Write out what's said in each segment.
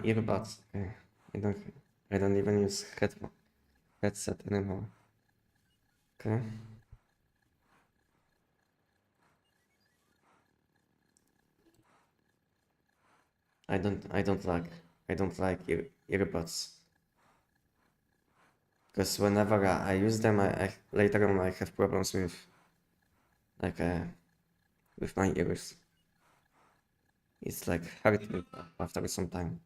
earbuds. Okay. I don't even use headset anymore. Okay. I don't like earbuds. Because whenever I use them, I later on I have problems with like with my ears. It's like hurt me after some time.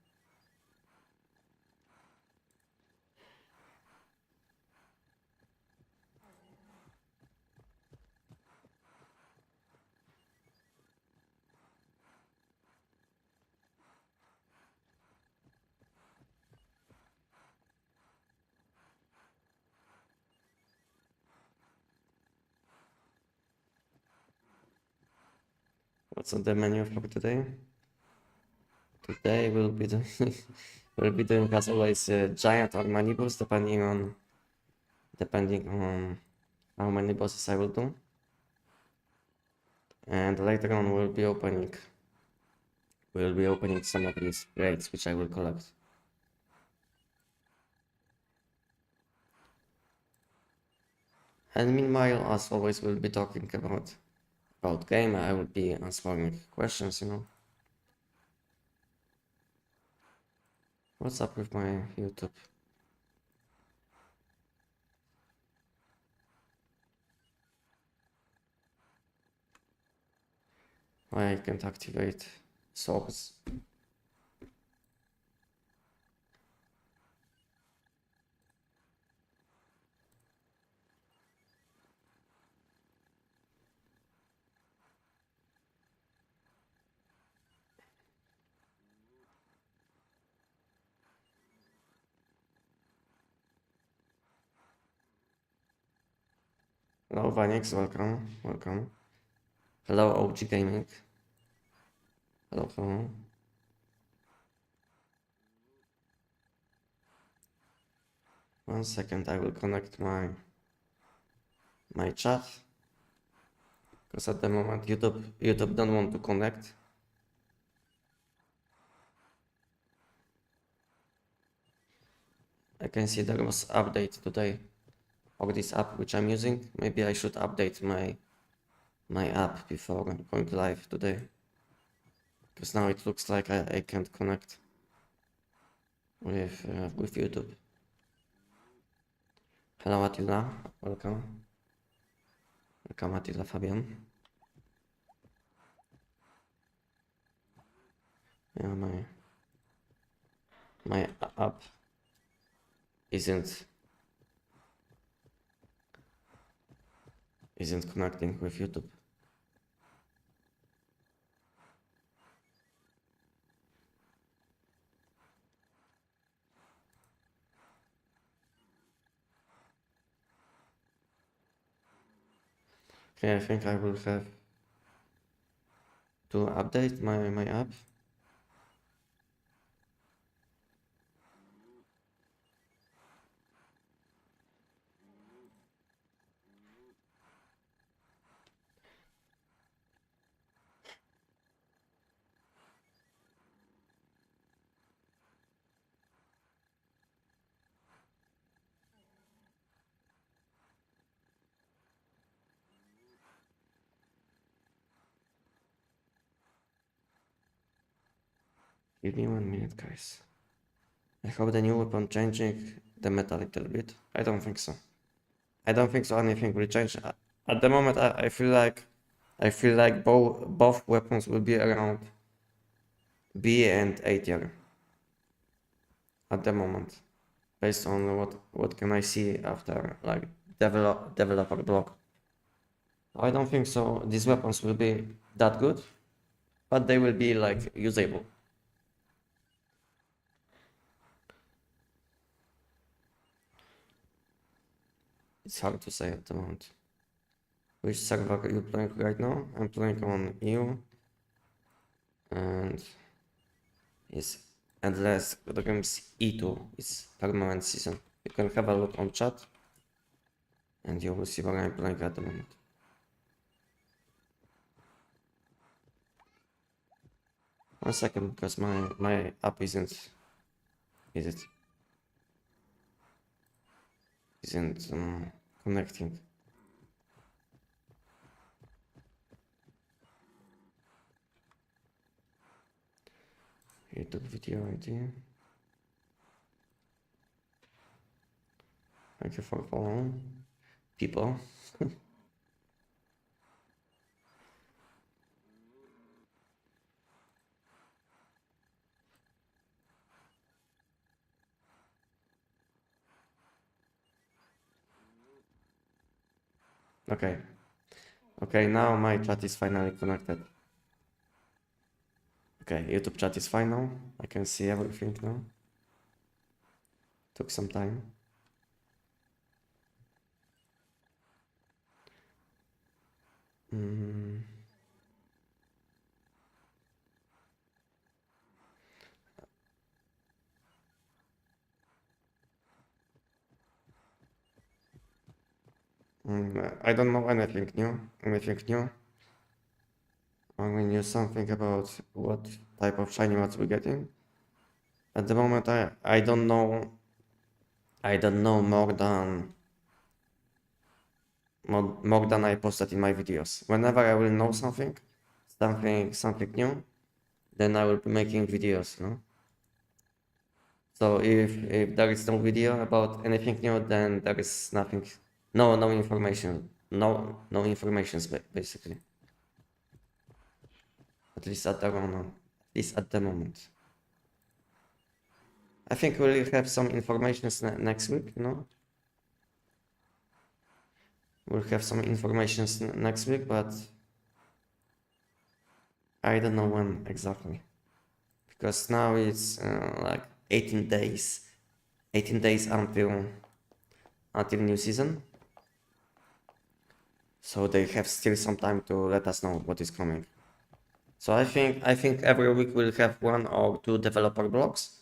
What's on the menu for today? Today we'll be doing we'll be doing as always giant or mini boss depending on how many bosses I will do. And later on we'll be opening some of these crates which I will collect. And meanwhile, as always, we'll be talking about game. I will be answering questions, you know. What's up with my YouTube? Why I can't activate source? Hello Vanix, welcome. Hello OG Gaming. Hello. 1 second, I will connect my chat. Because at the moment YouTube don't want to connect. I can see there was update today of this app which I'm using. Maybe I should update my app before going live today. Because now it looks like I can't connect with YouTube. Hello Attila, welcome. Welcome Attila Fabian. Yeah, my app isn't connecting with YouTube. Okay, I think I will have to update my app. Give me 1 minute, guys. I hope the new weapon changing the meta a little bit. I don't think so. I don't think so anything will change. At the moment, I feel like both weapons will be around B and A tier. At the moment, based on what can I see after like developer blog. I don't think so. These weapons will be that good, but they will be like usable. It's hard to say at the moment. Which server are you playing right now? I'm playing on EU, and is Endless the game's E2 is permanent season. You can have a look on chat, and you will see what I'm playing at the moment. One second, because my app isn't Is it? Isn't connecting. YouTube video ID. Thank you for following people. Okay. Okay, now my chat is finally connected. Okay, YouTube chat is fine now. I can see everything now. Took some time. I don't know anything new. Only knew something about what type of shiny mods we're getting. At the moment, I don't know. I don't know more than I posted in my videos. Whenever I will know something new, then I will be making videos, you know. So if there is no video about anything new, then there is nothing, no information, no information basically. At least at the moment. I think we'll have some information next week, you know. We'll have some information next week, but I don't know when exactly, because now it's like 18 days until new season. So they have still some time to let us know what is coming. So I think every week we'll have 1 or 2 developer blogs,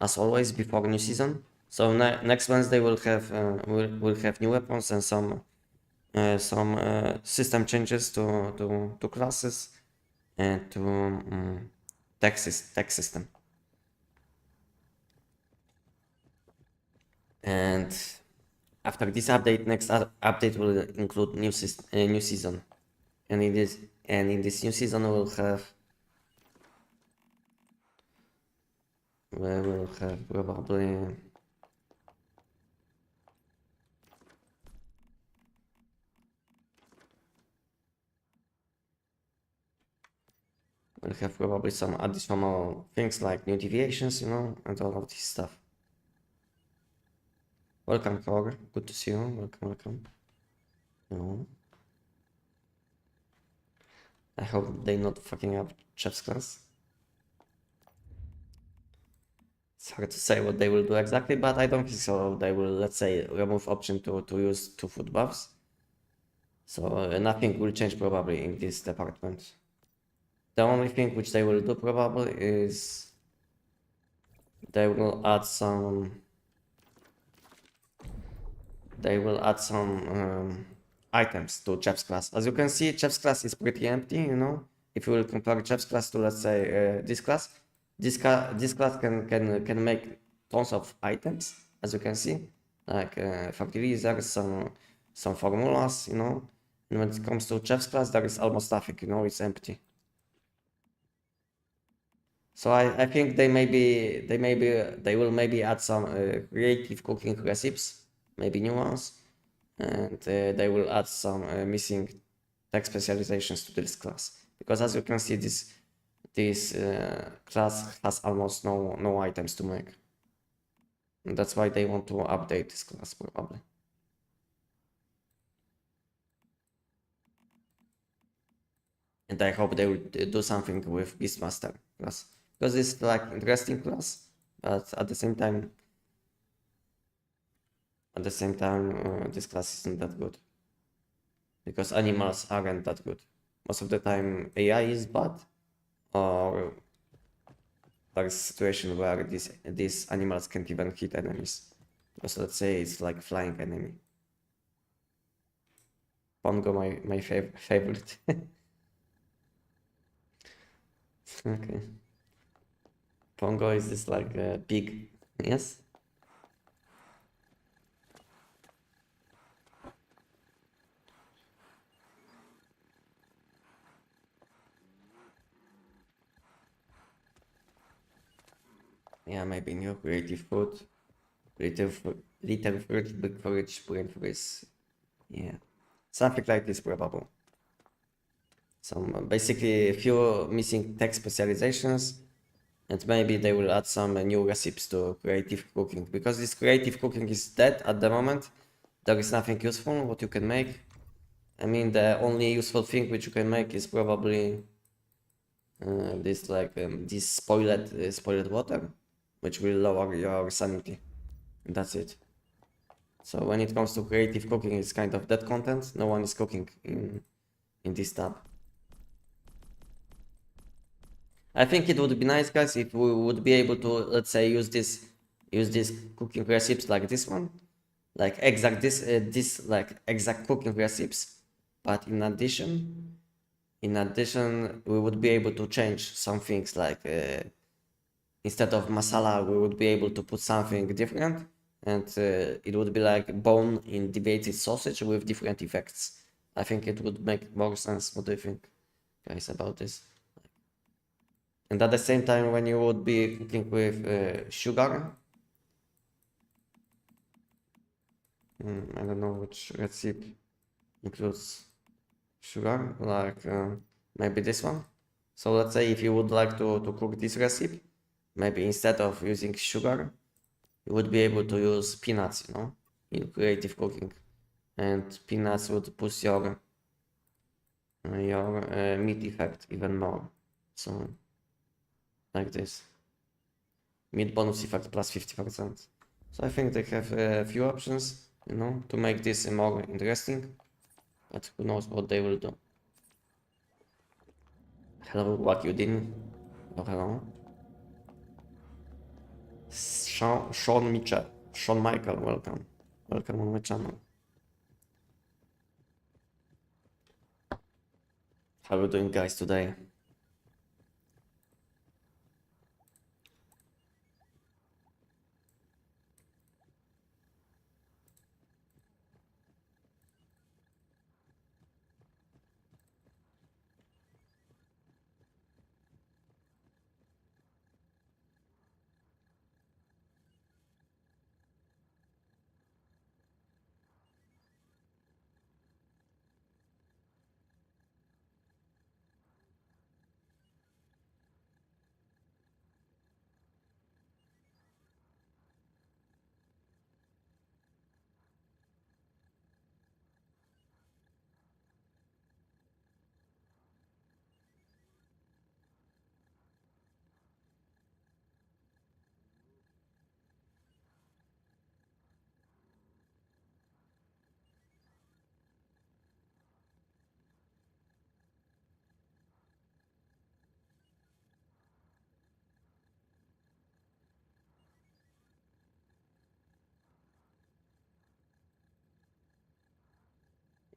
as always, before new season. So next Wednesday we'll have new weapons and some system changes to classes and to tech system. And after this update, next update will include new season, and in this new season we will have probably some additional things like new deviations, you know, and all of this stuff. Welcome, Kog. Good to see you. Welcome. No. I hope they're not fucking up Chef's class. It's hard to say what they will do exactly, but I don't think so. They will, let's say, remove option to use 2 food buffs. So nothing will change probably in this department. The only thing which they will do probably is they will add some items to Chef's class. As you can see, Chef's class is pretty empty, you know. If you will compare Chef's class to, let's say, this class can make tons of items, as you can see, like fertilizers, some formulas, you know. And when it comes to Chef's class, there is almost nothing, you know. It's empty. So I think they will maybe add some creative cooking recipes, maybe new ones, and they will add some missing tech specializations to this class, because as you can see, this class has almost no items to make, and that's why they want to update this class probably. And I hope they will do something with Beastmaster class, because it's like interesting class, but at the same time this class isn't that good, because animals aren't that good. Most of the time AI is bad, or there's a situation where these animals can't even hit enemies, because let's say it's like flying enemy. Pongo, my favorite. Okay. Pongo is this like big Yes. Yeah, maybe new creative food. Little fruit, big forage, brain freeze. Yeah. Something like this probable. Some basically a few missing tech specializations, and maybe they will add some new recipes to creative cooking, because this creative cooking is dead at the moment. There is nothing useful what you can make. I mean, the only useful thing which you can make is probably this spoiled water, which will lower your sanity. And that's it. So when it comes to creative cooking, it's kind of dead content. No one is cooking in this tab. I think it would be nice, guys, if we would be able to, let's say, use these cooking recipes like this one, like exact cooking recipes. But in addition, we would be able to change some things, like instead of masala, we would be able to put something different, and it would be like bone in debated sausage with different effects. I think it would make more sense. What do you think, guys, about this? And at the same time, when you would be cooking with sugar, I don't know which recipe includes sugar, like maybe this one. So let's say if you would like to cook this recipe, maybe instead of using sugar, you would be able to use peanuts, in creative cooking. And peanuts would push your meat effect even more. So like this. Meat bonus effect plus 50%. So I think they have a few options, to make this more interesting. But who knows what they will do. Hello, what you did? Oh, hello. Sean Mitchell. Sean Michael, welcome. Welcome on my channel. How are you doing, guys, today?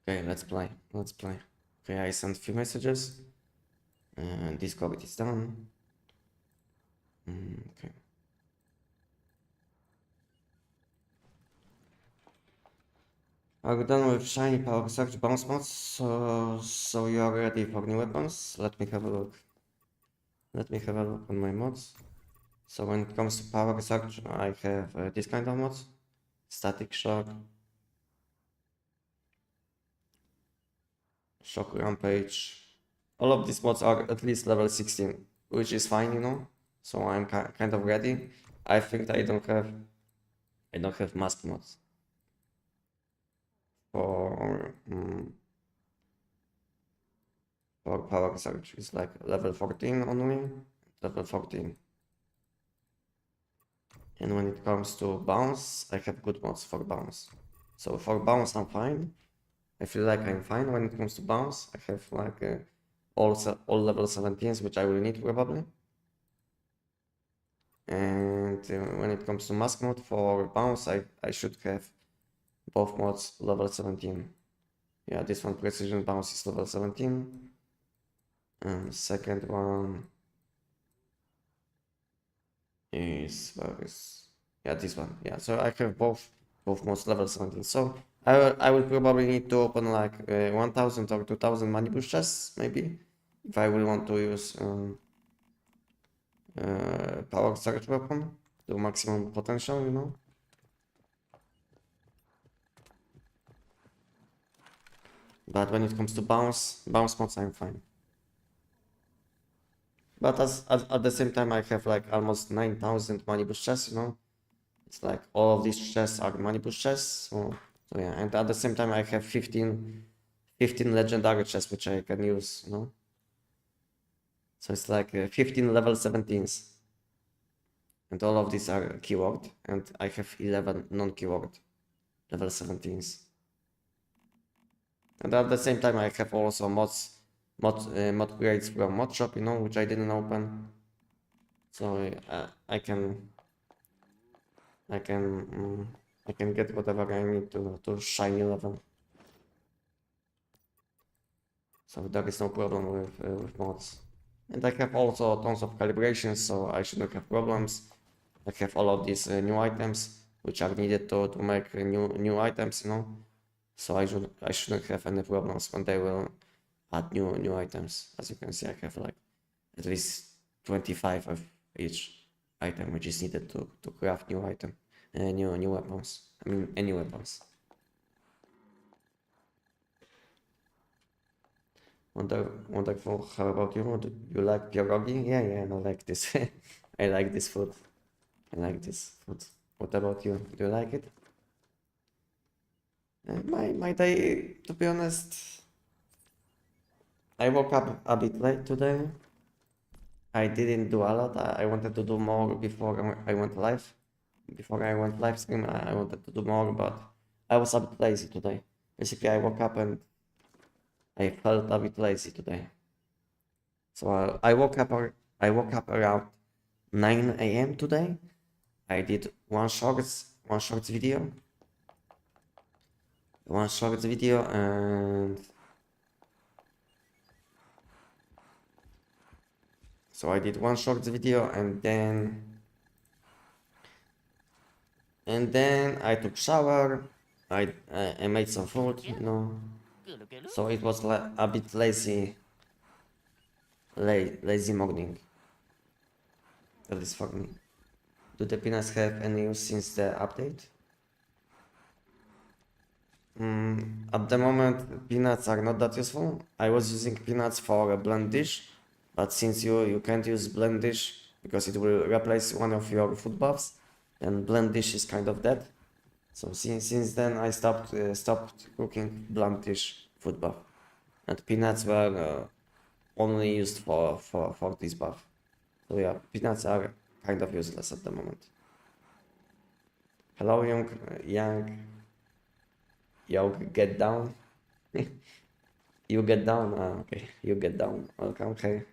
Okay, let's play. Let's play. Okay, I sent a few messages. Discord is done. Okay. Are you done with shiny power surge bounce mods? So you are ready for new weapons? Let me have a look. Let me have a look on my mods. So when it comes to power surge, I have this kind of mods. Static shock. Shock rampage. All of these mods are at least level 16, which is fine, So I'm kind of ready. I think I don't have mask mods for power surge. It's like level 14 only. Level 14. And when it comes to bounce, I have good mods for bounce. So for bounce, I'm fine. I feel like I'm fine when it comes to bounce. I have like all level 17s, which I will need probably. And when it comes to mask mod for bounce, I should have both mods level 17. Yeah, this one precision bounce is level 17. Second one is, where is Yeah, this one. Yeah, so I have both most level 17. So I will probably need to open like 1000 or 2000 money boost chests maybe if I will want to use power surge weapon to maximum potential, you know. But when it comes to bounce mods, I'm fine. But at the same time, I have like almost 9000 money boost chests, you know. It's like all of these chests are money boost chests. So yeah, and at the same time, I have 15 legendary chests which I can use, you know. So it's like 15 level 17s. And all of these are keyword, and I have 11 non-keyword level 17s. And at the same time, I have also mod grades from mod shop, you know, which I didn't open. So I can get whatever I need to shiny level. So there is no problem with mods. And I have also tons of calibrations, so I shouldn't have problems. I have all of these new items which are needed to make new items, you know. So I shouldn't have any problems when they will add new items. As you can see, I have like at least 25 of each item which is needed to craft new item, new weapons. I mean any weapons. Wonderful. How about you? Do you like pierogi? Yeah, I like this. I like this food. I like this food. What about you? Do you like it? My day, to be honest, I woke up a bit late today. I didn't do a lot. I wanted to do more before I went live. Before I went live stream, I wanted to do more, but I was a bit lazy today. Basically, I woke up and I felt a bit lazy today. So I woke up around 9 a.m. today. I did one shorts video, and so I did one shorts video, and then I took shower. I made some food, you know. So it was a bit lazy morning. That is for me. Do the peanuts have any use since the update? At the moment, peanuts are not that useful. I was using peanuts for a blend dish, but since you can't use blend dish because it will replace one of your food buffs, then blend dish is kind of dead. So since then I stopped cooking blend dish food buff, and peanuts were only used for this buff. So yeah, peanuts are kind of useless at the moment. Hello, young, get down. You get down. Okay, you get down. Welcome. Hey,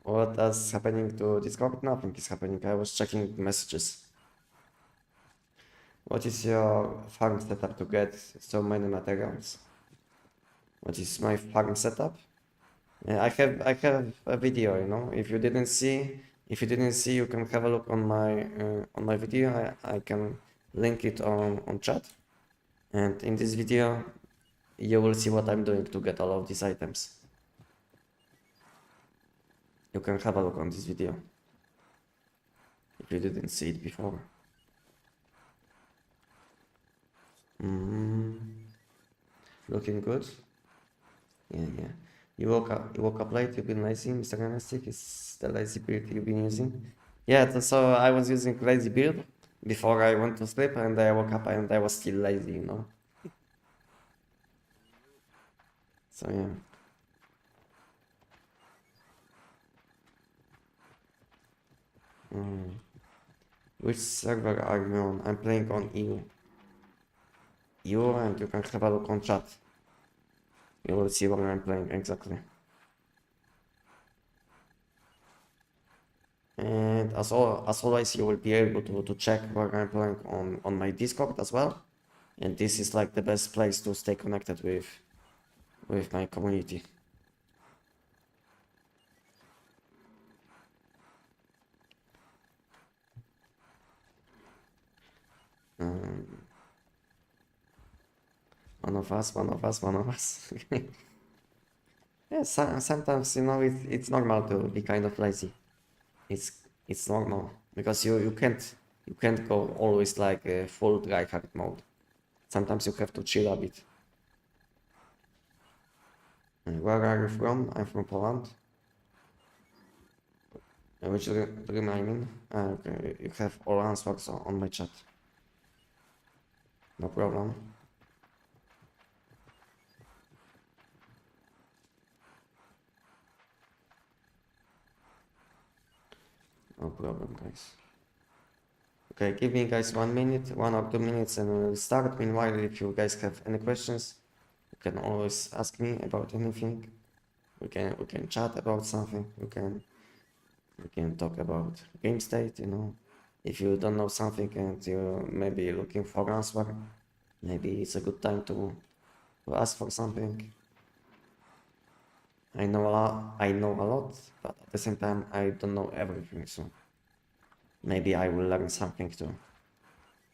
what is happening to Discord? Nothing is happening. I was checking messages. What is your farm setup to get so many materials? What is my farm setup? I have a video, you know. If you didn't see, you can have a look on my video. I can link it on chat. And in this video, you will see what I'm doing to get all of these items. You can have a look on this video if you didn't see it before. Looking good. Yeah. You woke up late. You've been lazy. Mr. Anestic is the lazy build you've been using. Yeah. So I was using lazy build before I went to sleep, and I woke up and I was still lazy, you know. So yeah. Which server are you on? I'm playing on EU. And you can have a look on chat. You will see where I'm playing exactly. And as always, you will be able to check where I'm playing on my Discord as well. And this is like the best place to stay connected with my community. One of us, one of us, one of us. Yeah, sometimes, you know, it's normal to be kind of lazy. It's normal because you can't go always like a full tryhard mode. Sometimes you have to chill a bit. Where are you from? I'm from Poland. Which room I'm in? Okay, you have all answers on my chat. No problem. No problem, guys. Okay, give me guys 1 minute, 1 or 2 minutes, and we'll start. Meanwhile, if you guys have any questions, you can always ask me about anything. We can chat about something. We can talk about game state. You know, if you don't know something and you maybe looking for an answer, maybe it's a good time to ask for something. I know a lot, but at the same time, I don't know everything. So maybe I will learn something too.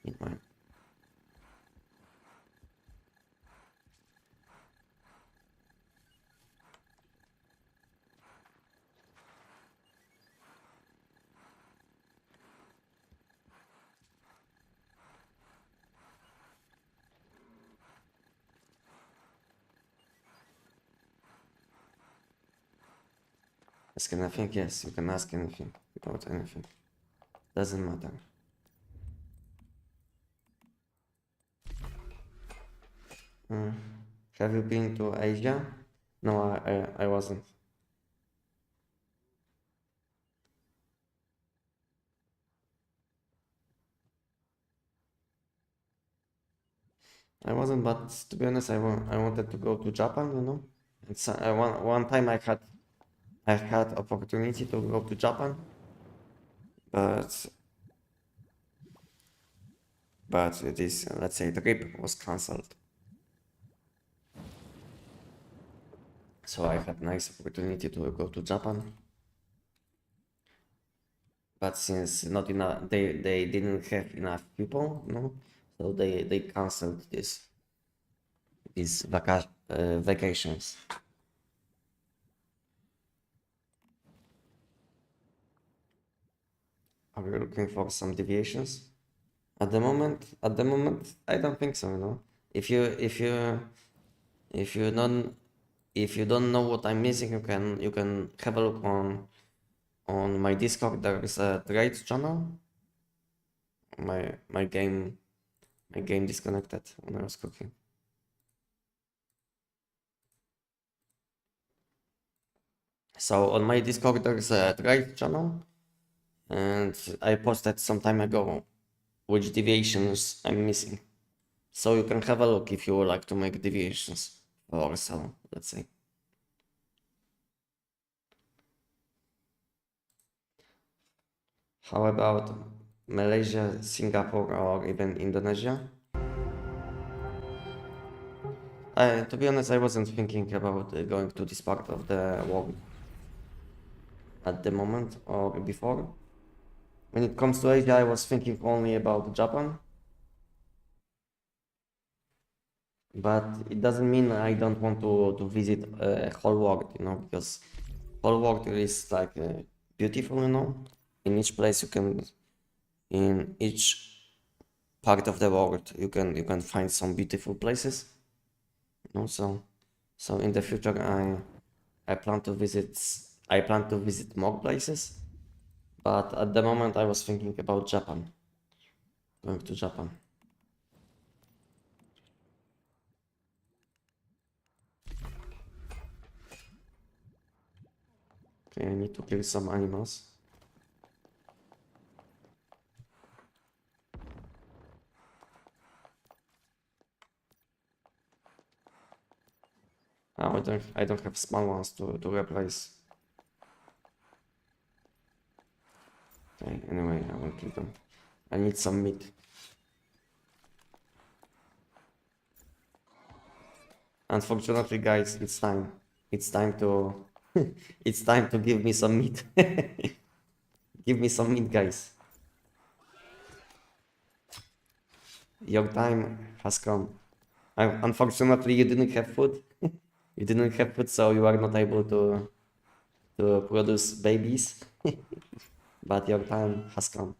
In mind. Ask anything? Yes, you can ask anything about anything. Doesn't matter. Have you been to Asia? No, I wasn't. I wasn't, but to be honest, I wanted to go to Japan. You know, it's one time I had opportunity to go to Japan, but this let's say trip was cancelled. So I had nice opportunity to go to Japan, but since not enough, they didn't have enough people, you know, so they cancelled these vacations. Are you looking for some deviations? At the moment, I don't think so. You know, if you if you if you don't if you don't know what I'm missing, you can have a look on my Discord. There is a trade channel. My game disconnected when I was cooking. So on my Discord there is a trade channel, and I posted some time ago which deviations I'm missing. So you can have a look if you would like to make deviations or so, let's say. How about Malaysia, Singapore, or even Indonesia? To be honest, I wasn't thinking about going to this part of the world at the moment or before. When it comes to Asia, I was thinking only about Japan. But it doesn't mean I don't want to visit a whole world, you know, because whole world is like beautiful, you know. In each place in each part of the world, you can find some beautiful places, you know. So in the future, I plan to visit more places. But at the moment, I was thinking about Japan, going to Japan. Okay, I need to kill some animals. Oh, I don't have small ones to replace. Okay, anyway, I will kill them. I need some meat. Unfortunately, guys, it's time. It's time to it's time to give me some meat. Give me some meat, guys. Your time has come. Unfortunately, you didn't have food. You didn't have food, so you are not able to produce babies. But your time has come.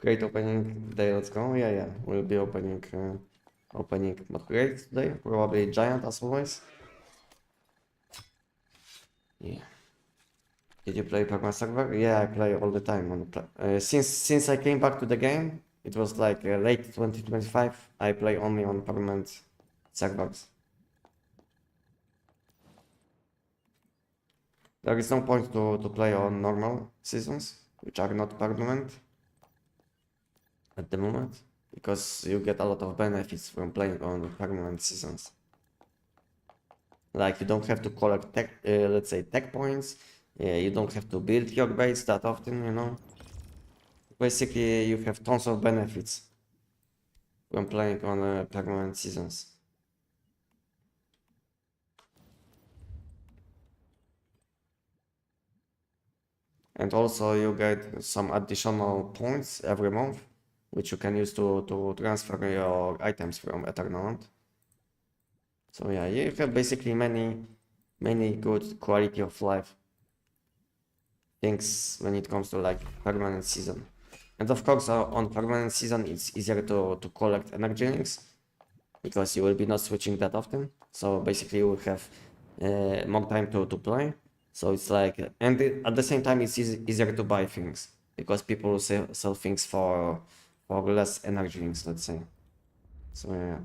Great opening day. Let's go. Yeah, yeah. We'll be opening what great today. Probably giant as always. Yeah. Did you play Pokemon Server? Yeah, I play all the time on the since I came back to the game, it was like late 2025. I play only on permanent servers. There is no point to play on normal seasons, which are not permanent at the moment, because you get a lot of benefits from playing on permanent seasons. Like you don't have to collect tech, let's say tech points. You don't have to build your base that often, you know. Basically, you have tons of benefits when playing on permanent seasons. And also you get some additional points every month, which you can use to transfer your items from Eternal. So yeah, you have basically many good quality of life things when it comes to like permanent season. And of course, on permanent season, it's easier to collect energy links because you will be not switching that often. So basically, you will have more time to play. So it's like, and at the same time, it's easier to buy things because people sell things for less energy links, let's say. So yeah.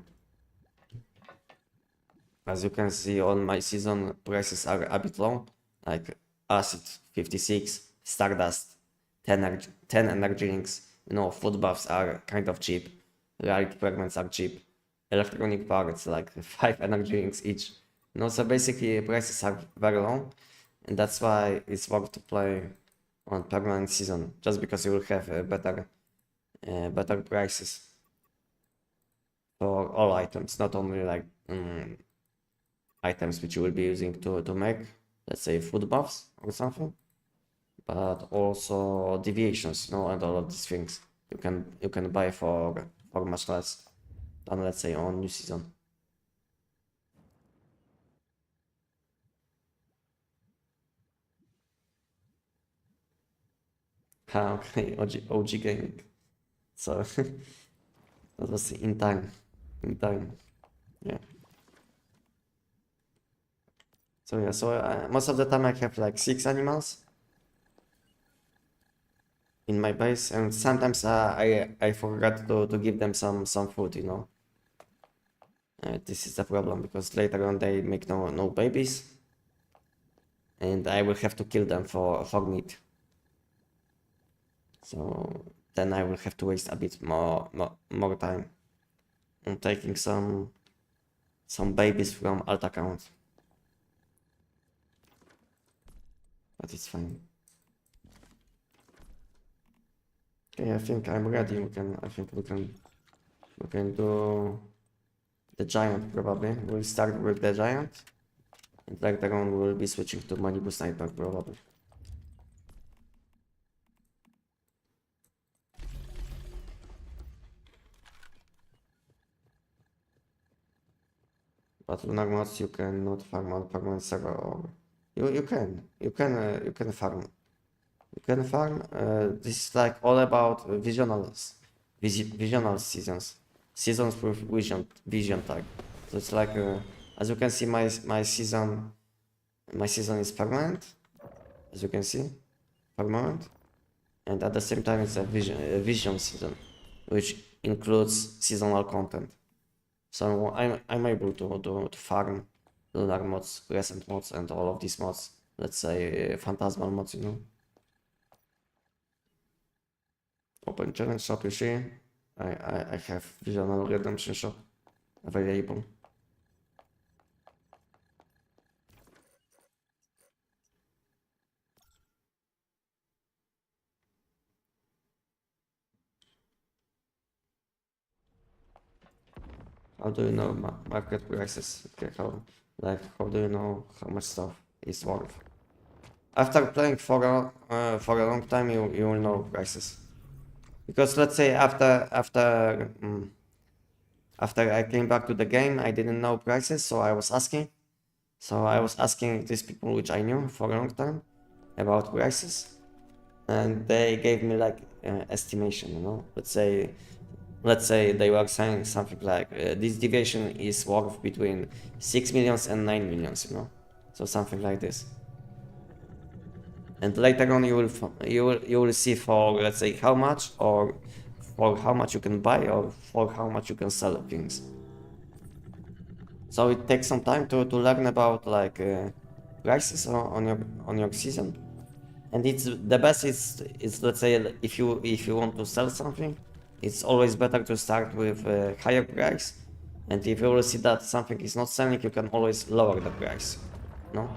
As you can see on my season, prices are a bit low, like Acid 56, Stardust 10 energy drinks, you know, food buffs are kind of cheap, rarity fragments are cheap, electronic parts like 5 energy drinks each. You know, so basically prices are very low, and that's why it's worth to play on permanent season, just because you will have better prices for all items, not only like items which you will be using to make, let's say, food buffs or something, but also deviations, you know, and all of these things you can buy for much less than, let's say, on new season. Ah, okay, OG gaming. So that was in time, yeah. So yeah, so most of the time I have like 6 animals in my base, and sometimes I forgot to give them some food, you know. This is the problem because later on they make no babies, and I will have to kill them for meat. So then I will have to waste a bit more time on taking some babies from alt account. But it's fine. Okay, I think I'm ready. I think we can do the giant probably. We'll start with the giant, and later on we'll be switching to Malibu Sniper probably. But lunar mods you cannot farm on permanent server, or you can farm. You can farm. This is like all about visional seasons with vision tag. So it's like as you can see, my season is permanent. As you can see, permanent, and at the same time it's a vision season, which includes seasonal content. So I'm able to farm lunar mods, recent mods, and all of these mods. Let's say phantasmal mods, you know. Open challenge shop, you see. I have visional redemption shop available. How do you know market prices? Okay, how do you know how much stuff is worth? after playing for a long time, you will know prices. Because let's say after I came back to the game, I didn't know prices, so I was asking. So I was asking these people which I knew for a long time about prices, and they gave me like estimation. You know, let's say they were saying something like this deviation is worth between 6 millions and 9 millions. You know, so something like this. And later on, you will see for, let's say, how much, or for how much you can buy, or for how much you can sell things. So it takes some time to learn about like prices on your season. And it's the best is let's say if you want to sell something, it's always better to start with a higher price. And if you will see that something is not selling, you can always lower the price. No.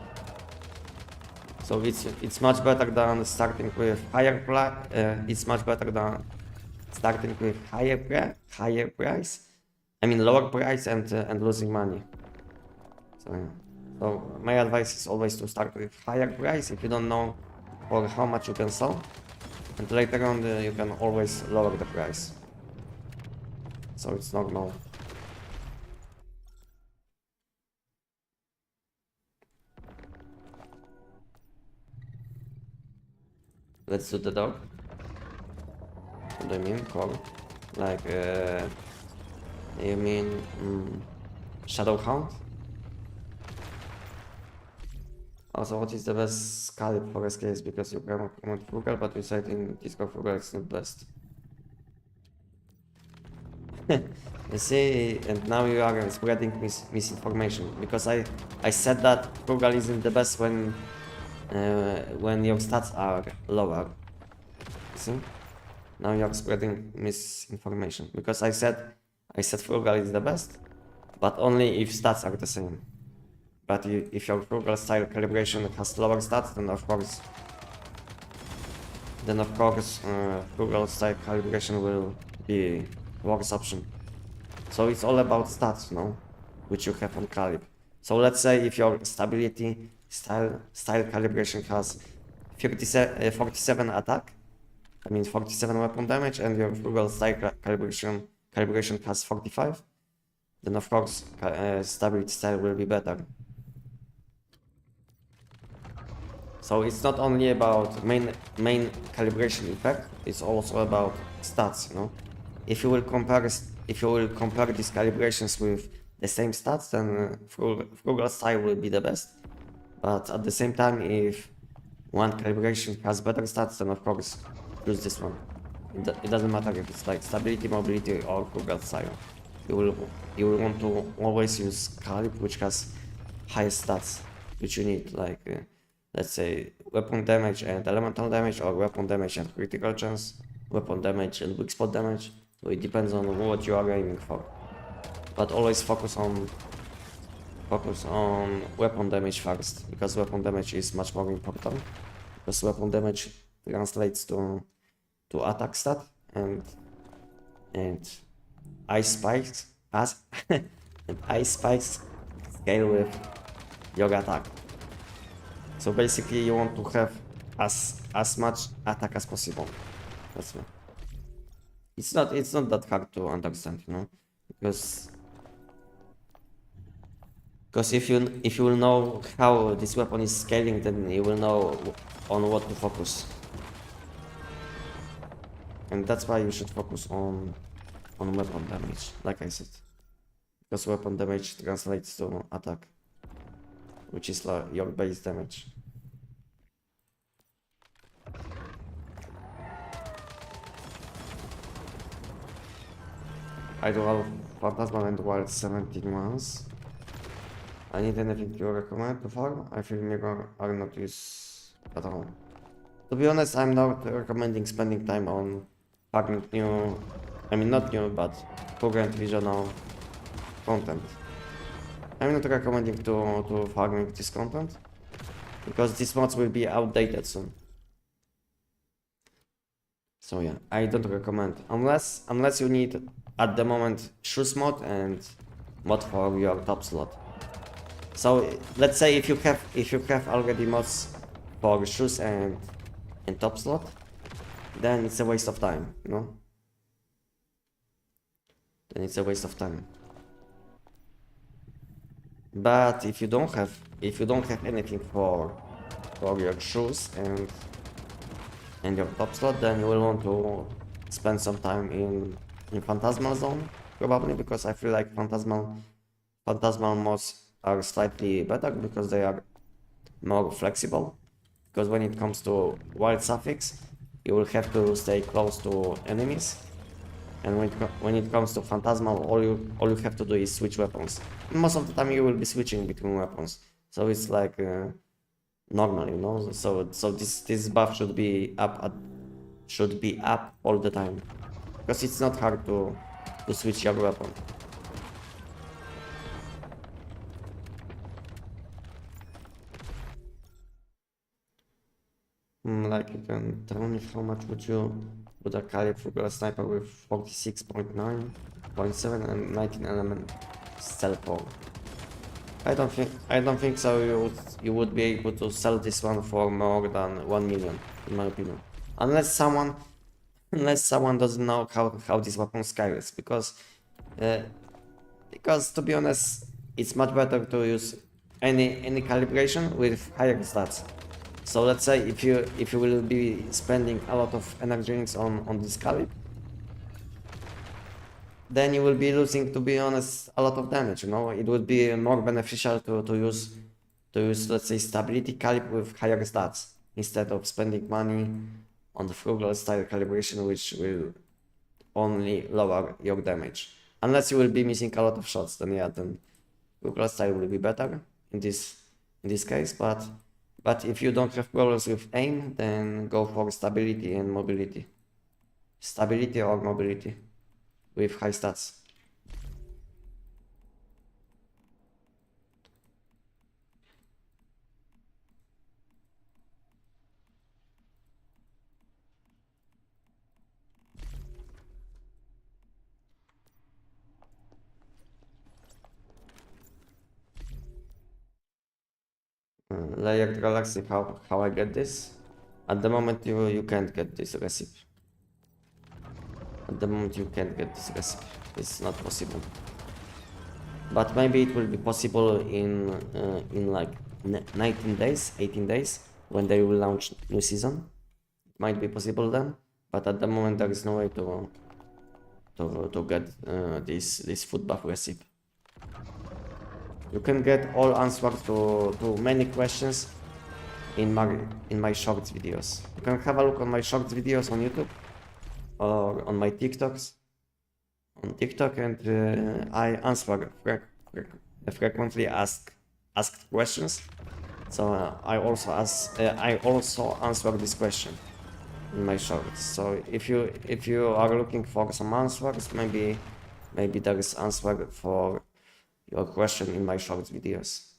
So it's much better than starting with higher price. It's much better than starting with higher price. I mean lower price and losing money. So yeah. So my advice is always to start with higher price if you don't know for how much you can sell, and later on you can always lower the price. So it's normal. Let's do the dog. What do you mean, core? Like, you mean Shadow Hound? Also, what is the best scalp for SKS? Because you can comment Frugal, but you said in Discord Frugal is not best. You see, and now you are spreading misinformation. Because I said that Frugal isn't the best when your stats are lower. See? Now you are spreading misinformation. Because I said Frugal is the best, but only if stats are the same. But if your Frugal style calibration has lower stats, then of course Frugal style calibration will be worse option. So it's all about stats, you know, which you have on calib. So let's say if your stability style calibration has 47 attack, I mean 47 weapon damage, and your Frugal style calibration has 45, then of course stability style will be better. So it's not only about main calibration effect, it's also about stats, you know. If you will compare these calibrations with the same stats, then Frugal style will be the best. But at the same time, if one calibration has better stats, then of course choose this one. It doesn't matter if it's like stability, mobility, or Frugal style. You will want to always use calib which has highest stats, which you need, like let's say weapon damage and elemental damage, or weapon damage and critical chance, weapon damage and weak spot damage. So it depends on what you are aiming for. But always focus on weapon damage first, because weapon damage is much more important. Because weapon damage translates to attack stat, and ice spikes and ice spikes scale with your attack. So basically you want to have as much attack as possible. That's why. It's not that hard to understand, you know, because if you will know how this weapon is scaling, then you will know on what to focus. And that's why you should focus on weapon damage, like I said. Because weapon damage translates to attack, which is like your base damage. I do have Phantasmal and Wild 17 months. I need anything you recommend to farm? I feel Mirror are not used at all. To be honest, I'm not recommending spending time on farming new, I mean not new, but current regional content. I'm not recommending to farming this content, because these mods will be outdated soon. So yeah, I don't recommend, unless you need at the moment shoes mod and mod for your top slot. So let's say if you have already mods for shoes and top slot, then it's a waste of time, you know? Then it's a waste of time. But if you don't have anything for your shoes and your top slot, then you will want to spend some time in Phantasmal Zone, probably, because I feel like Phantasmal mods are slightly better because they are more flexible. Because when it comes to wild suffix, you will have to stay close to enemies, and when it comes to Phantasmal, all you have to do is switch weapons. Most of the time you will be switching between weapons, so it's like normal, you know. So this buff should be up all the time, because it's not hard to switch your weapon. Like, you can tell me how much would a caliber sniper with 46.9, 0.7 and 19 element sell for? I don't think so. You would be able to sell this one for more than 1 million, in my opinion, unless someone doesn't know how this weapon scales, because to be honest, it's much better to use any calibration with higher stats. So let's say if you will be spending a lot of energy drinks on this caliber, then you will be losing, to be honest, a lot of damage, you know. It would be more beneficial to use let's say stability caliber with higher stats, instead of spending money on the frugal style calibration, which will only lower your damage. Unless you will be missing a lot of shots, then yeah, then frugal style will be better in this case. But if you don't have problems with aim, then go for stability and mobility. Stability or mobility with high stats. Layered galaxy, how I get this? At the moment you can't get this recipe. At the moment you can't get this recipe. It's not possible. But maybe it will be possible in like 19 days, 18 days, when they will launch new season. It might be possible then, but at the moment there is no way to get this food buff recipe. You can get all answers to many questions in my shorts videos. You can have a look on my shorts videos on YouTube or on my TikToks. On TikTok, and I answer frequently asked questions. So I also answer this question in my shorts. So if you are looking for some answers, maybe there is answer for your question in my shorts videos.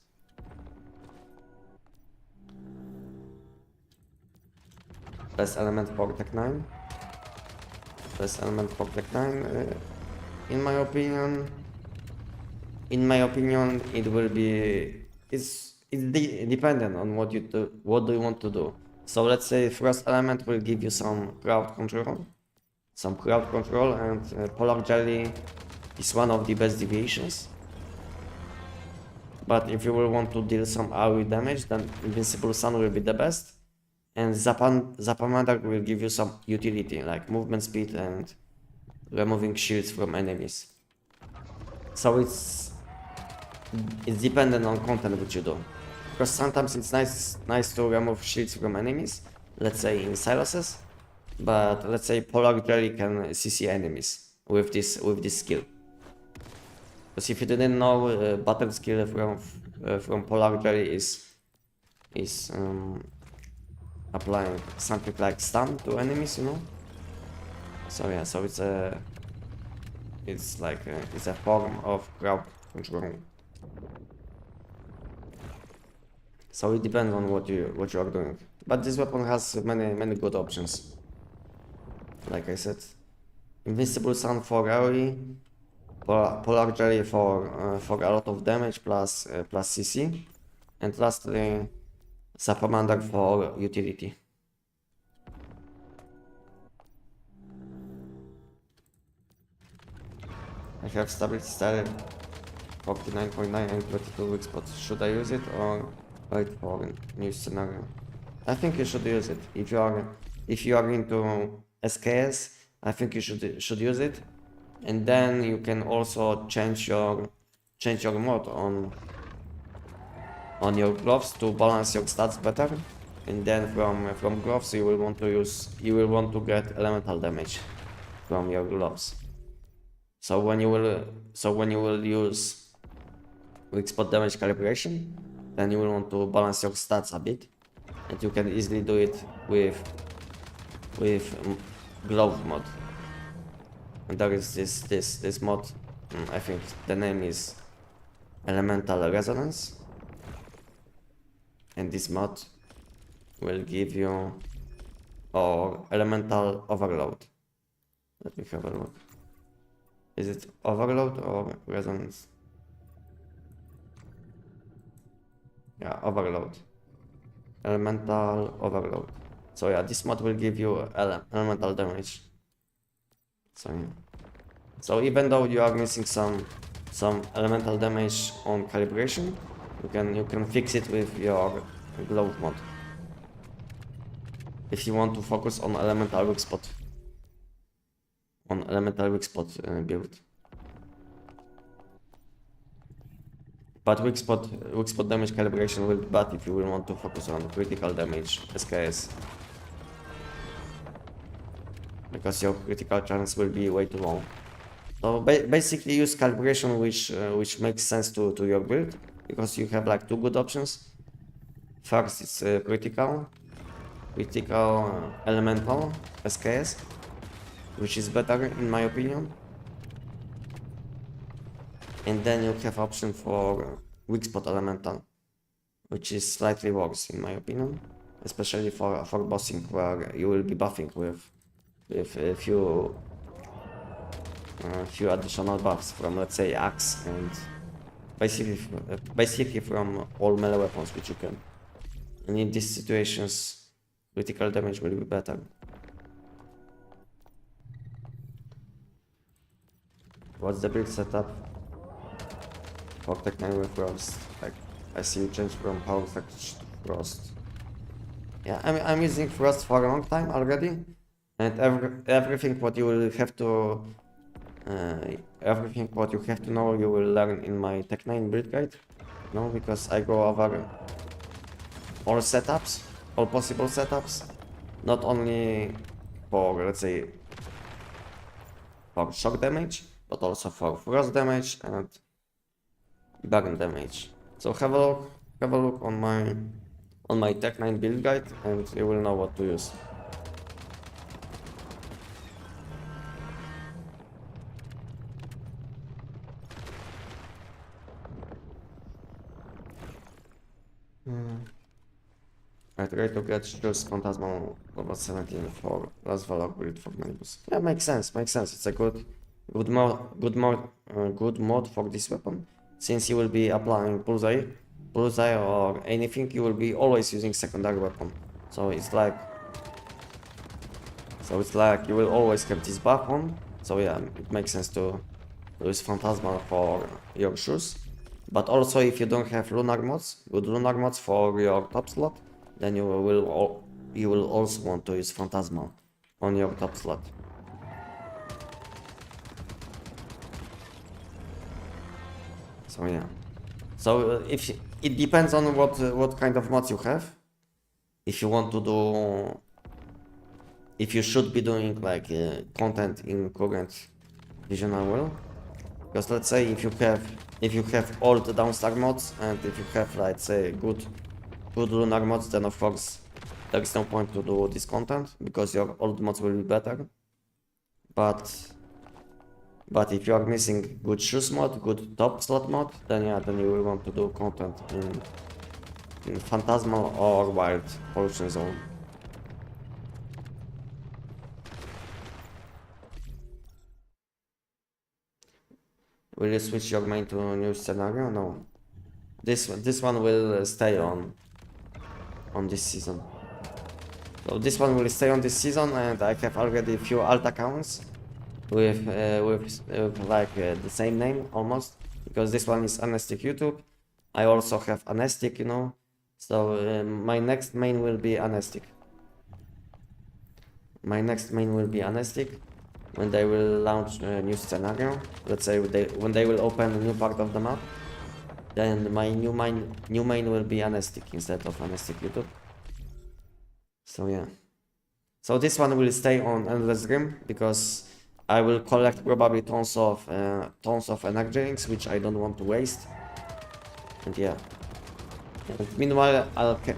Best element for Tech 9. Best element for Tech 9. In my opinion, it will be. It's dependent on what you do. What do you want to do? So let's say first element will give you some crowd control, and polar jelly is one of the best deviations. But if you will want to deal some AoE damage, then Invincible Sun will be the best, and Zapamander will give you some utility like movement speed and removing shields from enemies. So it's dependent on content which you do, because sometimes it's nice to remove shields from enemies, let's say in silos, but let's say Polar Jelly can CC enemies with this skill. Because if you didn't know, battle skill from Polar Jelly is applying something like stun to enemies, you know. So yeah, so it's a form of crowd control. So it depends on what you are doing. But this weapon has many good options. Like I said, Invincible Sun for AoE, Polar Jelly for a lot of damage plus CC, and lastly Sapamander for utility. I have stability style 49.9 and 22 weak spots. Should I use it or wait for a new scenario? I think you should use it. If you are into SKS, I think you should use it. And then you can also change your mod on your gloves to balance your stats better. And then from gloves you will want to get elemental damage from your gloves. So when you will use weak spot damage calibration, then you will want to balance your stats a bit, and you can easily do it with glove mod. And there is this mod. I think the name is Elemental Resonance, and this mod will give you Elemental Overload. Let me have a look. Is it Overload or Resonance? Yeah, Overload. Elemental Overload. So yeah, this mod will give you elemental damage. So yeah. So even though you are missing some elemental damage on calibration, you can fix it with your glove mod. If you want to focus on elemental weak spot. Build. But weak spot damage calibration will be bad if you will want to focus on critical damage SKS. Because your critical chance will be way too low. So basically use calibration which makes sense to your build, because you have like two good options. First it's critical elemental SKS, which is better in my opinion. And then you have option for weak spot elemental, which is slightly worse in my opinion, especially for bossing, where you will be buffing with a few additional buffs from, let's say, axe, and basically from all melee weapons which you can. And in these situations, critical damage will be better. What's the build setup for Tech 9 with Frost? Like, I see you change from Power Package to Frost. Yeah, I'm using Frost for a long time already, and everything what you will have to know you will learn in my Tech 9 build guide. No, because I go over all setups, all possible setups, not only for, let's say, for shock damage, but also for frost damage and burn damage. So have a look on my Tech 9 build guide, and you will know what to use. I try to get just Phantasmal level 17 for last Valor build for Manibus. Yeah, makes sense. It's a good mod for this weapon. Since you will be applying bullseye or anything, you will be always using secondary weapon. So it's like you will always have this buff on. So yeah, it makes sense to use Phantasmal for your shoes. But also, if you don't have good lunar mods for your top slot, then you will also want to use Phantasmal on your top slot. So yeah. So if it depends on what kind of mods you have. If you want to do, if you should be doing like content in current visional will, because let's say if you have all the downstar mods, and if you have, let's say, good lunar mods, then of course there is no point to do this content, because your old mods will be better. But if you are missing good shoes mod, good top slot mod, then yeah, then you will want to do content in Phantasmal or Wild Pollution Zone. Will you switch your main to a new scenario? No. This one will stay on. on this season. So this one will stay on this season, and I have already a few alt accounts with like the same name almost, because this one is Anestic YouTube. I also have Anestic, you know. So my next main will be Anestic. My next main will be Anestic when they will launch a new scenario. Let's say when they will open a new part of the map. Then my new main will be Anestic instead of Anestic YouTube. So yeah. So this one will stay on Endless Rim because I will collect probably tons of energy drinks, which I don't want to waste. And yeah. And meanwhile,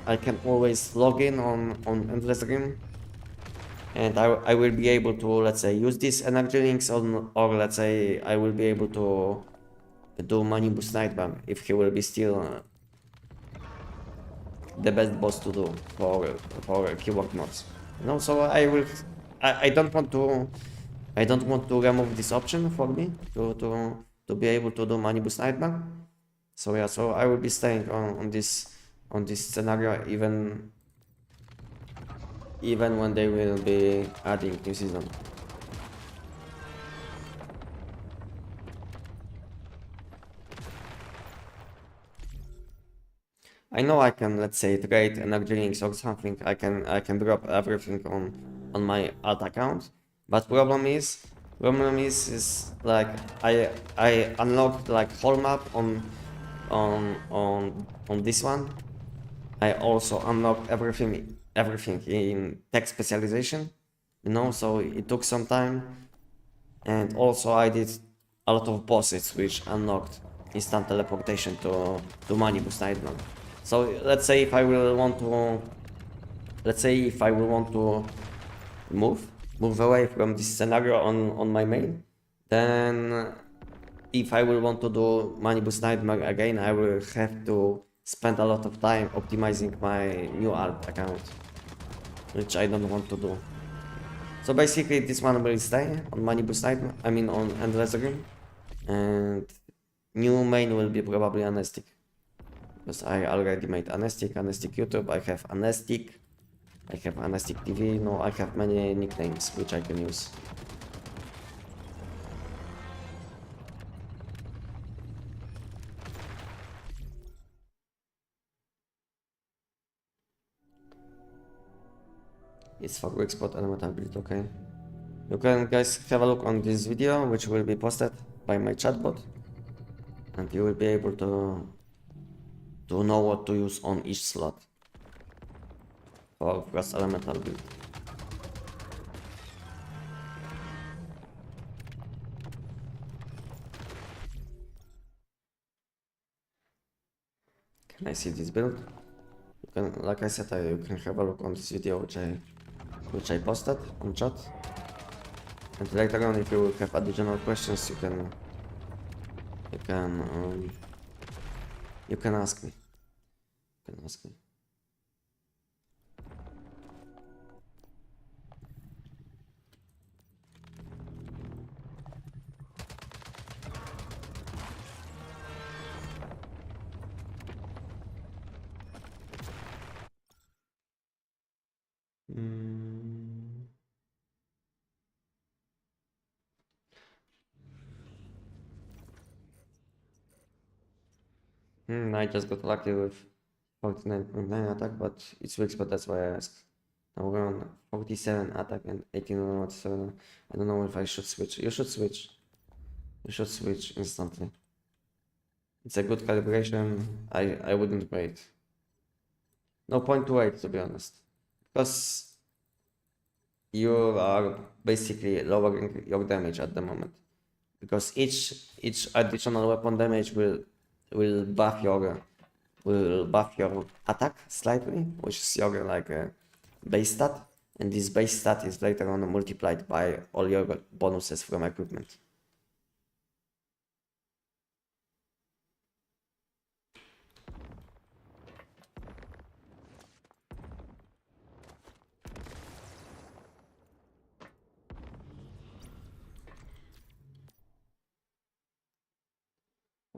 I can always log in on Endless Rim, and I will be able to, let's say, use these energy links or let's say I will be able to do Money Boost Nightmare if he will be still the best boss to do for keyword mods. You know, so I don't want to remove this option for me to be able to do Money Boost Nightmare. So yeah, so I will be staying on this scenario even when they will be adding new season. I know I can, let's say, trade energy links or something. I can drop everything on my alt account, but problem is like I unlocked like whole map on this one. I also unlocked everything in tech specialization, you know, so it took some time, and also I did a lot of bosses which unlocked instant teleportation to Money Boost Nightmare. So let's say if I will want to move away from this scenario on my main, then if I will want to do Money Boost Nightmare again, I will have to spend a lot of time optimizing my new alt account, which I don't want to do. So basically this one will stay on Money Boost Nightmare, I mean on Endless Rim, and new main will be probably Anestic. Because I already made Anestic YouTube, I have Anestic TV, no, I have many nicknames which I can use. It's for export elemental build, okay. You can guys have a look on this video, which will be posted by my chatbot, and you will be able to know what to use on each slot for Frost elemental build. Can I see this build? You can, like I said, you can have a look on this video which I posted on chat. And later on, if you have additional questions, you can ask me. I just got lucky with 49.9 attack, but it's weak spot, that's why I asked. Now we're on 47 attack and 18 on what, so I don't know if I should switch. You should switch. You should switch instantly. It's a good calibration. I wouldn't wait. No point to wait, to be honest. Because you are basically lowering your damage at the moment. Because each additional weapon damage will buff your attack slightly, which is your like base stat, and this base stat is later on multiplied by all your bonuses from equipment.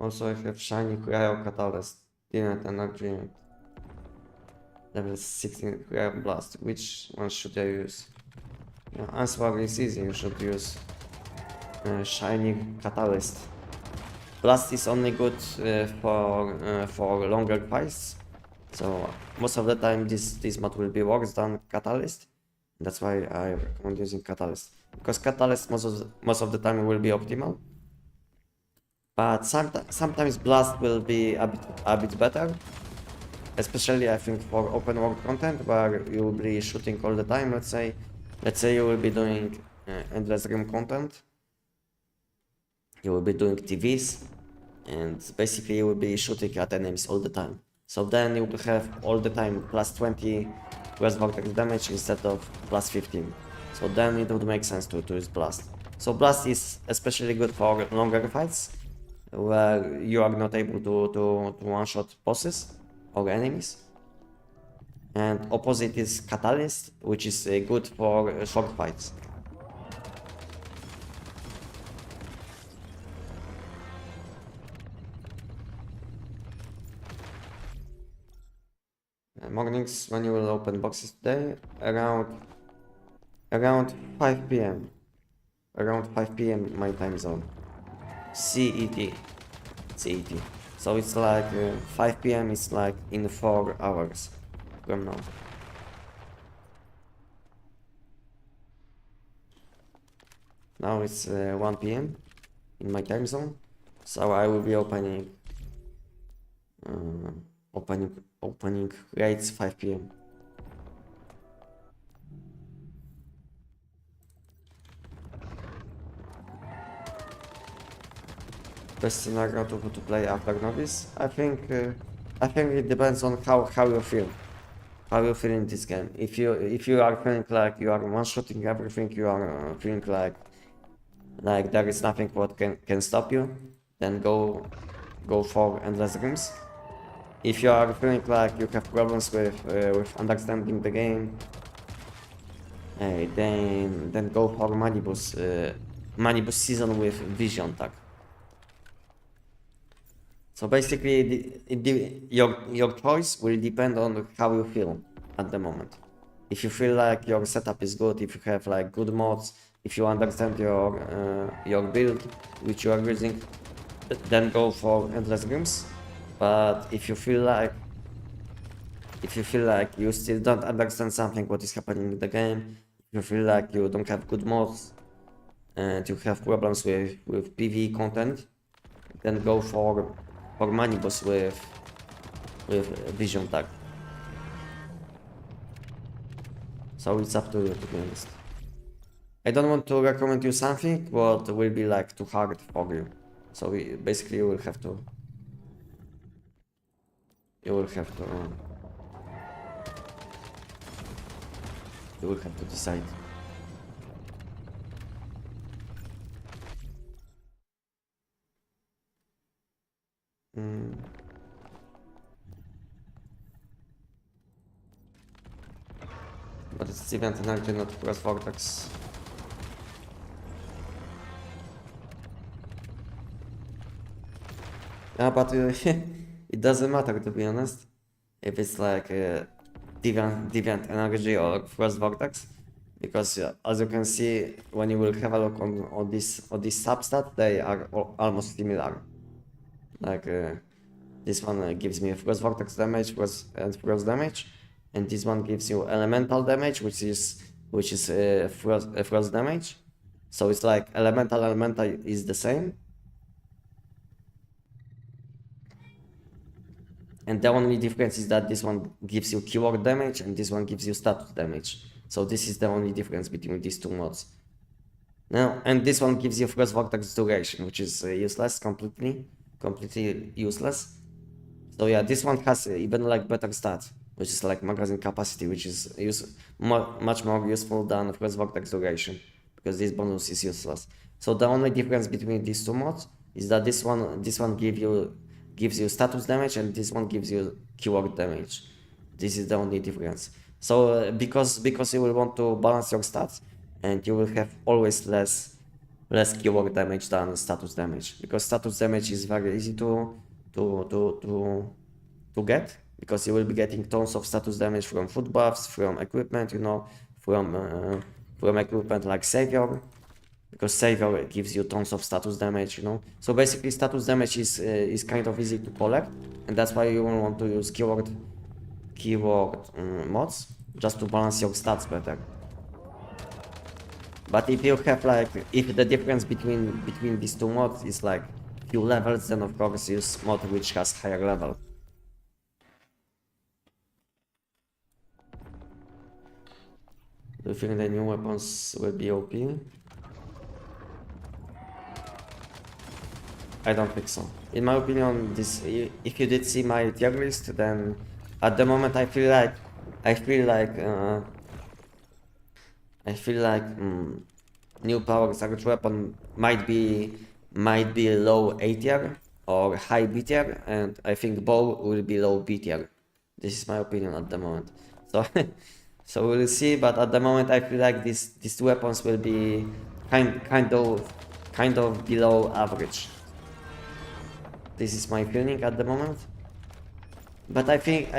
Also, I have shiny cryo catalyst, didn't energy. Level 16 rare blast. Which one should I use? Answer is easy. You should use shiny catalyst. Blast is only good for longer fights. So most of the time this mod will be worse than catalyst. That's why I recommend using catalyst, because catalyst most of the time will be optimal. But sometimes blast will be a bit better, especially I think for open world content where you will be shooting all the time. Let's say you will be doing endless room content. You will be doing TVs, and basically you will be shooting at enemies all the time. So then you will have all the time plus 20 plus vortex damage instead of plus 15. So then it would make sense to use blast. So blast is especially good for longer fights where you are not able to one-shot bosses or enemies. And opposite is catalyst, which is good for short fights. Mornings when you will open boxes today around 5 p.m. Around 5 p.m. my time zone. CET. So it's like 5 p.m. is like in 4 hours from now. Now it's 1 p.m. in my time zone, so I will be opening raids 5 p.m. Best scenario to play after novice. I think it depends on how you feel. How you feel in this game. If you are feeling like you are one-shotting everything, you are feeling like there is nothing what can stop you, then go for endless rooms. If you are feeling like you have problems with understanding the game, then go for Manibus season with Vision tag. So basically, your choice will depend on how you feel at the moment. If you feel like your setup is good, if you have like good mods, if you understand your build which you are using, then go for endless rooms. But if you feel like you still don't understand something what is happening in the game, if you feel like you don't have good mods and you have problems with PvE content, then go for Manibus with Vision tag. So it's up to you, to be honest. I don't want to recommend you something what will be like too hard for you. So basically you will have to decide. But it's event energy, not cross vortex. Yeah, but it doesn't matter, to be honest, if it's like deviant energy or frost vortex, because as you can see, when you will have a look on this substat, they are almost similar. Like this one gives me frost vortex damage and frost damage, and this one gives you elemental damage, which is frost damage. So it's like elemental is the same. And the only difference is that this one gives you keyword damage and this one gives you status damage. So this is the only difference between these two mods. Now, and this one gives you Frost Vortex duration, which is useless, completely useless. So yeah, this one has even like better stats, which is like magazine capacity, which is much more useful than Frost Vortex duration, because this bonus is useless. So the only difference between these two mods is that this one gives you status damage and this one gives you keyword damage. This is the only difference. So because you will want to balance your stats, and you will have always less keyword damage than status damage, because status damage is very easy to get, because you will be getting tons of status damage from food buffs, from equipment, you know, from equipment like Savior, because Savior gives you tons of status damage, you know. So basically status damage is kind of easy to collect, and that's why you will want to use keyword mods, just to balance your stats better. But if you have like, if the difference between these two mods is like few levels, then of course use mod which has higher level. Do you think the new weapons will be OP? I don't think so. In my opinion, this, if you did see my tier list, then at the moment I feel like new power surge weapon might be low A tier or high B tier, and I think bow will be low B tier. This is my opinion at the moment. So so we'll see, but at the moment I feel like these weapons will be kind of below average. This is my feeling at the moment. But I think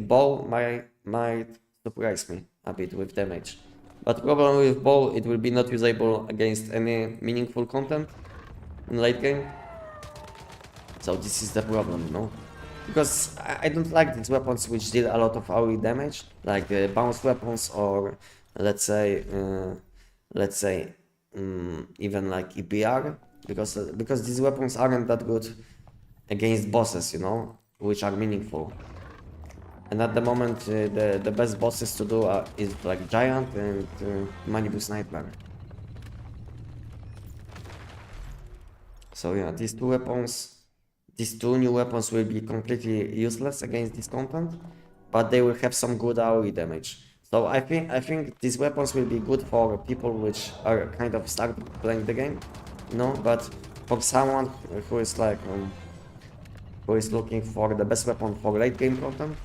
bow might surprise me a bit with damage. But problem with bow, it will be not usable against any meaningful content in late game. So this is the problem, you know? Because I don't like these weapons which deal a lot of AoE damage, like the bounce weapons, or let's say even like EPR, because these weapons aren't that good against bosses, you know, which are meaningful. And at the moment, the best bosses to do is like Giant and Manibus Nightmare. So yeah, these two new weapons will be completely useless against this content, but they will have some good AoE damage. So I think these weapons will be good for people which are kind of start playing the game, you know. But for someone who is like who is looking for the best weapon for late game content,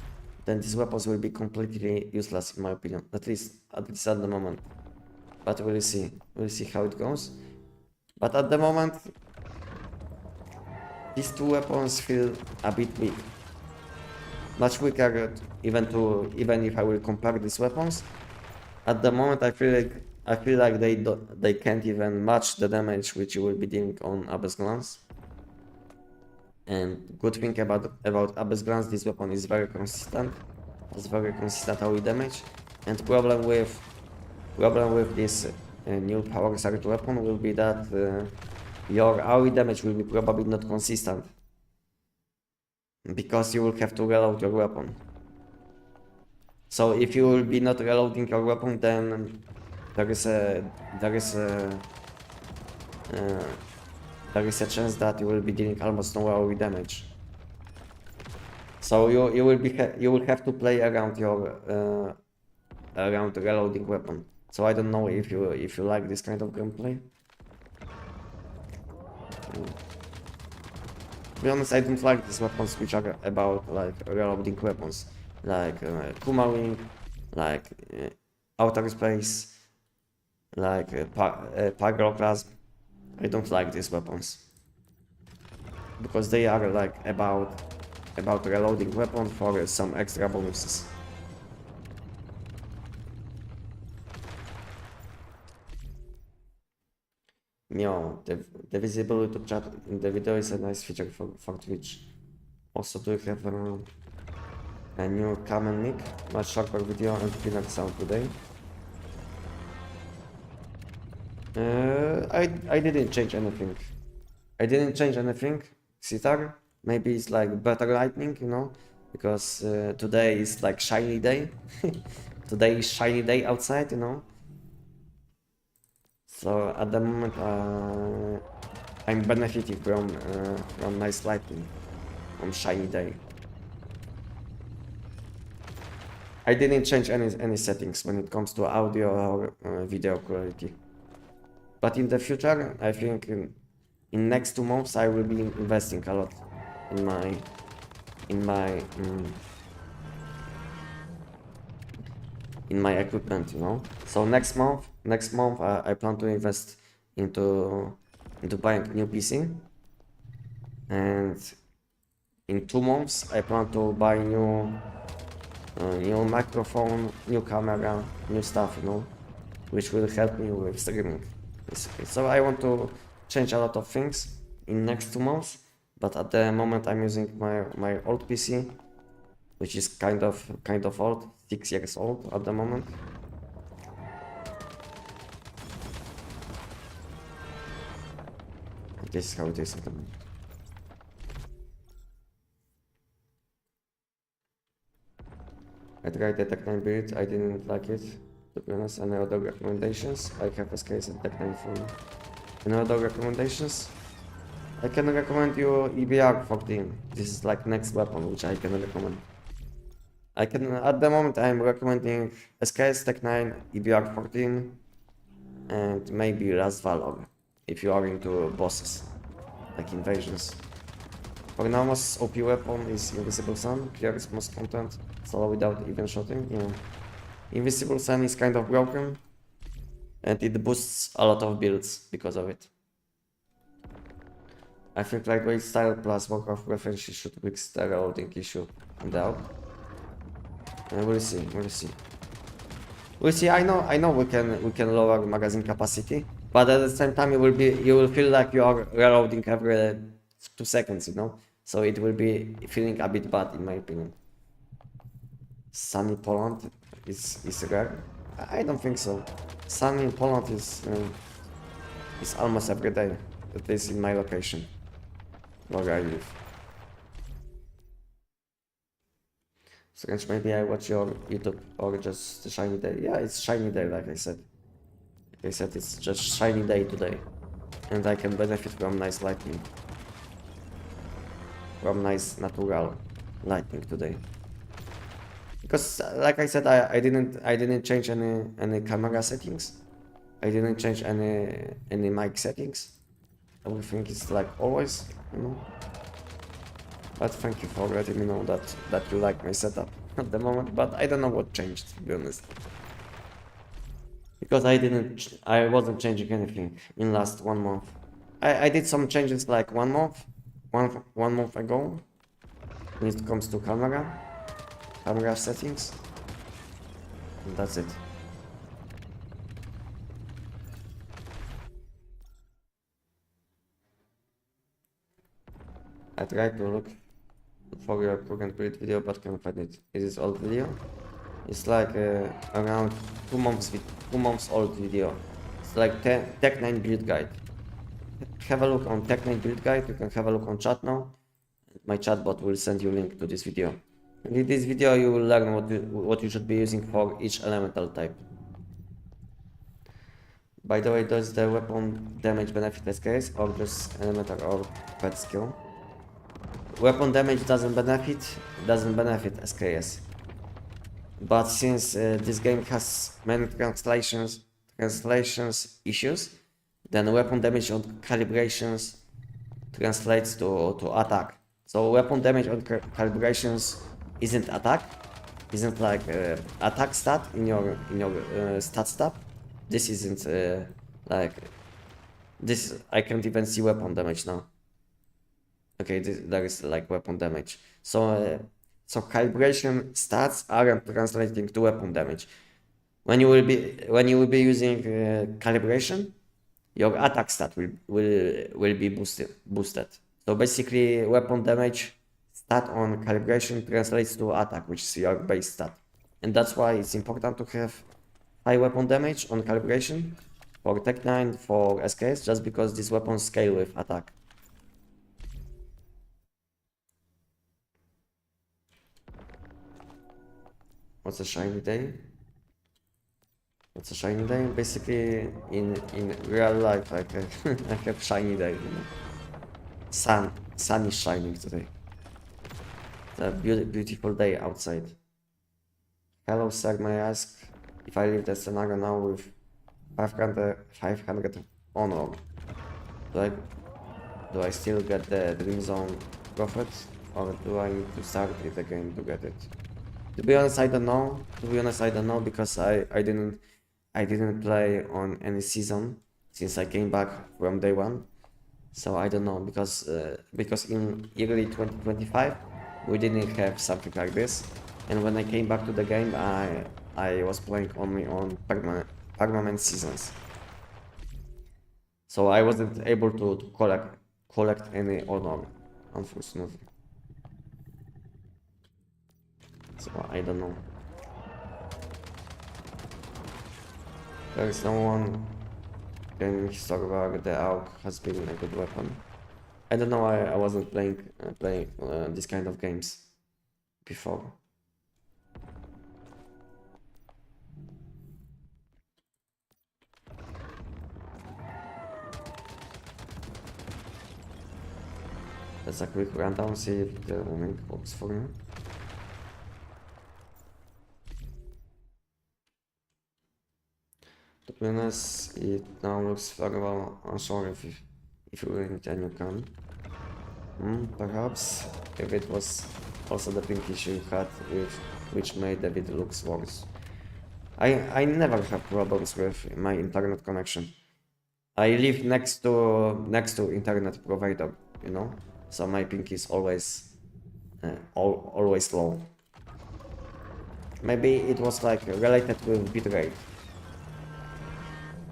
then these weapons will be completely useless in my opinion, at least at the moment. But we'll see how it goes. But at the moment, these two weapons feel a bit weak, much weaker even if I will compare these weapons. At the moment, I feel like they can't even match the damage which you will be dealing on Abyss Glance. And good thing about Abyss Glance, this weapon is very consistent. Has very consistent AoE damage. And problem with this new power surge weapon will be that your AoE damage will be probably not consistent, because you will have to reload your weapon. So if you will be not reloading your weapon, then there is a chance that you will be dealing almost no AoE damage. So you will have to play around your around reloading weapon. So I don't know if you like this kind of gameplay. To be honest, I don't like these weapons which are about like reloading weapons, like Kumawing, like outer space, like Pyroclasm. I don't like these weapons because they are like about reloading weapon for some extra bonuses. Meow, the visible YouTube chat in the video is a nice feature for Twitch. Also, do you have a new common mic, much sharper video and cleaner sound today? I didn't change anything. Sitar, maybe it's like better lighting, you know, because today is like shiny day. Today is shiny day outside, you know. So at the moment, I'm benefiting from nice lighting on shiny day. I didn't change any settings when it comes to audio or video quality. But in the future, I think in next 2 months, I will be investing a lot in my equipment, you know. So next month, I plan to invest into buying new PC, and in 2 months I plan to buy new microphone, new camera, new stuff, you know, which will help me with streaming. So I want to change a lot of things in next 2 months, but at the moment I'm using my old PC, which is kind of old, 6 years old at the moment. This is how it is at the moment. I tried the Tech9 build, I didn't like it. To be honest, any other recommendations? I have SKS and Tech9 for you. Any other recommendations? I can recommend you EBR 14. This is like next weapon which I can recommend. At the moment I'm recommending SKS, Tech9, EBR 14, and maybe Last Valor if you are into bosses, like invasions. For now, most OP weapon is Invisible Sun, clears most content, solo without even shooting. Yeah. Invisible Sun is kind of broken, and it boosts a lot of builds because of it. I think lightweight style plus Warcraft references should fix the reloading issue in the out. We'll see. We'll see. I know we can lower magazine capacity, but at the same time you will feel like you are reloading every 2 seconds, you know. So it will be feeling a bit bad in my opinion. Sun in Poland is rare. I don't think so. Sun in Poland is almost every day. That is in my location where I live. Strange, maybe I watch your YouTube or just the shiny day. Yeah, it's shiny day, like I said. Like I said, it's just shiny day today. And I can benefit from nice lighting. From nice natural lighting today. Because like I said, I didn't change any camera settings. I didn't change any mic settings. Everything is like always, you know. But thank you for letting me know that you like my setup at the moment, but I don't know what changed, to be honest. Because I wasn't changing anything in last 1 month. I did some changes like 1 month ago when it comes to camera settings, and that's it. I tried to look for your current build video, but can't find it. It is old video. It's like around 2 months old video. It's like Tech9 build guide. Have a look on Tech9 build guide. You can have a look on chat now. My chatbot will send you a link to this video. And in this video you will learn what you should be using for each elemental type. By the way, does the weapon damage benefit SKS or just elemental or pet skill? Weapon damage doesn't benefit SKS. But since this game has many translations issues, then weapon damage on calibrations translates to attack. So weapon damage on calibrations isn't like attack stat in your stat tab. This isn't like this. I can't even see weapon damage now. Okay, there is like weapon damage. So calibration stats aren't translating to weapon damage. When you will be using calibration, your attack stat will be boosted. So basically, weapon damage stat on calibration translates to attack, which is your base stat, and that's why it's important to have high weapon damage on calibration for Tech9, for SKS, just because these weapons scale with attack. What's a shiny day? What's a shiny day? Basically, in real life, I have shiny day. You know? Sun is shining today. It's a beautiful day outside. Hello, sir. May I ask if I leave the scenario now with 500 honor? Do I still get the Dream Zone profit, or do I need to start it again to get it? To be honest, I don't know. Because I didn't play on any season since I came back from day 1. So I don't know, because in early 2025 we didn't have something like this, and when I came back to the game, I was playing only on permanent seasons. So I wasn't able to collect any honor, unfortunately. So I don't know. There is no one can talk about the AUG has been a good weapon. I don't know why I wasn't playing this kind of games before. Let's a quick rundown, see if the link works for you. To be honest, it now looks very well. I'm sorry if you really need a new gun. Perhaps if it was also the pink issue you had with which made the video looks worse. I never have problems with my internet connection. I live next to internet provider, you know, so my ping is always always low. Maybe it was like related with bitrate.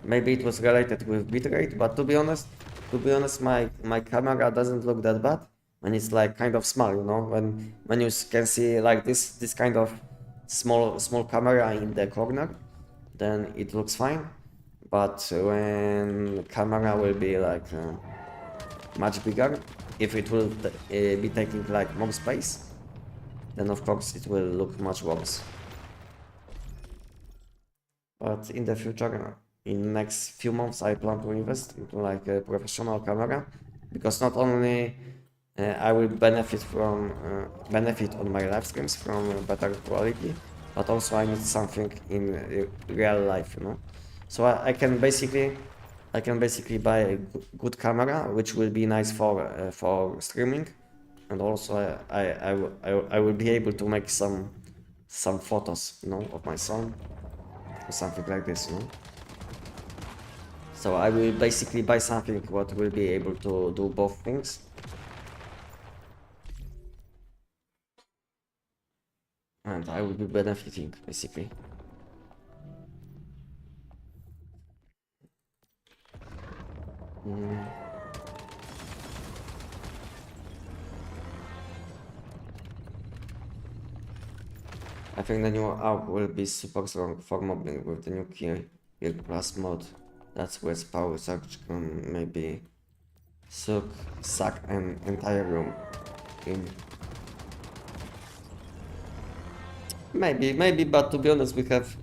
Maybe it was related with bitrate, but to be honest, my camera doesn't look that bad, and it's like kind of small, you know, when you can see like this kind of small camera in the corner, then it looks fine. But when camera will be like much bigger, if it will be taking like more space, then of course it will look much worse. But in the future, in the next few months, I plan to invest into like a professional camera, because not only I will benefit on my live streams from better quality, but also I need something in real life, you know. So I can basically buy a good camera, which will be nice for streaming, and also I will be able to make some photos, you know, of my son or something like this, you know. So I will basically buy something what will be able to do both things. And I will be benefiting, basically. I think the new AUG will be super strong for mobbing with the new kill plus mod. That's where power surge can maybe suck an entire room in. Maybe, but to be honest, we have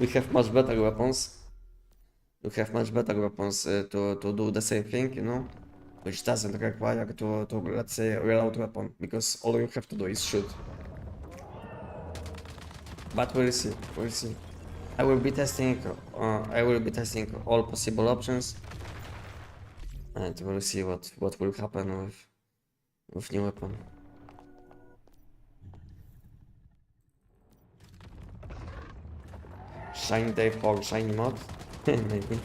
we have much better weapons. We have much better weapons to do the same thing, you know, which doesn't require to let's say reload weapon, because all you have to do is shoot. But we'll see. We'll see. I will be testing all possible options, and we'll see what will happen with new weapon. Shiny day for shiny mod, maybe.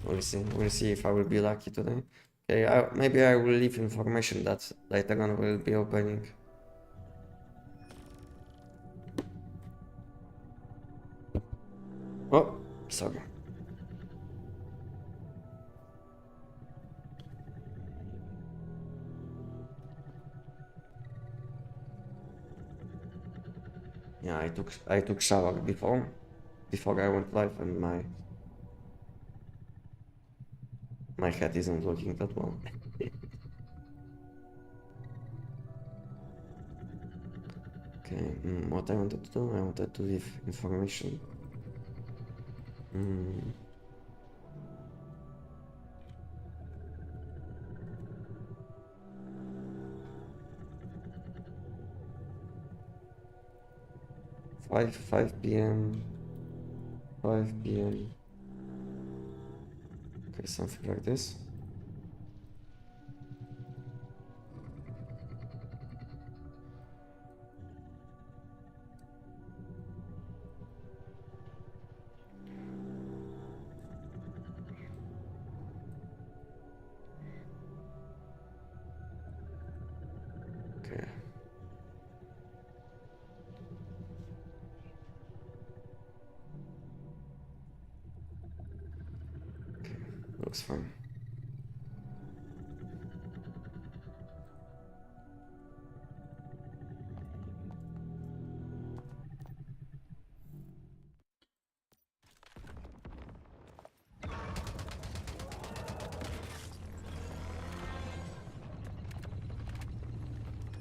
We'll see. We'll see if I will be lucky today. Okay, maybe I will leave information that later on will be opening. Oh, sorry. Yeah, I took shower before I went live, and my head isn't looking that well. Okay, what I wanted to do, I wanted to leave information. 5 p.m. 5 p.m. Okay, something like this. Looks fine.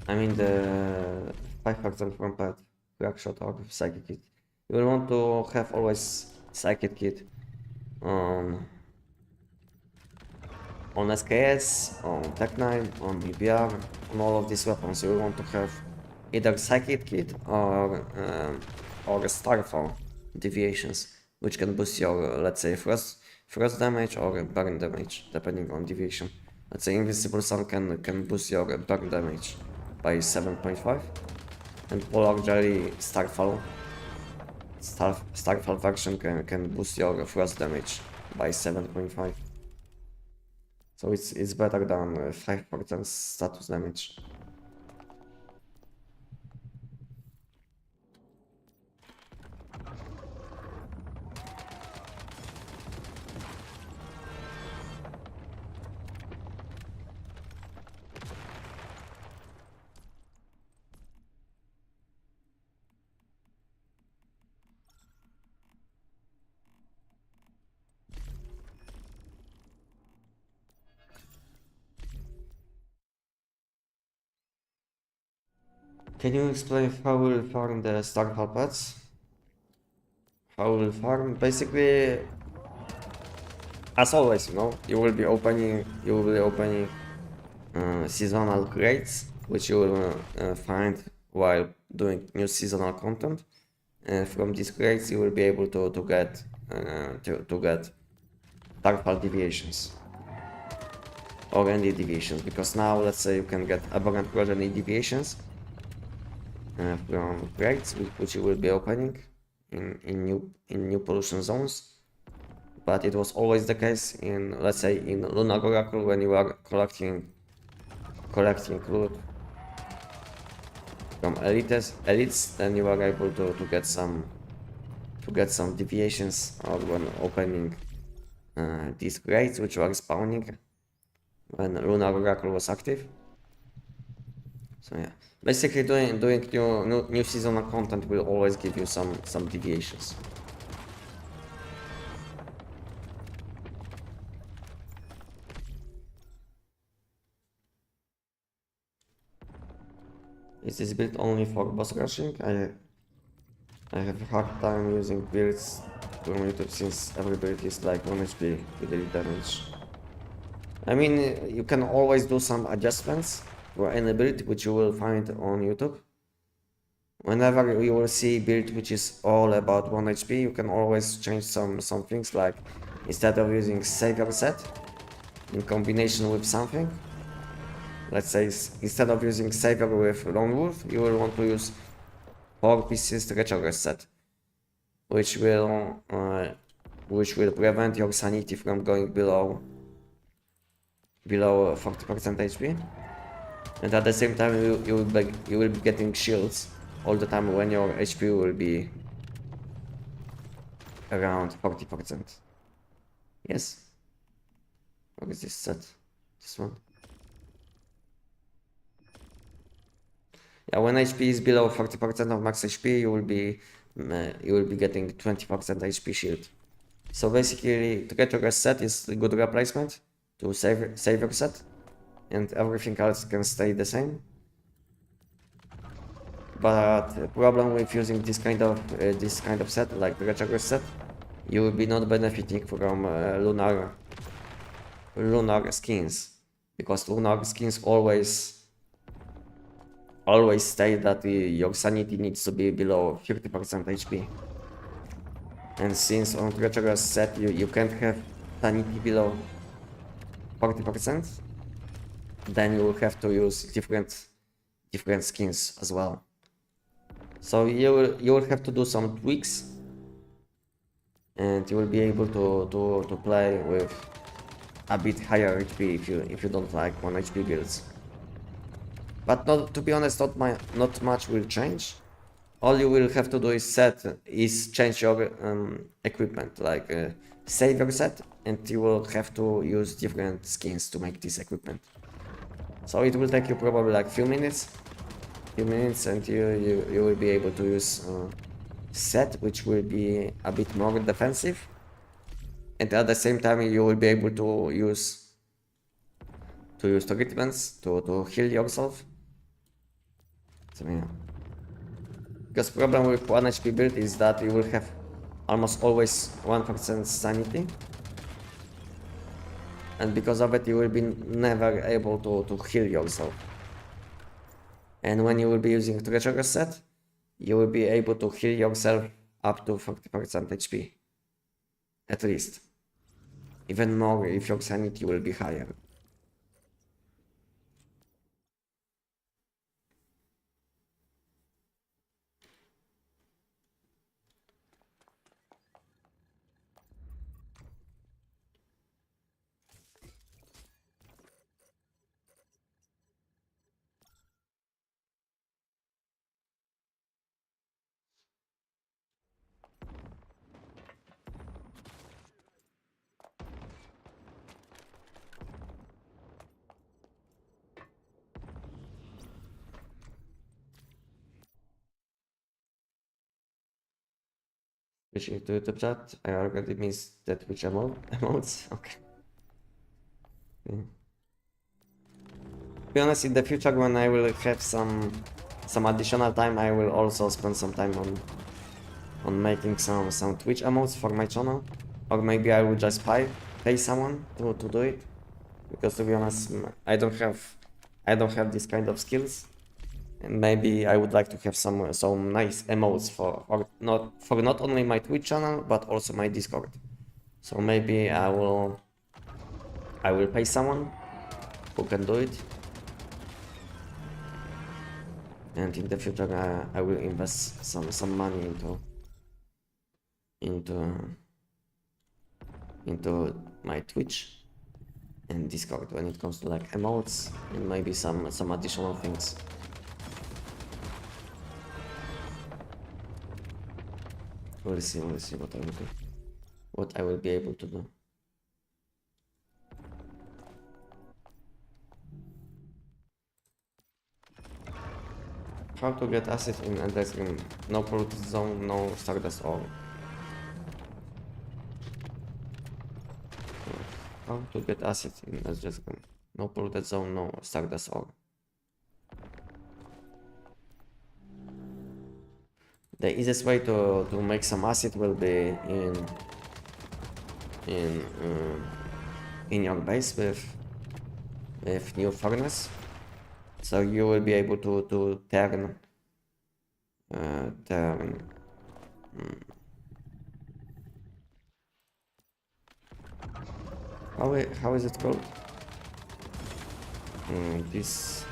I mean the 5% from pet, crack shot or psychic kit. You will want to have always psychic kit on SKS, on Tech 9, on BPR, on all of these weapons. You will want to have either psychic kit or Starfall deviations, which can boost your, let's say, frost damage or burn damage, depending on deviation. Let's say Invisible Sun can boost your burn damage by 7.5, and Polar Jelly Starfall version can boost your frost damage by 7.5. So it's better than 5% status damage. Can you explain how we'll farm the Starfall pets? How we'll farm? Basically, as always, you will be opening seasonal crates, which you will find while doing new seasonal content. From these crates, you will be able to get Starfall deviations or any deviations, because now let's say you can get aberrant progeny deviations from crates, which you will be opening in new pollution zones. But it was always the case in, let's say, in Lunar Oracle, when you are collecting loot from elites, then you are able to get some deviations, or when opening these crates, which were spawning when Lunar Oracle was active. So yeah, basically doing new seasonal content will always give you some deviations. Is this build only for boss rushing? I have a hard time using builds from YouTube, since every build is like 1 HP with daily damage. I mean, you can always do some adjustments for any build, which you will find on YouTube. Whenever you will see build which is all about 1 HP, you can always change some things, like instead of using Savior set in combination with something, let's say instead of using Savior with Lone Wolf, you will want to use 4 pieces Treacherous set, which will prevent your sanity from going below 40% HP, and at the same time you will be getting shields all the time when your HP will be around 40%. Yes. What is this set? This one. Yeah, when HP is below 40% of max HP, you will be getting 20% HP shield. So basically, Treacherous set is a good replacement to Savior set, and everything else can stay the same. But the problem with using this kind of set, like Treacherous set, you will be not benefiting from lunar skins, because lunar skins always state that your sanity needs to be below 50% HP. And since on Treacherous set you can't have sanity below 40%, then you will have to use different skins as well. So you will have to do some tweaks, and you will be able to play with a bit higher HP if you don't like 1 HP builds. But to be honest, not much will change. all you will have to do is change your equipment, like save your set, and you will have to use different skins to make this equipment. So it will take you probably like few minutes, and you will be able to use set which will be a bit more defensive, and at the same time you will be able to use treatments to heal yourself. So yeah. Because problem with 1 HP build is that you will have almost always 1% sanity. And because of it you will be never able to heal yourself. And when you will be using treasure set, you will be able to heal yourself up to 40% HP. At least. Even more if your sanity will be higher. Switching to YouTube chat, I already missed that which emotes. Okay. Yeah. To be honest, in the future when I will have some additional time, I will also spend some time on making some Twitch emotes for my channel. Or maybe I will just pay someone to do it. Because to be honest, I don't have this kind of skills. And maybe I would like to have some nice emotes for not only my Twitch channel but also my Discord. So maybe I will pay someone who can do it. And in the future I will invest some money into my Twitch and Discord when it comes to like emotes and maybe some additional things. We'll see what I will be able to do. How to get acid in Anestic? No polluted zone, no stardust ore. How to get acid in Anestic? No polluted zone, no stardust ore. The easiest way to make some acid will be in your base with new furnace. So you will be able to turn how is it called? This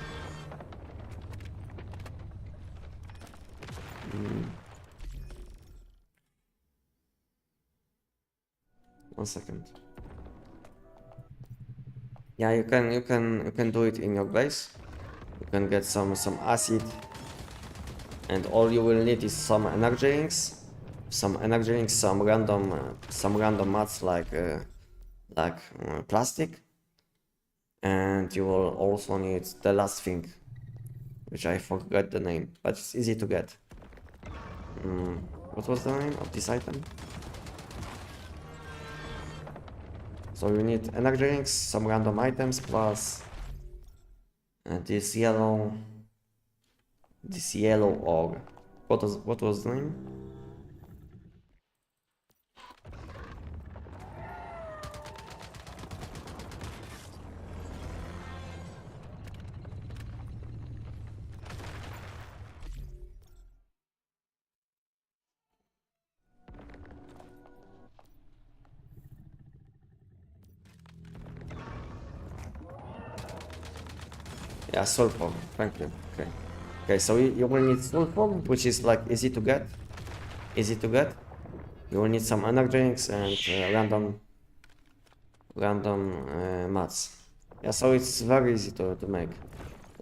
1 second. Yeah, you can do it in your base. You can get some acid, and all you will need is some energy rings, some random mats like plastic, and you will also need the last thing, which I forgot the name, but it's easy to get. What was the name of this item? So you need energy rings, some random items, plus this yellow orb. What was the name? Yeah, sulfur. Thank you. Okay, so you will need sulfur, which is like easy to get. You will need some energy drinks and random mats. Yeah, so it's very easy to make.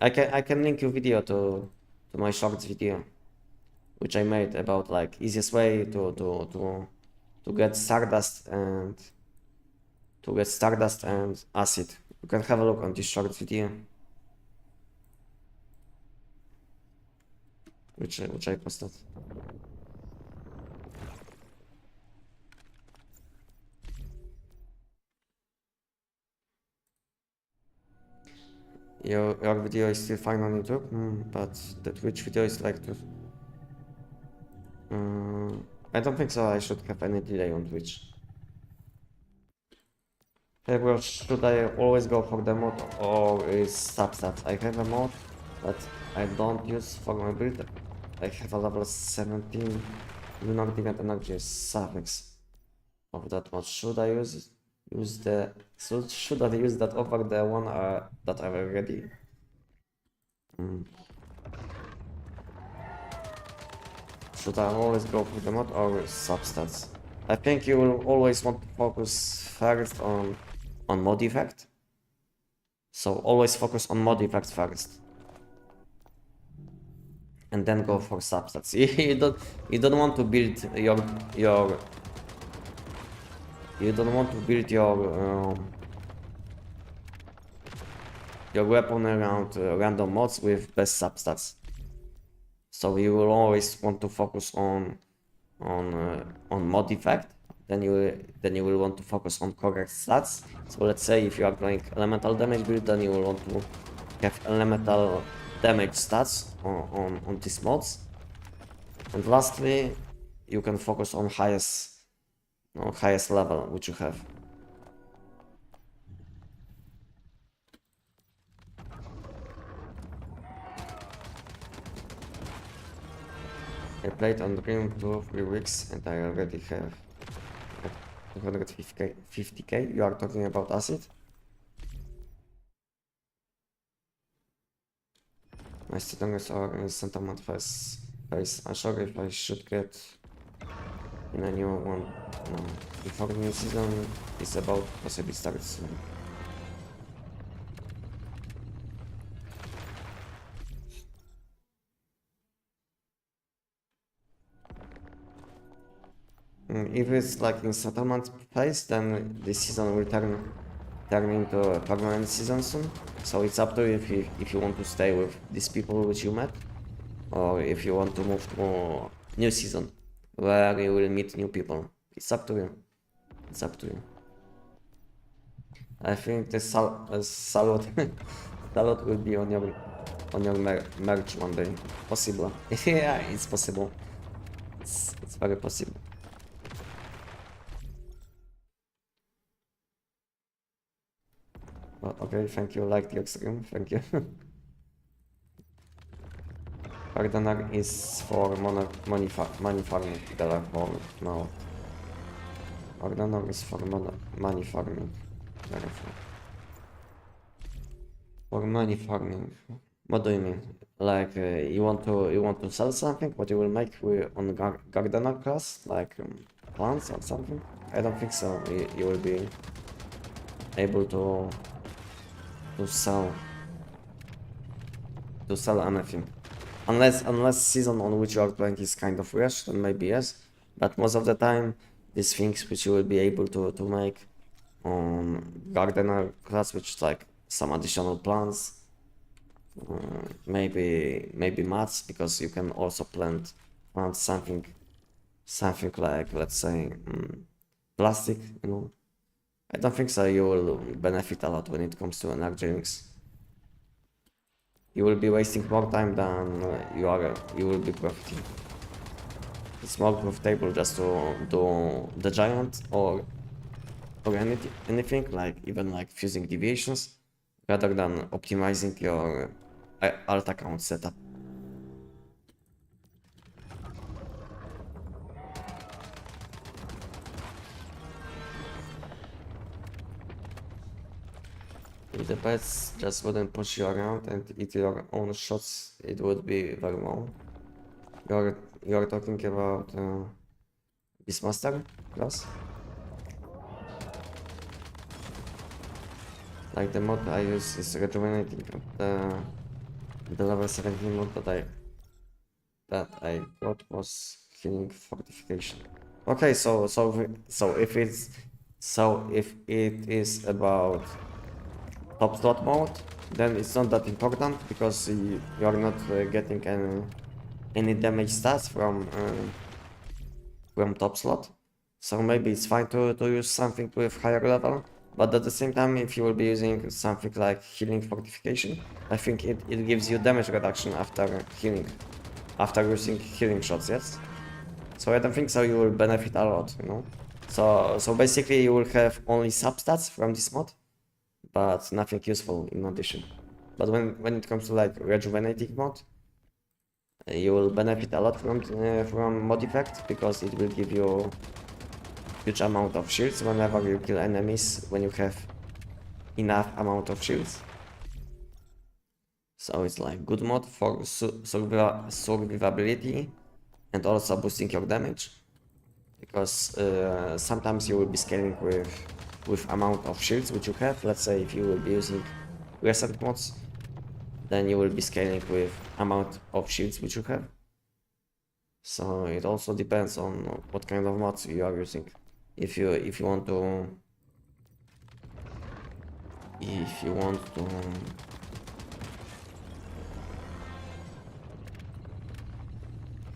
I can link your video to my shorts video. which I made about like easiest way to get Stardust and acid. You can have a look on this short video, which I posted. Your video is still fine on YouTube, but the Twitch video is like to. I don't think so. I should have any delay on Twitch. Hey bro, should I always go for the mod or is substats? I have a mod that I don't use for my build. I have a level 17 lunar divine energy suffix of that mod. Should I use should I use that over the one that I already? Should I always go for the mod or substats? I think you will always want to focus first on mod effect. So always focus on mod effects first. And then go for substats. You don't want to build your weapon around random mods with best substats. So you will always want to focus on mod effect. Then you will want to focus on correct stats. So let's say if you are playing elemental damage build, then you will want to have elemental damage stats on these mods. And lastly, you can focus on highest level which you have. I played on Dream 2-3 weeks and I already have 250k. You are talking about acid? My students are in sentiment phase. I'm sure if I should get in a new one before the new season is about possibly start soon. If it's like in settlement phase, then this season will turn into a permanent season soon. So it's up to you if you want to stay with these people which you met, or if you want to move to new season where you will meet new people. It's up to you. It's up to you. I think the salad will be on your merch one day. Possible. Yeah, it's possible. It's very possible. Well, okay, thank you. Like the extreme, thank you. Gardener is for money farming. There are for no. Gardener is for money farming. For money farming. What do you mean? Like you want to sell something? What you will make on gardener class? Like plants or something? I don't think so. You will be able to sell anything. Unless season on which you are playing is kind of rushed, then maybe yes. But most of the time, these things which you will be able to make on gardener class, which is like some additional plants, maybe mats, because you can also plant something like, let's say, plastic, you know. I don't think so you will benefit a lot when it comes to energy drinks. You will be wasting more time than you will be profiting. It's more profitable just to do the giant or anything like even like fusing deviations rather than optimizing your alt account setup. If the pets just wouldn't push you around and eat your own shots, it would be very long. You're talking about Beastmaster class? Like the mod I use is rejuvenating the level 17 mod that that I got was healing fortification. Okay, if it is about top slot mode, then it's not that important because you are not getting any damage stats from top slot. So maybe it's fine to use something with higher level, but at the same time, if you will be using something like healing fortification, I think it gives you damage reduction after healing, after using healing shots, yes? So I don't think so you will benefit a lot, you know? So basically you will have only substats from this mod, but nothing useful in addition. But when it comes to like rejuvenating mod, you will benefit a lot from mod effect because it will give you huge amount of shields whenever you kill enemies when you have enough amount of shields. So it's like good mod for survivability and also boosting your damage, because sometimes you will be scaling with amount of shields which you have. Let's say if you will be using recent mods, then you will be scaling with amount of shields which you have. So it also depends on what kind of mods you are using. If you want to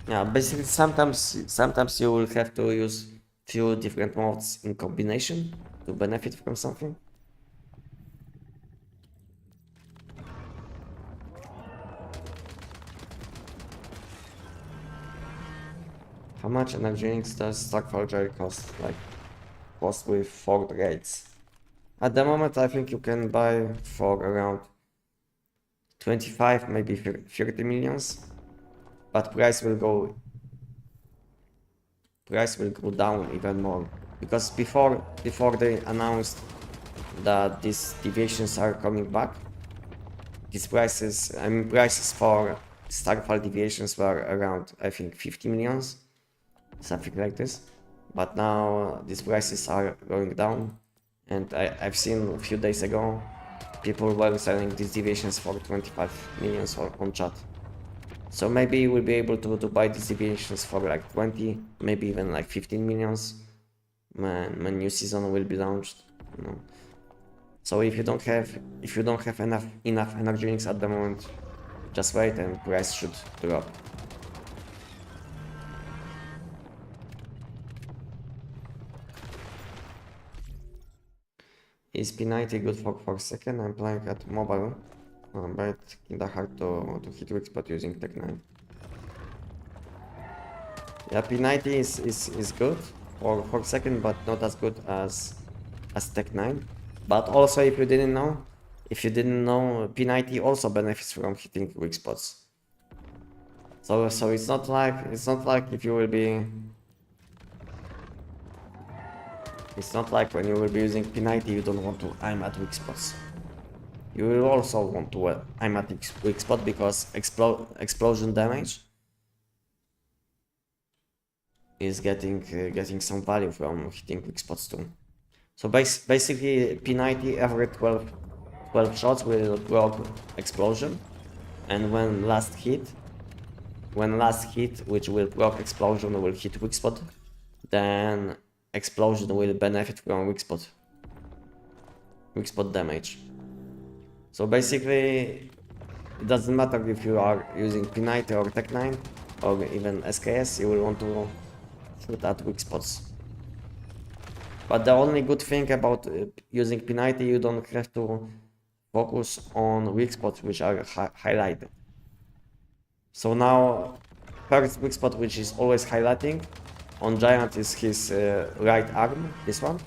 yeah, basically sometimes you will have to use few different mods in combination to benefit from something. How much energy drinks does Stockfall Jerry cost with 4 grades? At the moment I think you can buy for around 25, maybe 30 millions, but price will go down even more, because before they announced that these deviations are coming back, these prices, I mean prices for Starfall deviations were around, I think, 50 millions, something like this. But now these prices are going down, and I've seen a few days ago people were selling these deviations for 25 millions on chat. So maybe you will be able to buy these deviations for like 20, maybe even like 15 millions when new season will be launched, you know. So if you don't have enough energy drinks at the moment, just wait and price should drop. Is P90 good for second? I'm playing at mobile, but kinda hard to hit weak spot using Tech 9. Yeah, P90 is good for second, but not as good as Tech 9. But also, if you didn't know, P90 also benefits from hitting weak spots. So it's not like if you will be. It's not like when you will be using P90 you don't want to aim at weak spots. You will also want to aim at weak spot because explosion damage is getting some value from hitting weak spots too. So basically P90 every 12 shots will block explosion, and when last hit which will block explosion will hit weak spot, then explosion will benefit from weak spot damage. So basically it doesn't matter if you are using P90 or Tech 9 or even SKS, you will want to shoot at weak spots. But the only good thing about using P90, you don't have to focus on weak spots which are highlighted. So now, first weak spot which is always highlighting on Giant is his right arm, this one.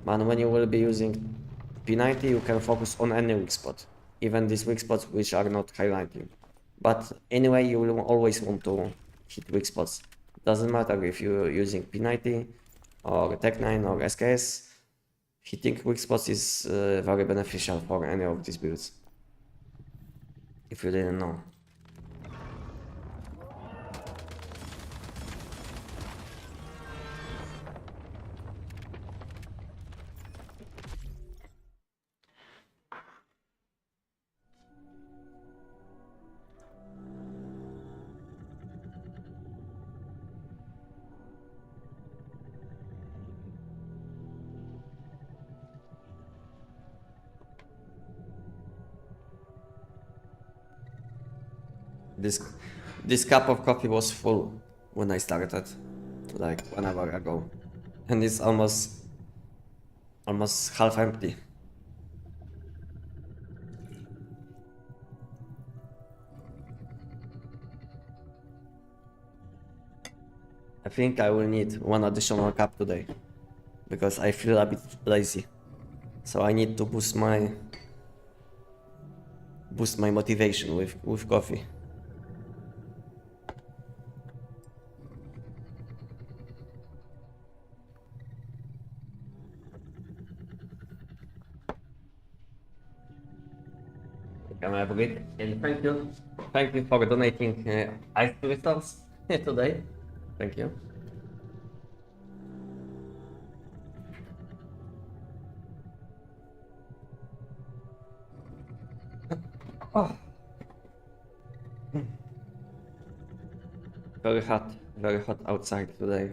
But when you will be using P90, you can focus on any weak spot, even these weak spots which are not highlighting. But anyway, you will always want to hit weak spots. Doesn't matter if you're using P90 or Tech 9 or SKS, hitting weak spots is very beneficial for any of these builds, if you didn't know. This cup of coffee was full when I started, like 1 hour ago, and it's almost half empty. I think I will need one additional cup today because I feel a bit lazy. So I need to boost my motivation with coffee. Can I have a bit? And thank you for donating ice crystals today. Thank you. Oh. Very hot outside today.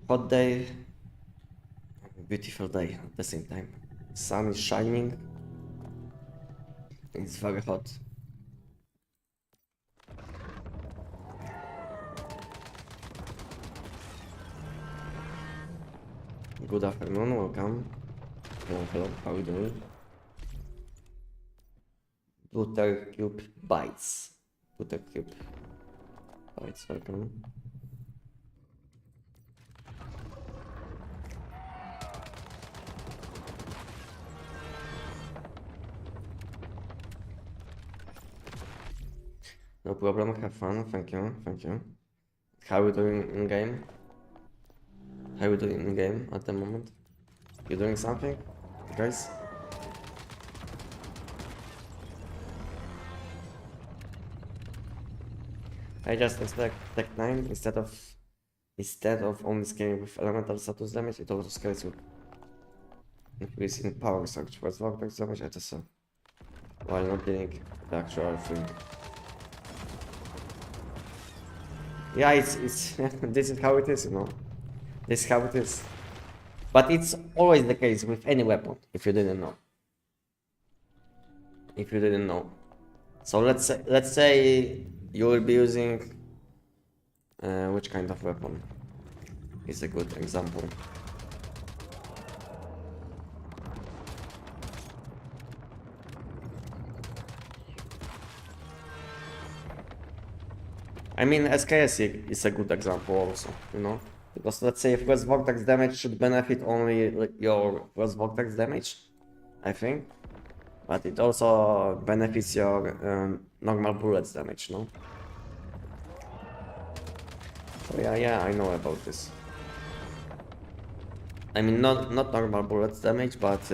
Hot day, beautiful day at the same time. Sun is shining. It's very hot. Good afternoon, welcome. Hello, how are you doing? Butter Cube Bites. Butter Cube Bites, welcome. No problem, have fun, thank you. How are you doing in game? How are you doing in game at the moment? You doing something, guys? I just expect Tech 9 instead of only scaling with elemental status damage, it also scales with increasing power surge for vortex damage, etc. While not dealing the actual thing. Yeah, it's this is how it is, you know. This is how it is. But it's always the case with any weapon, if you didn't know. So let's say you will be using which kind of weapon is a good example. I mean, SKS is a good example also, you know, because let's say first vortex damage should benefit only like, your first vortex damage, I think, but it also benefits your normal bullets damage, no? So yeah, I know about this. I mean, not normal bullets damage, but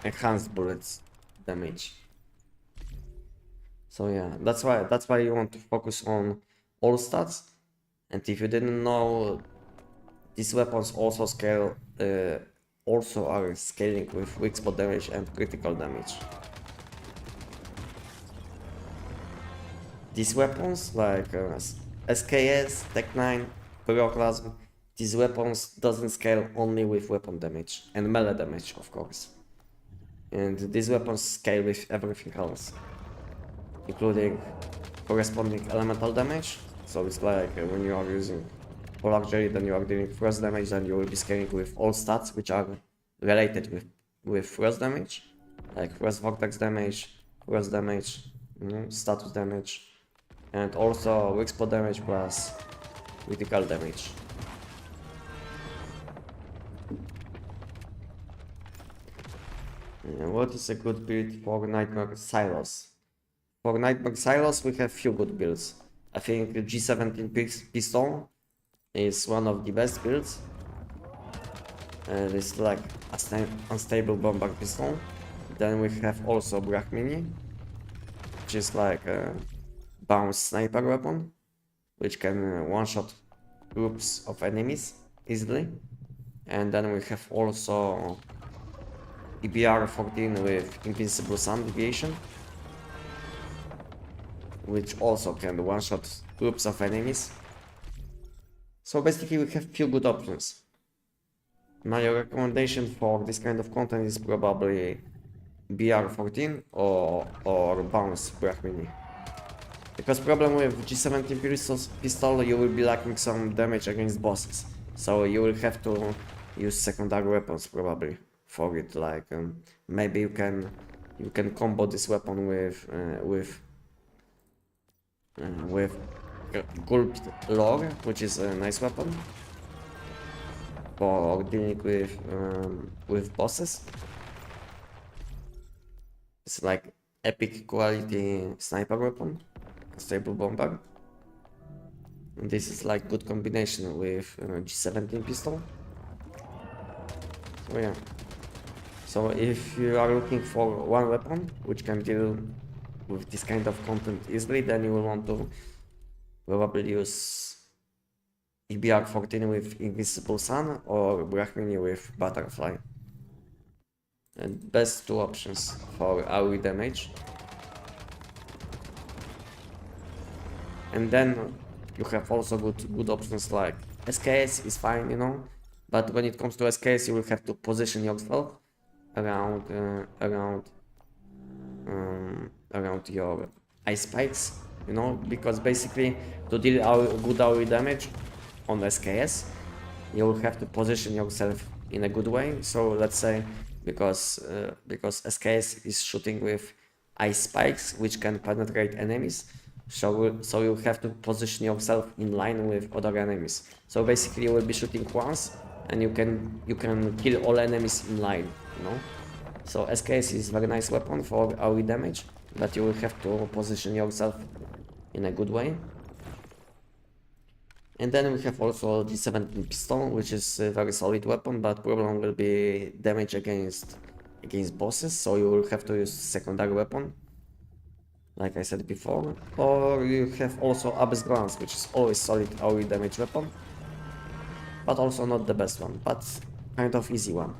enhanced bullets damage. So yeah, that's why you want to focus on all stats. And if you didn't know, these weapons also scale, also are scaling with weak spot damage and critical damage. These weapons like SKS, Tech 9, Pyroclasm, these weapons doesn't scale only with weapon damage and melee damage, of course. And these weapons scale with everything else, including corresponding elemental damage. So it's like when you are using Polar Jelly, then you are dealing frost damage, then you will be scaling with all stats which are related with frost damage, like frost vortex damage, frost damage, status damage, and also weak spot damage plus critical damage. What is a good build for Nightmare Silos? For Nightmare Silos we have few good builds. I think G17 Pistol is one of the best builds. And it's like a unstable bombard pistol. Then we have also Brahmini, which is like a bounce sniper weapon, which can one-shot groups of enemies easily. And then we have also EBR-14 with invincible sun deviation, which also can one-shot groups of enemies. So basically we have few good options. My recommendation for this kind of content is probably BR14 or Bounce Brahmini. Because problem with G17 pistol, you will be lacking some damage against bosses. So you will have to use secondary weapons probably for it. Like maybe you can combo this weapon with Gulp Lore, which is a nice weapon for dealing with bosses. It's like epic quality sniper weapon, stable bomber. And this is like good combination with G17 pistol. So yeah. So if you are looking for one weapon which can deal with this kind of content easily, then you will want to probably use EBR-14 with Invisible Sun or Brahmini with Butterfly. And best two options for AoE damage. And then you have also good options like SKS is fine, you know, but when it comes to SKS, you will have to position yourself around your ice spikes, you know, because basically to deal good AoE damage on SKS, you will have to position yourself in a good way. So let's say because SKS is shooting with ice spikes which can penetrate enemies, so you have to position yourself in line with other enemies. So basically you will be shooting once and you can kill all enemies in line, you know. So SKS is very nice weapon for AoE damage, but you will have to position yourself in a good way. And then we have also G17 pistol, which is a very solid weapon, but problem will be damage against bosses, so you will have to use secondary weapon, like I said before. Or you have also Abyss Glance, which is always solid AoE damage weapon, but also not the best one, but kind of easy one,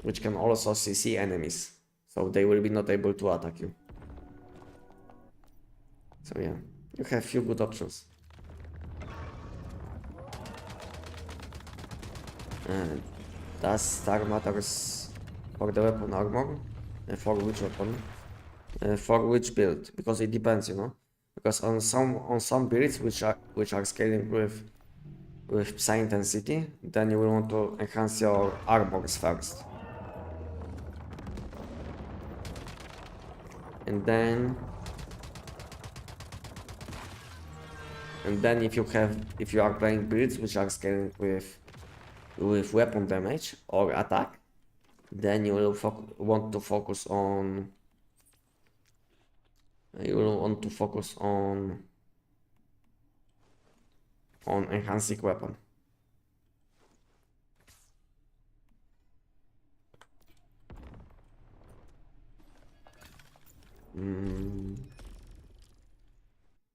which can also CC enemies, so they will be not able to attack you. So yeah, you have few good options. And does star matters for the weapon armor? For which weapon? For which build? Because it depends, you know. Because on some builds which are scaling with psi intensity, then you will want to enhance your armors first. And then if you are playing builds which are scaling with weapon damage or attack, then you will want to focus on enhancing weapon.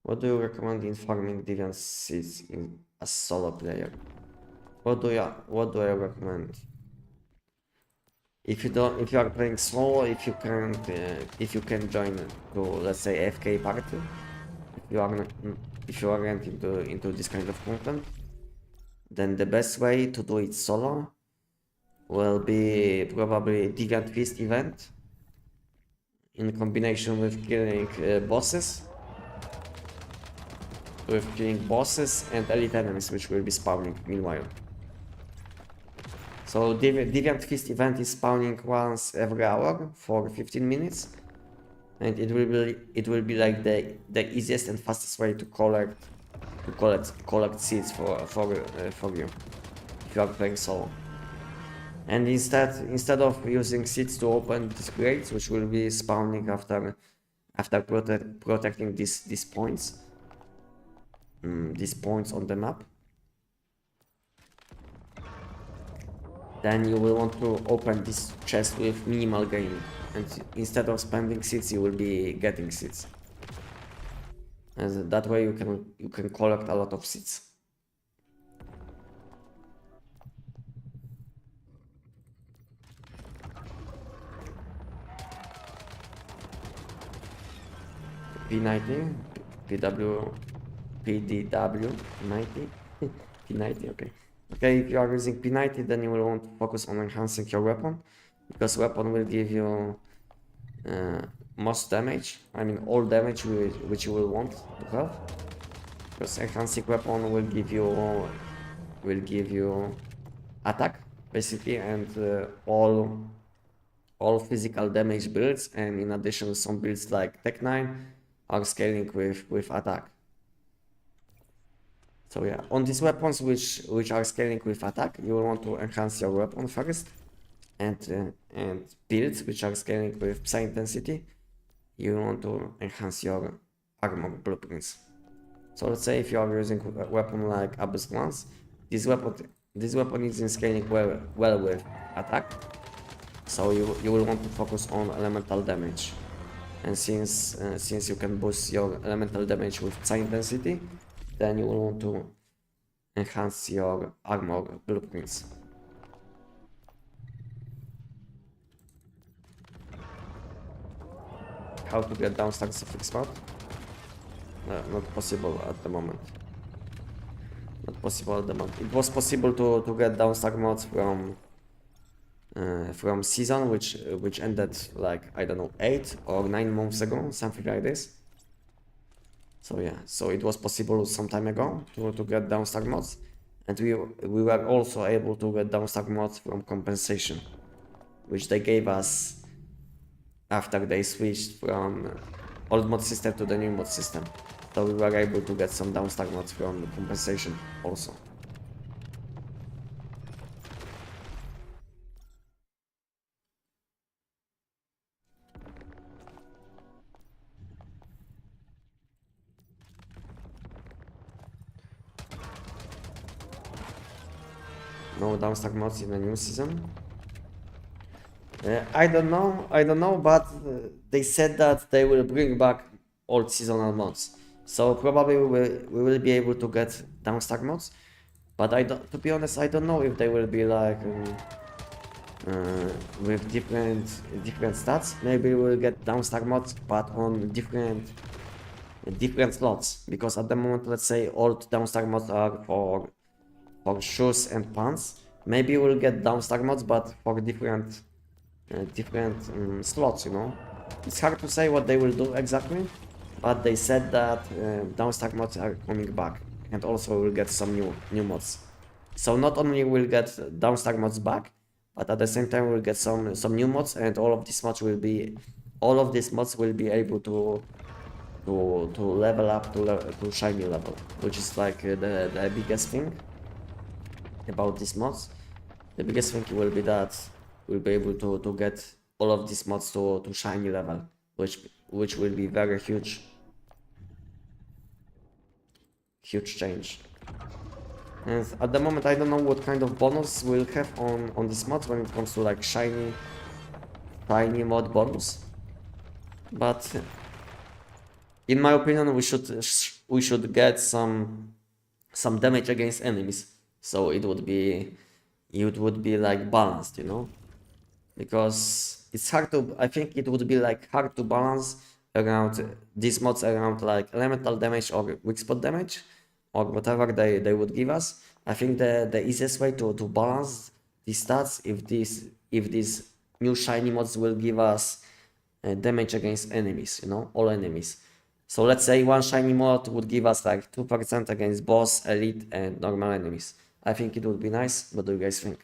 What do you recommend in farming deviant seeds as solo player? What do I recommend? If you are playing solo, if you can join to, let's say, AFK party, if you are into this kind of content, then the best way to do it solo will be probably Deviant Feast event in combination with killing bosses and elite enemies which will be spawning meanwhile. So Deviant Feast event is spawning once every hour for 15 minutes, and it will be like the easiest and fastest way to collect seeds for you if you are playing solo. And instead of using seeds to open these crates, which will be spawning after protecting these points on the map, then you will want to open this chest with minimal gain, and instead of spending seeds, you will be getting seeds. And that way you can collect a lot of seeds. P90, PDW 90, P90, okay. Okay, if you are using P90, then you will want to focus on enhancing your weapon, because weapon will give you most damage. I mean all damage which you will want to have. Because enhancing weapon will give you attack basically, and all physical damage builds, and in addition some builds like Tech 9 are scaling with attack. So yeah, on these weapons which are scaling with attack, you will want to enhance your weapon first, and builds which are scaling with psi intensity, you want to enhance your armor blueprints. So let's say if you are using a weapon like Abyss Lance, this weapon is in scaling well with attack. So you will want to focus on elemental damage, and since you can boost your elemental damage with psi intensity, then you will want to enhance your armor blueprints. How to get down stack suffix mod? Not possible at the moment. Not possible at the moment. It was possible to get down stack mods from season which ended like, I don't know, 8 or 9 months ago, something like this. So yeah, so it was possible some time ago to get down stack mods, and we were also able to get down stack mods from compensation, which they gave us after they switched from old mod system to the new mod system. So we were able to get some down stack mods from compensation also. No down stack mods in the new season. I don't know, but they said that they will bring back old seasonal mods. So probably we will be able to get down stack mods, but to be honest, I don't know if they will be like with different stats. Maybe we'll get down stack mods, but on different slots. Because at the moment, let's say old down stack mods are for shoes and pants. Maybe we'll get down stack mods, but for different slots, you know. It's hard to say what they will do exactly, but they said that down stack mods are coming back, and also we'll get some new mods. So not only we'll get down stack mods back, but at the same time we'll get some new mods, and all of these mods will be able to level up to shiny level, which is like the biggest thing about these mods. The biggest thing will be that we'll be able to get all of these mods to shiny level, which will be very huge change. And at the moment I don't know what kind of bonus we'll have on these mods when it comes to like shiny mod bonus, but in my opinion we should get some damage against enemies, so it would be like balanced, you know, because it's hard to, I think it would be like hard to balance around these mods around like elemental damage or weak spot damage or whatever they would give us. I think the easiest way to balance these stats if these new shiny mods will give us damage against enemies, you know, all enemies. So let's say one shiny mod would give us like 2% against boss, elite, and normal enemies. I think it would be nice. What do you guys think?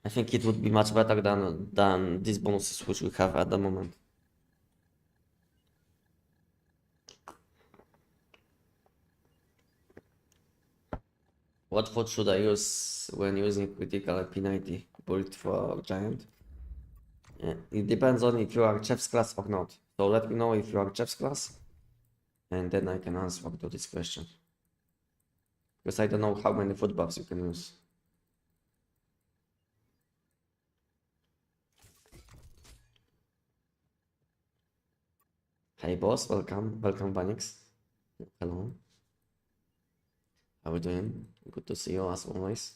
I think it would be much better than these bonuses which we have at the moment. What foot should I use when using critical P90 build for giant? It depends on if you are chef's class or not. So let me know if you are chef's class, and then I can answer to this question. Because I don't know how many foot buffs you can use. Hey boss, welcome Vanix. Hello. How are you doing? Good to see you as always.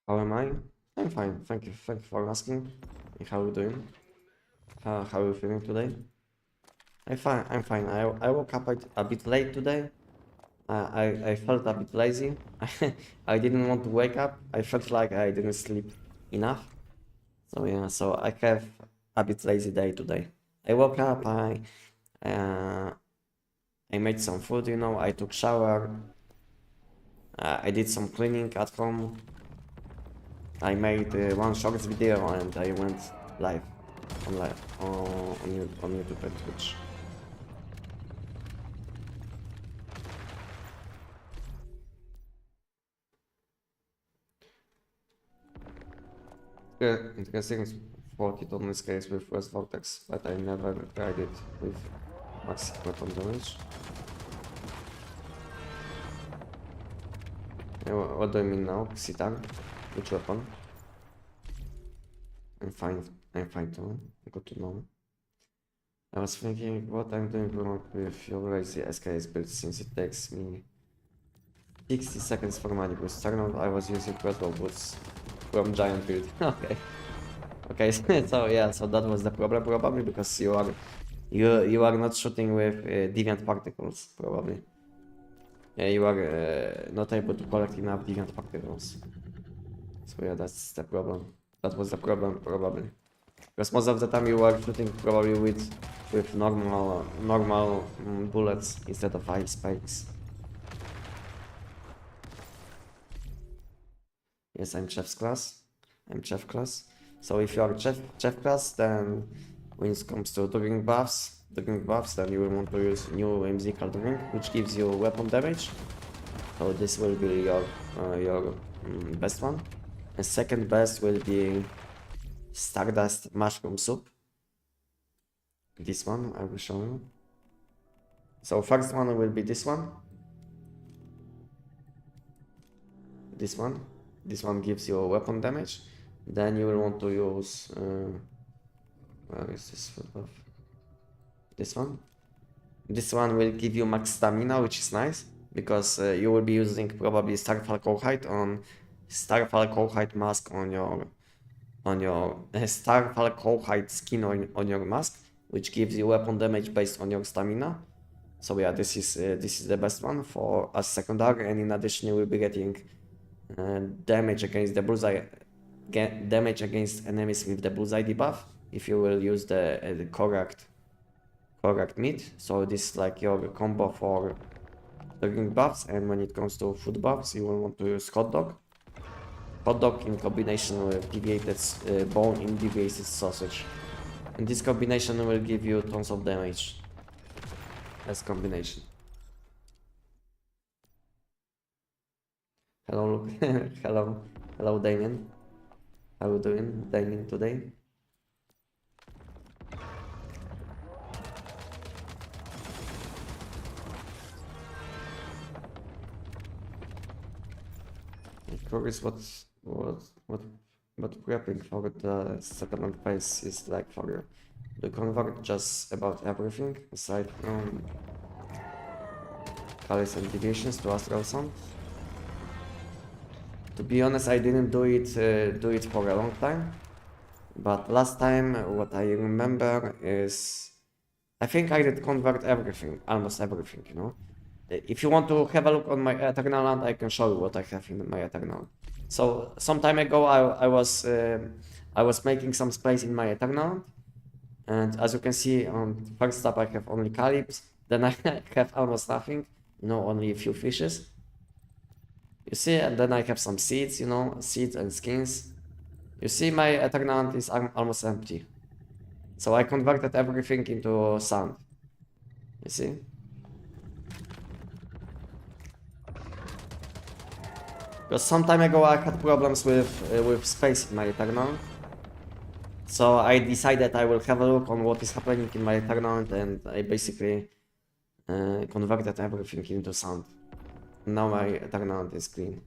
How am I? I'm fine. Thank you. Thank you for asking. How are you doing? How are you feeling today? I'm fine. I'm fine. I woke up a bit late today. I felt a bit lazy. I didn't want to wake up. I felt like I didn't sleep enough. So yeah. So I have a bit lazy day today. I woke up. Uh, I made some food. You know. I took shower. I did some cleaning at home. I made one shorts video and I went live on YouTube and Twitch. Yeah, interesting sport it on this case with West Vortex, but I never tried it with max weapon damage. What do I mean now? Sitar? Which weapon? I'm fine. I'm fine too. Good to know. I was thinking what I'm doing wrong with your lazy SKS build since it takes me 60 seconds for money boost. Turn on, I was using crossbow boots from giant build. Okay. Okay, so yeah, so that was the problem probably because you are not shooting with deviant particles probably. Yeah, you are not able to collect enough deviant particles. So yeah, that's the problem. That was the problem probably. Because most of the time you were shooting probably with normal bullets instead of ice spikes. Yes, I'm chef's class. I'm chef class. So if you are chef class, then when it comes to doing buffs, then you will want to use new whimsical drink, which gives you weapon damage. So this will be your best one. And second best will be Stardust Mushroom Soup. This one I will show you. So first one will be this one. This one. This one gives you weapon damage. Then you will want to use where is this food buff? This one. This one will give you max stamina, which is nice because you will be using probably Starfall mask on your Starfall Cowhide skin on your mask, which gives you weapon damage based on your stamina. So yeah, this is the best one for as secondary, and in addition you will be getting damage against the bullseye, damage against enemies with the bullseye debuff if you will use the correct meat. So this is like your combo for drink buffs, and when it comes to food buffs, you will want to use hot dog. Hot dog in combination with deviated bone in deviated sausage. And this combination will give you tons of damage. As combination. Hello, hello Damien. How are you doing, Damien, today? I'm curious what prepping for the settlement phase is like for you. Do you convert just about everything aside from colors and deviations to astral sound? To be honest, I didn't do it for a long time, but last time what I remember is I think I did convert everything, almost everything, you know. If you want to have a look on my Eternal Land, I can show you what I have in my Eternal. So some time ago I was making some space in my Eternal Land, and as you can see on first tab I have only Calyps, then I have almost nothing, you know, only a few fishes. You see, and then I have some seeds, you know, seeds and skins. You see, my Eternal Land is almost empty. So I converted everything into sand. You see? Because some time ago I had problems with space in my Eternal. So I decided I will have a look on what is happening in my Eternal, and I basically converted everything into sand. Now my Eternal is clean.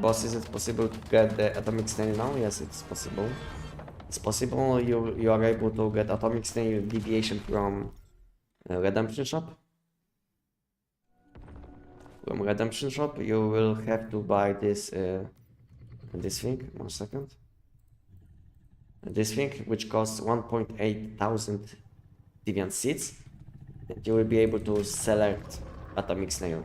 Boss, is it possible to get the atomic snail now? Yes, it's possible. It's possible you are able to get atomic snail deviation from redemption shop. from Redemption Shop, you will have to buy this thing. 1 second. This thing, which costs 1.8 thousand deviant seeds, and you will be able to select atomic snail.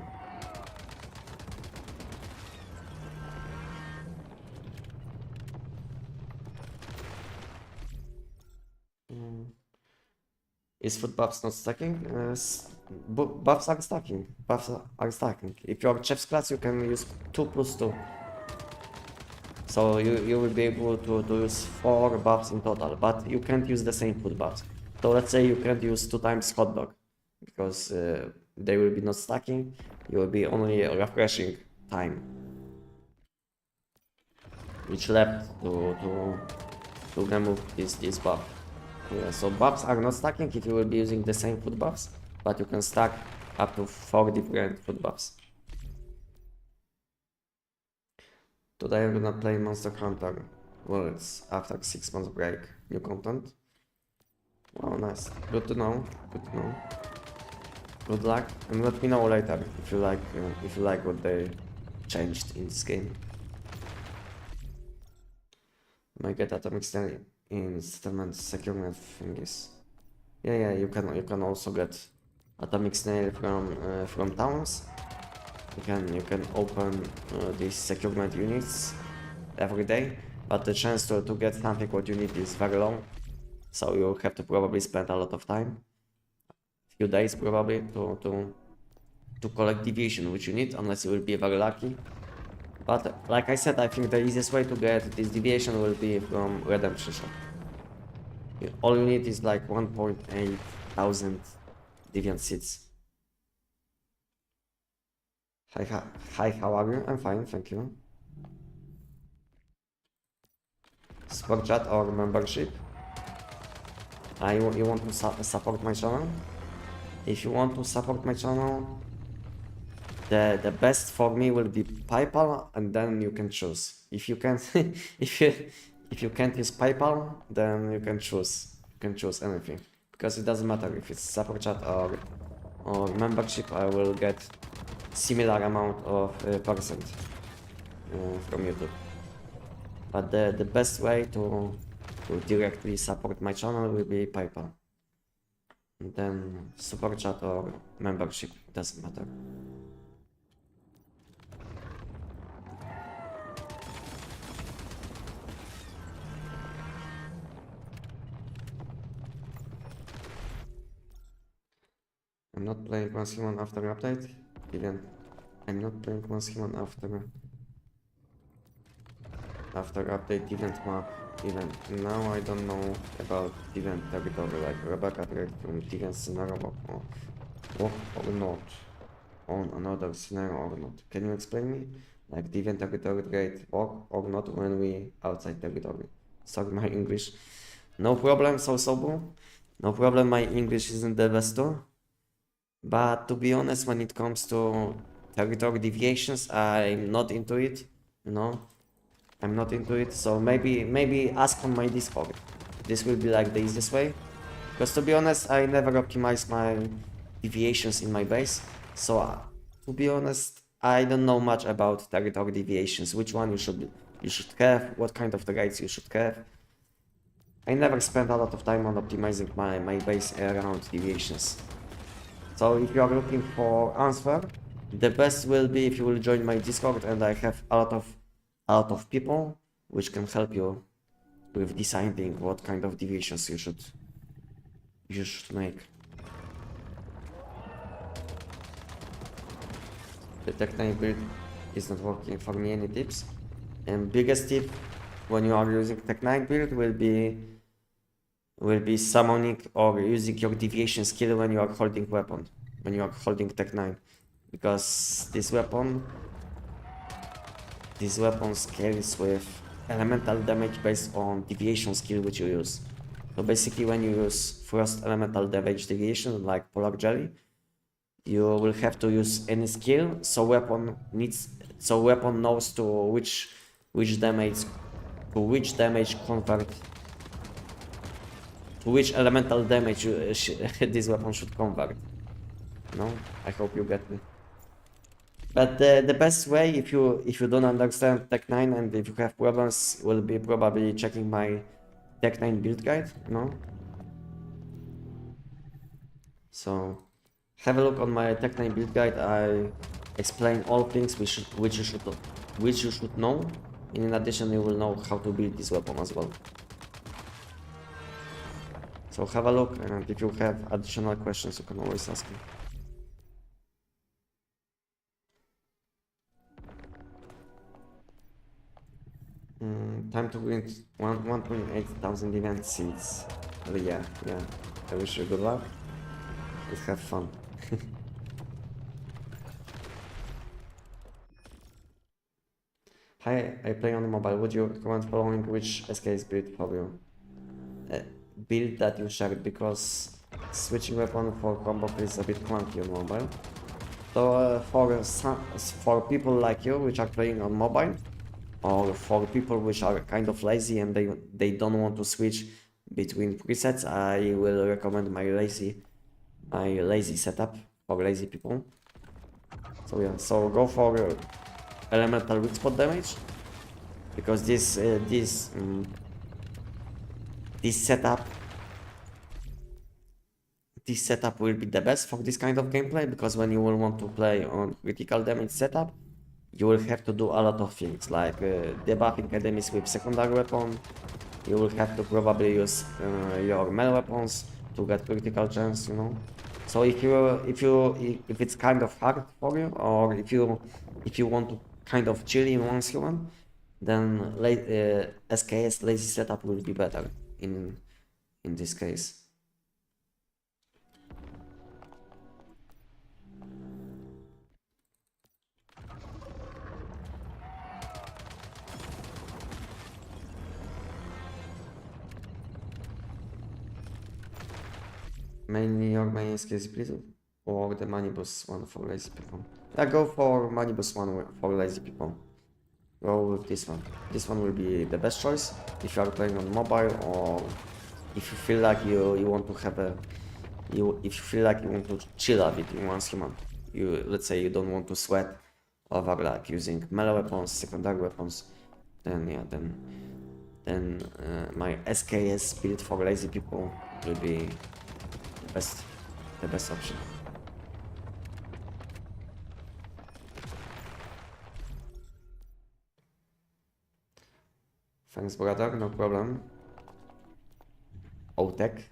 Is food buffs not stacking? Buffs are stacking. Buffs are stacking. If you are chef's class, you can use 2+2. So you will be able to use 4 buffs in total, but you can't use the same food buffs. So let's say you can't use 2 times hot dog, because they will be not stacking. You will be only refreshing time, which left to remove this buff. Yeah, so buffs are not stacking if you will be using the same food buffs, but you can stack up to 4 different food buffs. Today I'm gonna play Monster Hunter. Well, it's after 6 months break. New content. Wow, nice. Good to know. Good to know. Good luck, and let me know later if you like what they changed in this game. Might get atomic snail in settlement securement thingies. Yeah, you can also get atomic snail from towns. You can open these securement units every day, but the chance to get something what you need is very low. So you'll have to probably spend a lot of time, few days probably, to collect deviation which you need, unless you will be very lucky. But like I said, I think the easiest way to get this deviation will be from Redemption Shop. All you need is like 1.8 thousand deviant seeds. Hi, how are you? I'm fine, thank you. Support chat or membership? You want to support my channel? If you want to support my channel, the best for me will be PayPal, and then you can choose. If you can't if you can't use PayPal, then you can choose anything, because it doesn't matter if it's support chat or membership. I will get similar amount of percent from YouTube. But the best way to directly support my channel will be PayPal. And then support chat or membership, doesn't matter. I'm not playing once human after update. Even I'm not playing once human after update event map. Even now I don't know about event territory, like Rebecca trade from event scenario or not on another scenario or not. Can you explain me? Like the event territory trade or not when we outside territory. Sorry, my English. No problem, so no problem, my English isn't the best too. But to be honest, when it comes to territory deviations, I'm not into it, you know. I'm not into it, so maybe ask on my Discord. This will be like the easiest way. Because to be honest, I never optimize my deviations in my base. So to be honest, I don't know much about territory deviations. Which one you should have, what kind of traits you should have. I never spent a lot of time on optimizing my base around deviations. So if you are looking for answer, the best will be if you will join my Discord, and I have a lot of people which can help you with deciding what kind of deviations you should make. The Tech9 build is not working for me. Any tips? And biggest tip when you are using Tech9 build will be summoning or using your deviation skill when you are holding weapon, when you are holding Tech9, because this weapon scales with elemental damage based on deviation skill which you use. So basically, when you use first elemental damage deviation like polar jelly, you will have to use any skill, so weapon knows to which damage convert, to which elemental damage this weapon should convert. No, I hope you get me. But the best way, if you don't understand Tech 9 and if you have problems, will be probably checking my Tech 9 build guide, you know? So have a look on my Tech 9 build guide. I explain all things which you should know. In addition, you will know how to build this weapon as well. So have a look, and if you have additional questions, you can always ask me. Time to win 1.8 thousand event seeds. Yeah. I wish you good luck. Let's have fun. Hi, I play on the mobile. Would you recommend following which SKS build for you? Build that you shared, because switching weapon for combo is a bit clunky on mobile. So for people like you which are playing on mobile, or for people which are kind of lazy and they don't want to switch between presets, I will recommend my lazy setup for lazy people. So yeah, so go for elemental weak spot damage, because this setup will be the best for this kind of gameplay, because when you will want to play on critical damage setup, you will have to do a lot of things, like debuffing enemies with secondary weapon. You will have to probably use your melee weapons to get critical chance, you know. So if it's kind of hard for you, or if you want to kind of chill in one human, then SKS lazy setup will be better in this case. Mainly your main SKS please, or the money boost one for lazy people. Yeah, go for money boost one for lazy people. Go with this one. This one will be the best choice if you are playing on mobile, or if you feel like you want to have if you feel like you want to chill a bit in one human. Let's say you don't want to sweat over like using melee weapons, secondary weapons, then yeah, then my SKS build for lazy people will be the best option. Thanks, brother, no problem. OTech.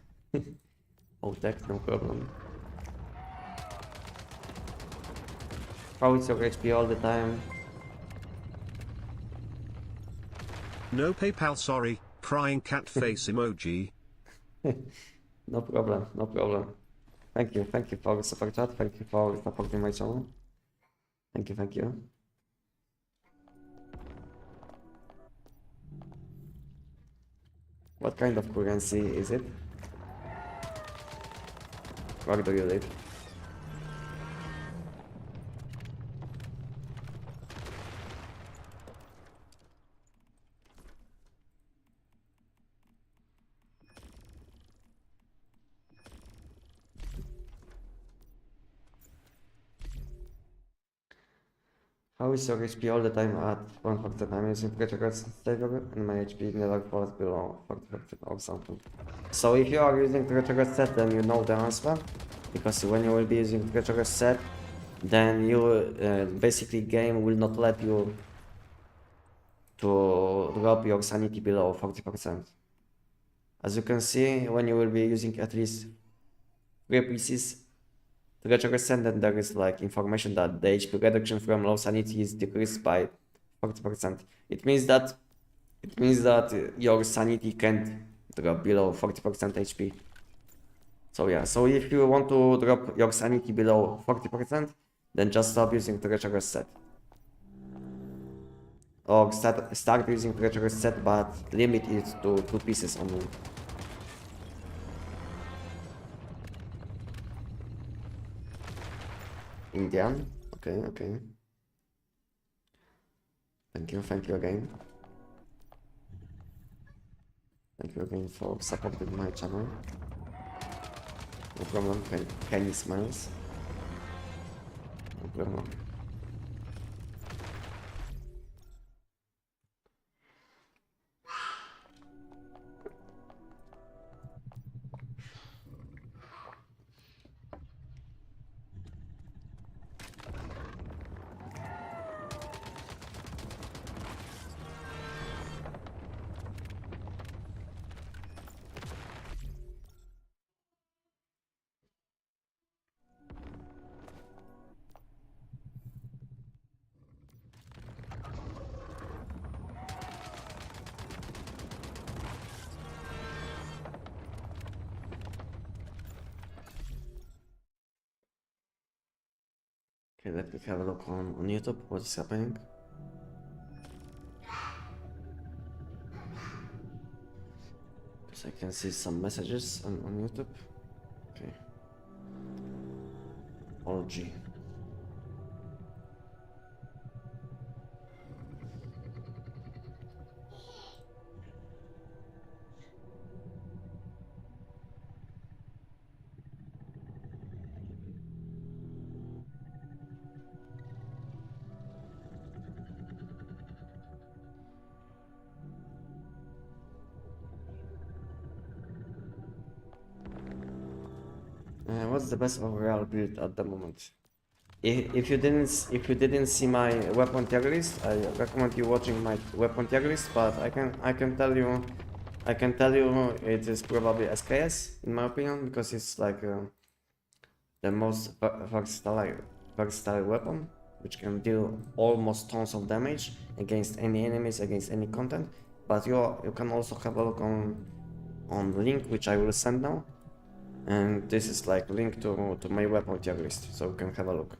OTech, no problem. How is your HP all the time? No PayPal, sorry. Crying cat face emoji. No problem, no problem. Thank you for the super chat. Thank you for supporting my channel. Thank you. What kind of currency is it? Where do you live? How is your HP all the time at 1%? I'm using retrograde stable and my HP never falls below 40% or something. So if you are using retrograde set, then you know the answer, because when you will be using retrograde set, then you basically game will not let you to drop your sanity below 40%. As you can see, when you will be using at least 3 pieces retrograde set, then there is like information that the HP reduction from low sanity is decreased by 40%. It means that your sanity can't drop below 40% HP. So yeah, so if you want to drop your sanity below 40%, then just stop using the retrograde set. Or start using the retrograde set, but limit it to 2 pieces only. Indian? Okay. Thank you again. Thank you again for supporting my channel. No problem, Kenny smiles. No problem. Okay, let me have a look on YouTube, what is happening. Because I can see some messages on YouTube. Okay. OG. What's the best overall build at the moment? If you didn't see my weapon tier list, I recommend you watching my weapon tier list. But I can tell you it is probably SKS in my opinion, because it's like the most versatile weapon, which can deal almost tons of damage against any enemies, against any content. But you can also have a look on link, which I will send now. And this is like link to my weapon tier list, so you can have a look.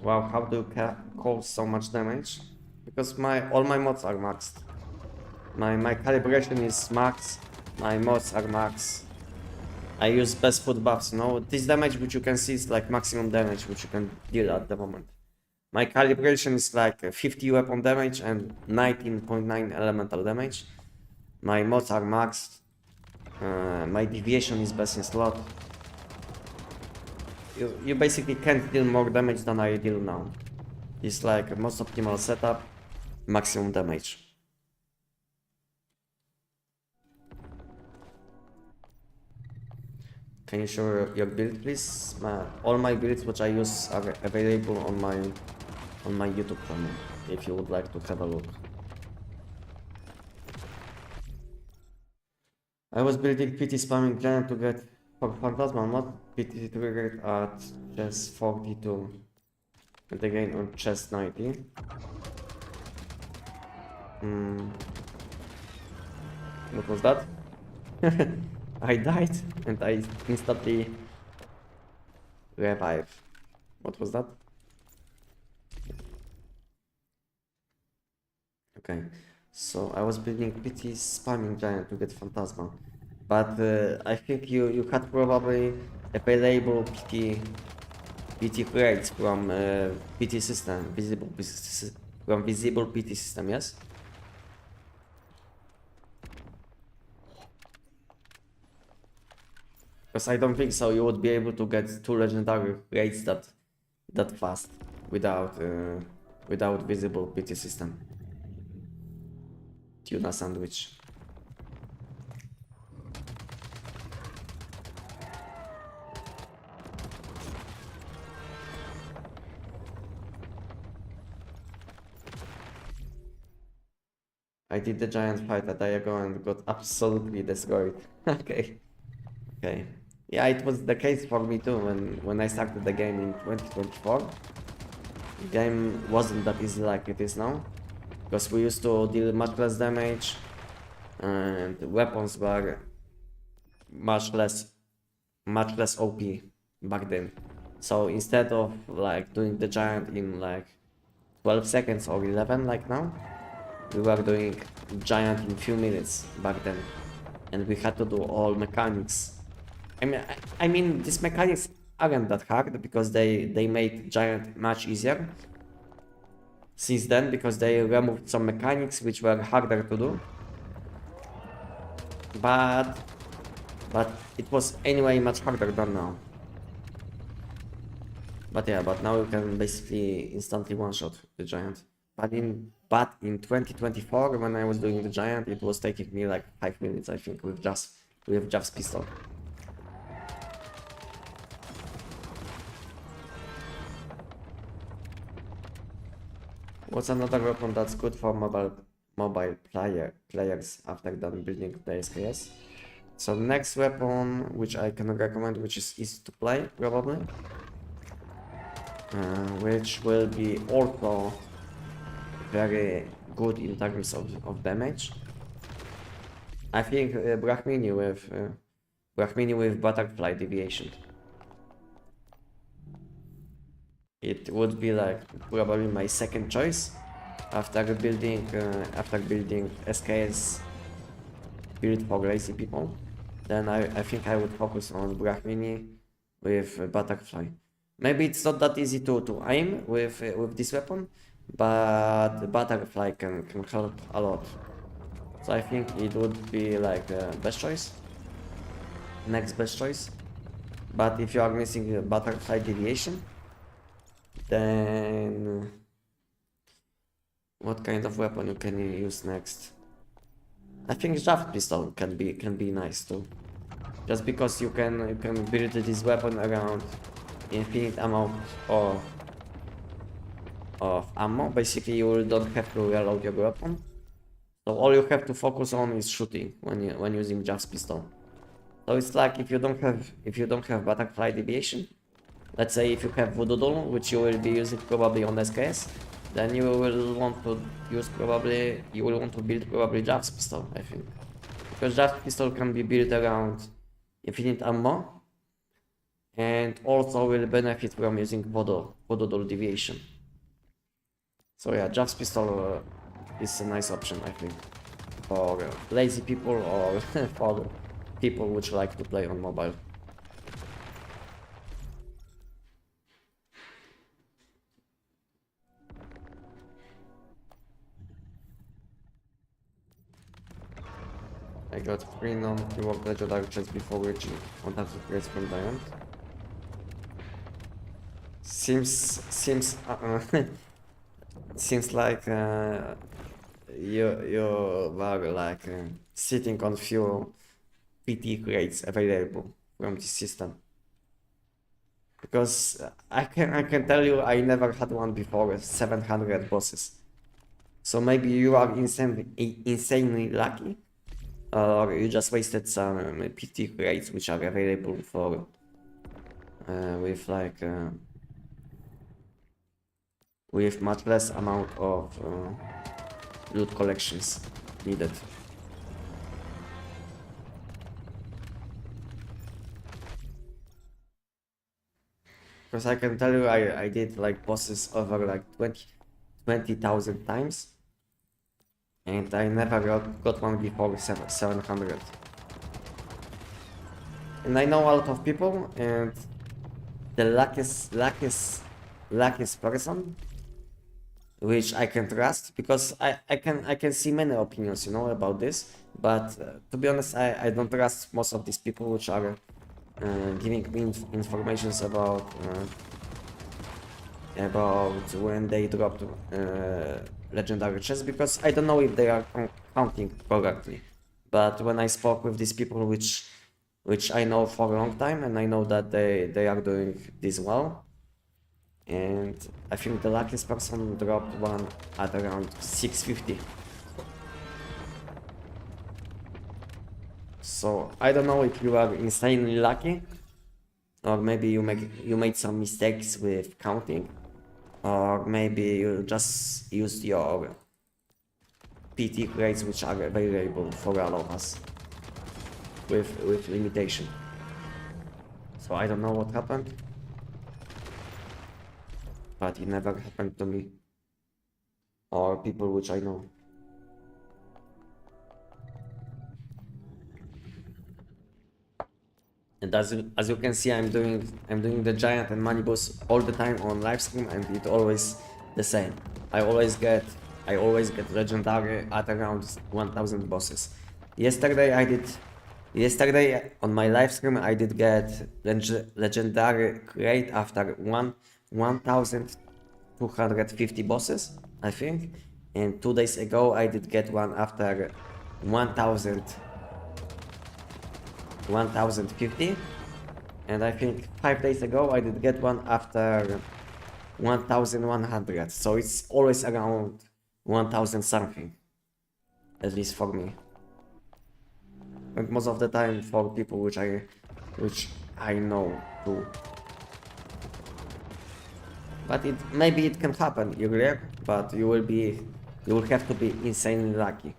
Wow, how do you cause so much damage? Because all my mods are maxed. My calibration is max. My mods are max. I use best foot buffs, you know. This damage which you can see is like maximum damage which you can deal at the moment. My calibration is like 50 weapon damage and 19.9 elemental damage. My mods are maxed. My deviation is best in slot. You basically can't deal more damage than I deal now. It's like most optimal setup, maximum damage. Can you show your build, please? All my builds which I use are available on my YouTube channel, if you would like to have a look. I was building PT spamming giant to get for Phantasma mod, PT triggered at chest 42 and again on chest 90. What was that? I died and I instantly revived. What was that? Okay, so I was building PT spamming giant to get Phantasma, but I think you had probably available PT crates from PT system, visible PT system, yes? Because I don't think so you would be able to get 2 legendary crates that fast without visible PT system. Tuna sandwich. I did the giant fight at Diago and got absolutely destroyed. Okay. Okay. Yeah, it was the case for me too when I started the game in 2024. The game wasn't that easy like it is now, because we used to deal much less damage and weapons were much less OP back then. So instead of like doing the giant in like 12 seconds or 11 like now, we were doing giant in few minutes back then, and we had to do all mechanics. I mean these mechanics aren't that hard because they made giant much easier since then, because they removed some mechanics which were harder to do, but it was anyway much harder than now. But yeah, but now you can basically instantly one-shot the giant. But in 2024, when I was doing the giant, it was taking me like 5 minutes, I think, with just pistol. What's another weapon that's good for mobile players after done building the SKS? So next weapon, which I can recommend, which is easy to play probably, which will be also very good in terms of damage. I think Brahmini with butterfly deviation. It would be like probably my second choice after building SKS build for lazy people. Then I think I would focus on Brahmini with butterfly. Maybe it's not that easy to aim with this weapon, but the butterfly can help a lot. So I think it would be like best choice, next best choice. But if you are missing the butterfly deviation, then what kind of weapon you can use next? I think shaft pistol can be nice too. Just because you can build this weapon around infinite amount of ammo. Basically, you don't have to reload your weapon. So all you have to focus on is shooting when using shaft pistol. So it's like if you don't have butterfly deviation, let's say if you have voodoo doll, which you will be using probably on SKS, then you will want to build probably shaft pistol, I think, because shaft pistol can be built around infinite ammo, and also will benefit from using voodoo doll deviation. So yeah, shaft pistol is a nice option, I think, for lazy people or for people which like to play on mobile. I got 3 non-reward legendary chests before reaching 100 grades from diamond. Seems seems like you were like sitting on few PT grades available from this system. Because I can tell you I never had one before 700 bosses. So maybe you are insanely lucky, or you just wasted some PT grades which are available for with like with much less amount of loot collections needed. Because I can tell you I did like bosses over like 20,000 times, and I never got one before 700. And I know a lot of people, and the luckiest person which I can trust, because I can see many opinions, you know, about this, but to be honest, I don't trust most of these people which are giving me informations about when they dropped legendary chests, because I don't know if they are counting correctly. But when I spoke with these people which I know for a long time, and I know that they are doing this well, and I think the luckiest person dropped one at around 650. So I don't know if you are insanely lucky, or maybe you made some mistakes with counting, or maybe you just used your PT grades which are available for all of us with limitation. So I don't know what happened, but it never happened to me or people which I know. And as you can see, I'm doing the giant and money boss all the time on live stream, and it's always the same. I always get legendary at around 1000 bosses. Yesterday on my live stream I did get legendary crate after 1250 bosses, I think, and 2 days ago I did get one after 1050, and I think 5 days ago I did get one after 1100. So it's always around 1000 something, at least for me. and most of the time for people which I know too. But maybe it can happen, you agree? But you will have to be insanely lucky.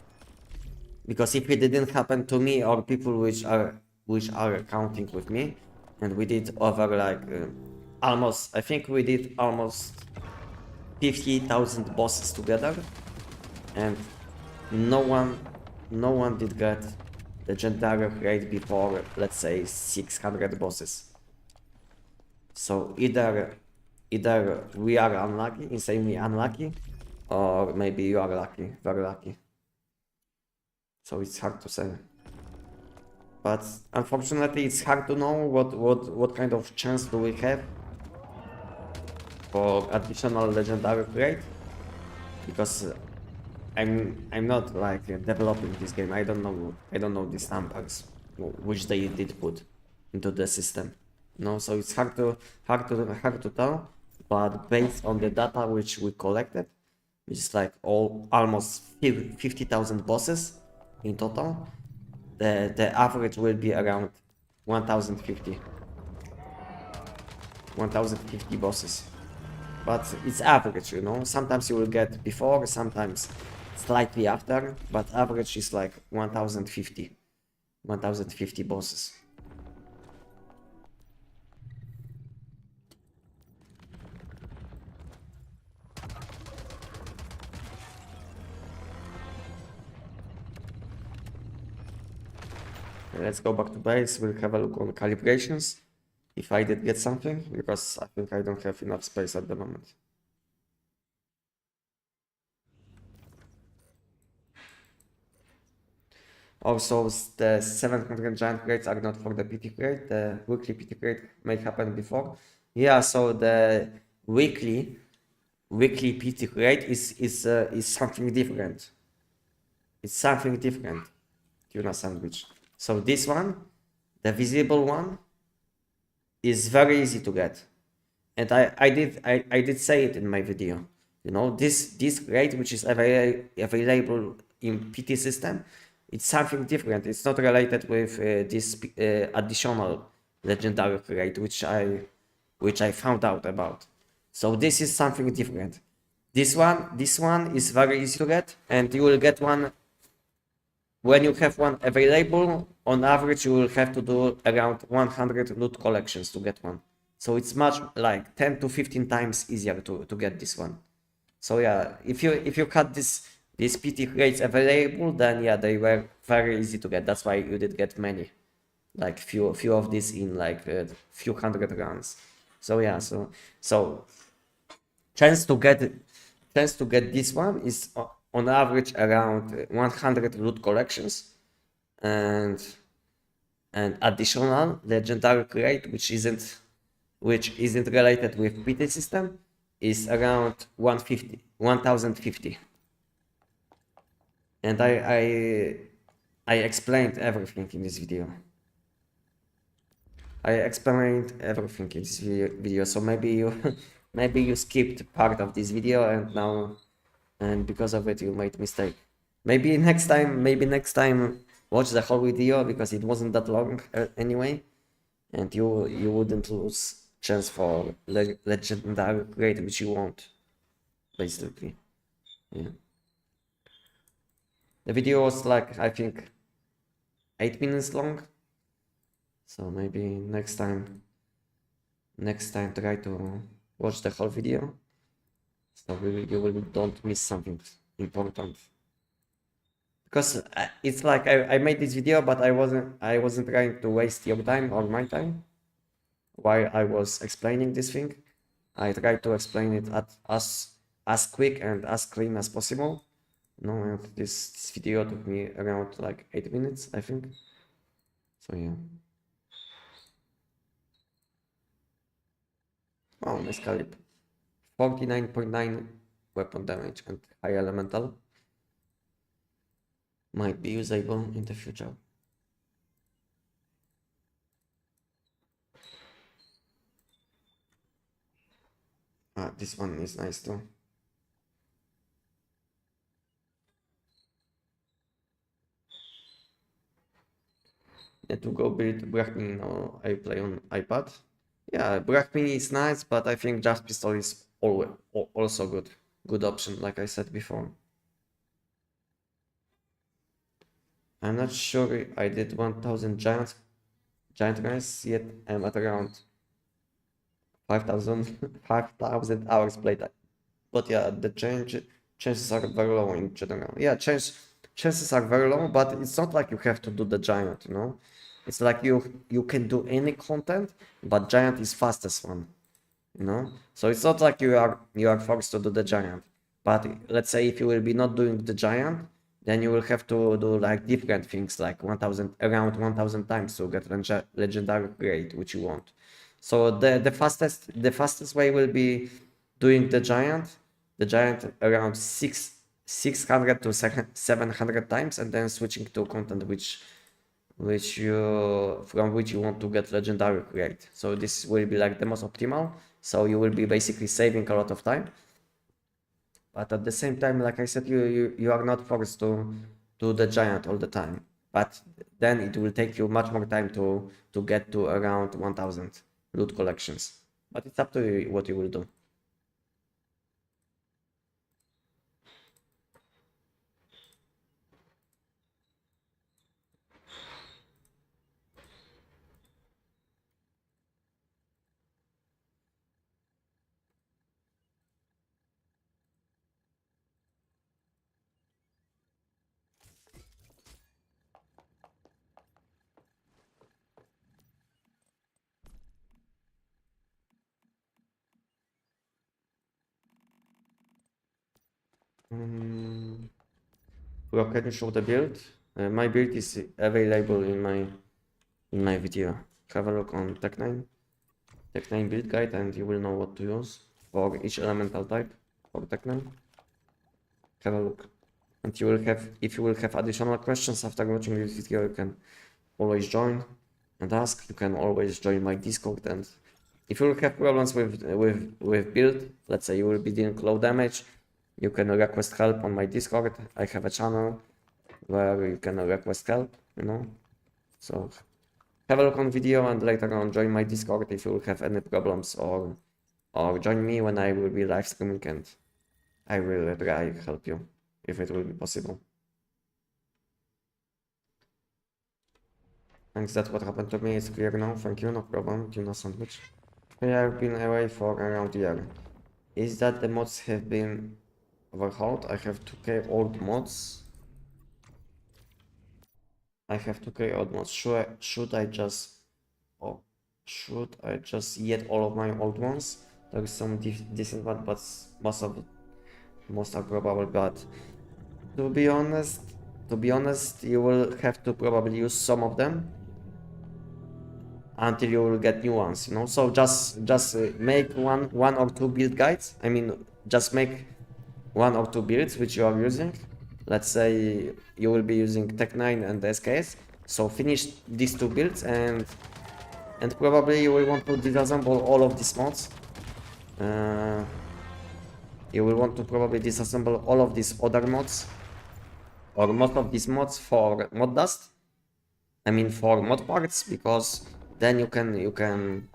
Because if it didn't happen to me or people which are counting with me, and we did over like I think we did almost 50,000 bosses together, and no one did get legendary rate before, let's say, 600 bosses. So either we are unlucky, insanely unlucky, or maybe you are lucky, very lucky. So it's hard to say. But unfortunately, it's hard to know what kind of chance do we have for additional legendary rate, because I'm not like developing this game. I don't know these numbers which they did put into the system. No, so it's hard to tell. But based on the data which we collected, which is like almost 50,000 bosses in total, the average will be around 1,050 bosses. But it's average, you know. Sometimes you will get before, sometimes slightly after, but average is like 1,050 bosses. Let's go back to base. We'll have a look on calibrations, if I did get something, because I think I don't have enough space at the moment. Also, the 700 giant crates are not for the PT crate. The weekly PT crate may happen before. Yeah, so the weekly PT crate is something different. It's something different. Tuna sandwich. So this one, the visible one, is very easy to get, and I did say it in my video. You know, this crate which is available in PT system, it's something different. It's not related with this additional legendary crate which I found out about. So this is something different. This one is very easy to get, and you will get one. When you have one available, on average, you will have to do around 100 loot collections to get one. So it's much like 10 to 15 times easier to get this one. So yeah, if you cut these PT crates available, then yeah, they were very easy to get. That's why you did get many, like few of these in like a few hundred runs. So yeah, so chance to get this one is on average around 100 loot collections, and additional legendary crate which isn't related with PT system is around 1050. And I explained everything in this video. So maybe you skipped part of this video, and because of it you made mistake. Maybe next time watch the whole video, because it wasn't that long anyway, and you wouldn't lose chance for legendary crate which you want, basically. Yeah. The video was like, I think, 8 minutes long. So maybe next time try to watch the whole video, so you don't miss something important. Because it's like I made this video, but I wasn't trying to waste your time or my time while I was explaining this thing. I tried to explain it as quick and as clean as possible. No, and this video took me around like 8 minutes, I think. So yeah. Oh, nice caliber. 49.9 weapon damage and high elemental. Might be usable in the future. This one is nice too. to go build Brach Mini. No, I play on iPad. Yeah, Brach Mini is nice, but I think Just Pistol is always also good option, like I said before. I'm not sure I did 1000 giant guys yet. I'm at around 5,000 hours played. But yeah, the chances are very low in general. Yeah, chances are very low, but it's not like you have to do the giant, you know. It's like you can do any content, but giant is fastest one, you know. So it's not like you are forced to do the giant. But let's say if you will be not doing the giant, then you will have to do like different things, like 1000 around 1000 times to get legendary grade, which you want. So the fastest way will be doing the giant around 600 to 700 times, and then switching to content which you want to get legendary grade. So this will be like the most optimal. So you will be basically saving a lot of time. But at the same time, like I said, you are not forced to do the giant all the time. But then it will take you much more time to get to around 1000 loot collections. But it's up to you what you will do. Bro, can you show the build? My build is available in my video. Have a look on Tech9 build guide, and you will know what to use for each elemental type for Tech9. Have a look. And you will have, if you will have additional questions after watching this video, you can always join and ask. You can always join my Discord, and if you will have problems with build, let's say you will be dealing low damage, you can request help on my Discord. I have a channel where you can request help, you know. So have a look on video, and later on join my Discord if you will have any problems, or join me when I will be live streaming, and I will try to help you if it will be possible. Thanks, that what happened to me is clear now. Thank you, no problem. Tuna sandwich. I have been away for around a year. Is that the mods have been overhauled? I have 2k old mods. I have 2k old mods. Should I just get all of my old ones? There is some decent one, but most are probably bad. To be honest, you will have to probably use some of them until you will get new ones, you know. So just make one or two build guides. I mean, just make 1 or 2 builds which you are using. Let's say you will be using Tech9 and SKS. So finish these 2 builds, and probably you will want to disassemble all of these mods. You will want to probably disassemble all of these other mods, or most of these mods, for mod dust. I mean for mod parts, because then you can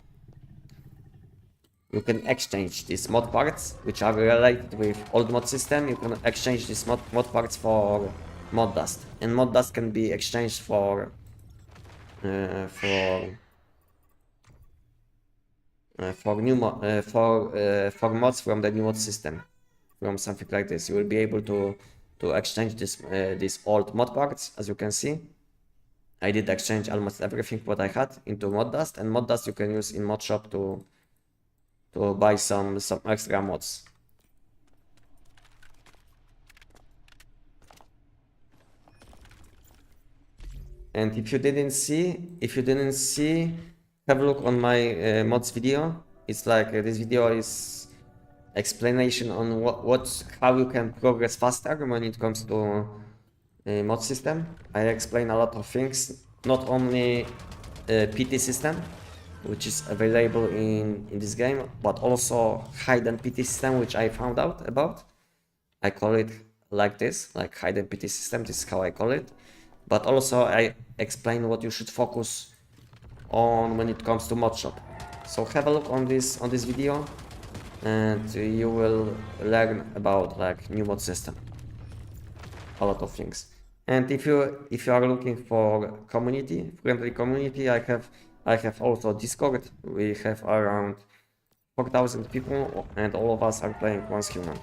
exchange these mod parts which are related with old mod system. You can exchange these mod parts for mod dust, and mod dust can be exchanged for mods from the new mod system, from something like this. You will be able to exchange these old mod parts. As you can see, I did exchange almost everything what I had into mod dust, and mod dust you can use in mod shop to buy some extra mods. And if you didn't see, have a look on my mods video. It's like this video is explanation on how you can progress faster when it comes to mod system. I explain a lot of things, not only PT system, which is available in this game, but also hidden PT system, which I found out about. I call it like this, like hidden PT system. This is how I call it. but also I explain what you should focus on when it comes to mod shop. So have a look on this video, and you will learn about like new mod system, a lot of things. And if you are looking for friendly community, I have also Discord. We have around 4,000 people, and all of us are playing once human.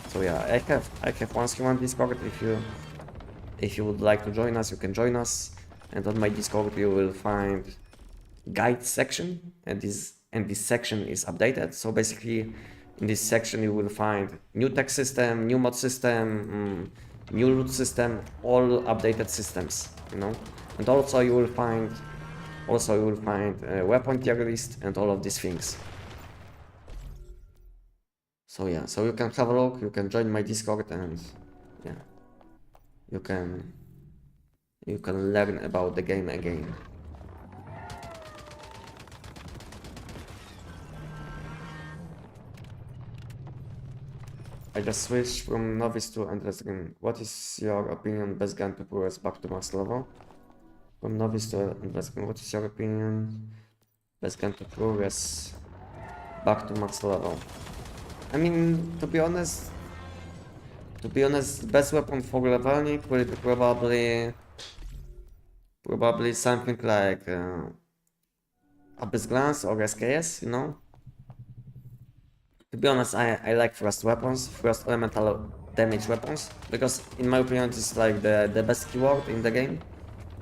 So yeah, I have once human Discord. If you would like to join us, you can join us. And on my Discord you will find guide section, and this section is updated. So basically in this section you will find new tech system, new mod system, new loot system, all updated systems, you know. And also you will find weapon tier list and all of these things. So yeah, so you can have a look, you can join my Discord, and yeah, you can learn about the game again. I just switched from novice to endless gun. What is your opinion? Best gun to progress back to max level? From novice to endless gun. What is your opinion? Best gun to progress back to max level. I mean, to be honest, best weapon for leveling will be probably something like Abyss Glance or SKS, you know. To be honest, I like frost elemental damage weapons, because in my opinion it's like the best keyword in the game.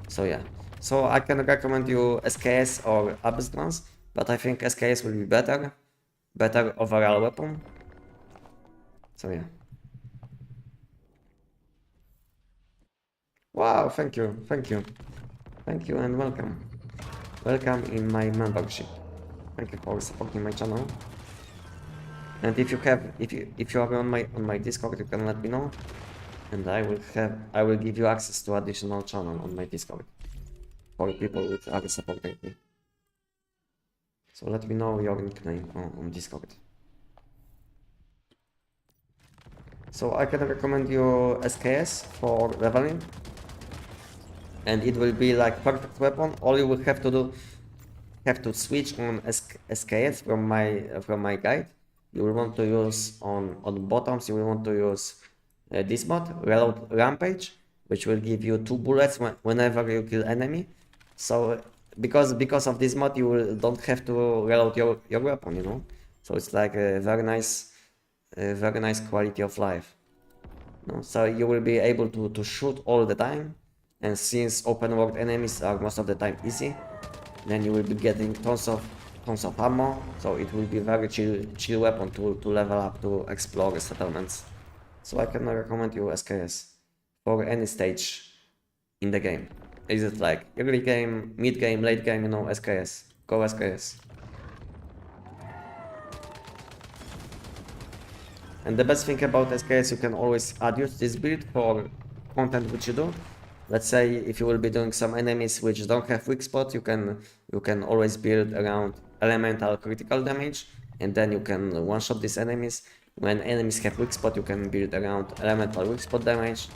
So yeah, so I can recommend you SKS or Abyss Glance, but I think SKS will be better overall weapon. So yeah. Wow, thank you, and welcome in my membership. Thank you for supporting my channel. And if you are on my Discord, you can let me know, and I will give you access to additional channel on my Discord for people which are supporting me. So let me know your nickname on Discord. So I can recommend you SKS for leveling, and it will be like perfect weapon. All you will have to do, switch on SKS from my guide. You will want to use on bottoms, you will want to use this mod, Reload Rampage, which will give you 2 bullets whenever you kill enemy. So because of this mod, you don't have to reload your weapon, you know. So it's like a very nice quality of life. You know? So you will be able to shoot all the time, and since open world enemies are most of the time easy, then you will be getting tons of ammo, so it will be very chill weapon to level up, to explore settlements. So I can recommend you SKS for any stage in the game. Is it like early game, mid game, late game, you know, SKS. Go SKS. And the best thing about SKS, you can always adjust this build for content which you do. Let's say if you will be doing some enemies which don't have weak spot, you can always build around elemental critical damage, and then you can one-shot these enemies. When enemies have weak spot, you can build around elemental weak spot damage,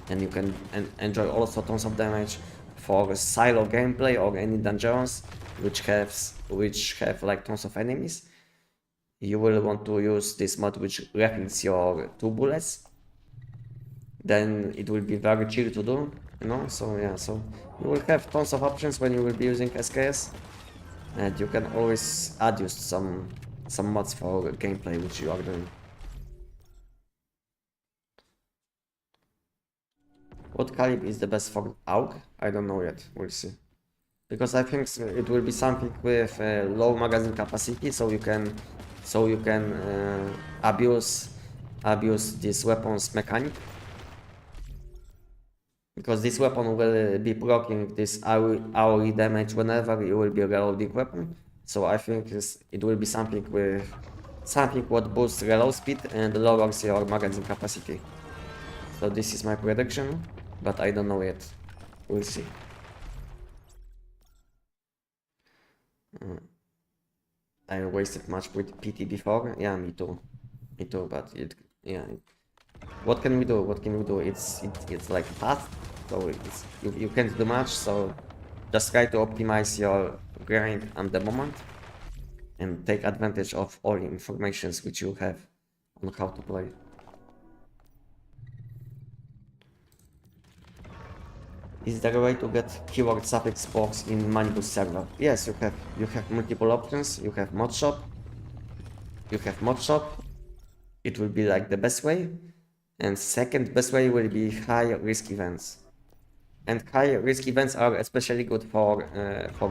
and you can enjoy also tons of damage. For silo gameplay or any dungeons which have like tons of enemies, you will want to use this mod which refills your 2 bullets. Then it will be very chill to do, you know. So yeah, so you will have tons of options when you will be using SKS, and you can always adjust some mods for gameplay which you are doing. What caliber is the best for AUG? I don't know yet, we'll see. Because I think it will be something with low magazine capacity, so you can abuse this weapon's mechanic. Because this weapon will be blocking this AoE damage whenever you will be reloading weapon. So I think it will be something what boosts reload speed and lowers your magazine capacity. So this is my prediction, but I don't know yet. We'll see. I wasted much with PT before. Yeah, me too, but what can we do? It's like fast. so you can't do much, so just try to optimize your grind at the moment and take advantage of all informations which you have on how to play. Is there a way to get keyword suffix box in Manibus server? Yes, you have multiple options. You have mod shop. It will be like the best way, and second best way will be high risk events. And high risk events are especially good for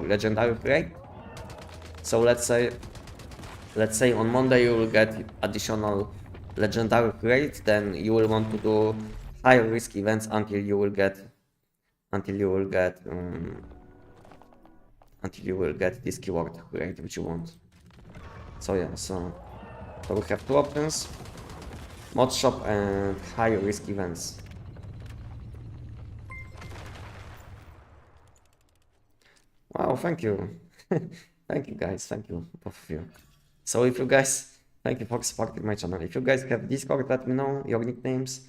legendary play. So let's say on Monday you will get additional legendary rate, then you will want to do high risk events until you will get this keyword rate which you want. So yeah, so we have two options: mod shop and high risk events. Wow, thank you. Thank you guys, thank you, both of you. So if you guys, thank you for supporting my channel. If you guys have Discord, let me know your nicknames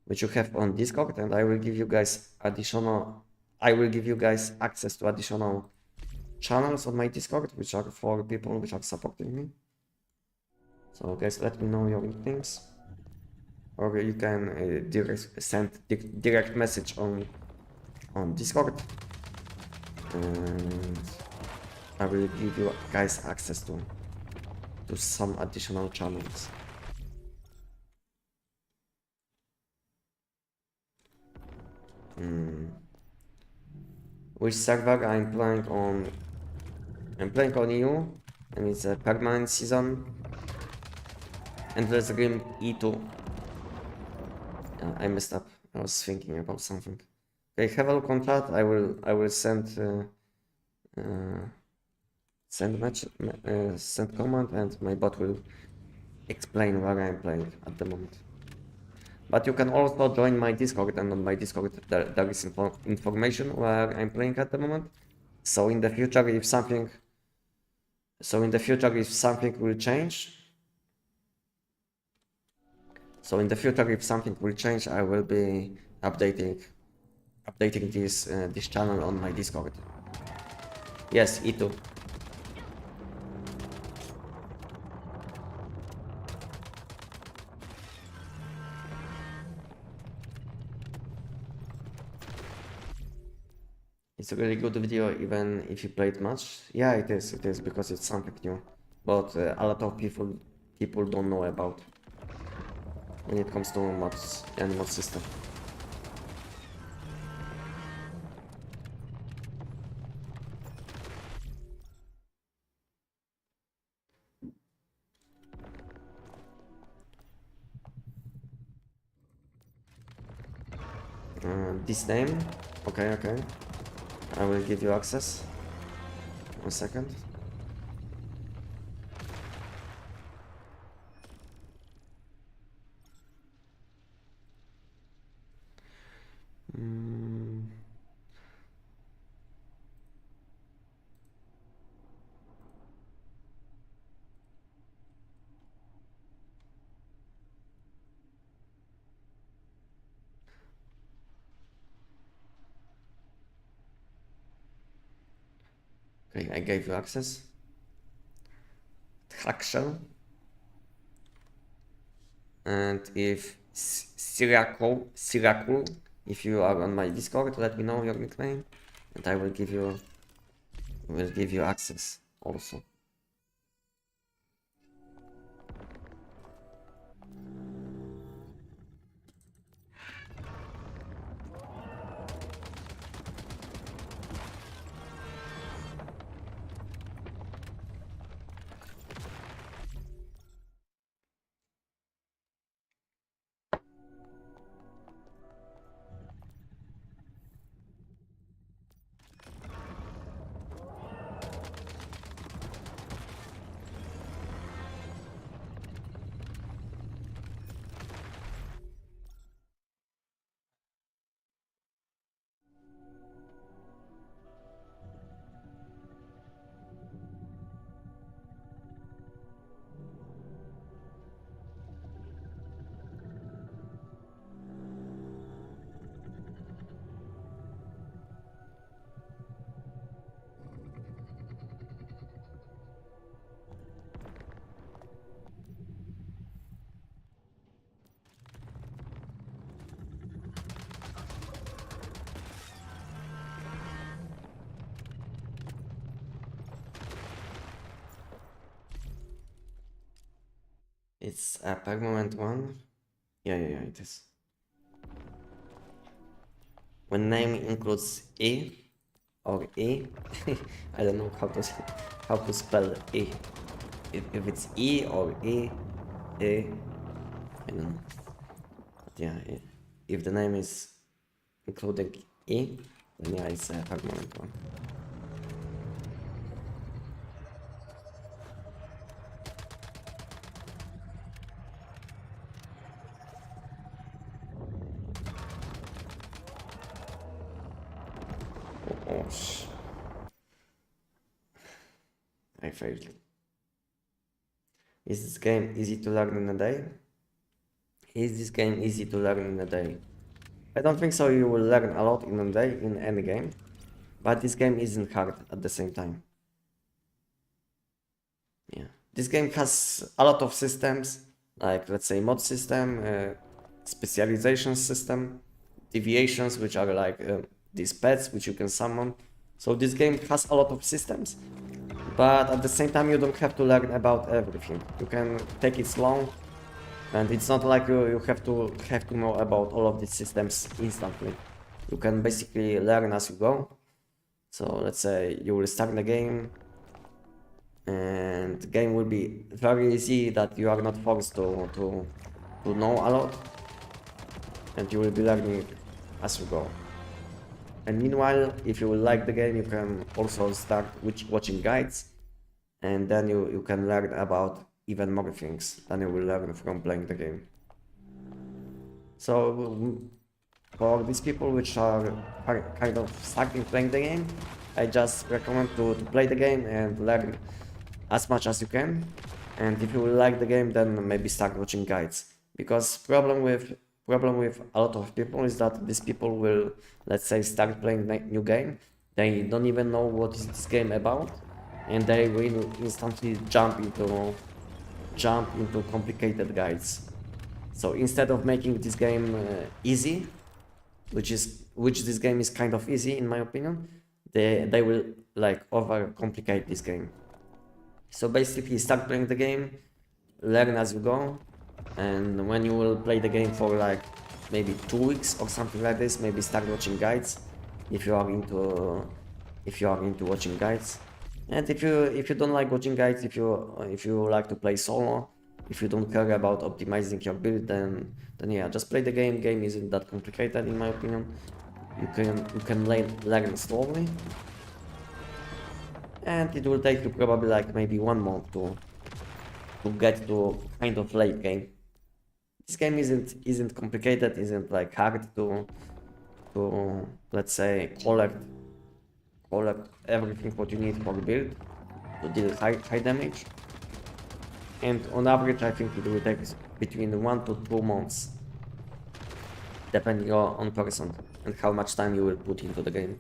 which you have on Discord, and I will give you guys access to additional channels on my Discord, which are for people which are supporting me. So guys, let me know your nicknames, or you can send direct message on Discord, and I will give you guys access to some additional channels. Which server I'm playing on? I'm playing on EU, and it's a permanent season. Endless Rim E2. I messed up. I was thinking about something. Okay, have a look on chat. I will send send command, and my bot will explain where I'm playing at the moment. But you can also join my Discord, and on my Discord there is information where I'm playing at the moment. So in the future, if something will change, I will be updating this channel on my Discord. Yes, E2. It's a really good video, even if you played much. Yeah, it is, because it's something new. But a lot of people don't know about when it comes to mods and mod system. This name, okay. I will give you access. 1 second. Okay, I gave you access. Hack shell. And if Siraku, if you are on my Discord, let me know your nickname, and I will give you access also. It's a permanent one. Yeah, it is. When name includes E or E, I don't know how to spell E. If it's E or E, I don't know. But yeah, if the name is including E, then yeah, it's a permanent one. Oh, I failed. Is this game easy to learn in a day? Is this game easy to learn in a day? I don't think so. You will learn a lot in a day in any game, but this game isn't hard at the same time. Yeah, this game has a lot of systems, like let's say mod system, specialization system, deviations, which are like these pets which you can summon. So this game has a lot of systems, but at the same time you don't have to learn about everything. You can take it slow, and it's not like you have to know about all of these systems instantly. You can basically learn as you go. So let's say you will start the game, and the game will be very easy, that you are not forced to know a lot, and you will be learning as you go. And meanwhile, if you like the game, you can also start watching guides, and then you can learn about even more things than you will learn from playing the game. So for these people which are kind of starting playing the game, I just recommend to play the game and learn as much as you can. And if you like the game, then maybe start watching guides. Because problem with a lot of people is that these people will, let's say, start playing new game. They don't even know what is this game about, and they will instantly jump into complicated guides. So instead of making this game easy, which this game is kind of easy in my opinion, they will like overcomplicate this game. So basically start playing the game, learn as you go, and when you will play the game for like maybe 2 weeks or something like this, maybe start watching guides if you are into watching guides. And if you don't like watching guides, if you like to play solo, if you don't care about optimizing your build, then yeah, just play the game. Game isn't that complicated in my opinion. You can learn slowly, and it will take you probably like maybe 1 month to get to kind of late game. This game isn't complicated, isn't like hard to let's say collect everything what you need for build to deal high damage. And on average, I think it will take between 1 to 2 months, depending on person and how much time you will put into the game.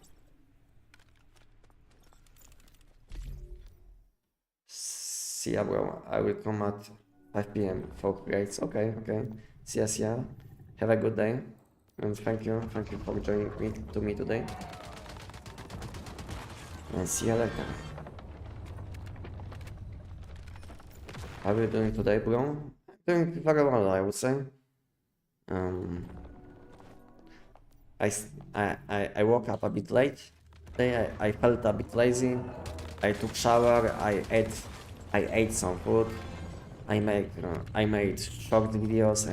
See ya, bro. I will come at 5 PM for grades. Okay. See ya. Have a good day, and thank you for joining me today. And see you later. How are you doing today, bro? Doing very well, I would say. I woke up a bit late today. I felt a bit lazy. I took shower. I ate some food. I made short videos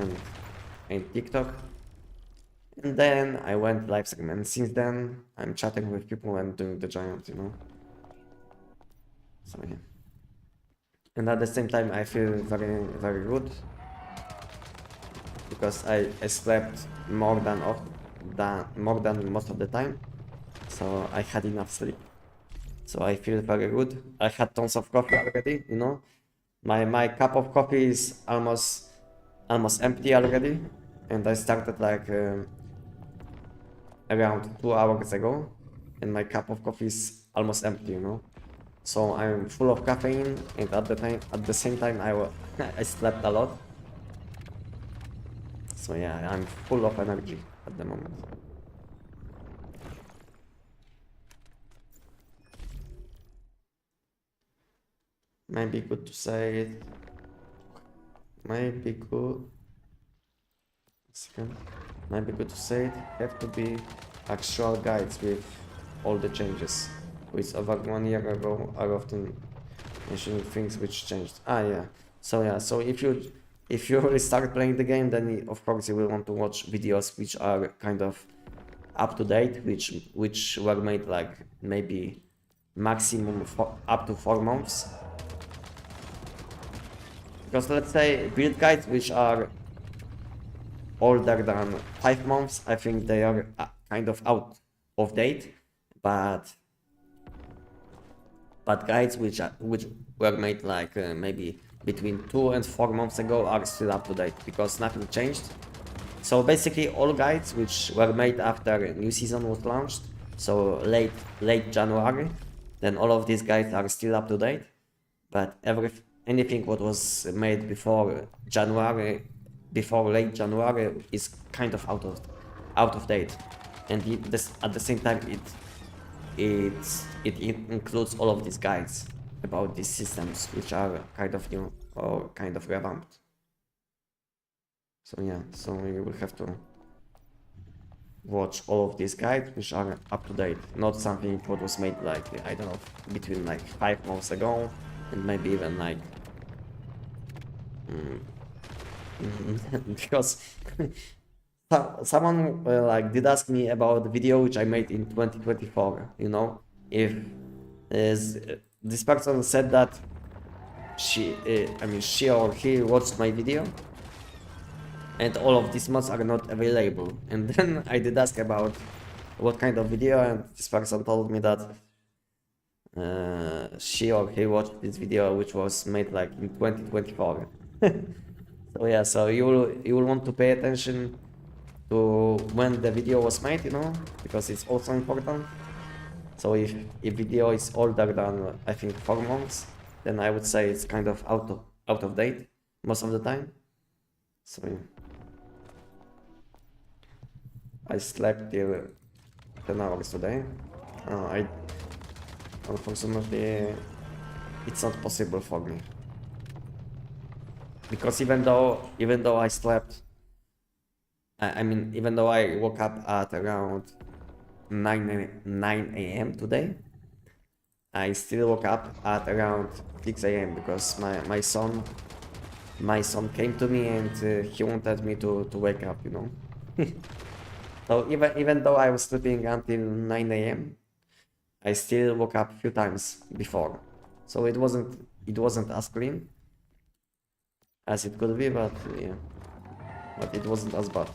and TikTok. And then I went live stream, and since then I'm chatting with people and doing the giant, So yeah. And at the same time I feel very, very good, because I slept more than most of the time, so I had enough sleep. So I feel very good. I had tons of coffee already, My cup of coffee is almost empty already, and I started like around 2 hours ago, and my cup of coffee is almost empty, So I'm full of caffeine, and at the same time I slept a lot. So yeah, I'm full of energy at the moment. Maybe good to say it. might be good. Second, might be good to say it. Have to be actual guides with all the changes. Which about 1 year ago are often mentioning things which changed. Yeah. So if you really start playing the game, then of course you will want to watch videos which are kind of up to date, which were made like maybe maximum for up to 4 months. Because let's say build guides which are older than 5 months, I think they are kind of out of date, but guides which were made like maybe between 2 and 4 months ago are still up to date because nothing changed. So basically all guides which were made after a new season was launched, so late January, then all of these guides are still up to date, but anything what was made before late January is kind of out of date, and at the same time it includes all of these guides about these systems which are kind of new or kind of revamped. So yeah, so you will have to watch all of these guides which are up to date, not something what was made like, I don't know, between like 5 months ago and maybe even like because someone like did ask me about the video which I made in 2024, you know, if this person said that she or he watched my video and all of these mods are not available, and then I did ask about what kind of video, and this person told me that she or he watched this video which was made like in 2024. So yeah, so you will want to pay attention to when the video was made, you know, because it's also important. So if video is older than I think 4 months, then I would say it's kind of out of date most of the time. So yeah. I slept till 10 hours today. Unfortunately, it's not possible for me. Because even though I slept, even though I woke up at around 9 a.m. today, I still woke up at around 6 a.m. because my son came to me and he wanted me to wake up, you know. So even though I was sleeping until 9 a.m., I still woke up a few times before. So it wasn't as clean as it could be, but yeah, but it wasn't as bad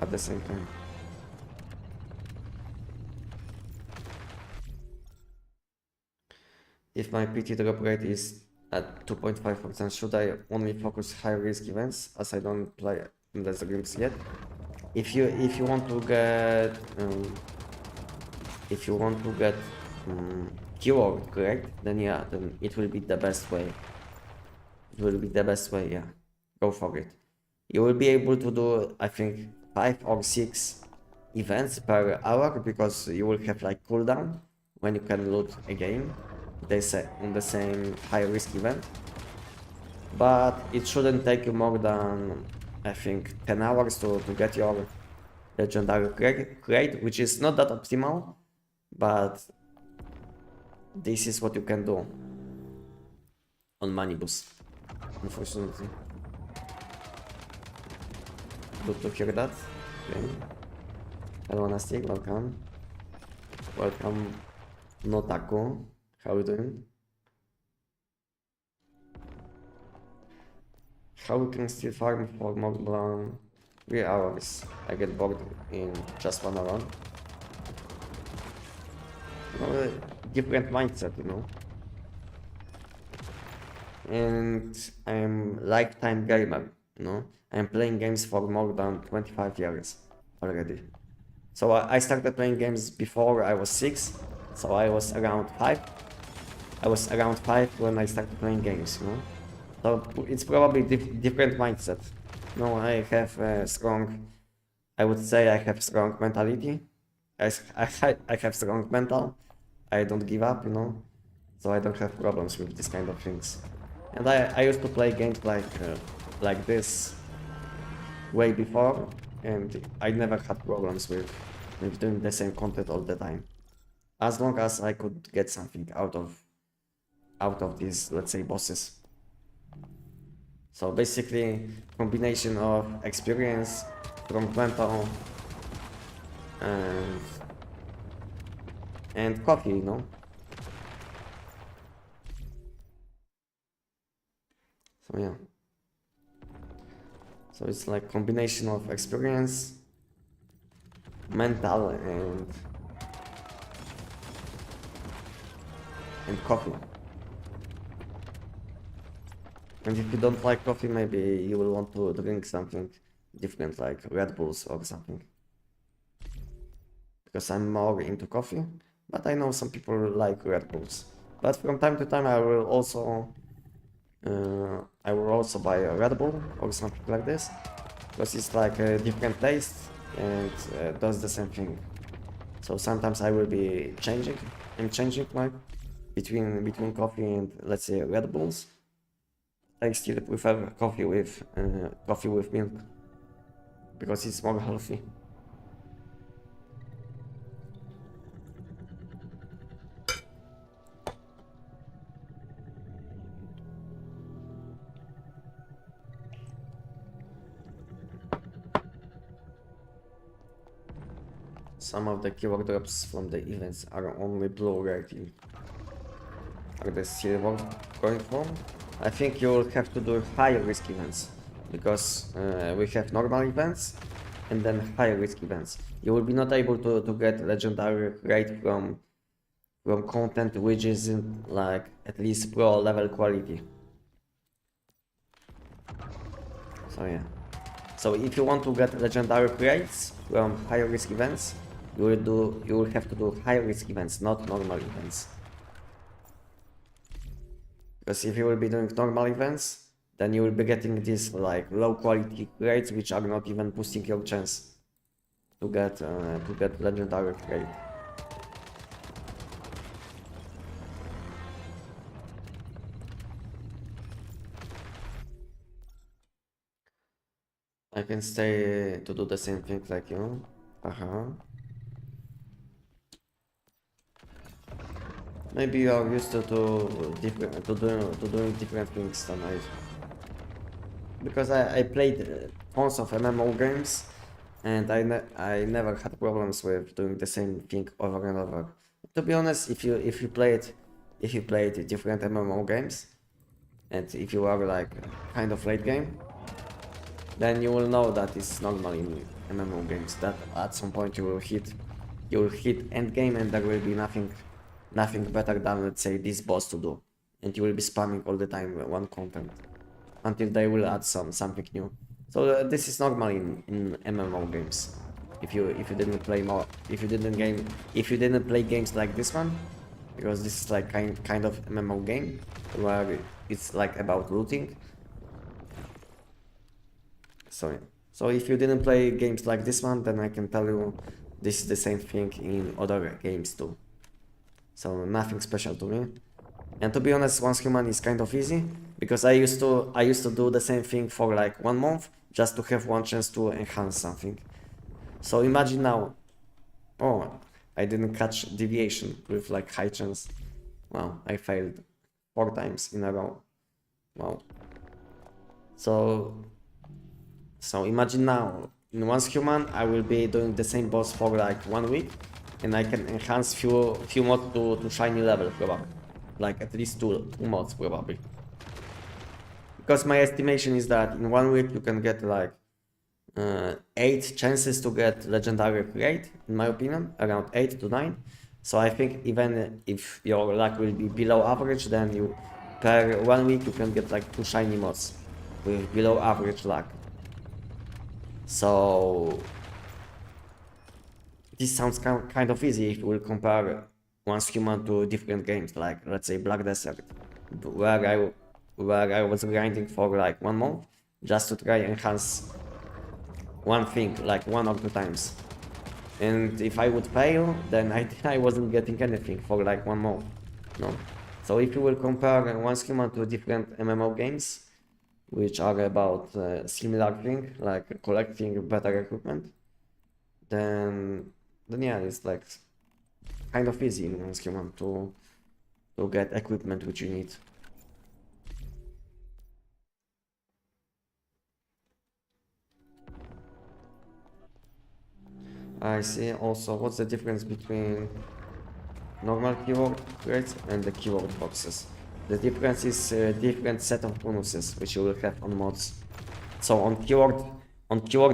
at the same time. If my PT drop rate is at 2.5%, should I only focus high risk events as I don't play in the games yet? If you want to get keyword correct, then yeah, then it will be the best way. It will be the best way, yeah. Go for it. You will be able to do, I think, 5 or 6 events per hour because you will have like cooldown when you can loot a game. They say in the same high risk event, but it shouldn't take you more than I think 10 hours to get your legendary crate, which is not that optimal, but this is what you can do on money boost, unfortunately. Good to hear that. Okay. Hello Anestic, welcome. Welcome Notaku. How are you doing? How we can still farm for more than 3 hours? I get bored in just 1 hour. Well, different mindset, you know. And I'm lifetime gamer, you know. I'm playing games for more than 25 years already. So I started playing games before I was 6, so I was around 5. I was around 5 when I started playing games, you know. So it's probably different mindset. You know, I have I would say I have strong mentality. I have strong mental. I don't give up, you know. So I don't have problems with these kind of things. And I used to play games like this way before, and I never had problems with doing the same content all the time. As long as I could get something out of these, let's say, bosses. So basically, combination of experience from Grandpa and coffee, you know. So yeah. So it's like combination of experience, mental, and coffee. And if you don't like coffee, maybe you will want to drink something different, like Red Bulls or something. Because I'm more into coffee, but I know some people like Red Bulls. But from time to time, I will also buy a Red Bull or something like this, because it's like a different taste and does the same thing. So sometimes I will be changing like between coffee and, let's say, Red Bulls. I still prefer coffee with milk because it's more healthy. Some of the keyword drops from the events are only blue rating. Are the silver going from? I think you will have to do high risk events, because we have normal events and then high risk events. You will be not able to get legendary rate from content which isn't like at least pro level quality. So yeah. So if you want to get legendary rates from high risk events, you will have to do high risk events, not normal events. Because if you will be doing normal events, then you will be getting these like low quality rates which are not even boosting your chance to get legendary rate. I can stay to do the same thing like you. Maybe you are used to doing different things than I. Because I played tons of MMO games, and I never had problems with doing the same thing over and over. To be honest, if you played different MMO games, and if you are like kind of late game, then you will know that it's normal in MMO games that at some point you will hit end game and there will be nothing better than, let's say, this boss to do, and you will be spamming all the time one content until they will add something new. So this is normal in MMO games. If you didn't play games like this one, because this is like kind of MMO game where it's like about looting. So if you didn't play games like this one, then I can tell you this is the same thing in other games too. So nothing special to me. And to be honest, Once Human is kind of easy, because I used to do the same thing for like 1 month just to have one chance to enhance something. So imagine now, oh, I didn't catch deviation with like high chance. Wow, I failed 4 times in a row. Wow. So imagine now, in Once Human, I will be doing the same boss for like 1 week, and I can enhance few mods to shiny level probably, like at least two mods probably. Because my estimation is that in 1 week you can get like 8 chances to get legendary rate, in my opinion, around 8 to 9. So I think even if your luck will be below average, then you per 1 week you can get like 2 shiny mods with below average luck. So this sounds kind of easy if you will compare Once Human to different games, like let's say Black Desert, where I was grinding for like 1 month just to try enhance one thing like 1 or 2 times. And if I would fail, then I wasn't getting anything for like 1 month. No. So if you will compare Once Human to different MMO games, which are about similar thing, like collecting better equipment, then yeah, it's like kind of easy in Once Human to get equipment which you need. I see. Also, what's the difference between normal keyword crates and the keyword boxes? The difference is a different set of bonuses which you will have on mods. So on keyword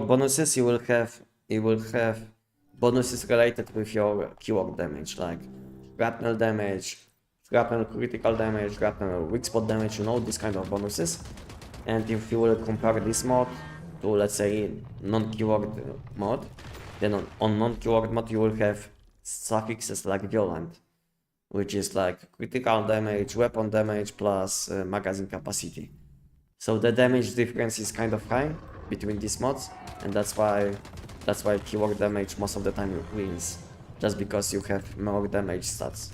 bonuses you will have bonuses related with your keyword damage, like shrapnel damage, shrapnel critical damage, shrapnel weak spot damage, you know, these kind of bonuses. And if you will compare this mod to, let's say, non-keyword mod, then on non-keyword mod you will have suffixes like violent, which is like critical damage, weapon damage plus magazine capacity. So the damage difference is kind of high between these mods, and that's why keyword damage most of the time wins, just because you have more damage stats.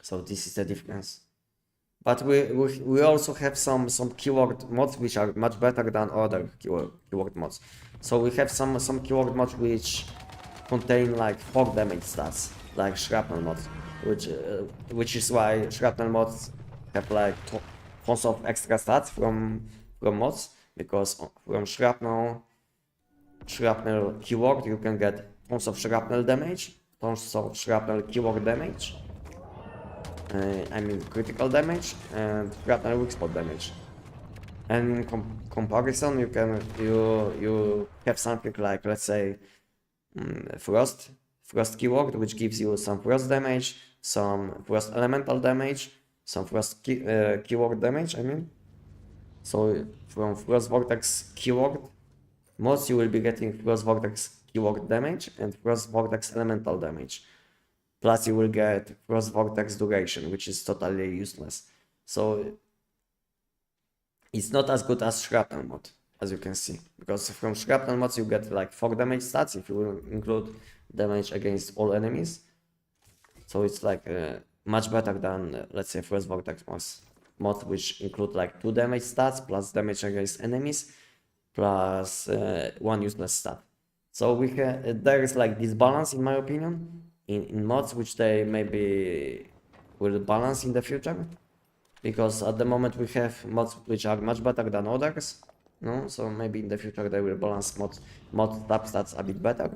So this is the difference. But we also have some keyword mods which are much better than other keyword mods. So we have some keyword mods which contain like 4 damage stats, like shrapnel mods, which is why shrapnel mods have like tons of extra stats from mods, because from shrapnel keyword you can get tons of shrapnel damage, tons of shrapnel keyword damage. I mean critical damage and shrapnel weak spot damage. And in comparison, you have something like, let's say, frost keyword, which gives you some frost damage, some frost elemental damage, some frost keyword damage, I mean. So from frost vortex keyword mods you will be getting frost vortex keyword damage and frost vortex elemental damage. Plus you will get frost vortex duration, which is totally useless. So it's not as good as shrapnel mod, as you can see, because from shrapnel mods you get like 4 damage stats if you will include damage against all enemies. So it's like much better than let's say frost vortex mod, which include like 2 damage stats plus damage against enemies plus 1 useless stat. So there is like this balance, in my opinion, in mods, which they maybe will balance in the future, because at the moment we have mods which are much better than others, no? So maybe in the future they will balance mod tab stats a bit better,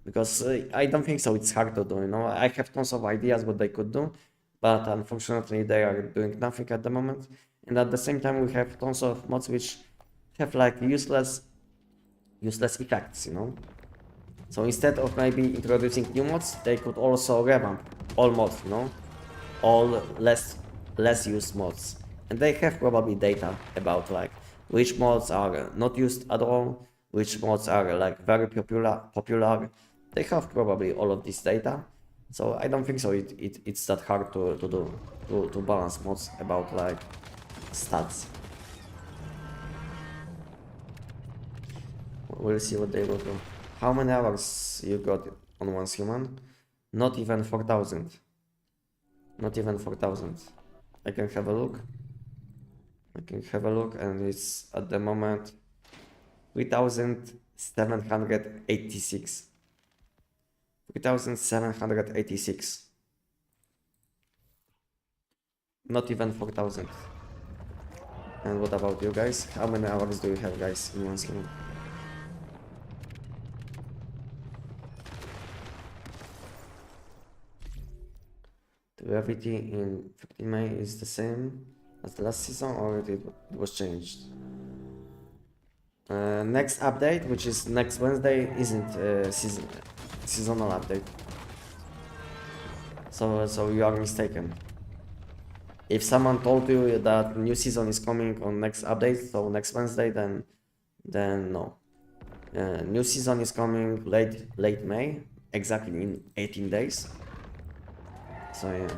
because I don't think so it's hard to do, you know. I have tons of ideas what they could do, but unfortunately they are doing nothing at the moment. And at the same time we have tons of mods which have like useless effects, you know. So instead of maybe introducing new mods, they could also revamp all mods, you know, all less used mods. And they have probably data about like which mods are not used at all, which mods are like very popular. They have probably all of this data. So I don't think so it's that hard to do, to balance mods about like stats. We'll see what they will do. How many hours you got on Once Human? Not even 4,000. Not even 4,000. I can have a look. And it's at the moment 3,786. 3,786. Not even 4,000. And what about you guys? How many hours do you have, guys, in Once Human? The gravity in 15 May is the same as the last season, or it was changed? Next update, which is next Wednesday, isn't seasonal update. So you are mistaken. If someone told you that new season is coming on next update, so next Wednesday, then no. New season is coming late May, exactly in 18 days. So yeah.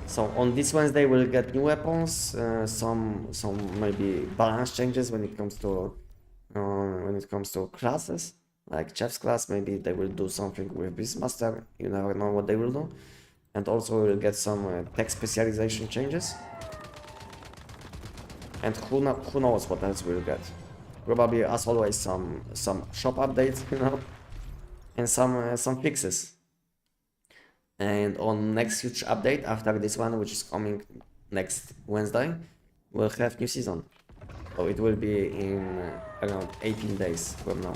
So on this Wednesday we'll get new weapons, some maybe balance changes when it comes to classes. like chef's class. Maybe they will do something with Beastmaster. You never know what they will do. And also we'll get some tech specialization changes. And who knows what else we'll get. Probably, as always, some shop updates, you know, and some fixes. And on next huge update after this one, which is coming next Wednesday, we'll have new season. So it will be in around 18 days from now.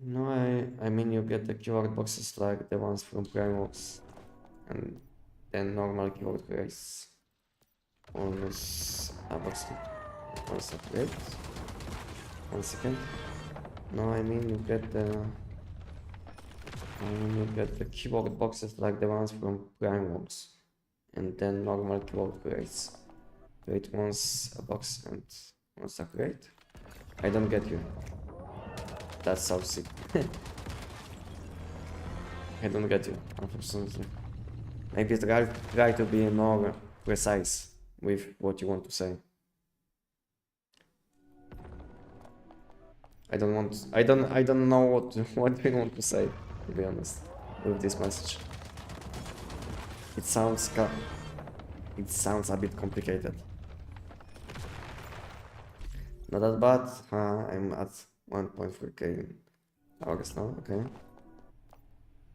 No, I mean you get the keyword boxes like the ones from Primeworks, and then normal keyword race. Almost a box. One second. 1 second. No, I mean you get the keyboard boxes like the ones from Primeworks, and then normal keyboard crates. Create once a box and once a crate. I don't get you. That's so sick. I don't get you, unfortunately. Maybe try to be more precise with what you want to say. I don't know what you want to say, to be honest, with this message. It sounds a bit complicated. Not that bad. I'm at 1.3k hours now. Okay.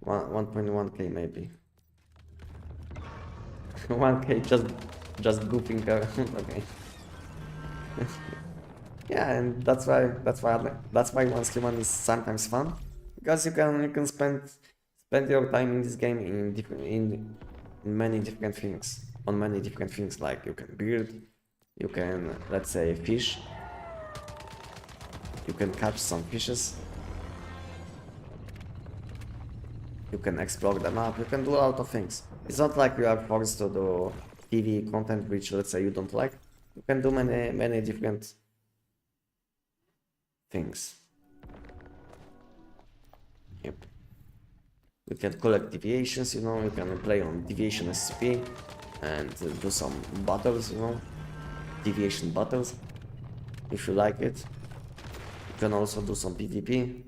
1.1k maybe. 1k just goofing around. Okay. Yeah, and that's why once human is sometimes fun, because you can spend your time in this game in many different things, on many different things, like you can build, you can, let's say, fish, you can catch some fishes, you can explore the map, you can do a lot of things. It's not like you are forced to do PvE content which, let's say, you don't like. You can do many different things. Yep. You can collect deviations, you know, you can play on deviation SCP and do some battles, you know, deviation battles, if you like it. You can also do some PvP,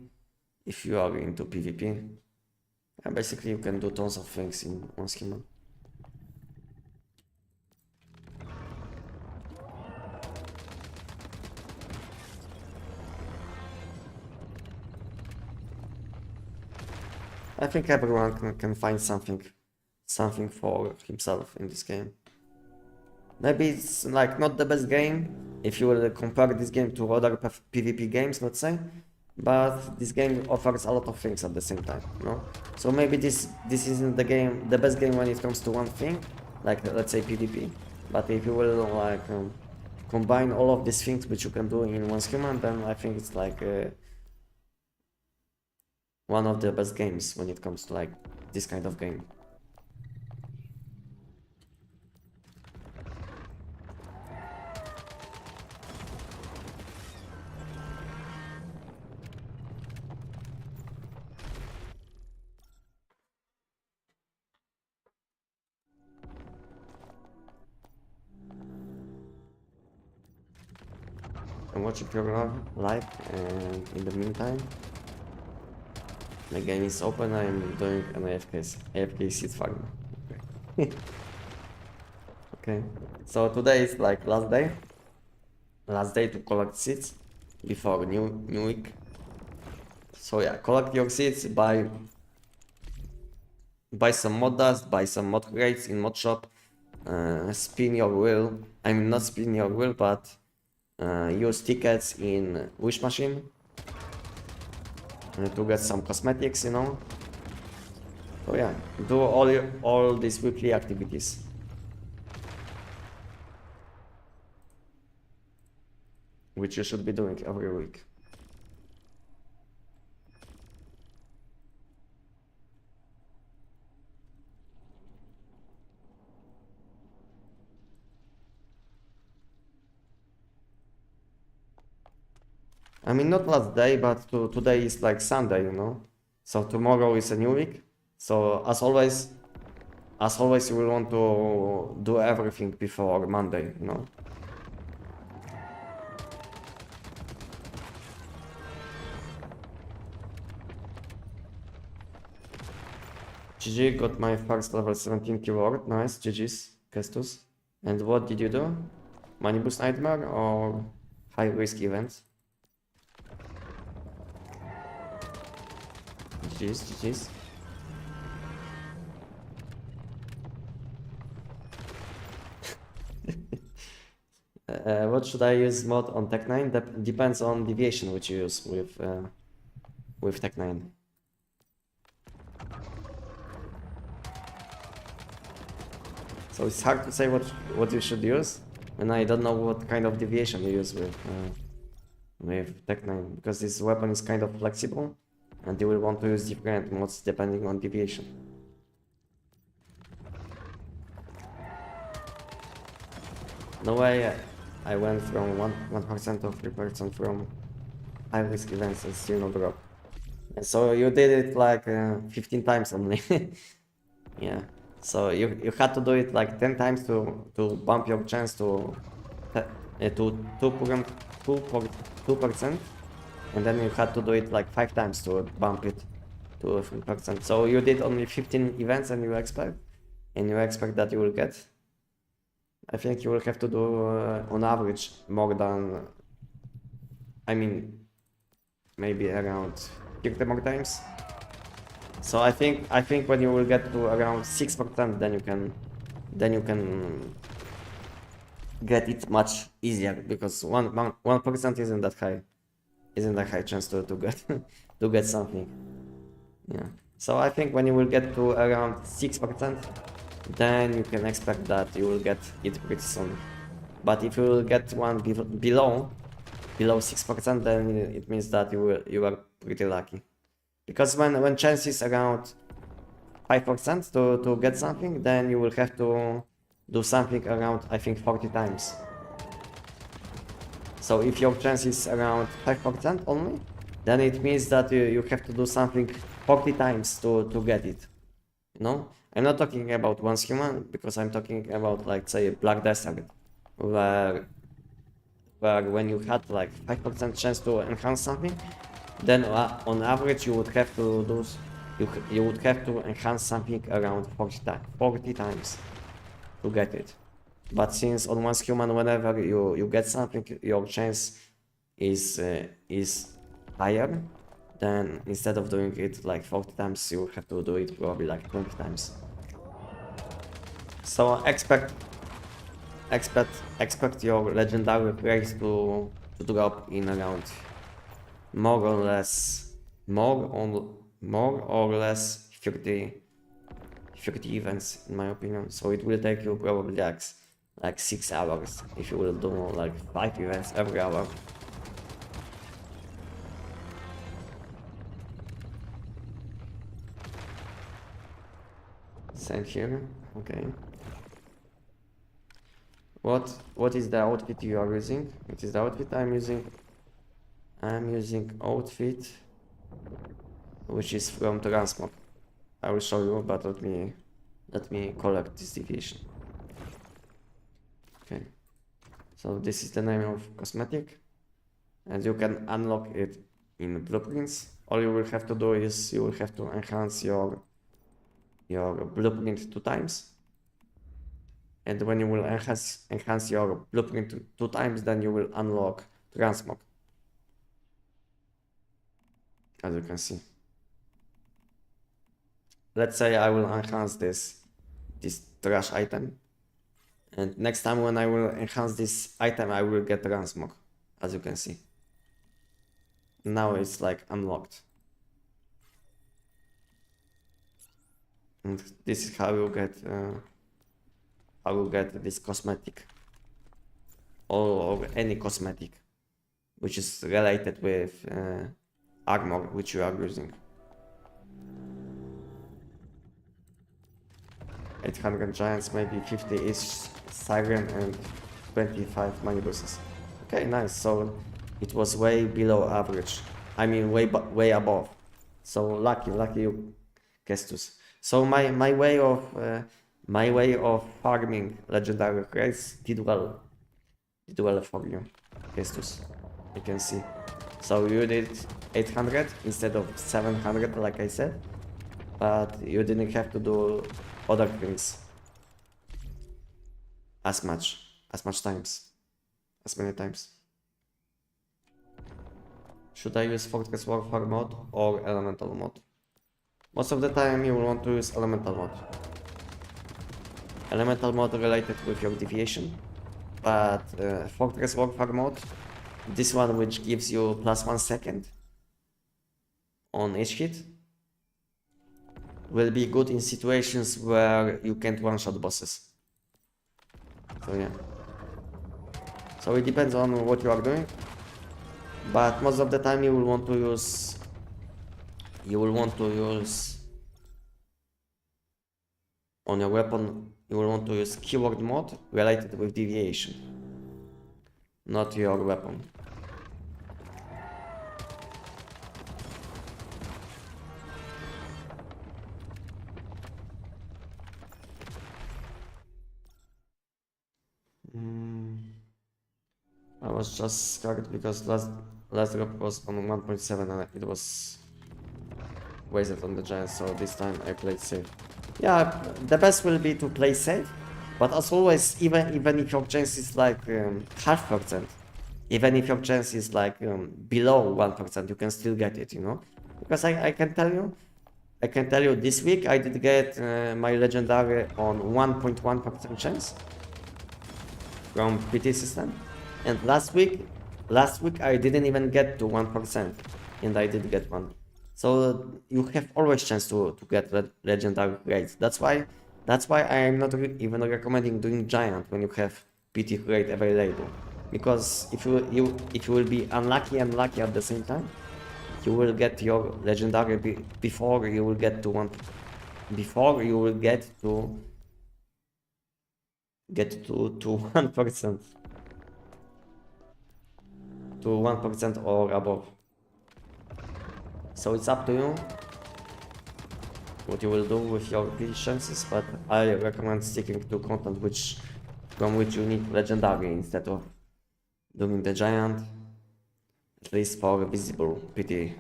if you are into PvP. And basically you can do tons of things in one schema. I think everyone can find something for himself in this game. Maybe it's like not the best game if you will compare this game to other PvP games, let's say, but this game offers a lot of things at the same time, you know? So maybe this isn't the best game when it comes to one thing, like let's say PvP, but if you will like combine all of these things which you can do in one human, then I think it's like one of the best games when it comes to like this kind of game. I'm watching your live, and in the meantime the game is open. I'm doing an AFK seed farm. Okay. Okay, so today is like last day to collect seeds before new week. So yeah, collect your seeds, buy some mod dust, buy some mod crates in mod shop, spin your wheel. I mean, not spin your wheel, but use tickets in wish machine to get some cosmetics, you know. So yeah, do all these weekly activities. Which you should be doing every week. I mean, not last day, but today is like Sunday, you know. So tomorrow is a new week. So as always, as always, you will want to do everything before Monday, you know? GG, got my first level 17 keyword. Nice, GG's, Kestus. And what did you do? Money boost nightmare or high risk events? GG's, GG's. What should I use mod on Tech 9? Depends on deviation which you use with Tech 9. So it's hard to say what you should use when I don't know what kind of deviation you use with Tech 9, because this weapon is kind of flexible and you will want to use different mods depending on deviation. No way I went from 1% to 3% from high risk events and still no drop. So you did it like 15 times only. Yeah. So you had to do it like 10 times to bump your chance to 2%, and then you had to do it like 5 times to bump it to 3%. So you did only 15 events and you expect that you will get. I think you will have to do on average more than, I mean, maybe around 50 more times. So I think when you will get to around 6%, then you can get it much easier, because 1% isn't that high chance to get to get something. Yeah. So I think when you will get to around 6%, then you can expect that you will get it pretty soon. But if you will get one below 6%, then it means that you are pretty lucky. Because when chance is around 5% to get something, then you will have to do something around, I think, 40 times. So if your chance is around 5% only, then it means that you have to do something 40 times to get it. You know? I'm not talking about once human, because I'm talking about, like, say, Black Desert, where when you had like 5% chance to enhance something, then on average you would have to do you would have to enhance something around 40 times to get it. But since on once human, whenever you get something, your chance is higher, then instead of doing it like 40 times, you have to do it probably like 20 times. So expect your legendary praise to drop in around more or less 30 events, in my opinion. So it will take you probably like 6 hours if you will do like 5 events every hour. Same here. Okay. What is the outfit you are using? It is the outfit I'm using. I'm using outfit which is from Transmog. I will show you, but let me collect this deviation. Okay. So this is the name of cosmetic, and you can unlock it in blueprints. All you will have to do is you will have to enhance your blueprint 2 times. And when you will enhance your blueprint 2 times, then you will unlock Transmog, as you can see. Let's say I will enhance this trash item, and next time when I will enhance this item, I will get Transmog, as you can see. Now it's like unlocked. And this is how you get this cosmetic, or any cosmetic which is related with armor which you are using. 800 giants, maybe 50 is siren, and 25 money boosters. Okay, nice. So it was way below average. I mean, way above. So lucky you, Kestus. So my way of My way of farming legendary crates did well for you, Christus. You can see. So you did 800 instead of 700, like I said, but you didn't have to do other things as many times. Should I use Fortress Warfare mod or Elemental mod? Most of the time you will want to use Elemental mod. Elemental mod related with your deviation, but Fortress Warfare mod, this one which gives you +1 second on each hit, will be good in situations where you can't one-shot bosses. So yeah. So it depends on what you are doing, but most of the time you will want to use on your weapon, you will want to use keyword mod related with deviation, not your weapon. I was just scared because last drop was on 1.7 and it was wasted on the giant, so this time I played safe. Yeah, the best will be to play safe, but as always, even if your chance is like 0.5%, even if your chance is like below 1%, you can still get it, you know? Because I can tell you this week I did get my legendary on 1.1% chance from PT system, and last week I didn't even get to 1%, and I did get one. So you have always chance to get legendary grades. That's why I am not even recommending doing giant when you have PT grade available, because if you will be unlucky and lucky at the same time, you will get your legendary before you will get to 1%. To 1% or above. So it's up to you what you will do with your chances, but I recommend sticking to content from which you need legendary instead of doing the giant, at least for visible PT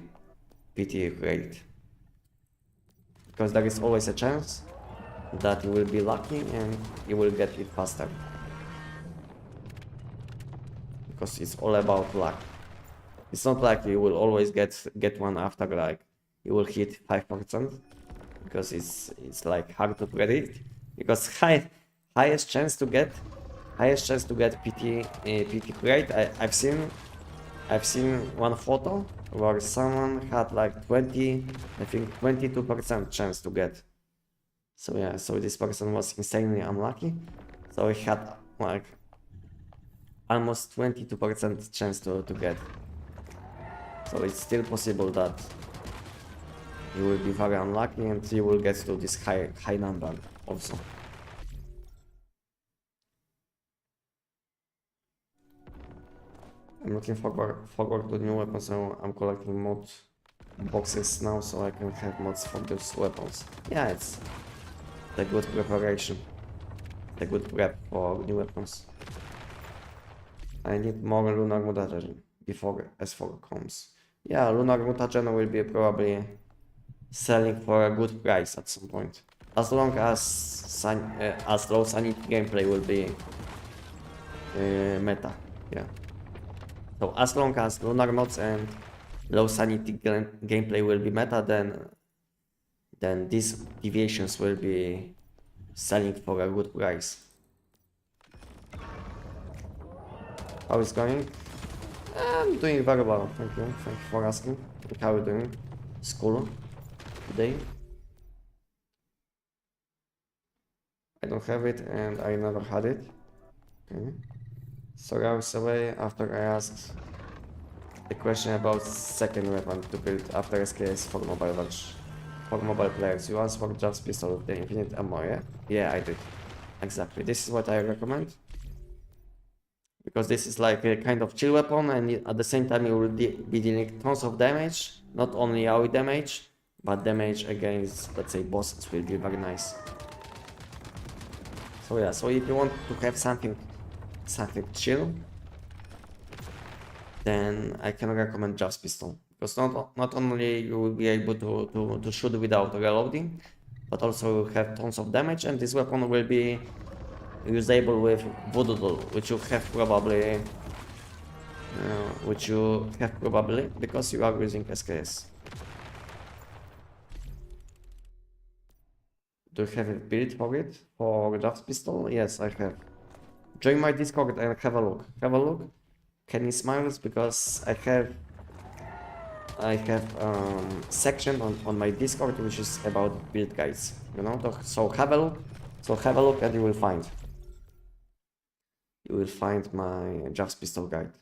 rate. Because there is always a chance that you will be lucky and you will get it faster. Because it's all about luck. It's not like you will always get one after like you will hit 5%, because it's like hard to predict. Because highest chance to get PT grade. I've seen one photo where someone had like 22% chance to get. So yeah, so this person was insanely unlucky. So he had like almost 22% chance to get. So it's still possible that you will be very unlucky and you will get to this high number also. I'm looking forward to new weapons, so I'm collecting mod boxes now so I can have mods for those weapons. Yeah, it's a good preparation, a good prep for new weapons. I need more lunar mutagen before S4 comes. Yeah, lunar mutagen will be probably selling for a good price at some point, as long as low sanity gameplay will be meta. Yeah. So as long as lunar mods and low sanity gameplay will be meta, then these deviations will be selling for a good price. How is it going? I'm doing very well, thank you for asking. How are you doing? School today? I don't have it and I never had it. Okay. Sorry, I was away after I asked the question about second weapon to build after SKS for mobile players. You asked for just pistol with the infinite ammo, yeah? Yeah, I did. Exactly. This is what I recommend. Because this is like a kind of chill weapon, and at the same time you will be dealing tons of damage. Not only AoE damage, but damage against, let's say, bosses will be very nice. So yeah, so if you want to have something chill, then I can recommend just pistol, because not only you will be able to shoot without reloading, but also you have tons of damage, and this weapon will be usable with voodoo doll, which you have probably because you are using SKS. Do you have a build for it? For just pistol? Yes, I have. Join my Discord and have a look. Have a look. Kenny smiles because I have section on my Discord which is about build guides. You know, so have a look. So have a look and you will find my just pistol guide.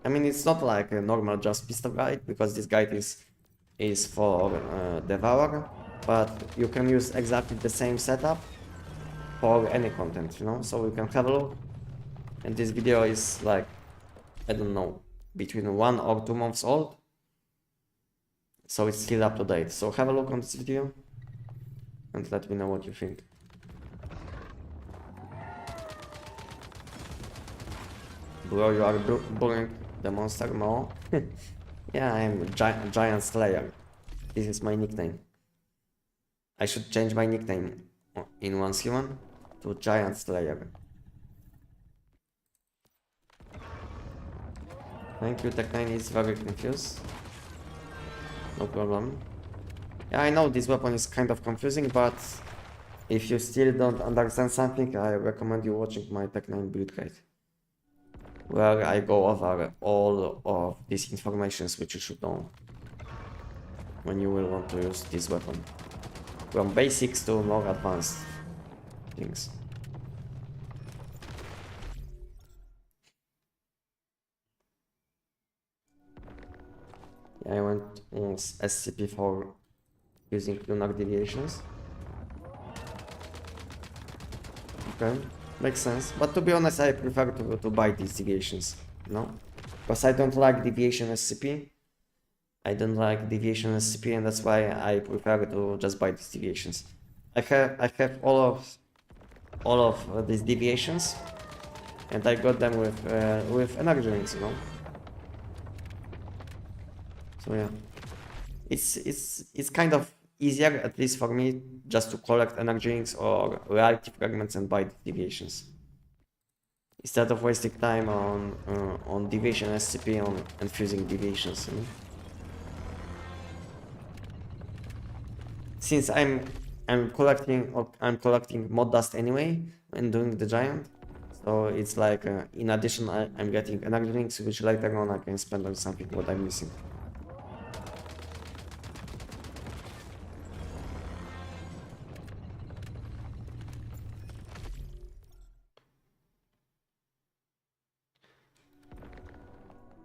I mean, it's not like a normal just pistol guide because this guide is for Devour, but you can use exactly the same setup for any content, you know. So you can have a look. And this video is like, I don't know, between 1 or 2 months old, so it's still up to date. So have a look on this video and let me know what you think. Bro, you are bullying the monster more? Yeah, I'm Giant Slayer. This is my nickname. I should change my nickname in Once Human to Giant Slayer. Thank you, Tech9 is very confused. No problem. Yeah, I know this weapon is kind of confusing, but if you still don't understand something, I recommend you watching my Tech9 build guide, where I go over all of these informations which you should know when you will want to use this weapon, from basics to more advanced things. Yeah, I went SCP for using lunar deviations. Okay, makes sense. But to be honest, I prefer to buy these deviations, you know? Because I don't like deviation SCP. I don't like deviation SCP, and that's why I prefer to just buy these deviations. I have all of these deviations, and I got them with energy rings, you know. So yeah, it's kind of easier, at least for me, just to collect energy rings or reality fragments and buy deviations, instead of wasting time on deviation SCP and fusing deviations, you know? Since I'm collecting mod dust anyway when doing the giant, so it's like in addition I'm getting energy rings, which later on I can spend on something what I'm missing.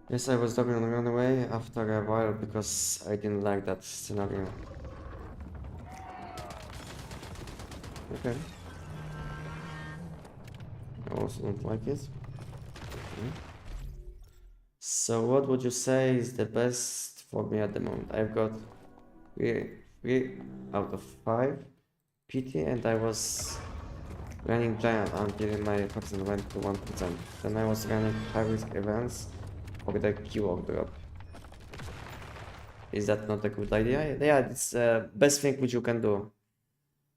Yes, I was going to run away after a while because I didn't like that scenario. Okay. I also don't like it. Okay. So what would you say is the best for me at the moment? I've got 3 out of 5 PT, and I was running giant until my percent went to 1%. Then I was running high risk events for the keyword drop. Is that not a good idea? Yeah, it's the best thing which you can do.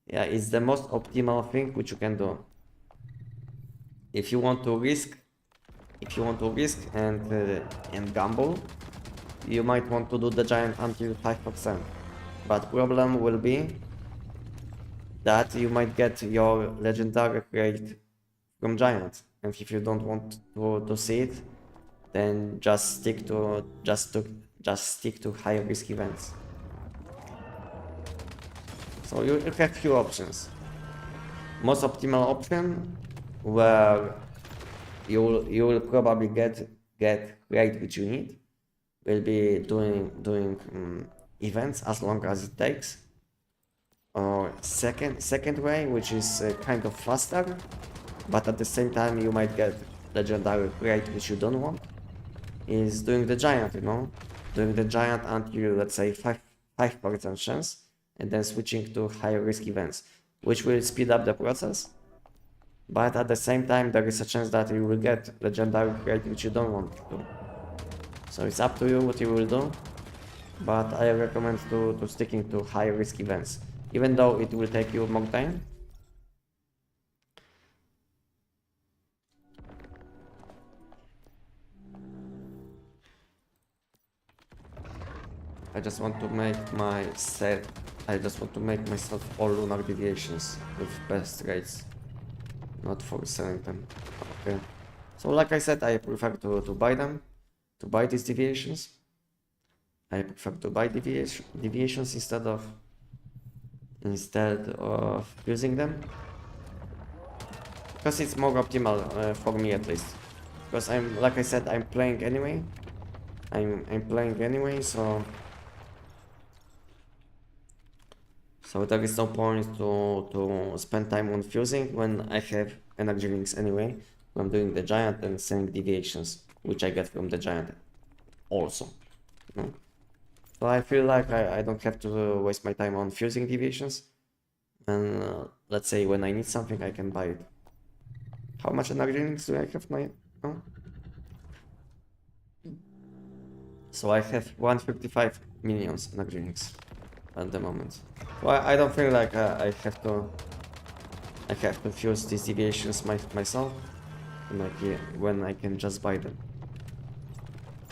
Yeah, it's the most optimal thing which you can do. If you want to risk and gamble, you might want to do the giant until 5%. But problem will be that you might get your legendary rate from giant, and if you don't want to see it, then just stick to high risk events. So you have few options. Most optimal option, where you will probably get rate which you need, will be doing events as long as it takes. Or second way, which is kind of faster, but at the same time you might get legendary rate which you don't want, is doing the giant, you know, doing the giant until, let's say, 5% chance, and then switching to higher risk events, which will speed up the process, But at the same time, there is a chance that you will get legendary grade which you don't want to. So it's up to you what you will do. But I recommend to sticking to high risk events, even though it will take you more time. I just want to make my set. I just want to make myself all lunar deviations with best rates, not for selling them. Okay. So like I said, I prefer to buy them, to buy these deviations. I prefer to buy deviations instead of using them, because it's more optimal for me at least. Because like I said, I'm playing anyway. I'm playing anyway, so there is no point to spend time on fusing when I have energy links anyway. When I'm doing the giant and selling deviations, which I get from the giant also. You know? So I feel like I don't have to waste my time on fusing deviations. And let's say when I need something, I can buy it. How much energy links do I have now? So I have 155 millions energy links at the moment. So I don't feel like I have to fuse these deviations myself, when I can just buy them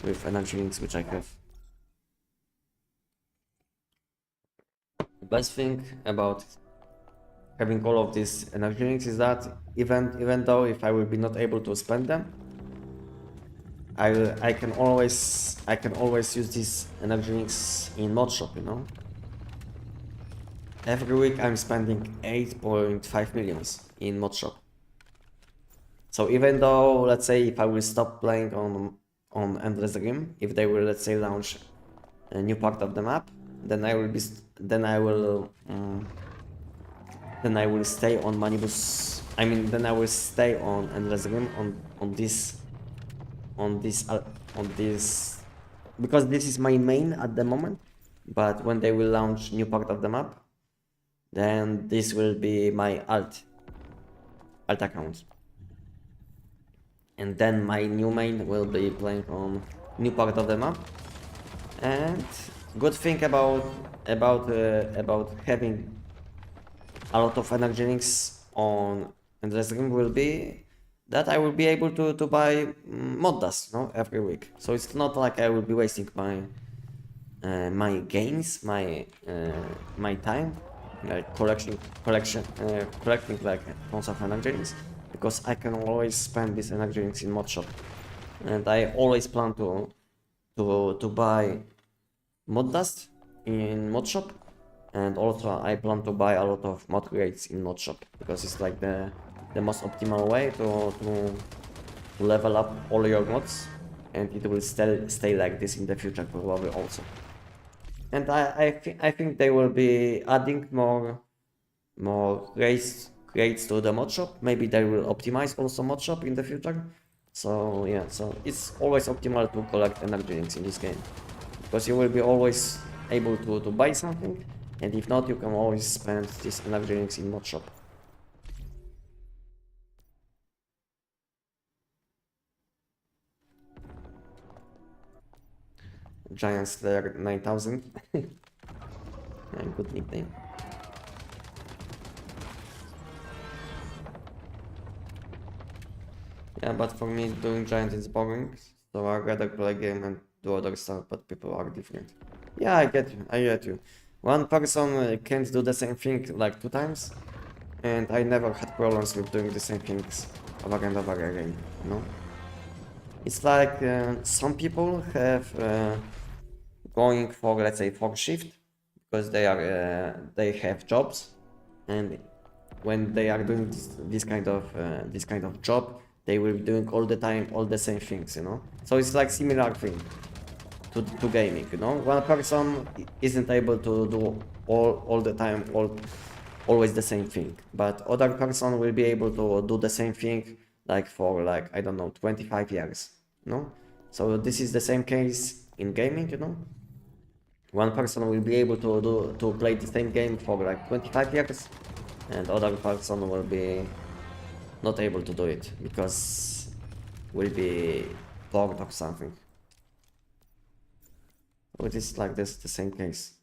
with energy links which I have. The best thing about having all of these energy links is that even though if I will be not able to spend them, I can always use these energy links in mod shop, you know. Every week I'm spending 8.5 millions in mod shop. So even though, let's say, if I will stop playing on Endless Rim, if they will, let's say, launch a new part of the map, then I will stay on Manibus. I mean, then I will stay on Endless Rim on this because this is my main at the moment. But when they will launch new part of the map, then this will be my alt account, and then my new main will be playing on new part of the map. And good thing about having a lot of energy links on Endless Rim will be that I will be able to buy mod dust, you know, every week. So it's not like I will be wasting my my gains, my time, like collecting like tons of energy links, because I can always spend these energy links in mod shop, and I always plan to buy mod dust in mod shop, and also I plan to buy a lot of mod grades in mod shop, because it's like the most optimal way to level up all your mods, and it will stay like this in the future probably also. And I think they will be adding more grades to the mod shop. Maybe they will optimize also mod shop in the future. So yeah, so it's always optimal to collect energy links in this game, because you will be always able to buy something, and if not, you can always spend these energy links in mod shop. Giant Slayer 9000. Good nickname. Yeah, but for me doing giant is boring, so I'd rather play game and do other stuff, but people are different. Yeah, I get you. One person can't do the same thing like 2 times, and I never had problems with doing the same things over and over again, you know? It's like some people have going for, let's say, for shift, because they have jobs, and when they are doing this kind of job, they will be doing all the time all the same things, you know. So it's like similar thing to gaming, you know. One person isn't able to do all the time always the same thing, but other person will be able to do the same thing like for, like, I don't know, 25 years, you know. So this is the same case in gaming, you know. One person will be able to play the same game for like 25 years, and other person will be not able to do it because will be blocked or something. So it is like this, the same case.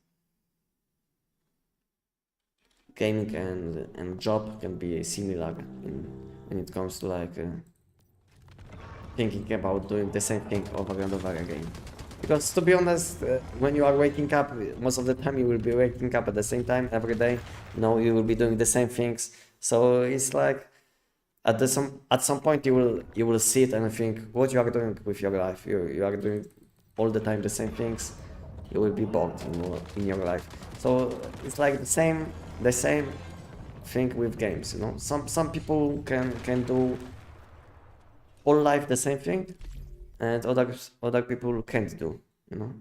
Gaming and job can be similar when it comes to like thinking about doing the same thing over and over again. Because to be honest, when you are waking up, most of the time you will be waking up at the same time every day. You know, you will be doing the same things. So it's like at some point you will sit and think what you are doing with your life. You are doing all the time the same things. You will be bored in your life. So it's like the same thing with games. You know, some people can do all life the same thing, and other people can't do, you know.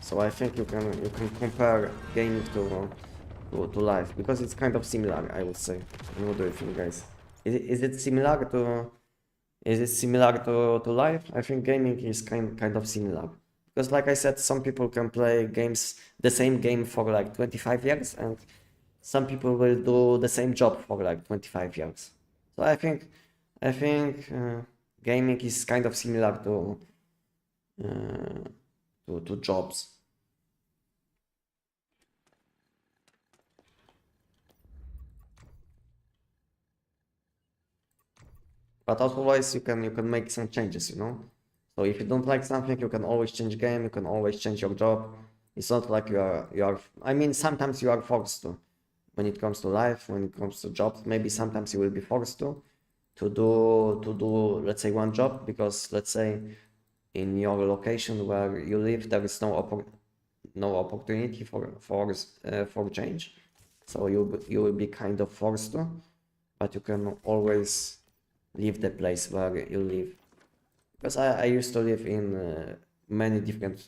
So I think you can compare gaming to life because it's kind of similar, I would say. What do you think, guys? Is it similar to life? I think gaming is kind of similar. Because like I said, some people can play games, the same game for like 25 years, and some people will do the same job for like 25 years. So I think gaming is kind of similar to jobs. But always you can make some changes, you know. So if you don't like something, you can always change game. You can always change your job. It's not like you are. I mean, sometimes you are forced to. When it comes to life, when it comes to jobs, maybe sometimes you will be forced to do let's say one job because let's say in your location where you live there is no opportunity for change. So you will be kind of forced to, but you can always leave the place where you live. Because I used to live in many different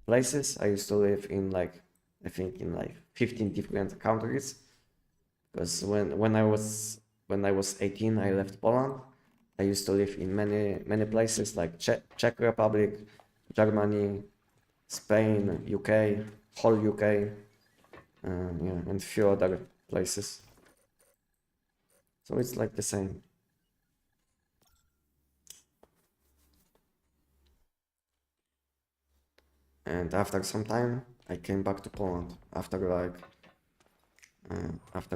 places. I used to live in like, I think in like 15 different countries. Because when I was 18, I left Poland. I used to live in many places like Czech Republic, Germany, Spain, UK, whole UK, yeah, and few other places. So it's like the same. And after some time, I came back to Poland after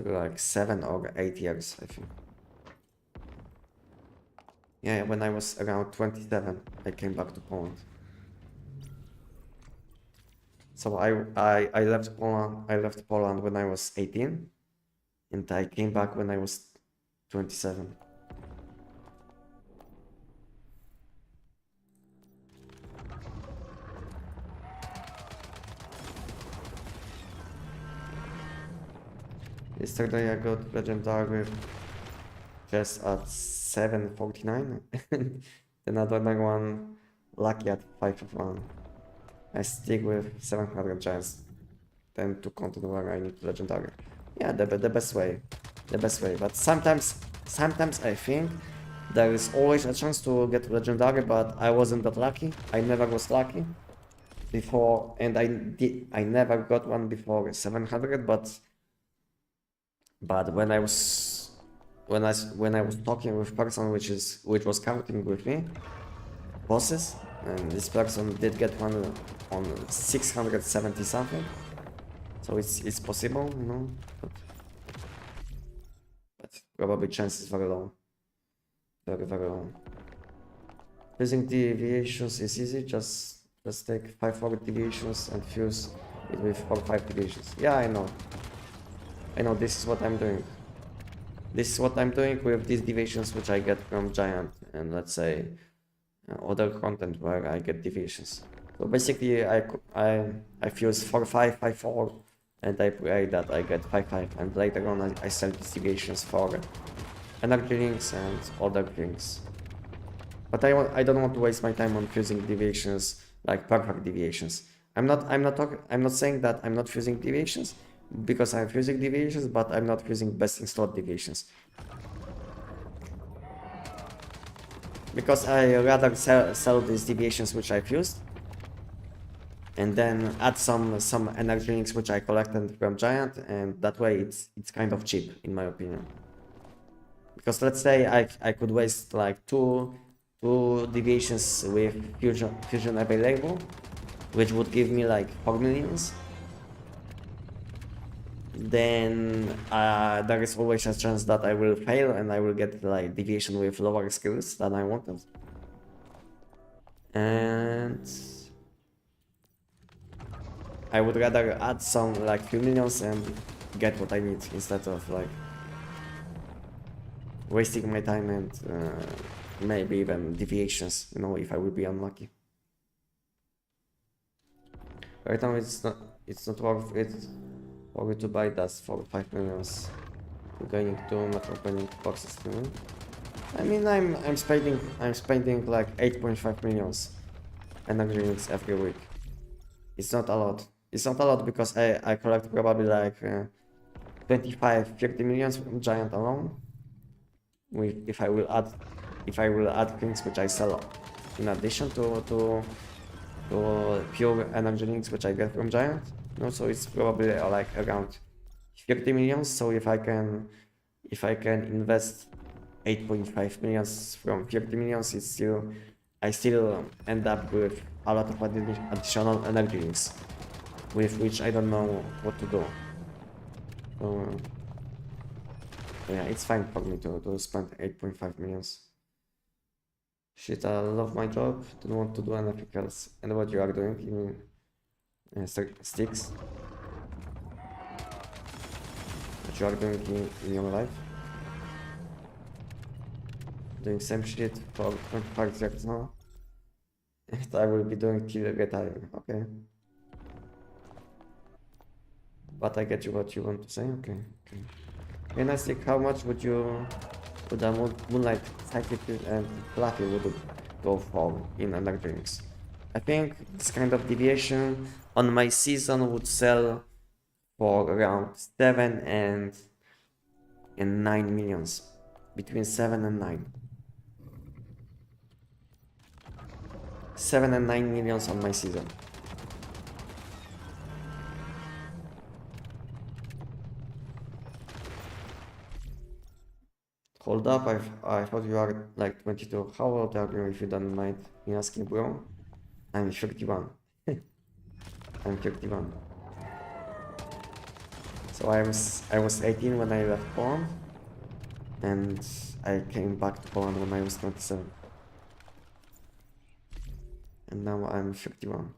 like 7 or 8 years, I think. Yeah, when I was around 27, I came back to Poland. So I left Poland. I left Poland when I was 18, and I came back when I was 27. Yesterday I got legendary just at 749, and another one lucky at 5 of 1. I stick with 700 giants, then to continue where I need legendary. Yeah, the best way, But sometimes I think there is always a chance to get legendary, but I wasn't that lucky. I never was lucky before, and I never got one before 700. But when I was talking with person which was counting with me bosses, and this person did get one on 670 something. So it's possible, you know, but probably chance is very low. Very low. Fusing deviations is easy, just take 5 forward deviations and fuse it with 4 5 deviations. Yeah, I know, this is what I'm doing. This is what I'm doing with these deviations which I get from Giant and let's say other content where I get deviations. So basically I fuse 4 5 5 4 and I pray that I get 5 5, and later on I sell these deviations for energy links and other things. But I don't want to waste my time on fusing deviations like perfect deviations. I'm not saying that I'm not fusing deviations, because I'm fusing deviations, but I'm not fusing best in slot deviations. Because I rather sell these deviations which I fused and then add some energy drinks which I collected from Giant, and that way it's kind of cheap in my opinion. Because let's say I could waste like two deviations with fusion available, which would give me like 4 millions. Then there is always a chance that I will fail and I will get like deviation with lower skills than I wanted. And I would rather add some like few millions and get what I need instead of like wasting my time and maybe even deviations, you know, if I will be unlucky. Right now it's not worth it for me to buy dust for 5 millions. Going to metal opening boxes, you know? I mean I'm spending like 8.5 millions energy units every week. It's not a lot. It's not a lot because I collect probably like 25-30 millions from Giant alone. If I will add things which I sell in addition to pure energy drinks which I get from Giant, you know, so it's probably like around 30 millions. So if I can invest 8.5 millions from 30 millions, I still end up with a lot of additional energy drinks, with which I don't know what to do. So yeah, it's fine for me to spend 8.5 millions. Shit, I love my job, don't want to do anything else. And what you are doing in sticks? What you are doing in your life? Doing same shit for 25 years now? And I will be doing till I retire, okay. But I get you what you want to say, okay. And Anestic, how much would a Moonlight Psychic and Fluffy would go for in energy drinks? I think this kind of deviation on my season would sell for around 7 and 9 millions. Between 7 and 9. 7 and 9 millions on my season. Hold up, I thought you are like 22. How old are you if you don't mind me asking, bro? I'm 31. I'm 31. So I was 18 when I left Poland, and I came back to Poland when I was 27. And now I'm 51.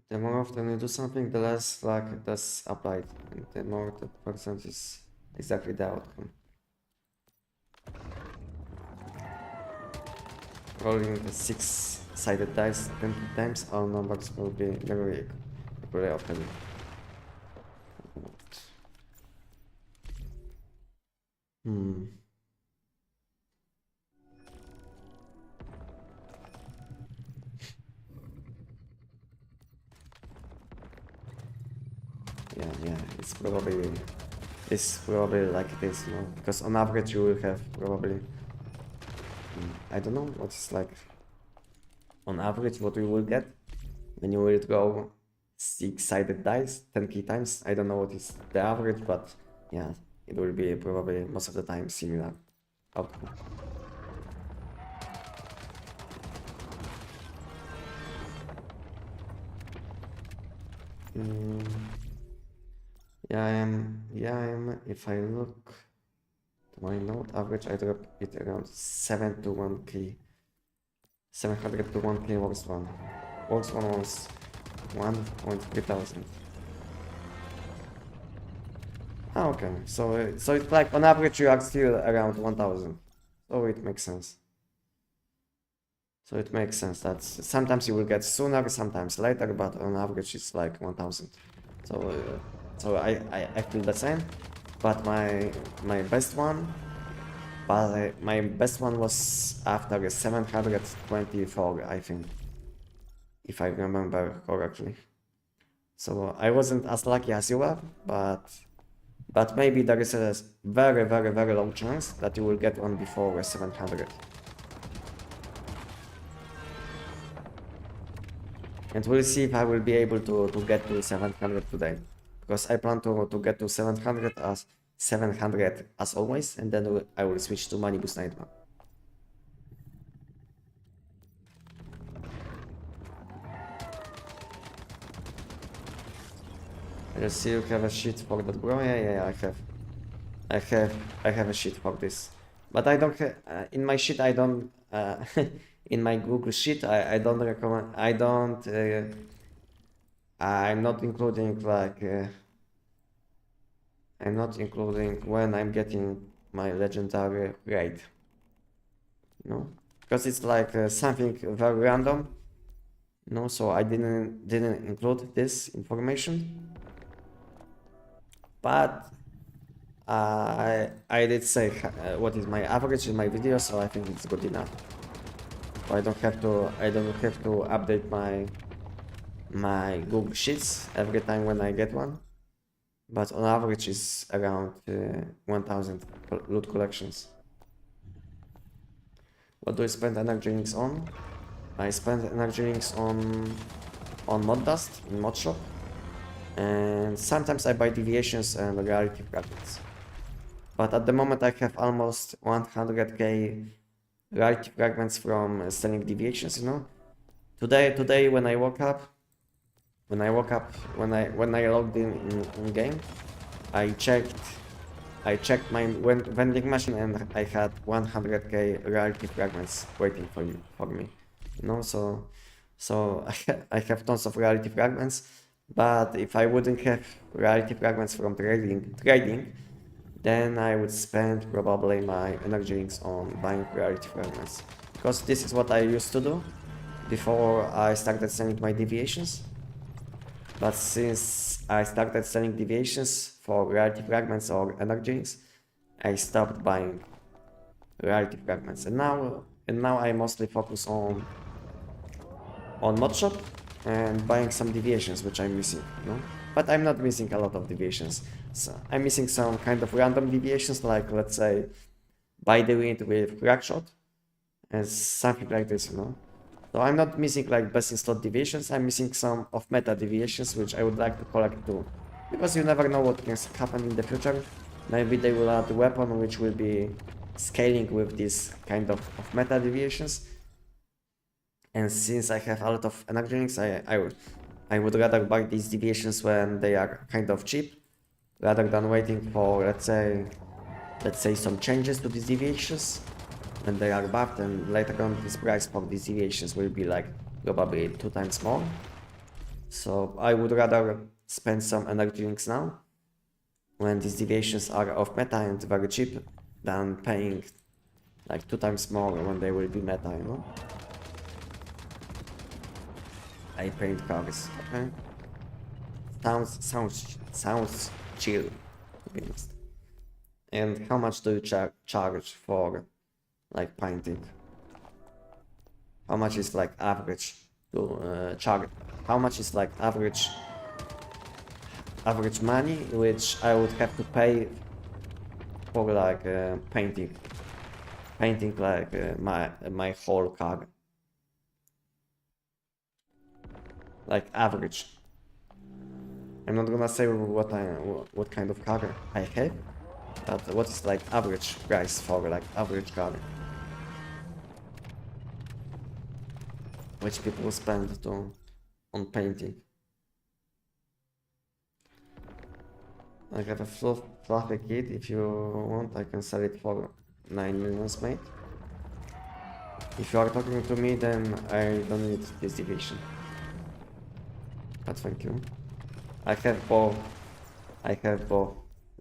The more often you do something, the less luck does applied, and the more the percent is exactly the outcome. Rolling the 6-sided dice 20 times, all numbers will be very equally often. Yeah, it's probably like this, you know, because on average you will have probably, I don't know what it's like on average what you will get when you will go 6-sided dice 10 times. I don't know what is the average, but yeah, it will be probably most of the time similar outcome. Yeah, I am. If I look to my note, average I drop it around 7 to 1k. 700 to 1k worst one. Worst one was 1.3 thousand. Ah, okay. So it's like on average you are still around 1000. So it makes sense. So it makes sense that sometimes you will get sooner, sometimes later, but on average it's like 1000. So I feel the same, but my best one but my best one was after 724, I think, if I remember correctly. So I wasn't as lucky as you were, but maybe there is a very, very, very low chance that you will get one before 700. And we'll see if I will be able to get to 700 today, because I plan to get to 700 as always, and then I will switch to Money Boost Nightmare. I just see you have a sheet for that, bro. Yeah, I have a sheet for this, but I don't have in my sheet. I don't in my Google sheet. I don't recommend. I don't. I'm not including like. I'm not including when I'm getting my legendary raid. No, because it's like something very random. No, so I didn't include this information. But I did say what is my average in my video, so I think it's good enough. So I don't have to update my Google Sheets every time when I get one. But on average is around 1000 loot collections. What do I spend energy links on? I spend energy links on mod dust in mod shop. And sometimes I buy deviations and reality fragments. But at the moment I have almost 100k reality fragments from selling deviations, you know. Today when I woke up, when I logged in game, I checked my vending machine and I had 100k reality fragments waiting for me, you know. So I have tons of reality fragments. But if I wouldn't have reality fragments from trading, then I would spend probably my energy links on buying reality fragments. Because this is what I used to do before I started selling my deviations. But since I started selling deviations for reality fragments or energy links, I stopped buying reality fragments. And now I mostly focus on mod shop and buying some deviations, which I'm missing, you know? But I'm not missing a lot of deviations. So I'm missing some kind of random deviations, like let's say buy the wind with crack shot and something like this, you know? So I'm not missing like best in slot deviations, I'm missing some of meta deviations, which I would like to collect too. Because you never know what can happen in the future. Maybe they will add a weapon which will be scaling with this kind of meta deviations. And since I have a lot of energy links, I would rather buy these deviations when they are kind of cheap, rather than waiting for let's say some changes to these deviations when they are buffed, and later on this price for these deviations will be like probably 2 times more. So I would rather spend some energy links now when these deviations are off meta and very cheap than paying like 2 times more when they will be meta, you know? I paint cars, okay? Sounds chill, to be honest. And how much do you charge for like painting? How much is like average to charge? How much is like average money which I would have to pay for like painting like my whole car? Like average. I'm not gonna say what kind of car I have, but what is like average price for like average car, which people spend on painting. I have a fluffy kit. If you want, I can sell it for 9 million, mate. If you are talking to me, then I don't need this division. But thank you. I have both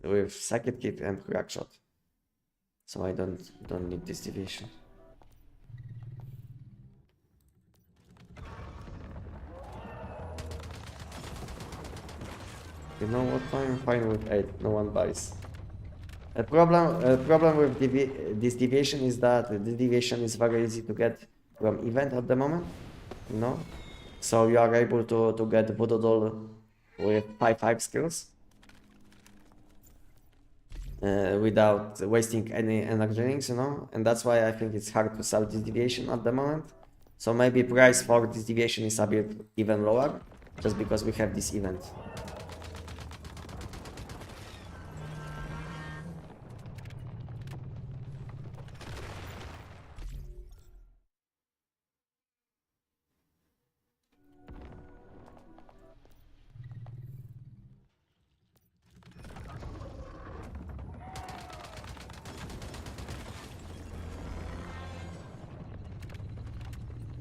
with second kit and crack shot. So I don't need this division. You know what? I'm fine with 8. No one buys. problem with this deviation is that the deviation is very easy to get from event at the moment, you know. So you are able to get Voodoo Doll with 5 skills without wasting any energy rings, you know. And that's why I think it's hard to sell this deviation at the moment. So maybe price for this deviation is a bit even lower, just because we have this event.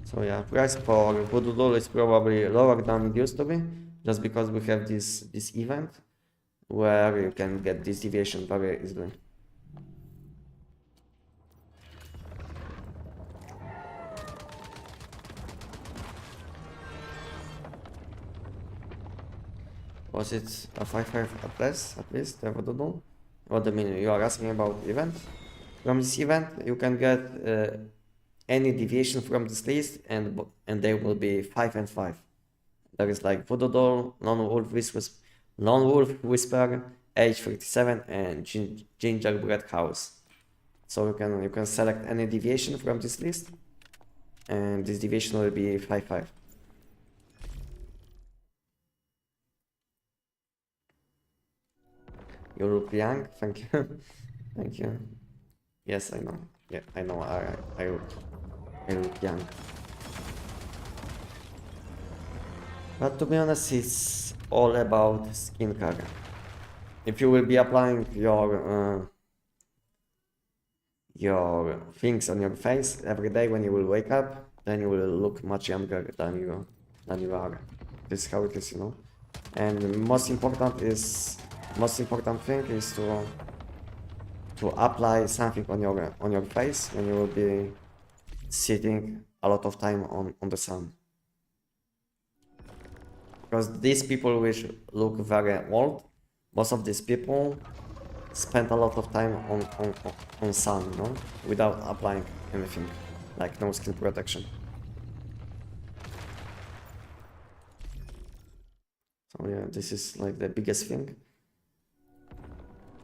So yeah, price for Voodoo Doll is probably lower than it used to be, just because we have this event where you can get this deviation very easily. Was it a 5/5 at least, the Voodoo Doll? What do you mean? You are asking about event? From this event, you can get any deviation from this list, and they will be 5 and 5. There is like Voodoo Doll, Lone Wolf Whisper, Age 37, and Gingerbread House. So you can select any deviation from this list, and this deviation will be 5/5. You look young, thank you. Thank you. Yes, I know. Yeah, I know. I look young. But to be honest, it's all about skincare. If you will be applying your things on your face every day when you will wake up, then you will look much younger than you are. This is how it is, you know. And the most important thing is to apply something on your face when you will be sitting a lot of time on the sun. Because these people which look very old, most of these people spend a lot of time on sun, you know, without applying anything, like no skin protection. So yeah, this is like the biggest thing,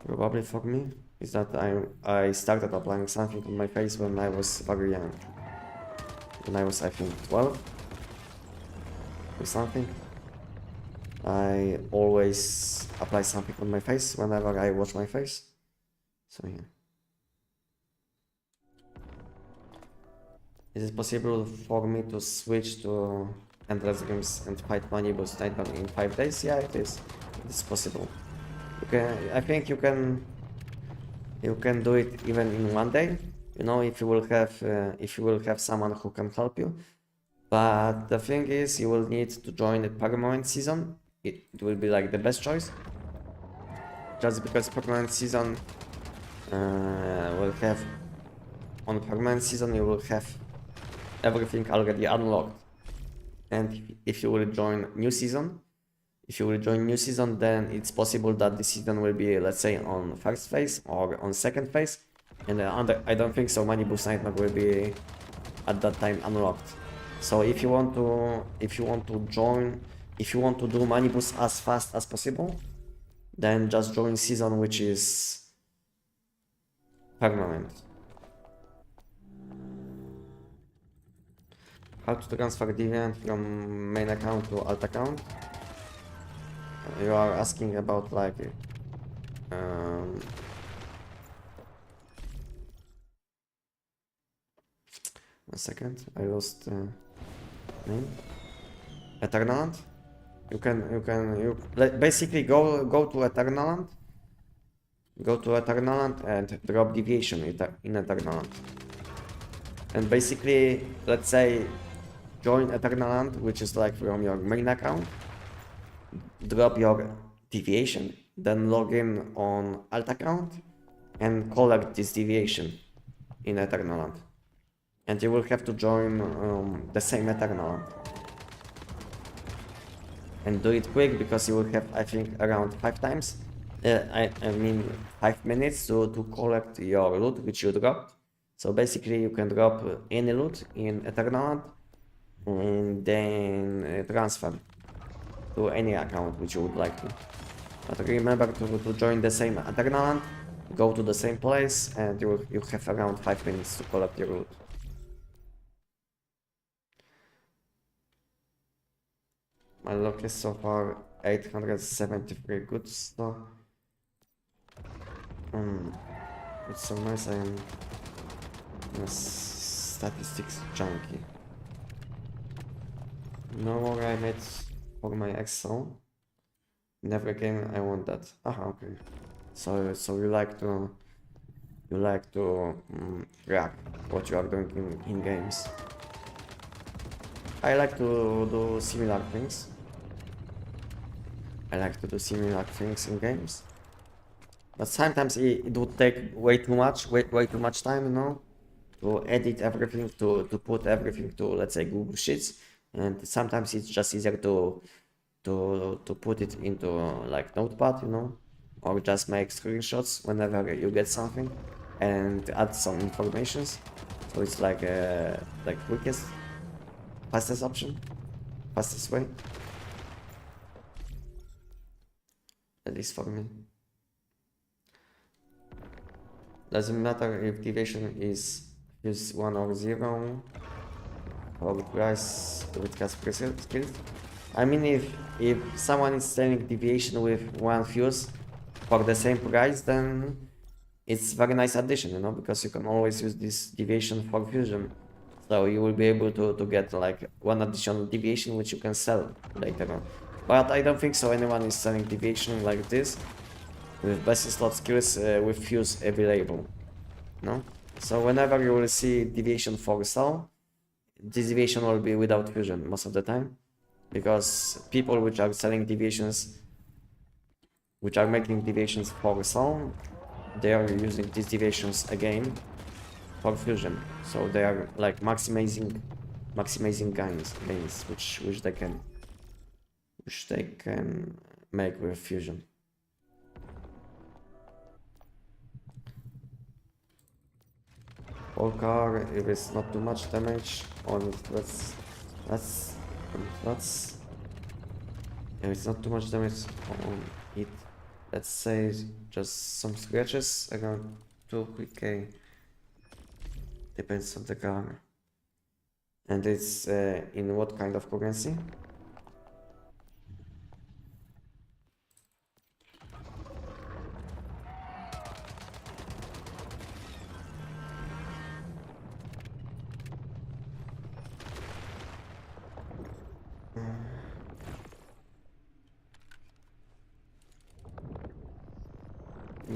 probably for me, is that I started applying something on my face when I was very young. When I was, I think, 12 or something. I always apply something on my face whenever I wash my face. So yeah. Is it possible for me to switch to endless games and fight Manibus Nightmare in 5 days? Yeah, it is. It is possible. I think you can do it even in 1 day. You know, if you will have someone who can help you. But the thing is, you will need to join a permanent season. It will be like the best choice. Just because permanent season will have, on permanent season you will have everything already unlocked. And if you will join new season, then it's possible that the season will be, let's say, on first phase or on second phase. And I don't think so many Boost Nightmare will be at that time unlocked. So if you want to do money boost as fast as possible, then just join season which is permanent. How to transfer Deviant from main account to alt account? You are asking about like 1 second, I lost name. Eternaland. You basically go to Eternaland. Go to Eternaland and drop deviation in Eternaland. And basically, let's say, join Eternaland, which is like from your main account. Drop your deviation, then log in on alt account and collect this deviation in Eternaland. And you will have to join the same Eternaland. And do it quick, because you will have, I think, around 5 times I mean 5 minutes to collect your loot which you dropped. So basically you can drop any loot in Eternal and then transfer to any account which you would like to. But remember to join the same Eternal, go to the same place, and you have around 5 minutes to collect your loot. My luck is so far 873 goods, so it's so nice. I'm a statistics junkie. No more I made for my Excel. Never again I want that. Okay. So you like to track what you are doing in games. I like to do similar things. I like to do similar things in games. But sometimes it would take way too much time, you know, to edit everything, to put everything to, let's say, Google Sheets. And sometimes it's just easier to put it into like Notepad, you know, or just make screenshots whenever you get something and add some informations. So it's like quickest, fastest option, fastest way. At least for me. Doesn't matter if deviation is 1 or 0 or price with has skills. I mean, if someone is selling deviation with 1 fuse for the same price, then it's very nice addition, you know, because you can always use this deviation for fusion. So you will be able to get like 1 additional deviation which you can sell later on. But I don't think so anyone is selling deviation like this with basic slot skills with fuse available, no? So whenever you will see deviation for sale, this deviation will be without fusion most of the time, because people which are selling deviations, which are making deviations for sale, they are using these deviations again for fusion. So they are like maximizing gains which they can make with fusion. All car, if it's not too much damage, or let's if it's not too much damage on it, let's say just some scratches around 2k. Depends on the car. And it's in what kind of currency?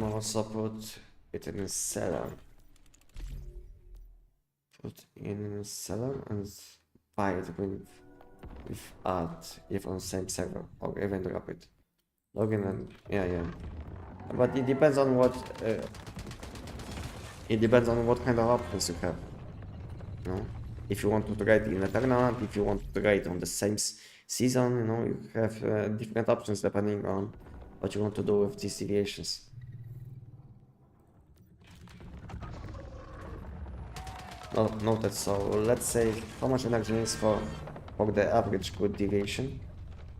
Also put it in a cellar. Put in a cellar and buy it with add if on same server, or even drop it. Login and yeah. But it depends on what kind of options you have. You know, if you want to trade in Eternal, if you want to trade on the same season, you know, you have different options depending on what you want to do with these deviations. Noted. So let's say how much energy is for the average good deviation.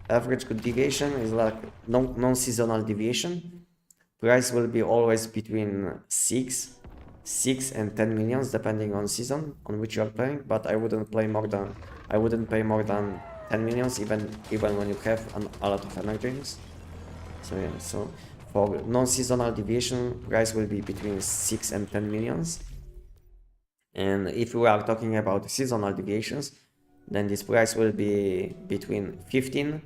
Average good deviation is like non-seasonal deviation. Price will be always between 6 and 10 millions depending on season on which you are playing, but I wouldn't pay more than 10 millions even when you have a lot of energies. So yeah, so for non-seasonal deviation, price will be between 6 and 10 millions. And if we are talking about seasonal deviations, then this price will be between 15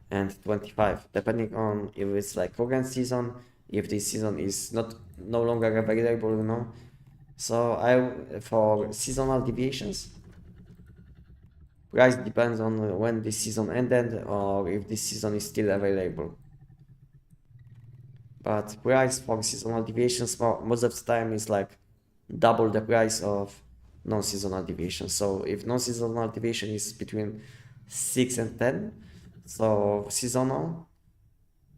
and 25, depending on if it's like current season, if this season is no longer available, you know. So for seasonal deviations, price depends on when this season ended or if this season is still available. But price for seasonal deviations most of the time is like double the price of non-seasonal deviation. So if non-seasonal deviation is between 6 and 10, so seasonal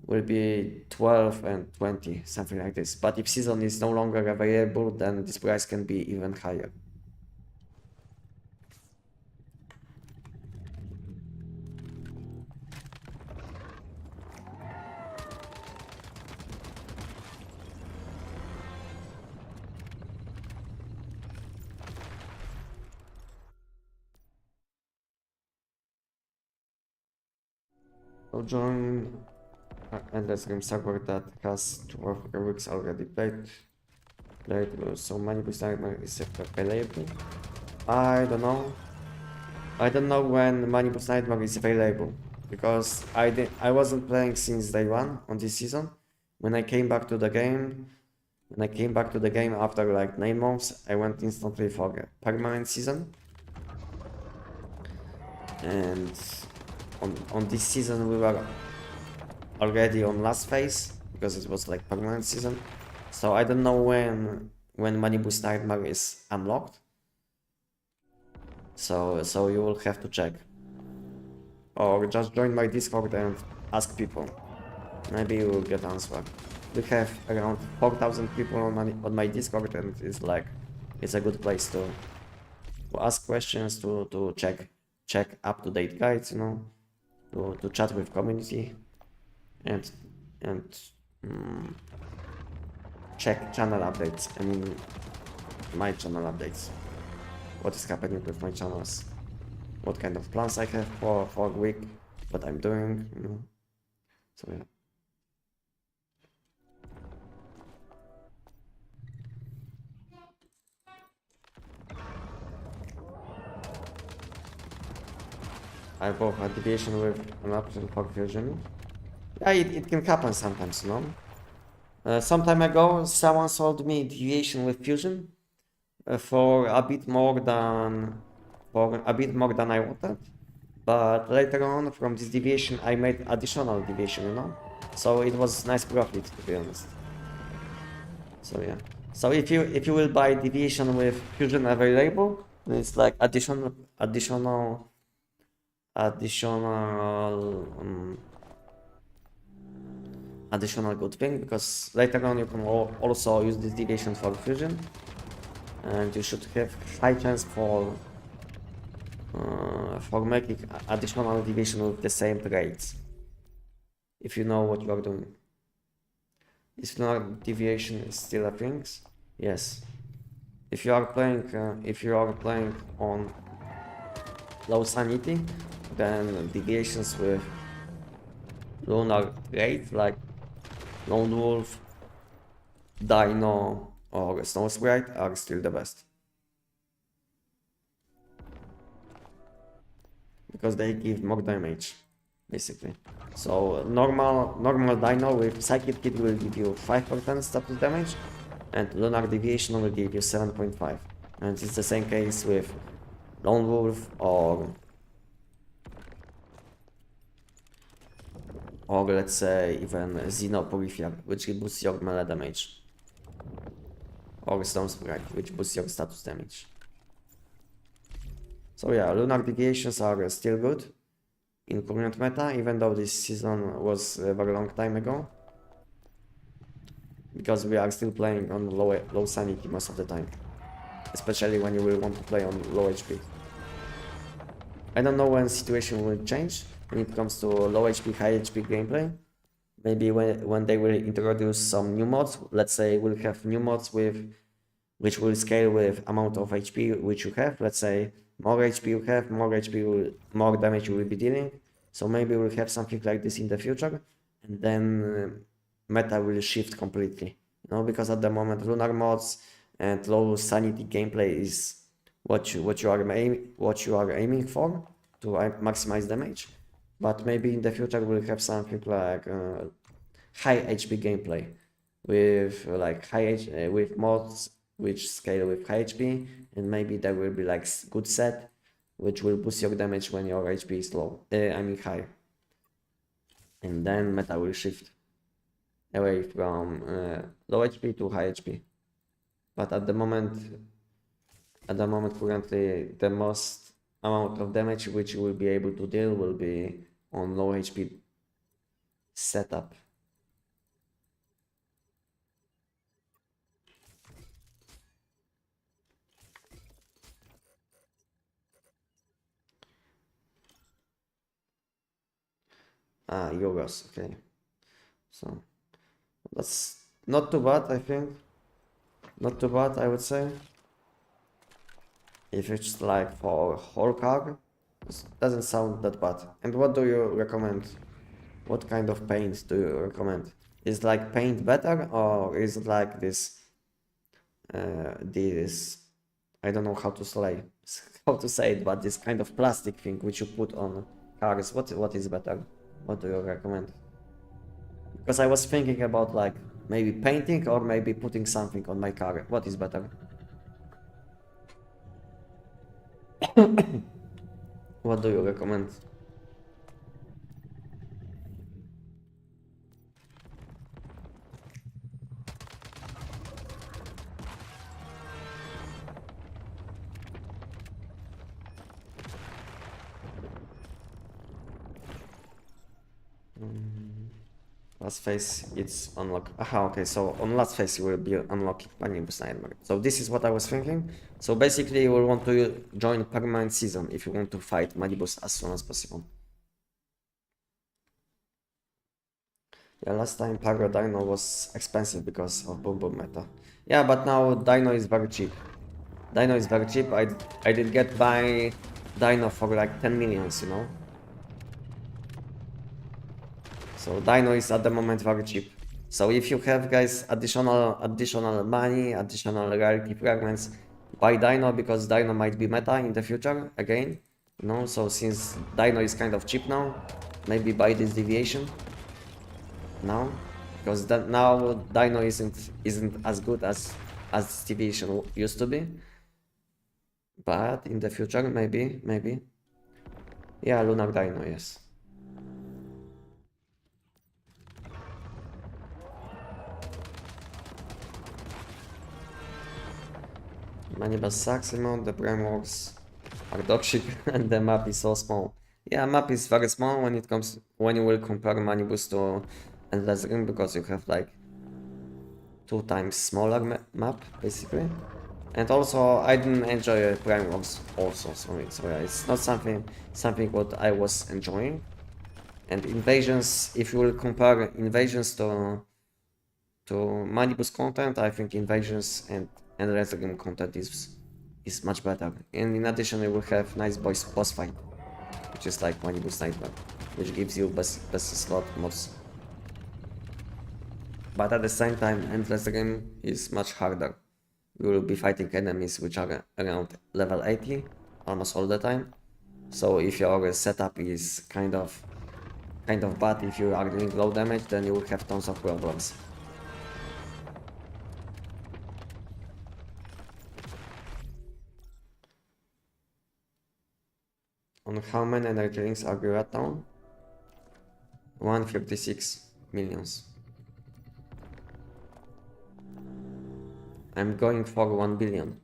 will be 12 and 20, something like this. But if season is no longer available, then this price can be even higher. So join endless game server that has 2 or 3 weeks already played. So many percent is available. I don't know. I don't know when Manibus Nightmare is available because I wasn't playing since day one on this season. When I came back to the game, after like 9 months, I went instantly for a permanent season. And on this season we were already on last phase because it was like permanent season. So I don't know when Manibus Nightmare is unlocked. So you will have to check. Or just join my Discord and ask people. Maybe you will get answer. We have around 4,000 people on my Discord, and it's a good place to ask questions, to check up-to-date guides, you know, to chat with community, and check channel updates. I mean, my channel updates. What is happening with my channels? What kind of plans I have for a week? What I'm doing, you know. So yeah. I bought a deviation with an option for fusion. Yeah, it can happen sometimes, you know. Some time ago, someone sold me deviation with fusion for a bit more than I wanted. But later on, from this deviation, I made additional deviation, you know. So it was nice profit, to be honest. So yeah. So if you will buy deviation with fusion available, it's like additional good thing, because later on you can also use this deviation for fusion, and you should have high chance for making additional deviation with the same trades, if you know what you are doing. Is not deviation is still a thing? Yes. If you are playing on low sanity, then deviations with lunar trade like Lone Wolf, Dino, or Snow Sprite are still the best, because they give more damage, basically. So normal Dino with Psychic Kit will give you 5% status damage, and Lunar Deviation will give you 7.5. And it's the same case with Lone Wolf or let's say even Xenopolyphia, which boosts your melee damage, or Stone Sprite, which boosts your status damage. So yeah, Lunar Deviations are still good in current meta, even though this season was a very long time ago, because we are still playing on low sanity most of the time, especially when you will want to play on low HP. I don't know when situation will change when it comes to low HP, high HP gameplay. Maybe when they will introduce some new mods. Let's say we'll have new mods which will scale with amount of HP which you have. Let's say more HP you have, more damage you will be dealing. So maybe we'll have something like this in the future, and then meta will shift completely. You know, because at the moment lunar mods and low sanity gameplay is what you are aiming for to maximize damage. But maybe in the future we'll have something like high HP gameplay with with mods which scale with high HP, and maybe there will be like good set which will boost your damage when your HP is low. I mean high, and then meta will shift away from low HP to high HP. But at the moment currently the most amount of damage which you will be able to deal will be on low HP setup, euros, okay. So that's not too bad, I think. Not too bad, I would say. If it's like for whole car, it doesn't sound that bad. And what do you recommend? What kind of paint do you recommend? Is like paint better, or is it like this I don't know how to say it, but this kind of plastic thing which you put on cars? What is better? What do you recommend? Because I was thinking about like maybe painting or maybe putting something on my car. What is better? What do you recommend? Last phase, it's unlock. Aha, okay, so on last phase you will be unlocking Panibus Nightmare. So this is what I was thinking. So basically you will want to join permanent season if you want to fight Manibus as soon as possible. Yeah, last time Pyro Dino was expensive because of Boom Boom meta. Yeah, but now Dino is very cheap. Dino is very cheap. I did get buy Dino for like 10 millions, you know. So Dino is at the moment very cheap. So if you have, guys, additional money, additional rarity fragments, buy Dino because Dino might be meta in the future again. You know, so since Dino is kind of cheap now, maybe buy this deviation now, because now Dino isn't as good as this deviation used to be. But in the future, maybe. Yeah, Lunar Dino, yes. Manibus sucks amount, the frameworks are dog shit, and the map is so small. Yeah, map is very small when you will compare Manibus to Endless Rim, because you have like 2 times smaller map basically. And also I didn't enjoy frameworks also, so yeah, it's not something what I was enjoying. And invasions, if you will compare invasions to Manibus content, I think invasions and Endless Rim content is much better. And in addition, you will have nice boss fight, which is like Manibus Nightmare, which gives you best slot mods. But at the same time, Endless Rim is much harder. You will be fighting enemies which are around level 80 almost all the time. So if your setup is kind of bad, if you are doing low damage, then you will have tons of problems. On how many energy rings are you at now? 156 millions. I'm going for 1 billion.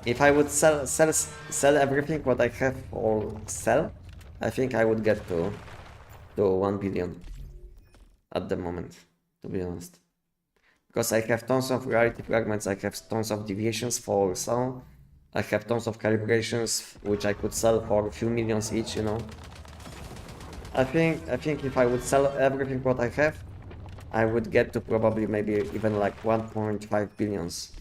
If I would sell everything what I have or sell, I think I would get to 1 billion at the moment, to be honest. Because I have tons of rarity fragments, I have tons of deviations for sale, I have tons of calibrations which I could sell for a few millions each, you know. I think if I would sell everything what I have, I would get to probably maybe even like 1.5 billions.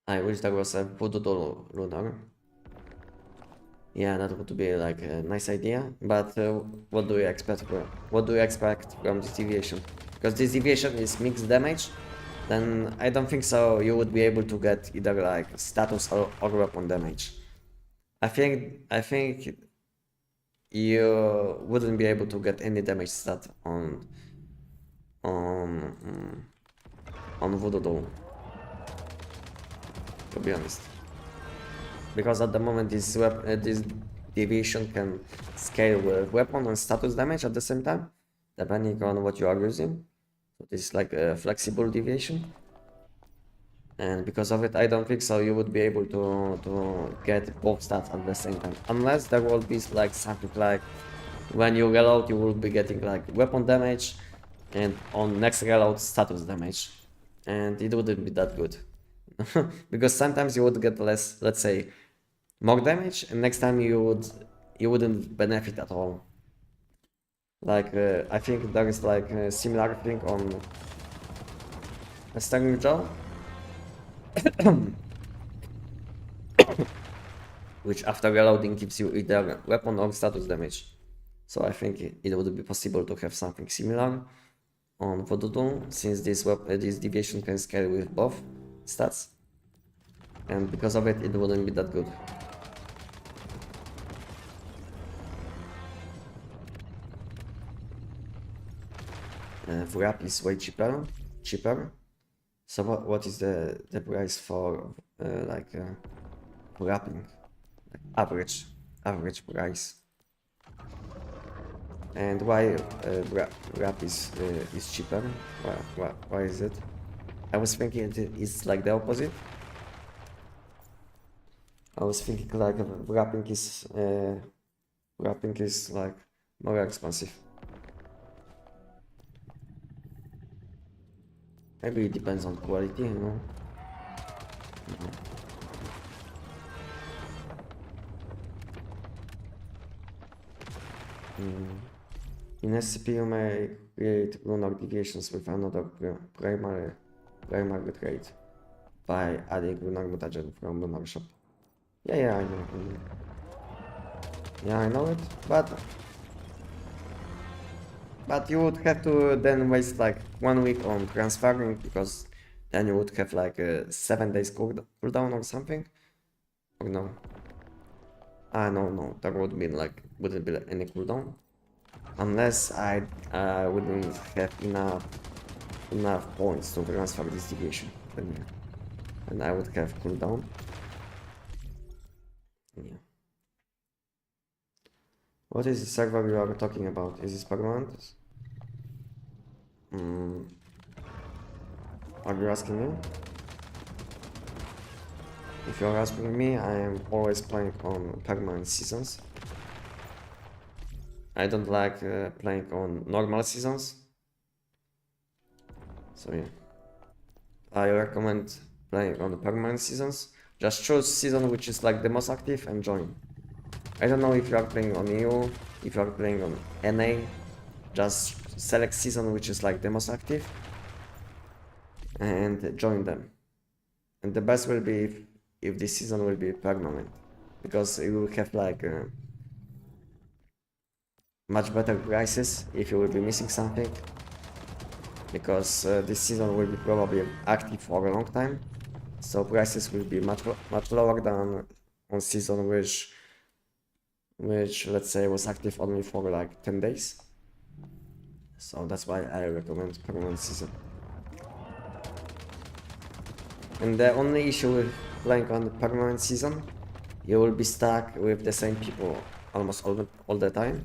I wish there was a voodoo lunar. Yeah, that would be like a nice idea. But what do you expect from this deviation? Because this deviation is mixed damage, then I don't think so you would be able to get either like status or weapon damage. I think you wouldn't be able to get any damage stat on voodoo doll, to be honest. Because at the moment this deviation can scale with weapon and status damage at the same time, depending on what you are using. So this is like a flexible deviation. And because of it, I don't think so you would be able to get both stats at the same time, unless there will be like something like when you reload you will be getting like weapon damage and on next reload status damage, and it wouldn't be that good. Because sometimes you would get less, let's say more damage, and next time you wouldn't benefit at all. Like I think there is like a similar thing on a Staring Jaw, which after reloading gives you either weapon or status damage. So I think it would be possible to have something similar on Voodoo, since this deviation can scale with both stats, and because of it, it wouldn't be that good. Wrap is way cheaper. So what is the price for wrapping? Like average price. And why wrap is cheaper? Why is it? I was thinking it's like the opposite. I was thinking like wrapping is like more expensive. Maybe it depends on quality, you know. In SCP you may create lunar deviations with another primary trait by adding lunar mutagen from lunar shop. Yeah, I know. Yeah, I know it, but you would have to then waste like 1 week on transferring, because then you would have like a 7 days cooldown or something. Or no? Ah, no, there wouldn't be any cooldown. Unless I wouldn't have enough points to transfer this deviation. Then yeah. And I would have cooldown. Yeah. What is the server you are talking about? Is this permanent? Are you asking me? If you're asking me, I am always playing on permanent seasons. I don't like playing on normal seasons. So yeah. I recommend playing on the permanent seasons. Just choose season which is like the most active and join. I don't know if you are playing on EU, if you are playing on NA, just select season which is like the most active and join them. And the best will be if this season will be permanent, because you will have like much better prices if you will be missing something, because this season will be probably active for a long time, so prices will be much lower than on season which let's say was active only for like 10 days. So that's why I recommend permanent season. And the only issue with playing on the permanent season, you will be stuck with the same people almost all the time.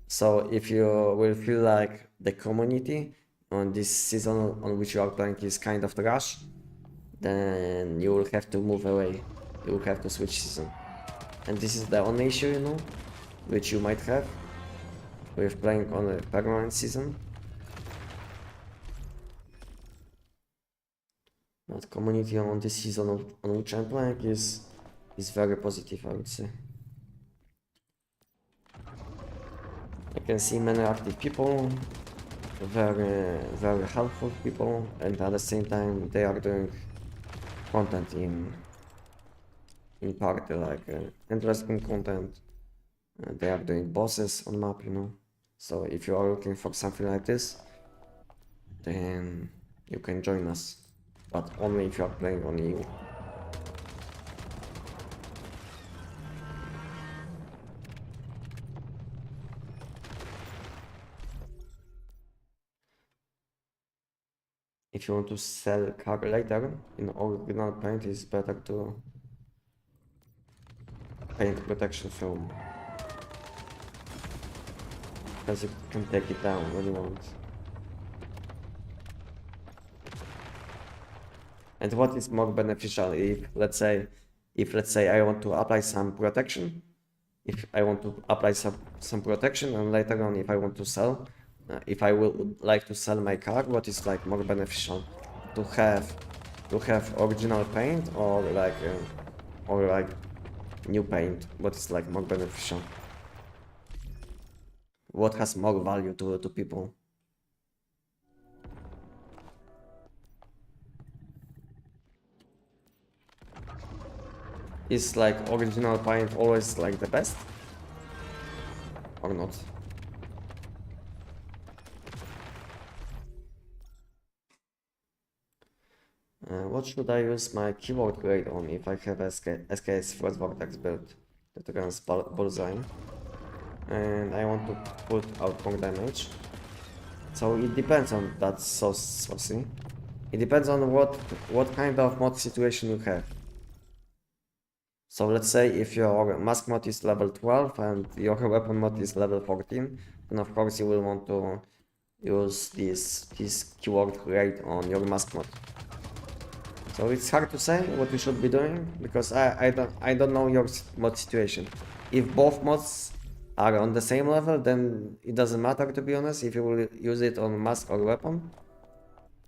So if you will feel like the community on this season on which you are playing is kind of trash, then you will have to move away. You will have to switch season. And this is the only issue, you know, which you might have with playing on a permanent season. But community on this season on which I'm playing is very positive, I would say. I can see many active people, very helpful people, and at the same time they are doing content in party, like interesting content. They are doing bosses on map, you know. So if you are looking for something like this, then you can join us, but only if you are playing on EU. If you want to sell car later in original paint, it's better to paint protection film, because you can take it down when you want. And what is more beneficial if let's say I want to apply some protection, if I want to apply some protection, and later on if I want to sell, if I would like to sell my car, what is like more beneficial, to have original paint or like new paint? What is like more beneficial? What has more value to people? Is like original paint always like the best or not? What should I use my keyword grade on if I have SKS first vortex build that runs bullseye and I want to put out more damage? So it depends on that saucy. It depends on what kind of mod situation you have. So let's say if your mask mod is level 12 and your weapon mod is level 14, then of course you will want to use this keyword grade on your mask mod. So it's hard to say what you should be doing because I don't know your mod situation. If both mods are on the same level, then it doesn't matter, to be honest, if you will use it on mask or weapon.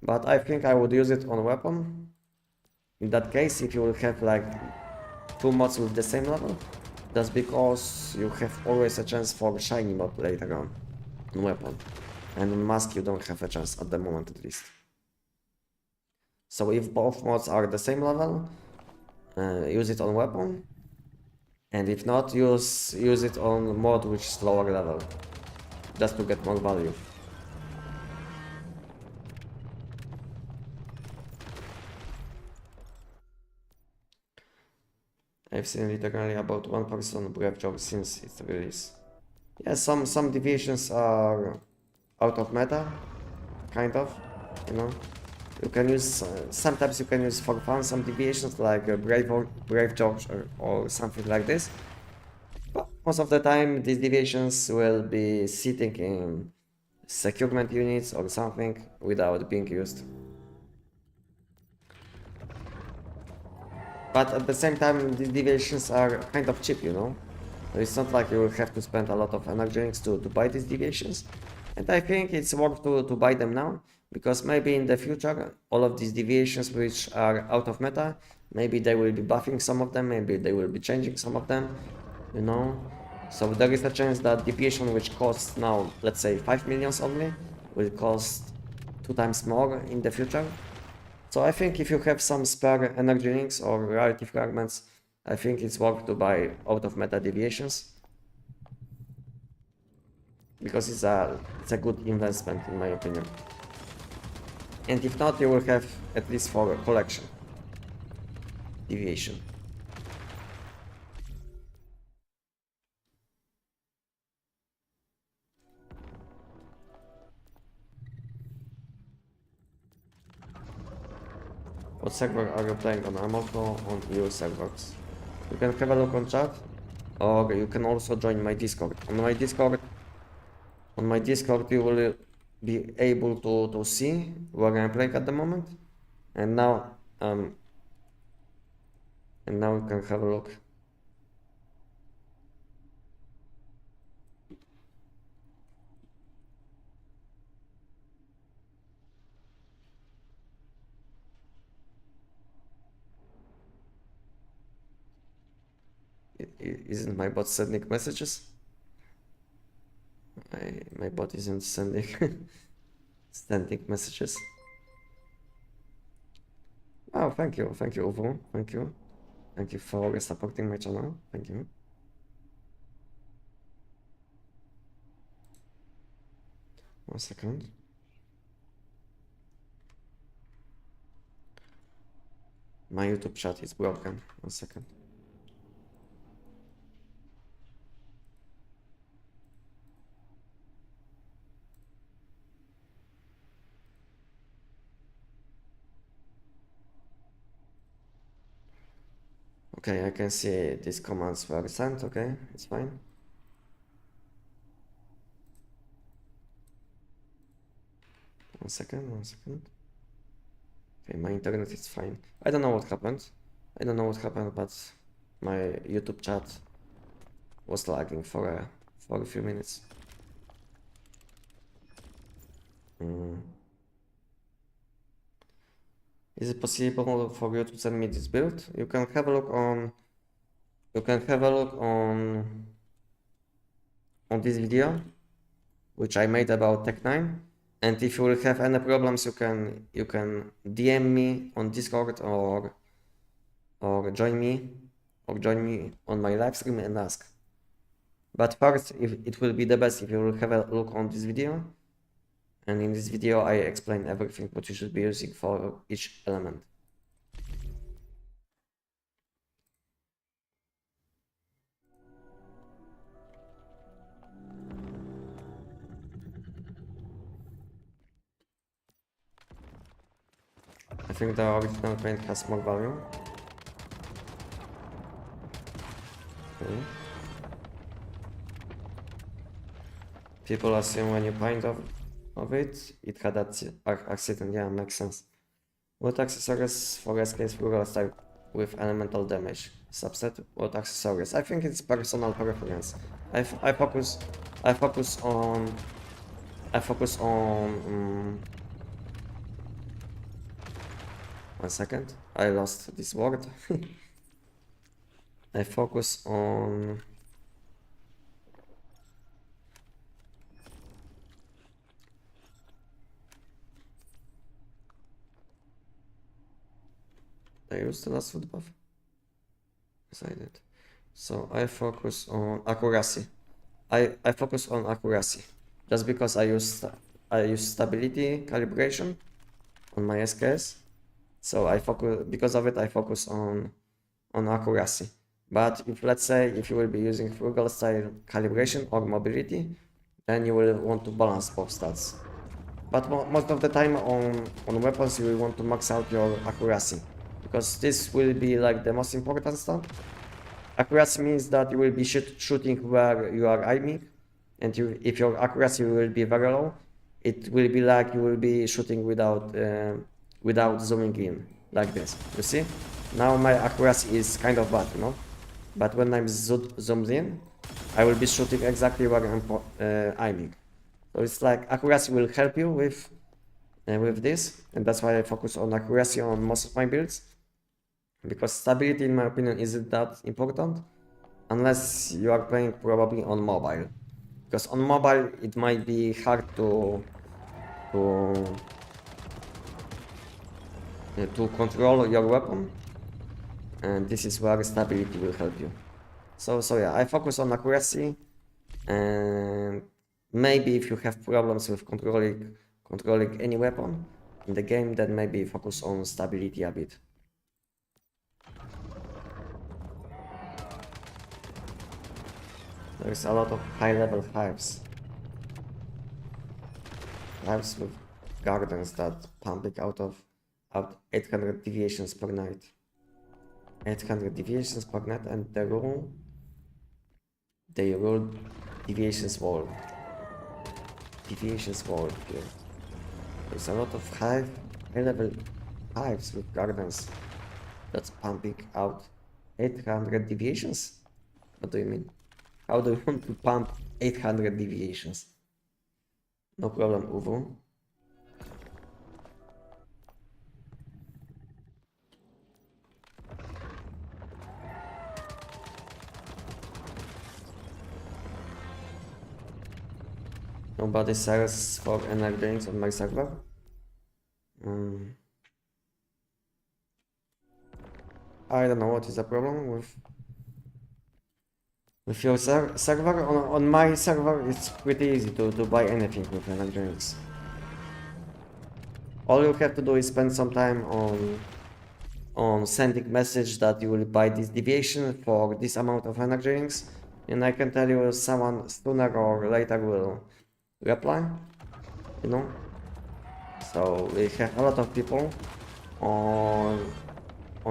But I think I would use it on weapon. In that case, if you will have like two mods with the same level, that's because you have always a chance for shiny mod later on weapon. And on mask you don't have a chance at the moment at least. So if both mods are the same level, use it on weapon, and if not, use it on mod which is lower level, just to get more value. I've seen literally about 1% brave job since its release. Yeah, some deviations are out of meta, kind of, you know. You can use, sometimes you can use for fun some deviations like Brave George or something like this. But most of the time these deviations will be sitting in securement units or something without being used. But at the same time these deviations are kind of cheap, you know. It's not like you will have to spend a lot of energy to buy these deviations. And I think it's worth to buy them now, because maybe in the future, all of these deviations which are out of meta, maybe they will be buffing some of them, maybe they will be changing some of them, you know. So there is a chance that deviation which costs now, let's say 5 millions only, will cost 2 times more in the future. So I think if you have some spare energy links or rarity fragments, I think it's worth to buy out of meta deviations, because it's a good investment in my opinion. And if not, you will have at least for a collection deviation. What server are you playing on? I'm also on EU servers. You can have a look on chat, or you can also join my Discord. On my Discord you will be able to see where I'm playing at the moment. And now you can have a look. Isn't my bot sending messages? My bot isn't sending sending messages. Oh, thank you, Uvu. Thank you for supporting my channel. Thank you. One second. My YouTube chat is broken. One second. Okay, I can see these commands were sent. Okay, it's fine. One second. Okay, my internet is fine. I don't know what happened. I don't know what happened, but my YouTube chat was lagging for a few minutes. Is it possible for you to send me this build? You can have a look on. You can have a look on this video, which I made about Tech9. And if you will have any problems, you can DM me on Discord or join me on my live stream and ask. But first, if it will be the best if you will have a look on this video. And in this video, I explain everything what you should be using for each element. I think the original paint has more value. Okay. People assume when you paint of it, it had that accident. Yeah, makes sense. What accessories for SKS Frugal style with elemental damage? Subset, what accessories? I think it's personal preference. I focus on 1 second. I lost this word. I focus on I used the last foot buff. Yes, I did. So I focus on accuracy. I focus on accuracy just because I use stability calibration on my SKS. So I focus because of it. I focus on accuracy. But if let's say if you will be using frugal style calibration or mobility, then you will want to balance both stats. But most of the time on weapons you will want to max out your accuracy, because this will be like the most important stat. Accuracy means that you will be shooting where you are aiming, and if your accuracy will be very low, it will be like you will be shooting without zooming in, like this. You see? Now my accuracy is kind of bad, you know? But when I'm zoomed in, I will be shooting exactly where I'm aiming. So it's like accuracy will help you with this, and that's why I focus on accuracy on most of my builds. Because stability, in my opinion, isn't that important unless you are playing probably on mobile. Because on mobile it might be hard to control your weapon, and this is where stability will help you. So yeah, I focus on accuracy, and maybe if you have problems with controlling any weapon in the game, then maybe focus on stability a bit. There's a lot of high-level hives. Hives with gardens that pumping out 800 deviations per night. 800 deviations per night, and they rule deviations wall. Deviations wall here. There's a lot of high-level hives with gardens that's pumping out 800 deviations? What do you mean? How do you want to pump 800 deviations? No problem, Uwu. Nobody sells for energy drinks on my server. I don't know what is the problem with your server. On my server, it's pretty easy to buy anything with energy drinks. All you have to do is spend some time on sending message that you will buy this deviation for this amount of energy drinks, and I can tell you someone sooner or later will reply, you know. So we have a lot of people on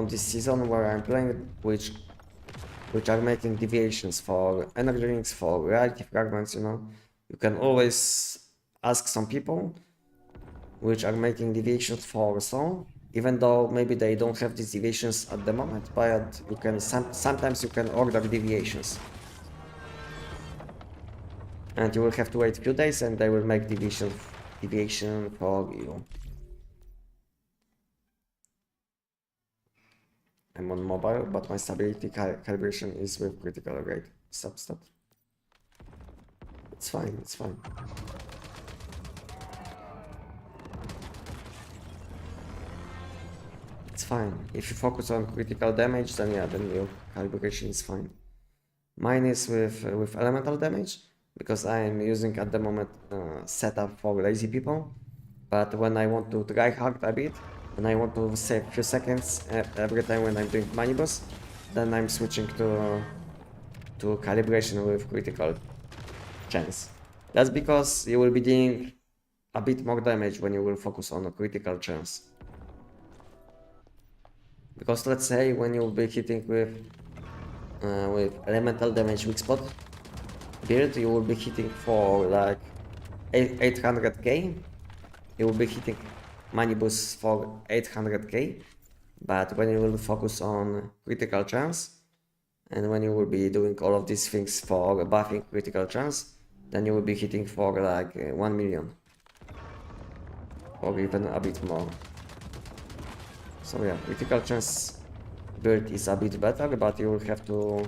this season where I'm playing which are making deviations for energy drinks, for reality fragments, you know. You can always ask some people which are making deviations for stone even though maybe they don't have these deviations at the moment, but you can sometimes you can order deviations. And you will have to wait a few days and they will make deviation for you. I'm on mobile, but my stability calibration is with critical rate. Stop. It's fine, it's fine. It's fine. If you focus on critical damage, then yeah, then your calibration is fine. Mine is with elemental damage, because I am using at the moment setup for lazy people. But when I want to try hard a bit, when I want to save a few seconds every time when I'm doing money boss, then I'm switching to calibration with critical chance. That's because you will be doing a bit more damage when you will focus on a critical chance. Because let's say when you will be hitting with elemental damage weak spot build, you will be hitting for like 800k. You will be hitting money boost for 800k, but when you will focus on critical chance, and when you will be doing all of these things for buffing critical chance, then you will be hitting for like 1 million, or even a bit more. So yeah, critical chance build is a bit better, but you will have to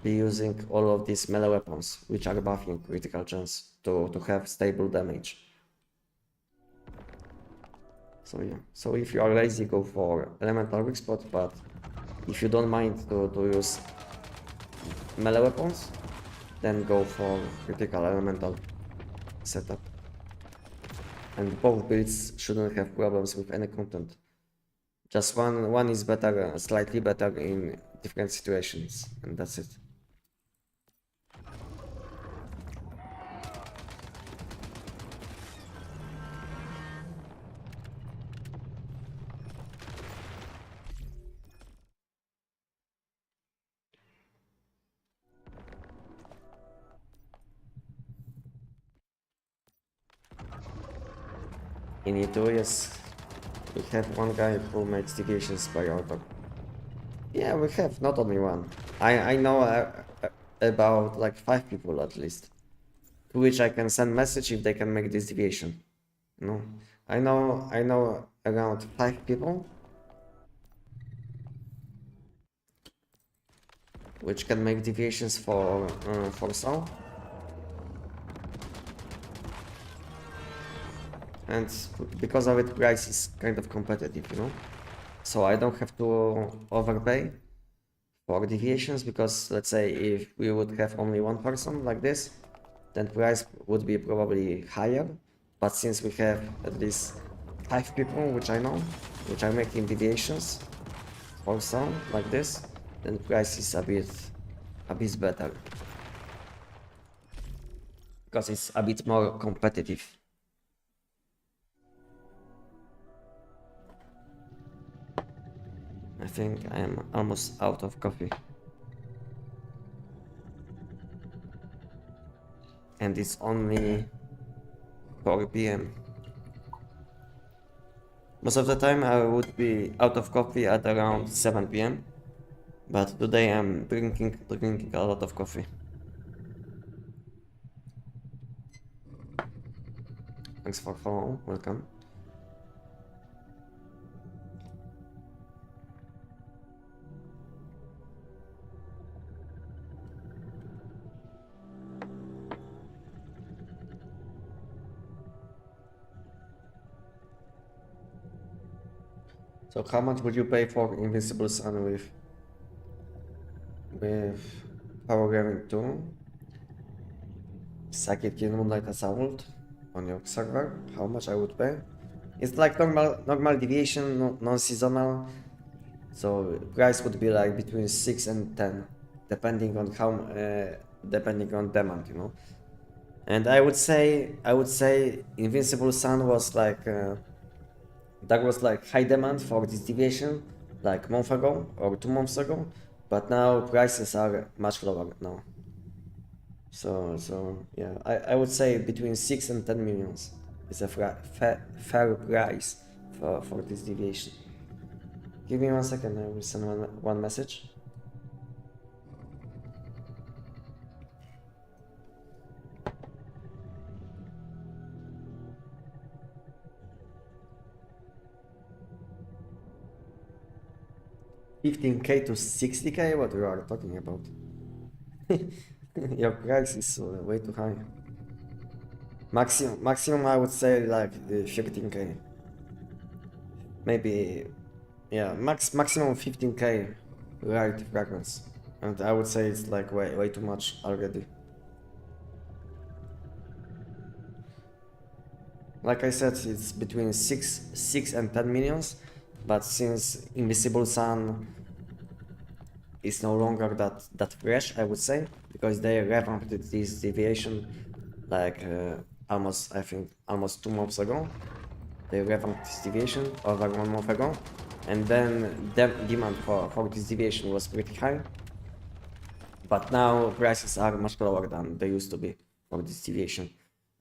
be using all of these melee weapons, which are buffing critical chance to have stable damage. So yeah, so if you are lazy, go for elemental weak spot, but if you don't mind to use melee weapons, then go for critical elemental setup. And both builds shouldn't have problems with any content. Just one is better, slightly better in different situations, and that's it. In E2, yes, we have one guy who makes deviations by auto. Yeah, we have, not only one. I know about like 5 people at least, to which I can send message if they can make this deviation. No, I know around 5 people which can make deviations for Warsaw. And because of it, price is kind of competitive, you know. So I don't have to overpay for deviations, because let's say if we would have only one person like this, then price would be probably higher. But since we have at least 5 people, which I know, which are making deviations for some like this, then price is a bit better, because it's a bit more competitive. I think I am almost out of coffee. And it's only 4 PM. Most of the time I would be out of coffee at around 7 PM. But today I'm drinking a lot of coffee. Thanks for follow, welcome. So how much would you pay for Invincible Sun with Power Gaming 2? Psychic in Moonlight Assault on your server? How much I would pay? It's like normal deviation, non-seasonal. So price would be like between 6 and 10, depending on depending on demand, you know. And I would say Invincible Sun was like that was like high demand for this deviation like a month ago or 2 months ago, but now prices are much lower now. So yeah, I would say between 6 and 10 millions is a fair price for this deviation. Give me 1 second, I will send one message. $15K to $60K? What you are talking about? Your price is way too high. Maximum I would say like 15K. Maybe, yeah, maximum 15K rarity fragments. And I would say it's like way too much already. Like I said, it's between 6 and 10 millions, but since Invisible Sun is no longer that fresh, I would say, because they revamped this deviation like I think almost 2 months ago. They revamped this deviation over 1 month ago, and then the demand for this deviation was pretty high, but now prices are much lower than they used to be for this deviation.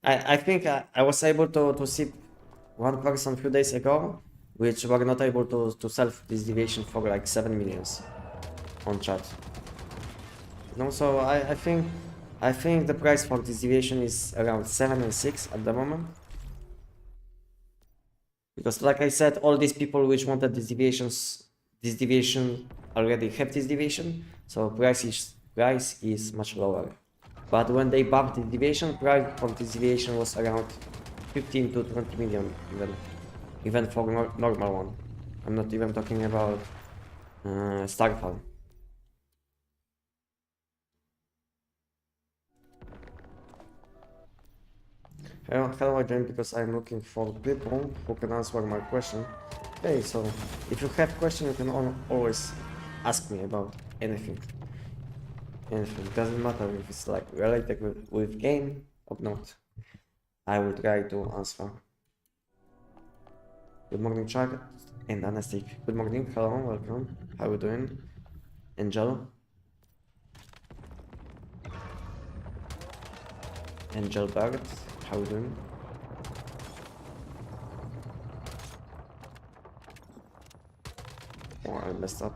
I think I was able to see one person a few days ago, which were not able to sell this deviation for like 7 millions on chat. You know, so I think the price for this deviation is around 7 and 6 at the moment. Because like I said, all these people which wanted this deviation already have this deviation, so price is much lower. But when they bumped the deviation, price for this deviation was around 15 to 20 million even for normal one. I'm not even talking about Starfall. Hello again, because I'm looking for people who can answer my question. Okay, so if you have question, you can always ask me about anything. Anything, doesn't matter if it's like related with game or not. I will try to answer. Good morning, Chuck and Anestic. Good morning, hello, welcome. How you doing? Angel? Angel Bird, how you doing? Oh, I messed up.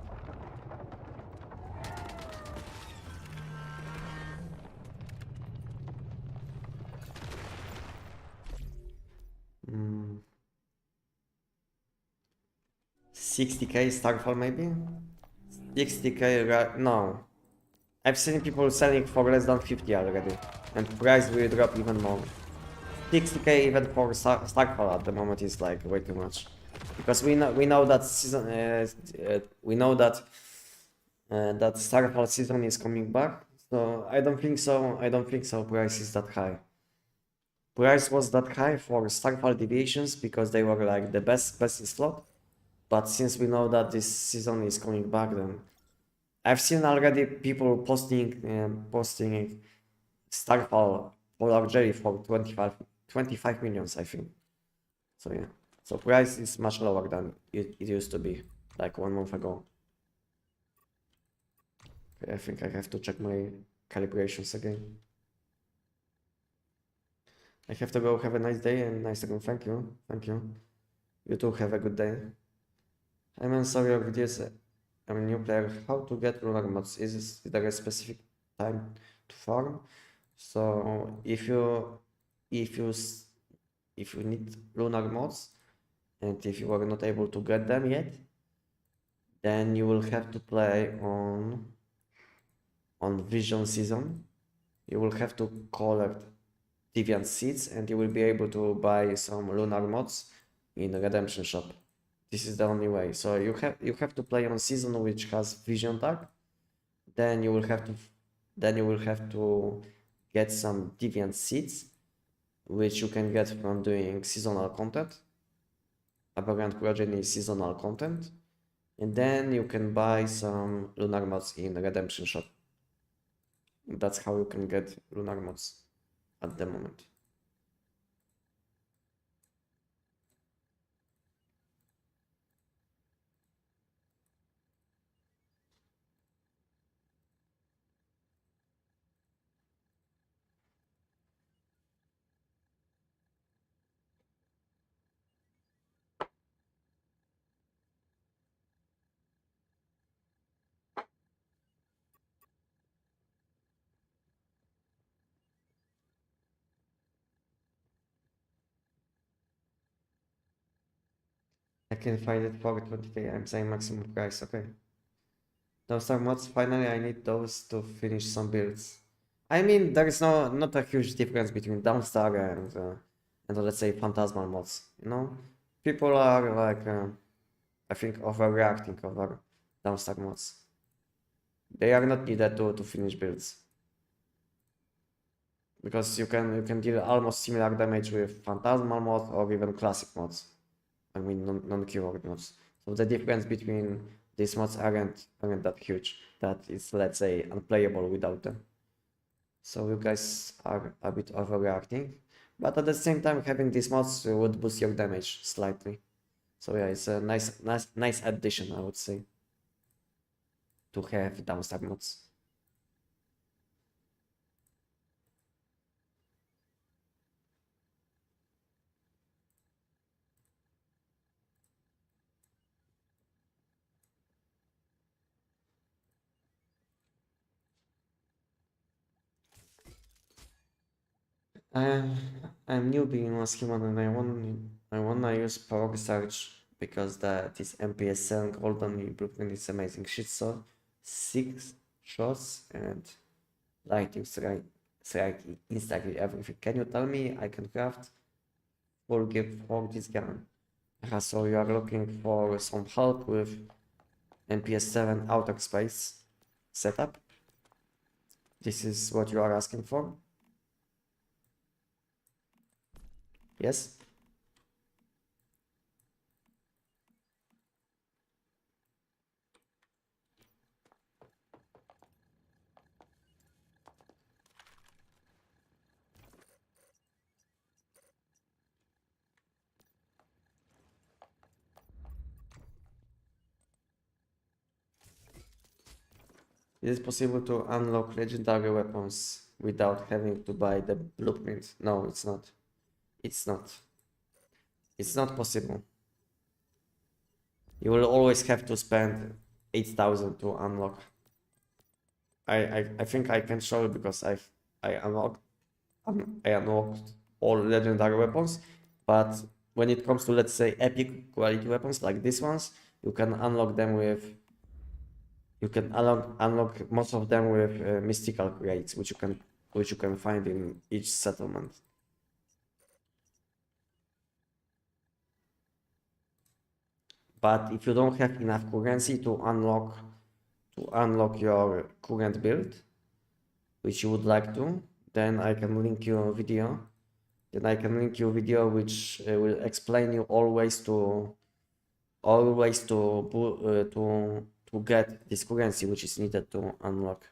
Mm. 60K Starfall maybe? 60K, no. I've seen people selling for less than 50 already, and price will drop even more. 60K even for Starfall at the moment is like way too much, because we know that season we know that that Starfall season is coming back. So I don't think so. I don't think so. Price is that high. Price was that high for Starfall deviations because they were like the best in slot. But since we know that this season is coming back, then I've seen already people posting Starfall Polar Jelly for 25 millions, I think. So yeah, so price is much lower than it used to be like 1 month ago. Okay, I think I have to check my calibrations again. I have to go. Have a nice day and nice to go. Thank you. Thank you. You too have a good day. I'm sorry of this. I'm a new player. How to get lunar mods? Is there a specific time to farm? So if you need lunar mods, and if you are not able to get them yet, then you will have to play on Vision season. You will have to collect Deviant seeds, and you will be able to buy some lunar mods in the Redemption shop. This is the only way. So you have to play on season which has Vision tag. Then you will have to get some Deviant seeds, which you can get from doing seasonal content. Aberrant Progeny seasonal content. And then you can buy some lunar mods in the Redemption shop. That's how you can get lunar mods at the moment. can find it for 20k. I'm saying maximum price. Okay. Those are mods. Finally, I need those to finish some builds. I mean, there is not a huge difference between Downstar and let's say Phantasmal mods. You know, people are like I think overreacting over Downstar mods. They are not needed to finish builds because you can deal almost similar damage with Phantasmal mods or even classic mods. I mean non-keyword mods. So the difference between these mods aren't that huge. That is, let's say, unplayable without them. So you guys are a bit overreacting, but at the same time, having these mods would boost your damage slightly. So yeah, it's a nice addition, I would say, to have downstar mods. I'm newbie in Last Human and I wanna use Power Surge because this MPS 7 golden blueprint is amazing. Shit, so 6 shots and lightning strike instantly everything. Can you tell me I can craft full gear for this gun? So you are looking for some help with MPS 7 outer space setup? This is what you are asking for? Yes? It is possible to unlock legendary weapons without having to buy the blueprint. No, it's not. It's not. It's not possible. You will always have to spend 8,000 to unlock. I think I can show you because I unlocked all legendary weapons, but when it comes to, let's say, epic quality weapons like these ones, you can unlock them with unlock most of them with mystical crates, which you can find in each settlement. But if you don't have enough currency to unlock your current build, which you would like to, then I can link you a video. Then I can link you a video which will explain you to get this currency which is needed to unlock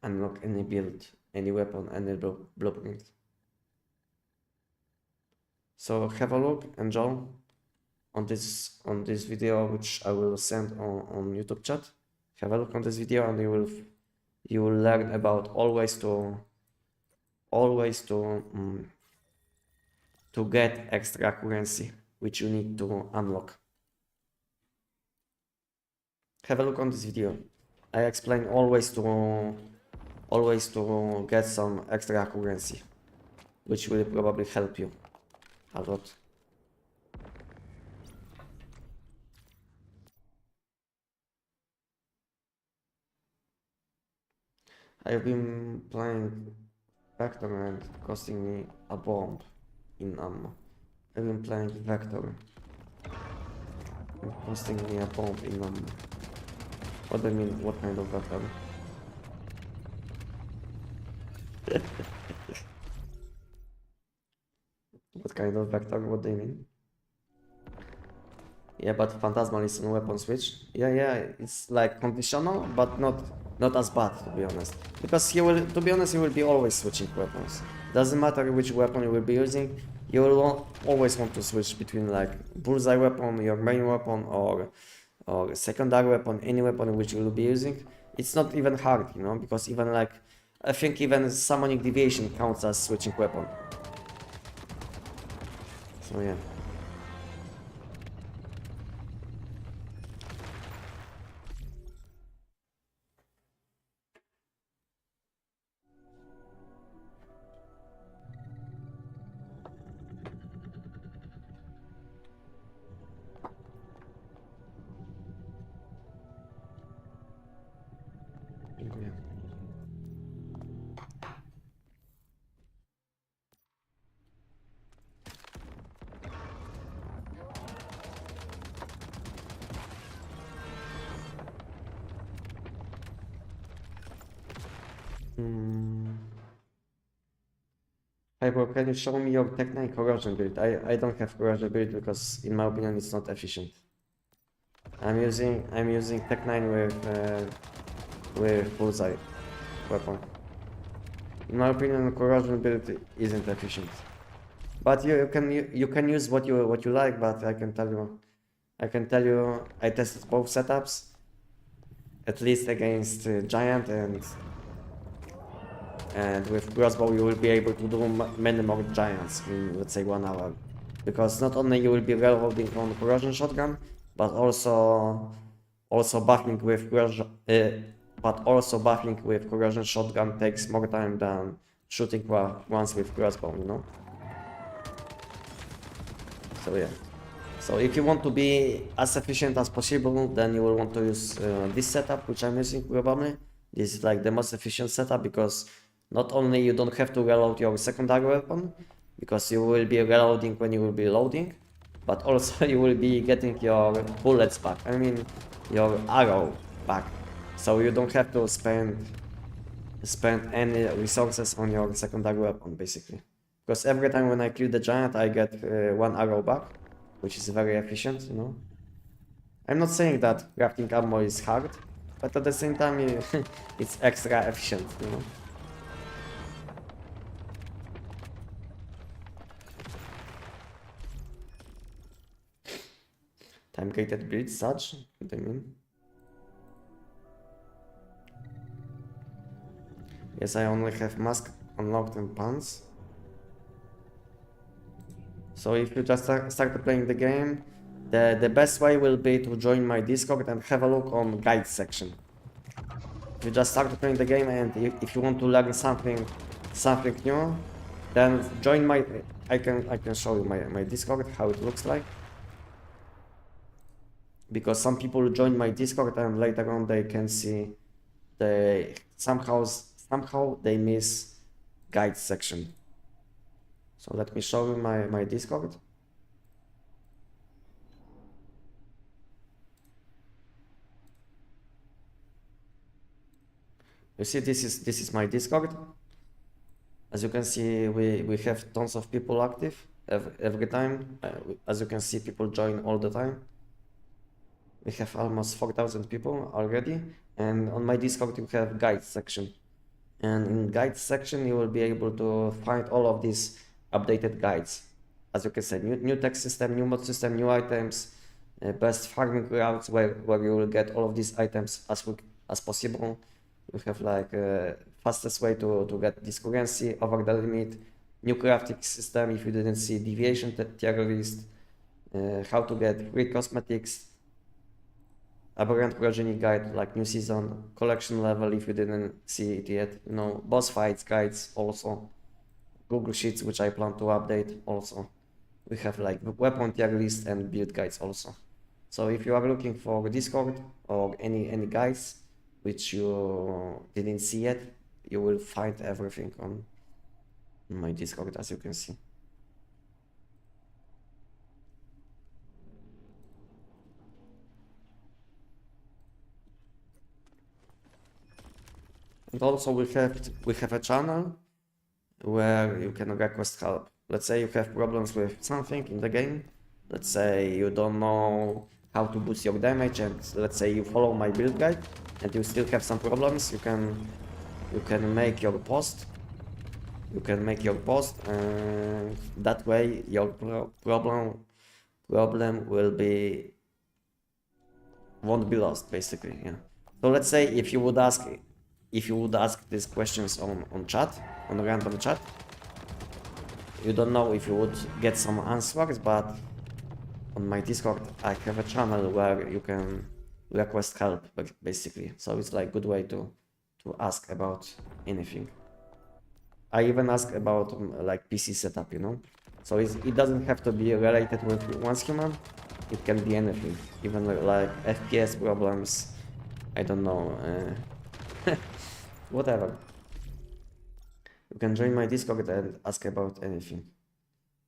any build, any weapon, any blueprint. So have a look, enjoy on this video which I will send on YouTube chat. Have a look on this video and you will learn about always to get extra currency which you need to unlock. Have a look on this video. I explain always to get some extra currency, which will probably help you a lot. I've been playing Vector and costing me a bomb in ammo. I've been playing Vector and costing me a bomb in ammo. What do you mean? What kind of Vector? What kind of Vector? What do you mean? Yeah, but Phantasmal is on weapon switch. Yeah, it's like conditional, but not as bad, to be honest. Because you will be always switching weapons. Doesn't matter which weapon you will be using, you will always want to switch between like bullseye weapon, your main weapon, or secondary weapon, any weapon which you will be using. It's not even hard, you know, because even like I think even summoning deviation counts as switching weapon. So yeah. Hey bro, can you show me your Tech9 corrosion build? I don't have corrosion build because in my opinion it's not efficient. I'm using Tech9 with bullseye weapon. In my opinion, corrosion build isn't efficient. But you can use what you like. But I can tell you I tested both setups, at least against giant, and with crossbow you will be able to do many more giants in, let's say, 1 hour, because not only you will be reloading on corrosion shotgun, but also buffing with corrosion shotgun takes more time than shooting once with crossbow, you know. So yeah. So if you want to be as efficient as possible, then you will want to use this setup, which I'm using probably. This is like the most efficient setup, because not only you don't have to reload your secondary weapon, because you will be reloading when you will be loading, but also you will be getting your bullets back, I mean your arrow back. So you don't have to spend any resources on your secondary weapon, basically. Because every time when I kill the giant, I get 1 arrow back, which is very efficient, you know. I'm not saying that crafting ammo is hard, but at the same time it's extra efficient, you know. Time gated build such, what do you mean? Yes, I only have mask unlocked and pants. So if you just start playing the game, the best way will be to join my Discord and have a look on guides section. If you just start playing the game and if you want to learn something new, then join my. I can show you my Discord, how it looks like. Because some people join my Discord and later on they can see they somehow they miss guides section. So let me show you my Discord. You see, this is my Discord. As you can see, we have tons of people active every time. As you can see, people join all the time. We have almost 4,000 people already, and on my Discord you have guides section. And in guides section you will be able to find all of these updated guides. As you can see, new text system, new mod system, new items, best farming routes where you will get all of these items as possible. We have like fastest way to get this currency over the limit, new crafting system if you didn't see, deviation tier list, how to get free cosmetics, aberrant progeny guide like new season, collection level if you didn't see it yet, you know, boss fights guides also, Google Sheets which I plan to update also. We have like weapon tier list and build guides also. So if you are looking for Discord or any guides which you didn't see yet, you will find everything on my Discord, as you can see. And also we have a channel where you can request help. Let's say you have problems with something in the game. Let's say you don't know how to boost your damage, and let's say you follow my build guide and you still have some problems. You can make your post. You can make your post, and that way your problem won't be lost, basically. Yeah. So let's say if you would ask these questions on chat, on random chat, you don't know if you would get some answers, but on my Discord I have a channel where you can request help, basically. So it's like good way to ask about anything. I even ask about like PC setup, you know. So it doesn't have to be related with one's human. It can be anything, even like FPS problems. I don't know, whatever. You can join my Discord and ask about anything.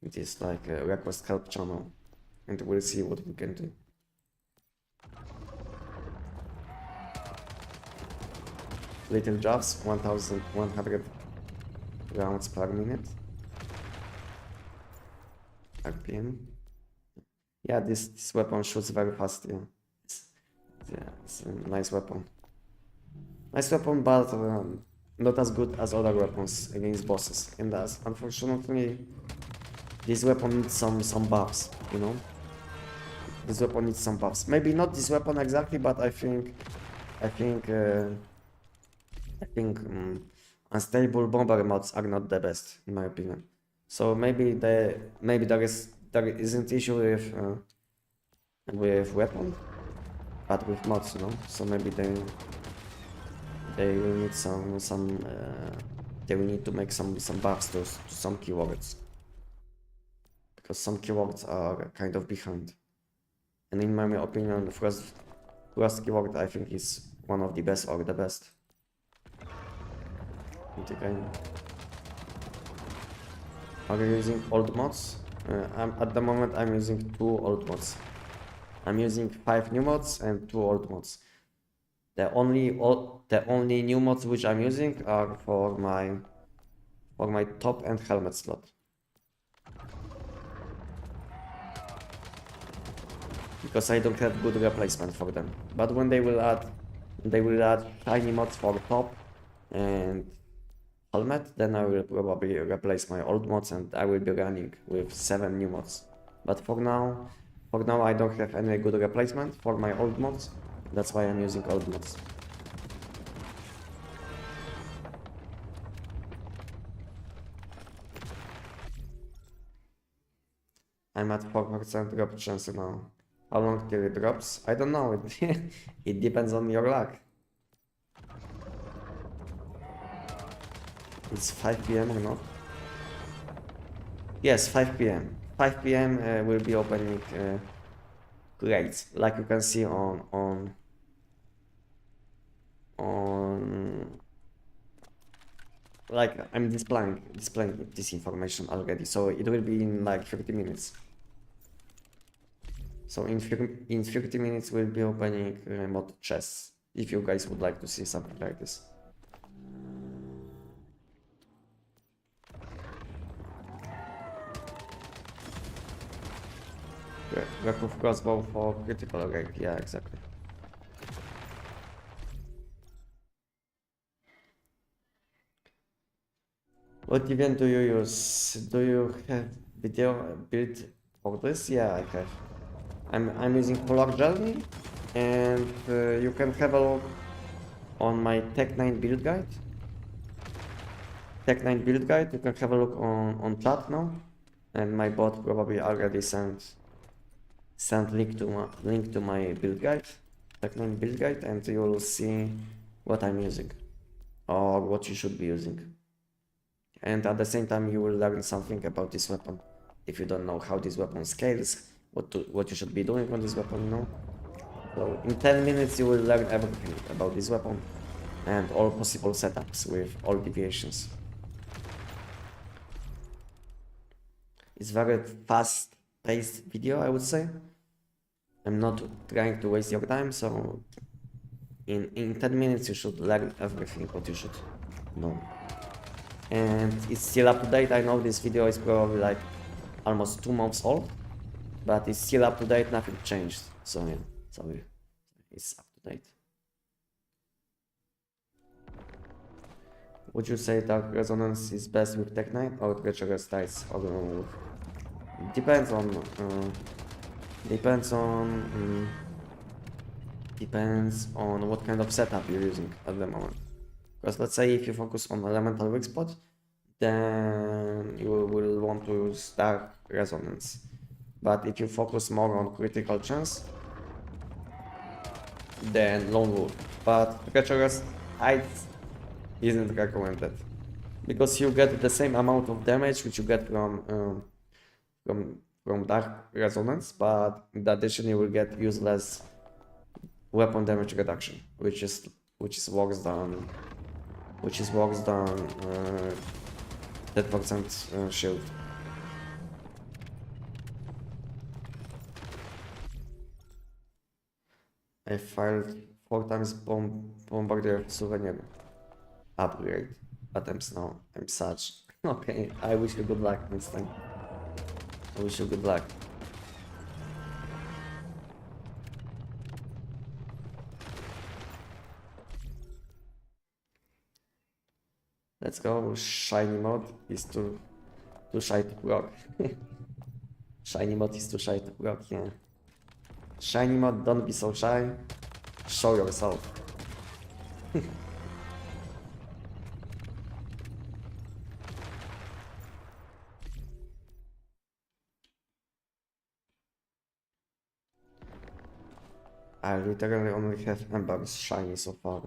It is like a request help channel, and we'll see what we can do. little jobs, 1100 rounds per minute. RPM. Yeah, this weapon shoots very fast, yeah. It's a nice weapon. Nice weapon, but not as good as other weapons against bosses. And as unfortunately, this weapon needs some buffs, you know? This weapon needs some buffs. Maybe not this weapon exactly, but I think unstable bomber mods are not the best in my opinion. So maybe there isn't issue with weapon, but with mods, you know. So maybe they will need they will need to make some buffs to some keywords, because some keywords are kind of behind. And in my opinion, the first keyword I think is one of the best or the best in the game. Are you using old mods? At the moment I'm using 2 old mods. I'm using 5 new mods and 2 old mods. The only new mods which I'm using are for my top and helmet slot. Because I don't have good replacement for them. But when they will add tiny mods for top and helmet, then I will probably replace my old mods and I will be running with 7 new mods. But for now I don't have any good replacement for my old mods. That's why I'm using old mods. I'm at 4% drop chance now. How long till it drops? I don't know. It depends on your luck. It's 5 PM or not? Yes, 5 PM. 5 PM will be opening crates, like you can see on like I'm displaying this information already, so it will be in like 30 minutes. So in 30 minutes we'll be opening mod chests, if you guys would like to see something like this. Raków crossbow for critical rate, yeah, exactly. What event do you use? Do you have video built for this? Yeah, I have. I'm using Polar Journey, and you can have a look on my Tech 9 build guide. Tech 9 build guide, you can have a look on chat now, and my bot probably already sent link to my build guide, Tech 9 build guide, and you will see what I'm using or what you should be using. And at the same time you will learn something about this weapon. If you don't know how this weapon scales, what you should be doing on this weapon, you know. So in 10 minutes you will learn everything about this weapon and all possible setups with all deviations. It's very fast-paced video, I would say. I'm not trying to waste your time, so in 10 minutes you should learn everything what you should know. And it's still up to date. I know this video is probably like almost 2 months old, but it's still up to date, nothing changed. So yeah, it's up to date. Would you say Dark Resonance is best with Tech 9 or Treacherous Tides? Or depends on what kind of setup you're using at the moment. Because let's say if you focus on elemental weak spot, then you will want to use Dark Resonance. But if you focus more on critical chance, then Lone Wolf. But Treacherous Tides isn't recommended, because you get the same amount of damage which you get from Dark Resonance, but in addition you will get useless weapon damage reduction, which is worse than 10% shield. I fired 4 times bombardier souvenir. upgrade attempts now. I'm such. Okay, I wish you good luck next time. I wish you good luck. Let's go. Shiny mod is too shy to block. Shiny mod is too shy to block, yeah. Shiny mod, don't be so shy. Show yourself. I literally only have embers shiny so far.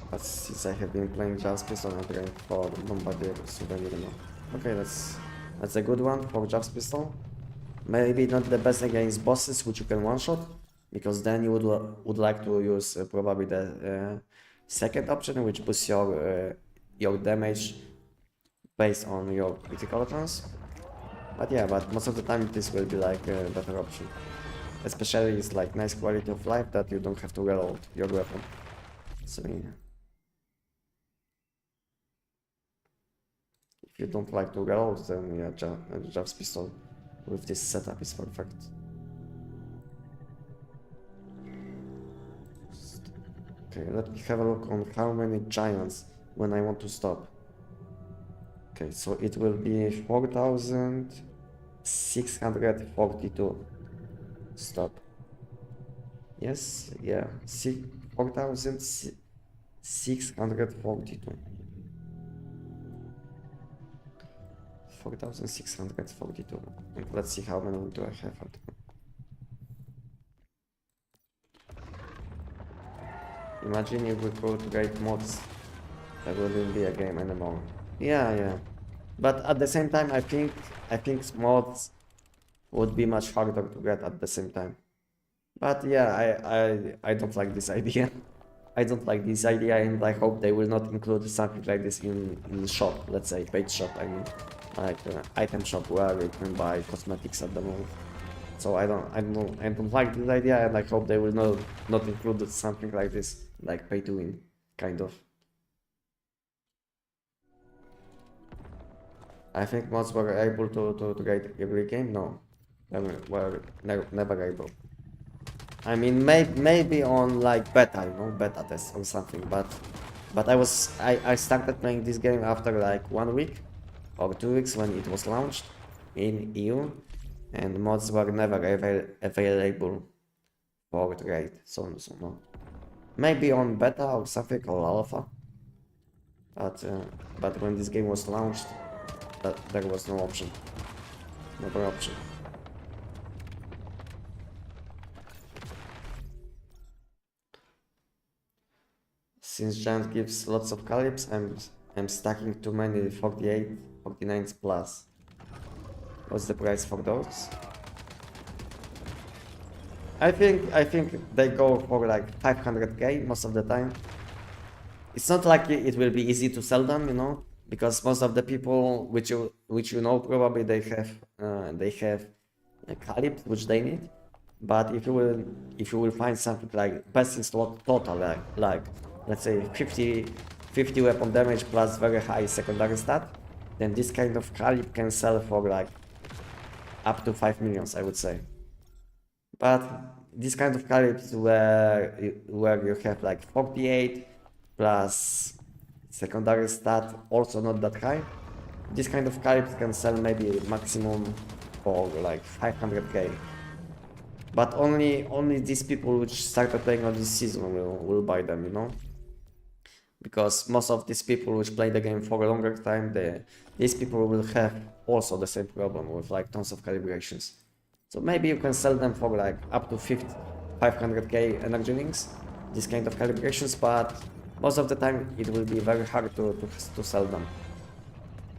But since I have been playing Jaspis on a rank for Bombardier Souvenir now. Okay, that's a good one for Jaws Pistol. Maybe not the best against bosses which you can one-shot, because then you would like to use probably the second option, which boosts your damage based on your critical chance. But yeah, but most of the time this will be like a better option. Especially it's like nice quality of life that you don't have to reload your weapon. So yeah. If you don't like to reload, then yeah, Jaws Pistol with this setup is perfect. Okay, let me have a look on how many giants when I want to stop. Okay, so it will be 4,642. Stop. Yes, yeah, 4,642. 4,642. And let's see how many do I have at. Imagine if we could rate mods, there wouldn't be a game anymore. Yeah. But at the same time, I think mods would be much harder to get at the same time. But yeah, I don't like this idea. I don't like this idea, and I hope they will not include something like this in the shop. Let's say page shop. I mean, like item shop where you can buy cosmetics at the moment. So I don't like this idea, and I hope they will not include something like this, like pay to win, kind of. I think mods were able to rate every game. No, they were never able. I mean, maybe on like beta, beta test or something. But I started playing this game after like 1 week or 2 weeks when it was launched in EU, and mods were never available for trade. So no. Maybe on beta or something or alpha. But when this game was launched, there was no option. Never option. Since Giant gives lots of calibs, I'm stacking too many 48, 49s plus. What's the price for those? I think they go for like 500k most of the time. It's not like it will be easy to sell them, because most of the people which you know probably they have calibs which they need. But if you will find something like best in slot total, like let's say 50 weapon damage plus very high secondary stat, then this kind of caliber can sell for like up to 5 millions, I would say. But this kind of calibers where you have like 48 plus secondary stat also not that high, this kind of calibers can sell maybe maximum for like 500k. But only these people which started playing on this season will buy them, because most of these people which play the game for a longer time, these people will have also the same problem with like tons of calibrations. So maybe you can sell them for like up to 500k energy links, this kind of calibrations, but most of the time it will be very hard to sell them.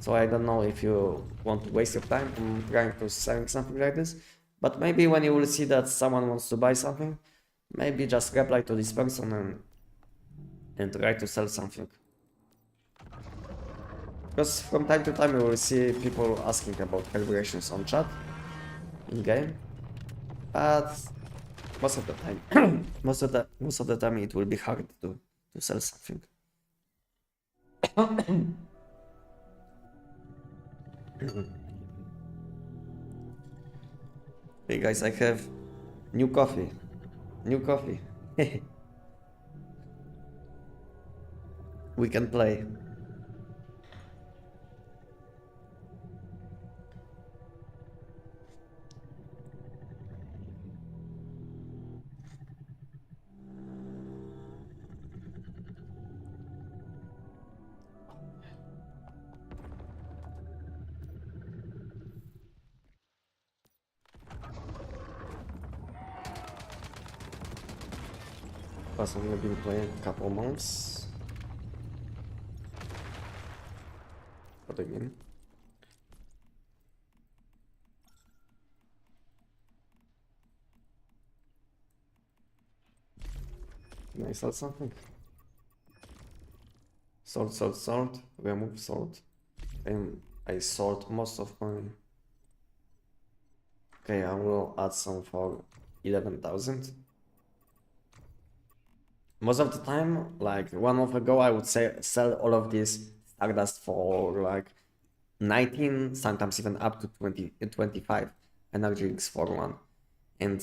So I don't know if you want to waste your time on trying to sell something like this, but maybe when you will see that someone wants to buy something, maybe just reply to this person and try to sell something. Because from time to time you will see people asking about calibrations on chat, in game, but most of the time, most of the time it will be hard to sell something. Hey guys, I have new coffee. New coffee. We can play. Plus, I've been playing a couple months. What again? Can I sell something? Sort. Remove sort. And I sold most of my... Okay, I will add some for 11,000. Most of the time, like 1 month ago, I would say sell all of this Stardust for like 19, sometimes even up to 20 and 25 energy drinks for one. And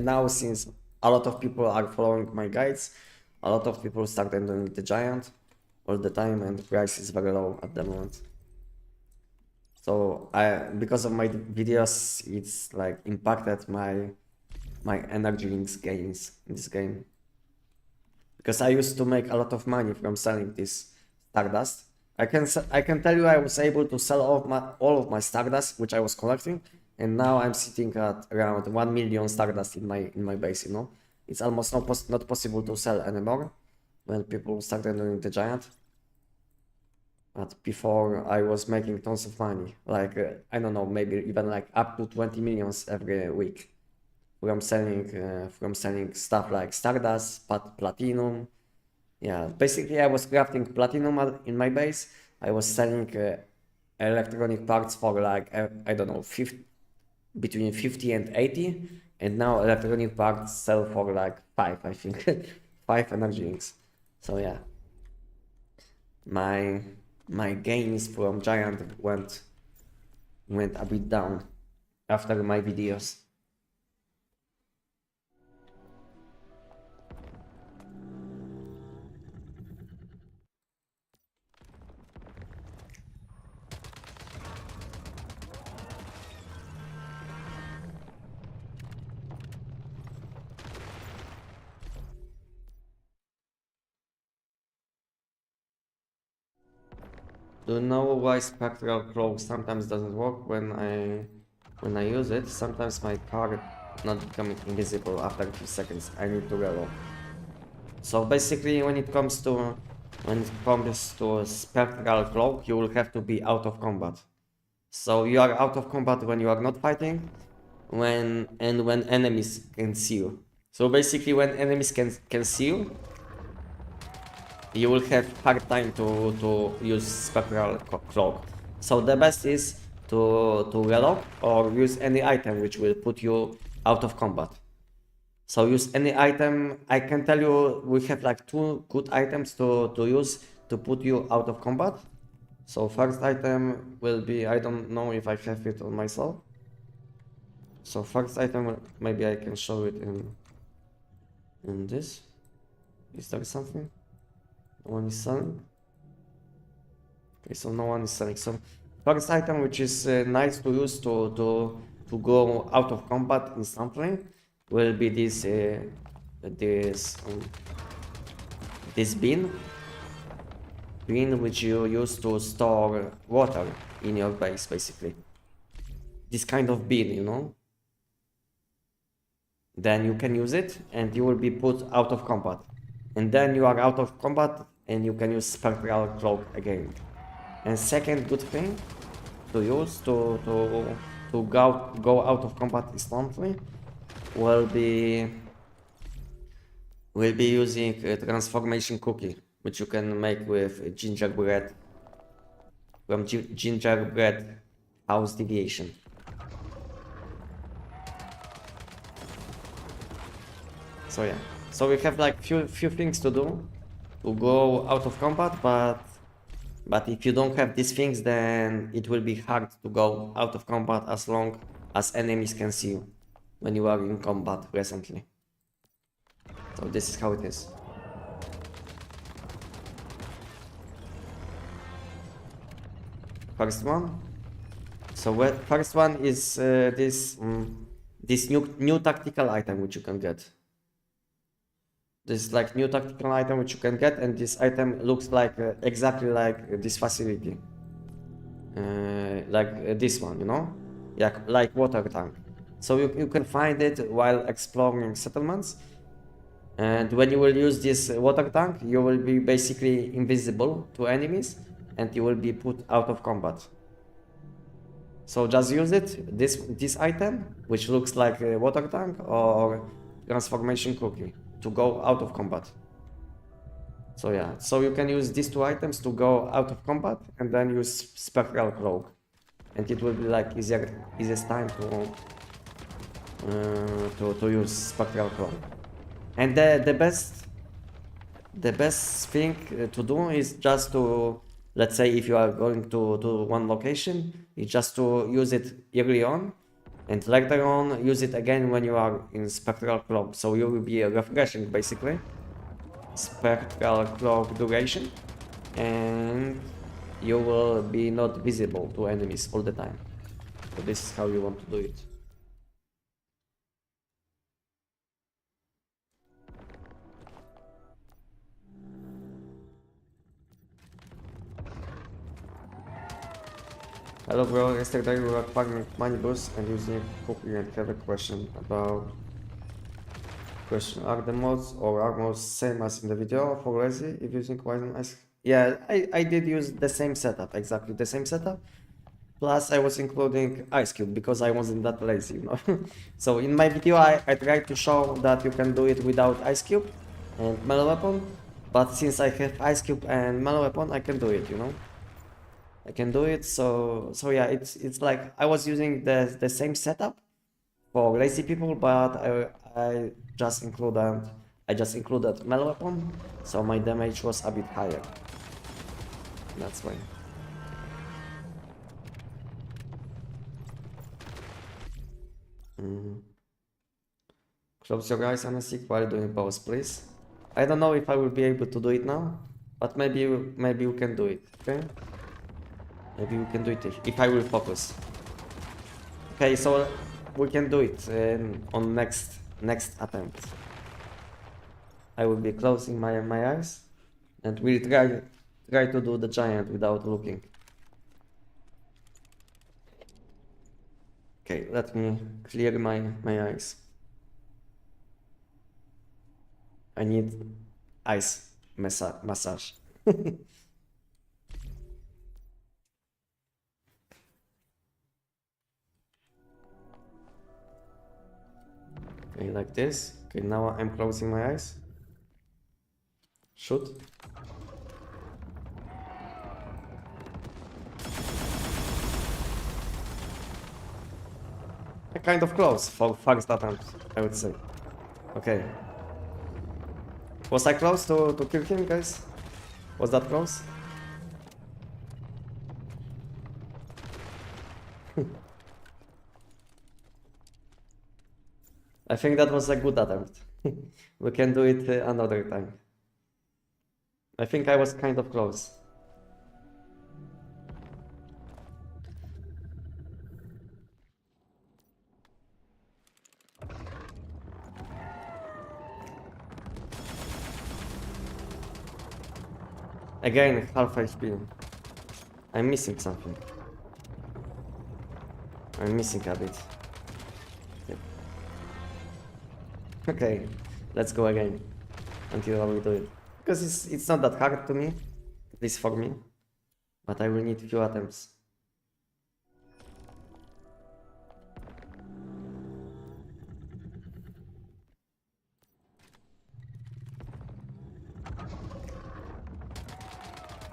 now, since a lot of people are following my guides, a lot of people started doing the giant all the time, and the price is very low at the moment. So because of my videos, it's like impacted my energy drinks gains in this game. Because I used to make a lot of money from selling this Stardust. I can tell you I was able to sell all of my Stardust which I was collecting, and now I'm sitting at around 1 million Stardust in my base. You know, it's almost not possible to sell anymore when people started doing the giant. But before I was making tons of money, like I don't know, maybe even like up to 20 millions every week from selling stuff like Stardust, platinum. Yeah, basically I was crafting platinum in my base. I was selling electronic parts for like I don't know, between 50 and 80, and now electronic parts sell for like 5, I think. 5 energy drinks. So yeah, my gains from giant went a bit down after my videos. Do you know why spectral cloak sometimes doesn't work when I use it? Sometimes my card not becoming invisible after a few seconds. I need to reload. So basically, when it comes to spectral cloak, you will have to be out of combat. So you are out of combat when you are not fighting, when enemies can see you. So basically, when enemies can see you, you will have hard time to use spectral cloak. So the best is to reload or use any item which will put you out of combat. So use any item. I can tell you we have like 2 good items to use to put you out of combat. So first item will be, I don't know if I have it on myself. So first item, maybe I can show it in this. Is there something? No one is selling. Okay, so no one is selling. So first item, which is nice to use to go out of combat instantly, will be this bin which you use to store water in your base, basically. This kind of bin, you know. Then you can use it, and you will be put out of combat. And then you are out of combat, and you can use spectral cloak again. And second good thing to use to go out of combat instantly will be using a transformation cookie, which you can make with gingerbread from gingerbread house deviation. So yeah, so we have like few things to do to go out of combat, but But if you don't have these things, then it will be hard to go out of combat as long as enemies can see you when you are in combat recently. So this is how it is. First one. So first one is this new tactical item which you can get. This is like new tactical item which you can get, and this item looks like exactly like this facility, like this one, you know, yeah, like water tank. So you can find it while exploring settlements, and when you will use this water tank, you will be basically invisible to enemies, and you will be put out of combat. So just use it, this item, which looks like a water tank or transformation cookie, to go out of combat. So yeah, so you can use these two items to go out of combat, and then use spectral cloak, and it will be like easiest time to use spectral cloak. And the best thing to do is just to, let's say if you are going to one location, it's just to use it early on, and later on use it again when you are in spectral cloak. So you will be refreshing basically spectral cloak duration, and you will be not visible to enemies all the time. So this is how you want to do it. Hello bro, yesterday we were farming money boosts and using cooking, and have a question about are the mods or armors same as in the video for lazy if using poison ice? Yeah, I did use the same setup, exactly the same setup. Plus I was including ice cube because I wasn't that lazy, you know. So in my video I tried to show that you can do it without ice cube and melee weapon, but since I have ice cube and melee weapon, I can do it, you know. I can do it. So yeah, it's like I was using the same setup for lazy people, but I just included melee weapon, so my damage was a bit higher. That's why. Close your eyes, Anestic, while doing pause, please. I don't know if I will be able to do it now, but maybe you can do it. Okay. Maybe we can do it if I will focus. Okay, so we can do it on next attempt. I will be closing my eyes, and we'll try to do the giant without looking. Okay, let me clear my eyes. I need ice massage. Okay, like this. Okay, now I'm closing my eyes. Shoot. Kind of close for first attempt, I would say. Okay. Was I close to kill him, guys? Was that close? I think that was a good attempt. We can do it another time. I think I was kind of close. Again, half HP. I'm missing something. I'm missing a bit. Yep. Okay, let's go again until I will do it. Because it's not that hard to me, at least for me. But I will need few attempts.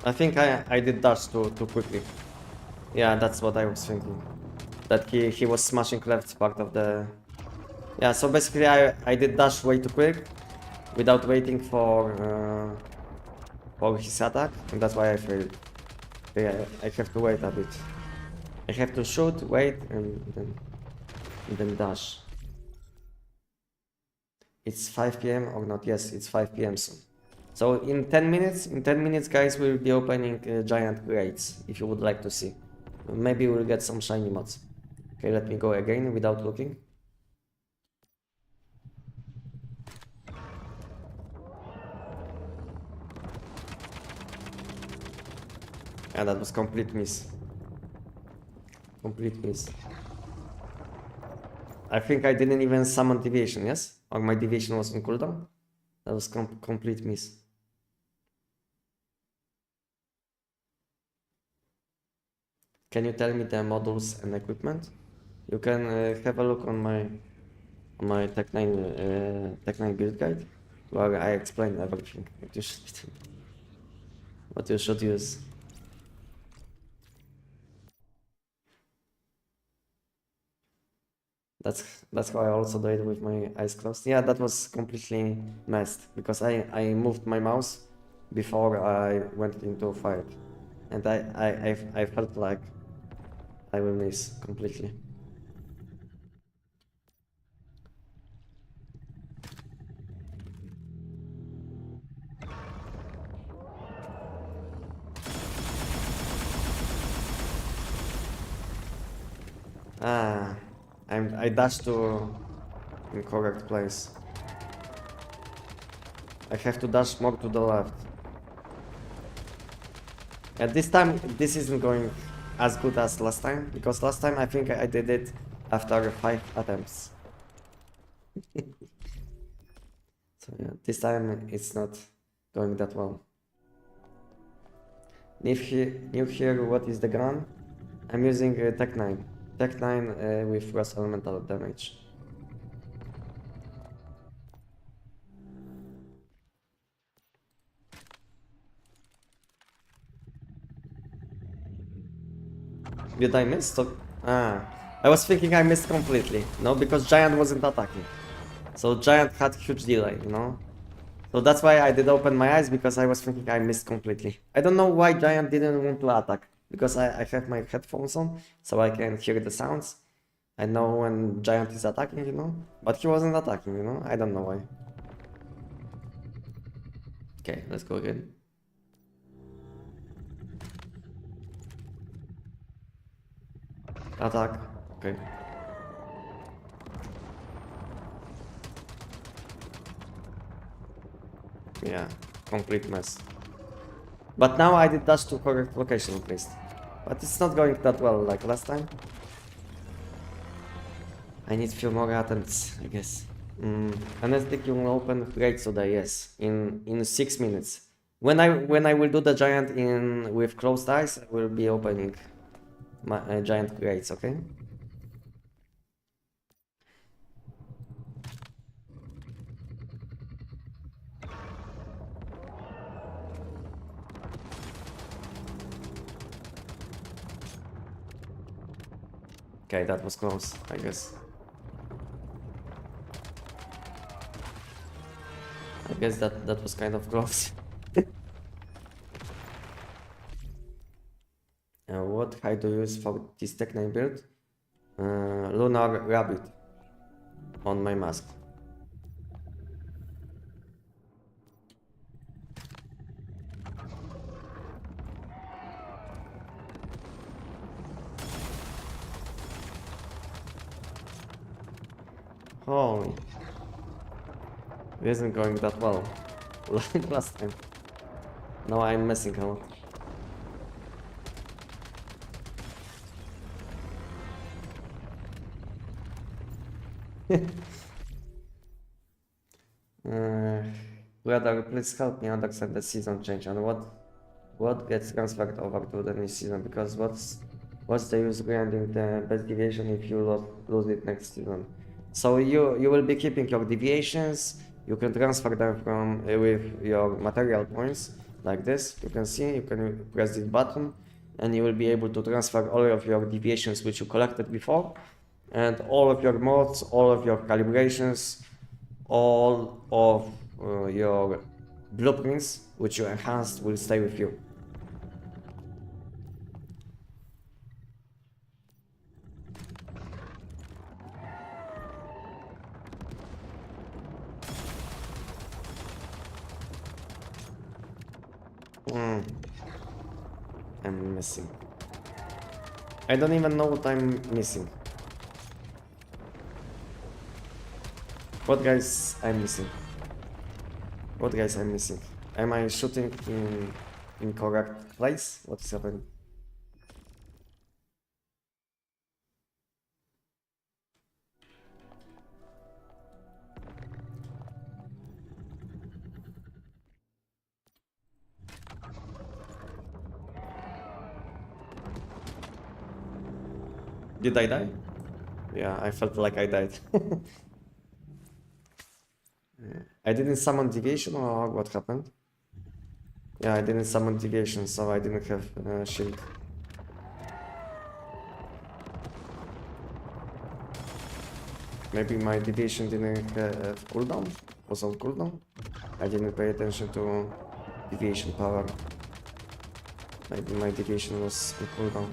I think I did dash too quickly. Yeah, that's what I was thinking. That he was smashing left part of the... Yeah, so basically I did dash way too quick without waiting for his attack, and that's why I failed. Okay, I have to wait a bit. I have to shoot, wait, and then dash. It's 5 p.m. or not? Yes, it's 5 p.m. soon. So in 10 minutes, guys, we'll be opening giant crates, if you would like to see. Maybe we'll get some shiny mods. Okay, let me go again without looking. Yeah, that was complete miss. Complete miss. I think I didn't even summon deviation, yes? Or my deviation was on cooldown? That was complete miss. Can you tell me the models and equipment? You can have a look on my Tech 9 build guide, where I explain everything what you should use. That's how I also do it with my eyes closed. Yeah, that was completely messed because I moved my mouse before I went into a fight, and I felt like I will miss completely. Ah, I dashed to incorrect place. I have to dash more to the left. And this time, this isn't going as good as last time, because last time I think I did it after 5 attempts. So yeah, this time it's not going that well. New here, what is the gun? I'm using Tech 9. Tech 9 with Frost Elemental damage. Did I miss? I was thinking I missed completely. No, because Giant wasn't attacking. So Giant had huge delay, you know? So that's why I did open my eyes, because I was thinking I missed completely. I don't know why Giant didn't want to attack. Because I have my headphones on, so I can hear the sounds. I know when Giant is attacking, you know? But he wasn't attacking, you know? I don't know why. Okay, let's go again. Attack. Okay. Yeah, complete mess. But now I did dash to correct location at least. But it's not going that well like last time. I need few more attempts, I guess. Anestic, you will open crates today, yes. In 6 minutes. When I will do the giant in with closed eyes, I will be opening my giant crates, okay? Okay, that was close, I guess. I guess that was kind of close. What hide do you use for this Tech 9 build? Lunar Rabbit on my mask. Holy. It isn't going that well like last time. Now I'm messing out. Brother, please help me understand the season change and what gets transferred over to the new season, because what's the use grinding the best deviation if you lose it next season? So you will be keeping your deviations. You can transfer them from with your material points like this. You can see, you can press this button and you will be able to transfer all of your deviations which you collected before, and all of your mods, all of your calibrations, all of your blueprints which you enhanced will stay with you. I'm missing. I don't even know what I'm missing. What guys I'm missing? What guys I'm missing? Am I shooting in correct place? What is happening? Did I die? Yeah, I felt like I died. I didn't summon deviation or what happened? Yeah, I didn't summon deviation, so I didn't have shield. Maybe my deviation didn't have cooldown? Was on cooldown? I didn't pay attention to deviation power. Maybe my deviation was on cooldown.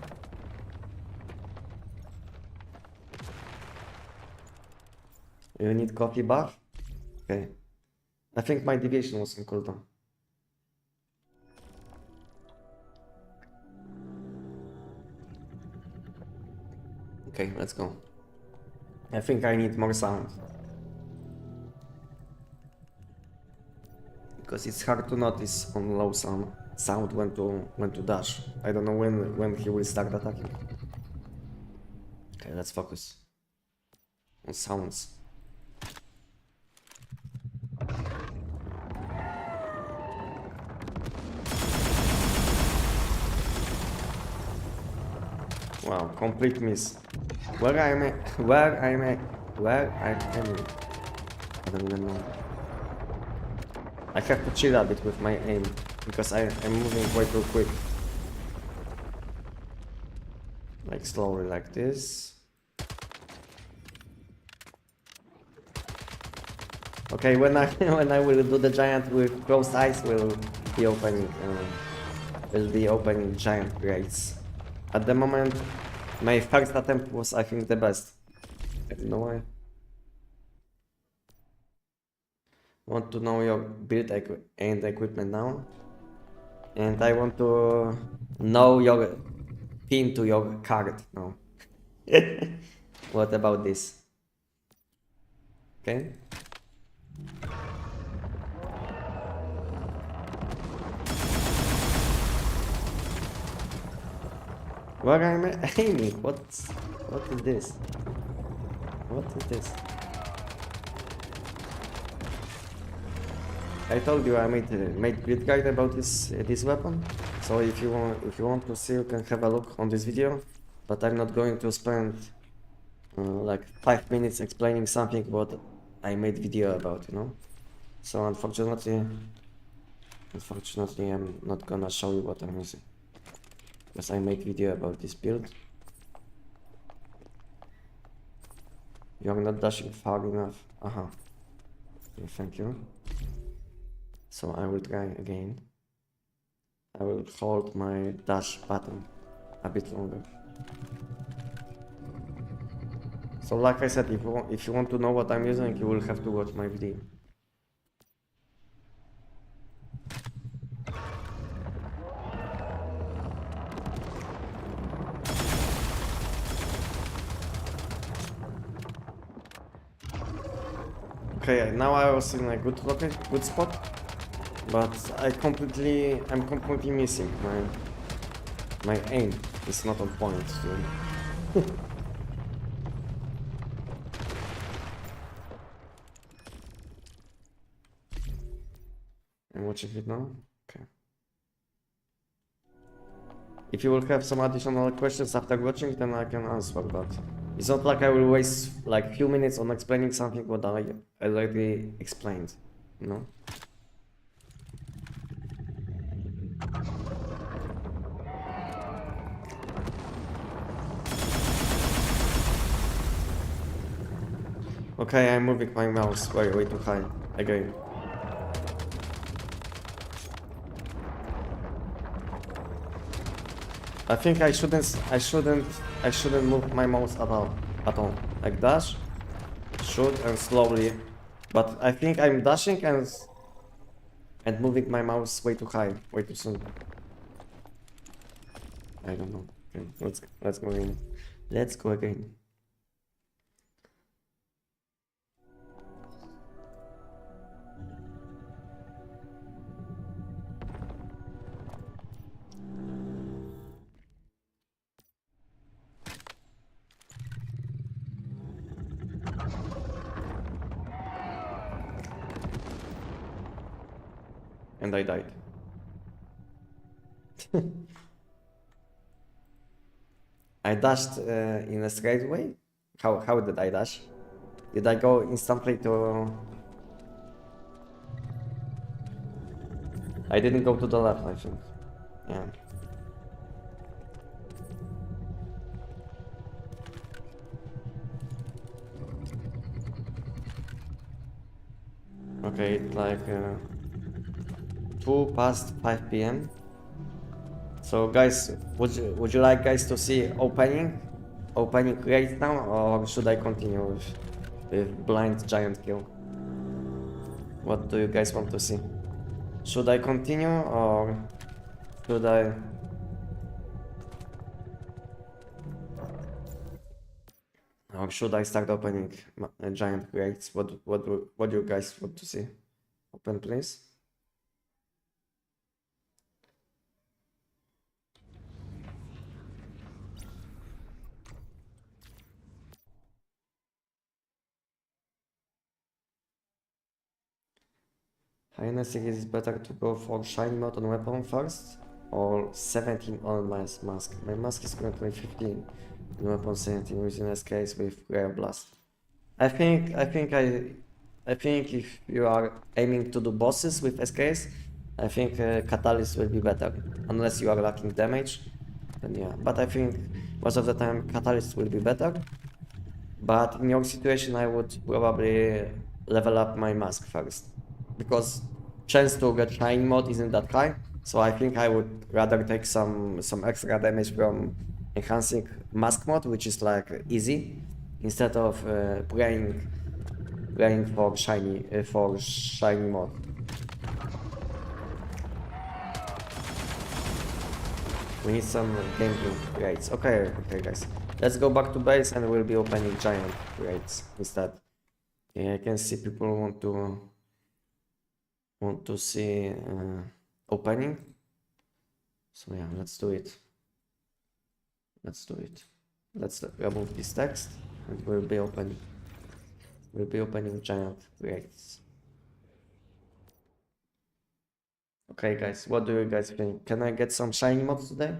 You need coffee buff? Okay. I think my deviation was on cooldown. Okay, let's go. I think I need more sound. Because it's hard to notice on low sound when to dash. I don't know when he will start attacking. Okay, let's focus on sounds. Wow, complete miss. Where am I? I don't even know. I have to chill a bit with my aim because I'm moving way too quick. Like slowly, like this. Okay, when I when I will do the giant with closed eyes, will be opening giant grates. At the moment, my first attempt was, I think, the best. I don't know why. Want to know your build and equipment now, and I want to know your pin to your card now. What about this? Okay. Where am I aiming? What is this? What is this? I told you I made build guide about this weapon. So if you want to see, you can have a look on this video. But I'm not going to spend like 5 minutes explaining something what I made video about, you know. So unfortunately, I'm not gonna show you what I'm using. Because I made video about this build. You're not dashing far enough. Okay, thank you. So I will try again. I will hold my dash button a bit longer. So like I said, if you want to know what I'm using, you will have to watch my video. Okay, now I was in a good spot, but I'm completely missing. My aim is not on point. I'm watching it now. Okay. If you will have some additional questions after watching, then I can answer, but it's not like I will waste like few minutes on explaining something what I already explained, you know? Okay, I'm moving my mouse way too high again. I think I shouldn't move my mouse at all. Like dash, shoot and slowly. But I think I'm dashing and And moving my mouse way too high, way too soon. I don't know. Okay, let's go again. Let's go again. And I died. I dashed in a straight way. How did I dash? Did I go instantly to? I didn't go to the left, I think. Yeah. Okay, it's like 2 past 5 p.m. So guys, would you like guys to see opening right now, or should I continue with blind giant kill? What do you guys want to see? Should I continue or should I? Or should I start opening giant crates? What do you guys want to see? Open, please. Anestic, is it better to go for shiny mode on weapon first or 17 on my mask? My mask is currently 15 in weapon 17 using SKS with rare blast. I think if you are aiming to do bosses with SKS, I think Catalyst will be better, unless you are lacking damage. Then yeah, but I think most of the time Catalyst will be better. But in your situation, I would probably level up my mask first, because chance to get shiny mode isn't that high. So I think I would rather take some extra damage from enhancing mask mode, which is like easy, instead of praying for shiny mode. We need some gameplay rates. Okay, guys. Let's go back to base and we'll be opening giant rates instead. Yeah, I can see people want to see opening. So yeah, let's do it. Let's remove this text and we'll be opening giant rates. Okay guys, what do you guys think? Can I get some shiny mods today?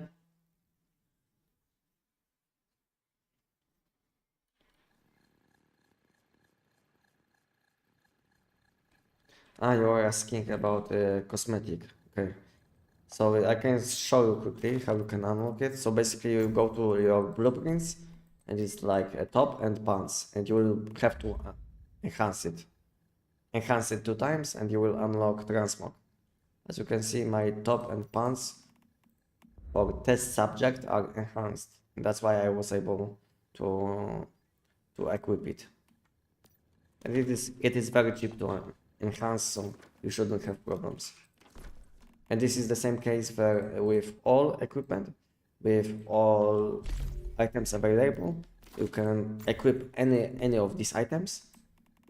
Ah, you are asking about cosmetic. Okay. So I can show you quickly how you can unlock it. So basically you go to your blueprints and it's like a top and pants, and you will have to enhance it. Enhance it 2 times and you will unlock transmog. As you can see, my top and pants for test subject are enhanced. That's why I was able to equip it. And it is very cheap to enhance, so you shouldn't have problems. And this is the same case with all equipment, with all items available. You can equip any of these items.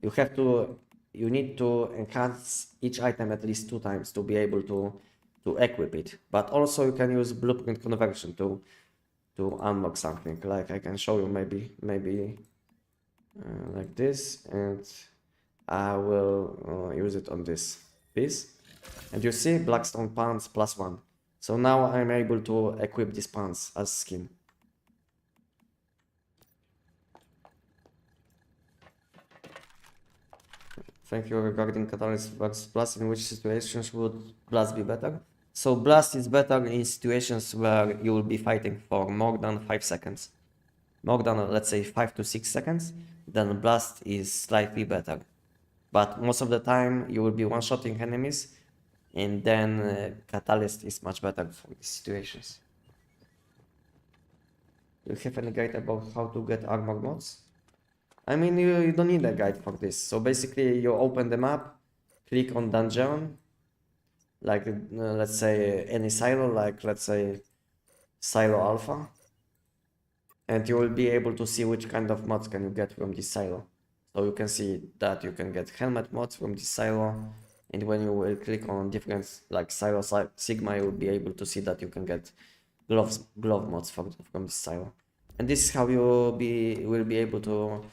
You need to enhance each item at least 2 times to be able to equip it. But also you can use blueprint conversion to unlock something. Like I can show you maybe like this, and I will use it on this piece. And you see Blackstone pants +1. So now I'm able to equip these pants as skin. Thank you. Regarding Catalyst versus Blast, in which situations would Blast be better? So Blast is better in situations where you will be fighting for more than 5 seconds. More than, let's say, 5 to 6 seconds, then Blast is slightly better. But most of the time you will be one-shotting enemies, and then Catalyst is much better for these situations. Do you have any guide about how to get armor mods? I mean, you don't need a guide for this. So basically you open the map, click on dungeon, like let's say any silo, like let's say silo alpha, and you will be able to see which kind of mods can you get from this silo. So you can see that you can get helmet mods from this silo, and when you will click on different like silo sigma, you will be able to see that you can get glove mods from this silo. And this is how you will be able to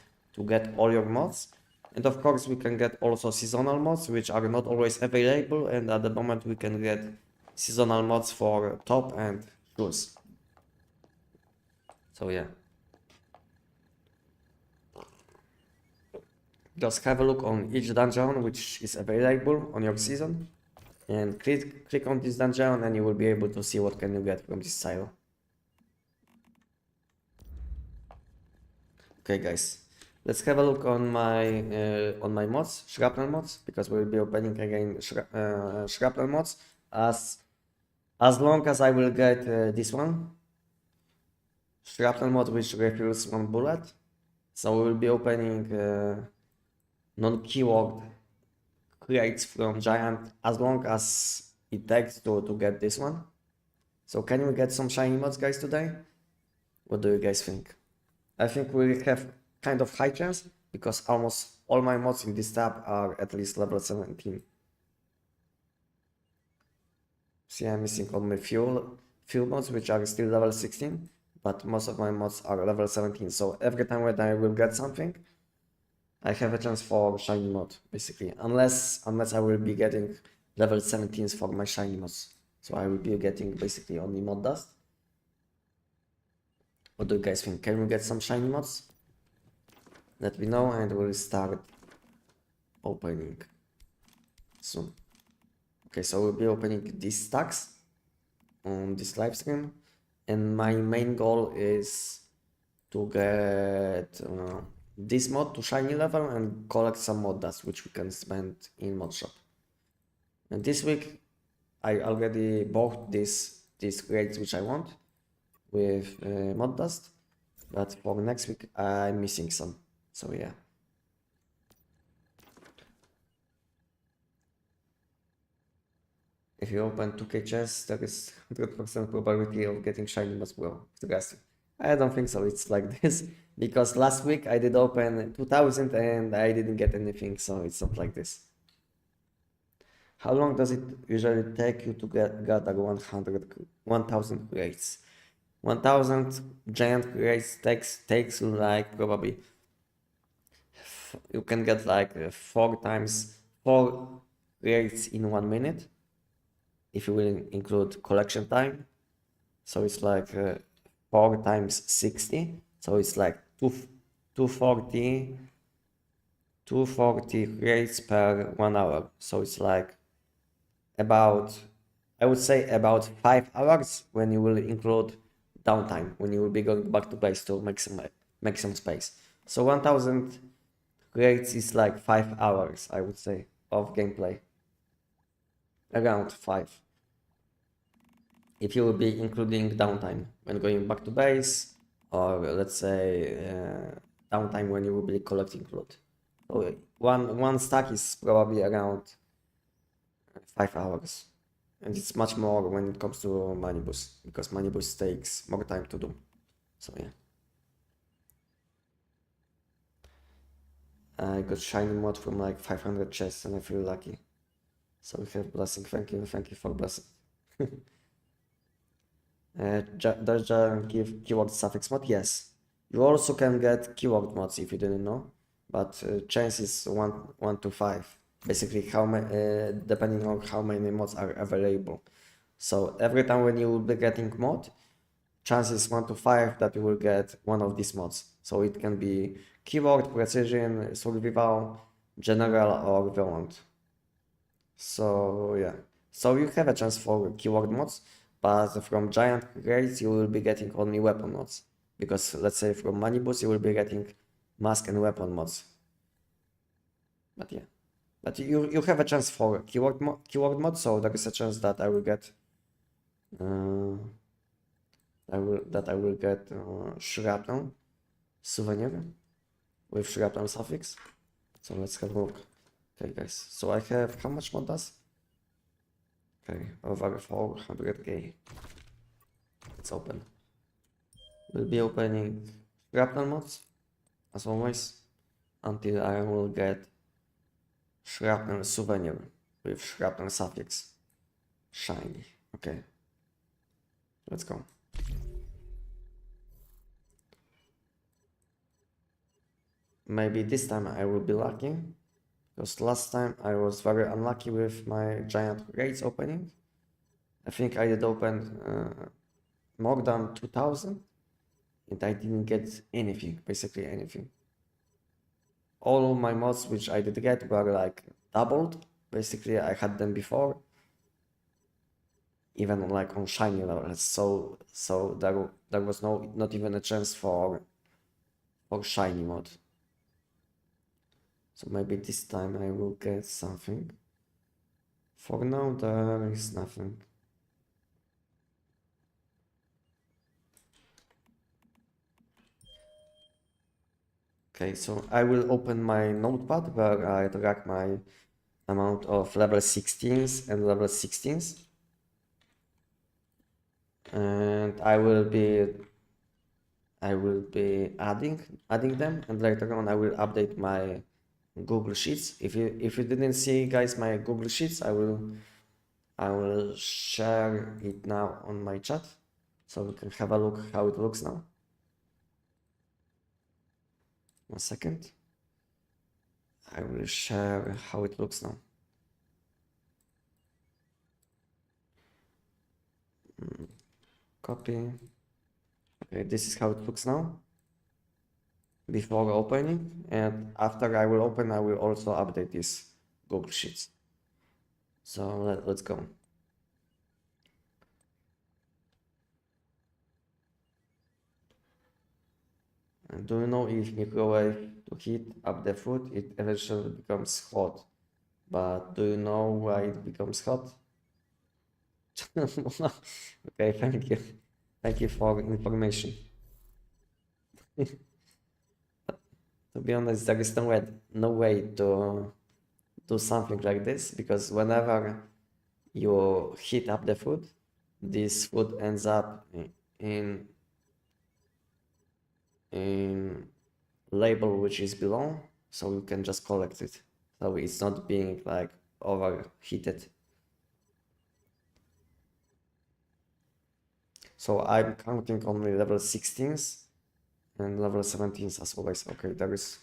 get all your mods. And of course we can get also seasonal mods, which are not always available, and at the moment we can get seasonal mods for top and shoes. So yeah, just have a look on each dungeon which is available on your season, and click on this dungeon and you will be able to see what can you get from this silo. Okay guys, let's have a look on my mods, shrapnel mods, because we'll be opening again shrapnel mods as long as I will get this one, shrapnel mod which refills 1 bullet. So we will be opening non-keyword crates from giant as long as it takes to get this one. So can we get some shiny mods guys today? What do you guys think? I think we have kind of high chance because almost all my mods in this tab are at least level 17. See, I'm missing all my fuel mods which are still level 16, but most of my mods are level 17. So every time when I will get something, I have a chance for shiny mod basically, unless I will be getting level 17s for my shiny mods. So I will be getting basically only mod dust. What do you guys think? Can we get some shiny mods? Let me know and we'll start opening soon. Okay, so we'll be opening these stacks on this live stream, and my main goal is to get this mod to shiny level and collect some mod dust which we can spend in mod shop. And this week I already bought these crates which I want with mod dust, but for next week I'm missing some. So yeah. If you open 2k chests, there is 100% probability of getting shiny mods, bro. I don't think so. It's like this because last week I did open 2000 and I didn't get anything, so it's not like this. How long does it usually take you to gather 1000 crates? 1000 giant crates takes like probably you can get like 4 crates in 1 minute if you will include collection time. So it's like 4 times 60, so it's like 240 crates per 1 hour. So it's like about, I would say about 5 hours when you will include downtime, when you will be going back to base to make some space. So 1000 crates is like 5 hours, I would say, of gameplay. Around 5. If you will be including downtime when going back to base, or let's say downtime when you will be collecting loot. So one stack is probably around 5 hours, and it's much more when it comes to money boost because money boost takes more time to do. So yeah, I got shiny mod from like 500 chests and I feel lucky. So we have blessing. Thank you for blessing. Does Jar give keyword suffix mod? Yes. You also can get keyword mods if you didn't know, but chance is 1 to 5. Basically, how many, depending on how many mods are available. So every time when you will be getting mod, chance is 1 to 5 that you will get one of these mods. So it can be keyword, precision, survival, general, or violent. So yeah, so you have a chance for keyword mods, but from giant crates you will be getting only weapon mods, because let's say from money boost you will be getting mask and weapon mods. But yeah, but you have a chance for keyword mod, so there is a chance that I will get shrapnel souvenir with shrapnel suffix. So let's have a look. Okay guys, so I have how much mod dust? Okay, over 400k. It's open. We'll be opening shrapnel mods, as always, until I will get shrapnel souvenir with shrapnel suffix. Shiny. Okay. Let's go. Maybe this time I will be lucky, because last time I was very unlucky with my giant raids opening. I think I did open more than 2000 and I didn't get anything, basically anything. All of my mods which I did get were like doubled. Basically I had them before, even like on shiny levels. So there was not even a chance for shiny mod. So maybe this time I will get something. For now there is nothing. Okay, so I will open my notepad where I track my amount of level 16s and level 16s. And I will be adding them, and later on I will update my Google Sheets. If you didn't see, guys, my Google Sheets, I will share it now on my chat, so we can have a look how it looks now. 1 second. I will share how it looks now. Copy. Okay, this is how it looks now before opening, and after I will open, I will also update this Google Sheets. So let's go. And do you know if microwave to heat up the food, it eventually becomes hot? But do you know why it becomes hot? Okay, thank you. Thank you for information. To be honest, there is no way to do something like this, because whenever you heat up the food, this food ends up in label which is below, so you can just collect it. So it's not being like overheated. So I'm counting only level 16s and level 17s as always. Okay, there is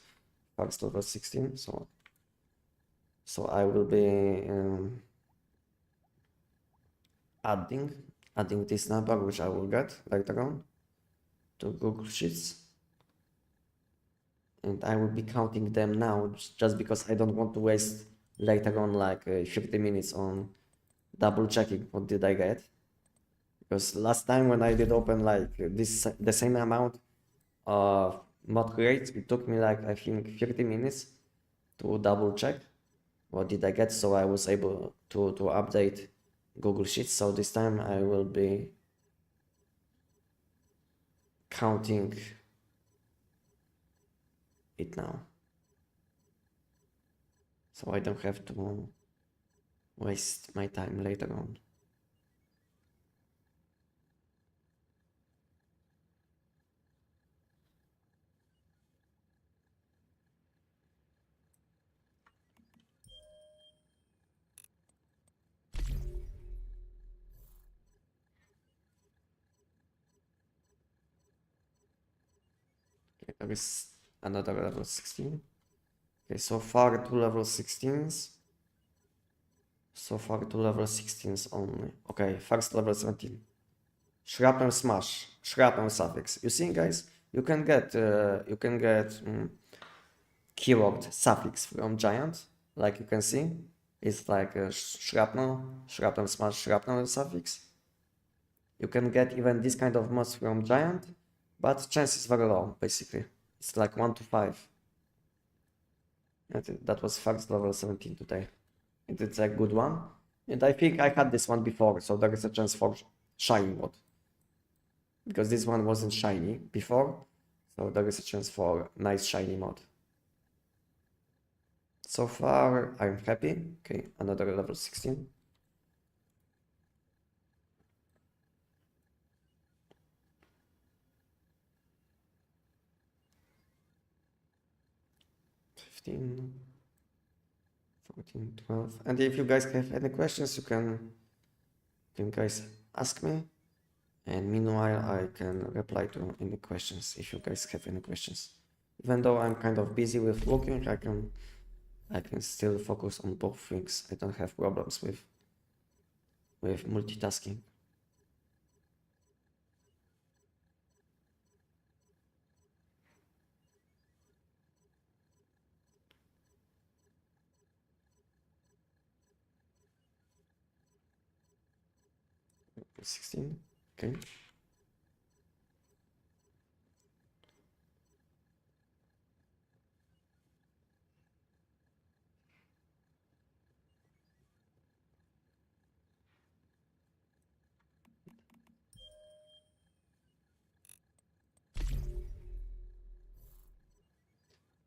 first level 16, so I will be adding this number, which I will get later on, to Google Sheets. And I will be counting them now, just because I don't want to waste later on like 50 minutes on double checking what did I get. Because last time when I did open like the same amount of mod crates, it took me like I think 30 minutes to double check what did I get, so I was able to update Google Sheets. So this time I will be counting it now, so I don't have to waste my time later on. Okay, there is another level 16. Okay, so far 2 level 16s. So far 2 level 16s only. Okay, first level 17. Shrapnel smash, shrapnel suffix. You see, guys, you can get keyword suffix from giant, like you can see. It's like a shrapnel smash, shrapnel suffix. You can get even this kind of mods from giant, but chance is very low, basically. It's like 1 to 5. And that was first level 17 today. And it's a good one. And I think I had this one before, so there is a chance for shiny mod. Because this one wasn't shiny before, so there is a chance for nice shiny mod. So far, I'm happy. Okay, another level 16. 13, 14, 12. And if you guys have any questions, you can guys ask me. And meanwhile, I can reply to any questions if you guys have any questions. Even though I'm kind of busy with working, I can still focus on both things. I don't have problems with multitasking. Okay, 16. Okay.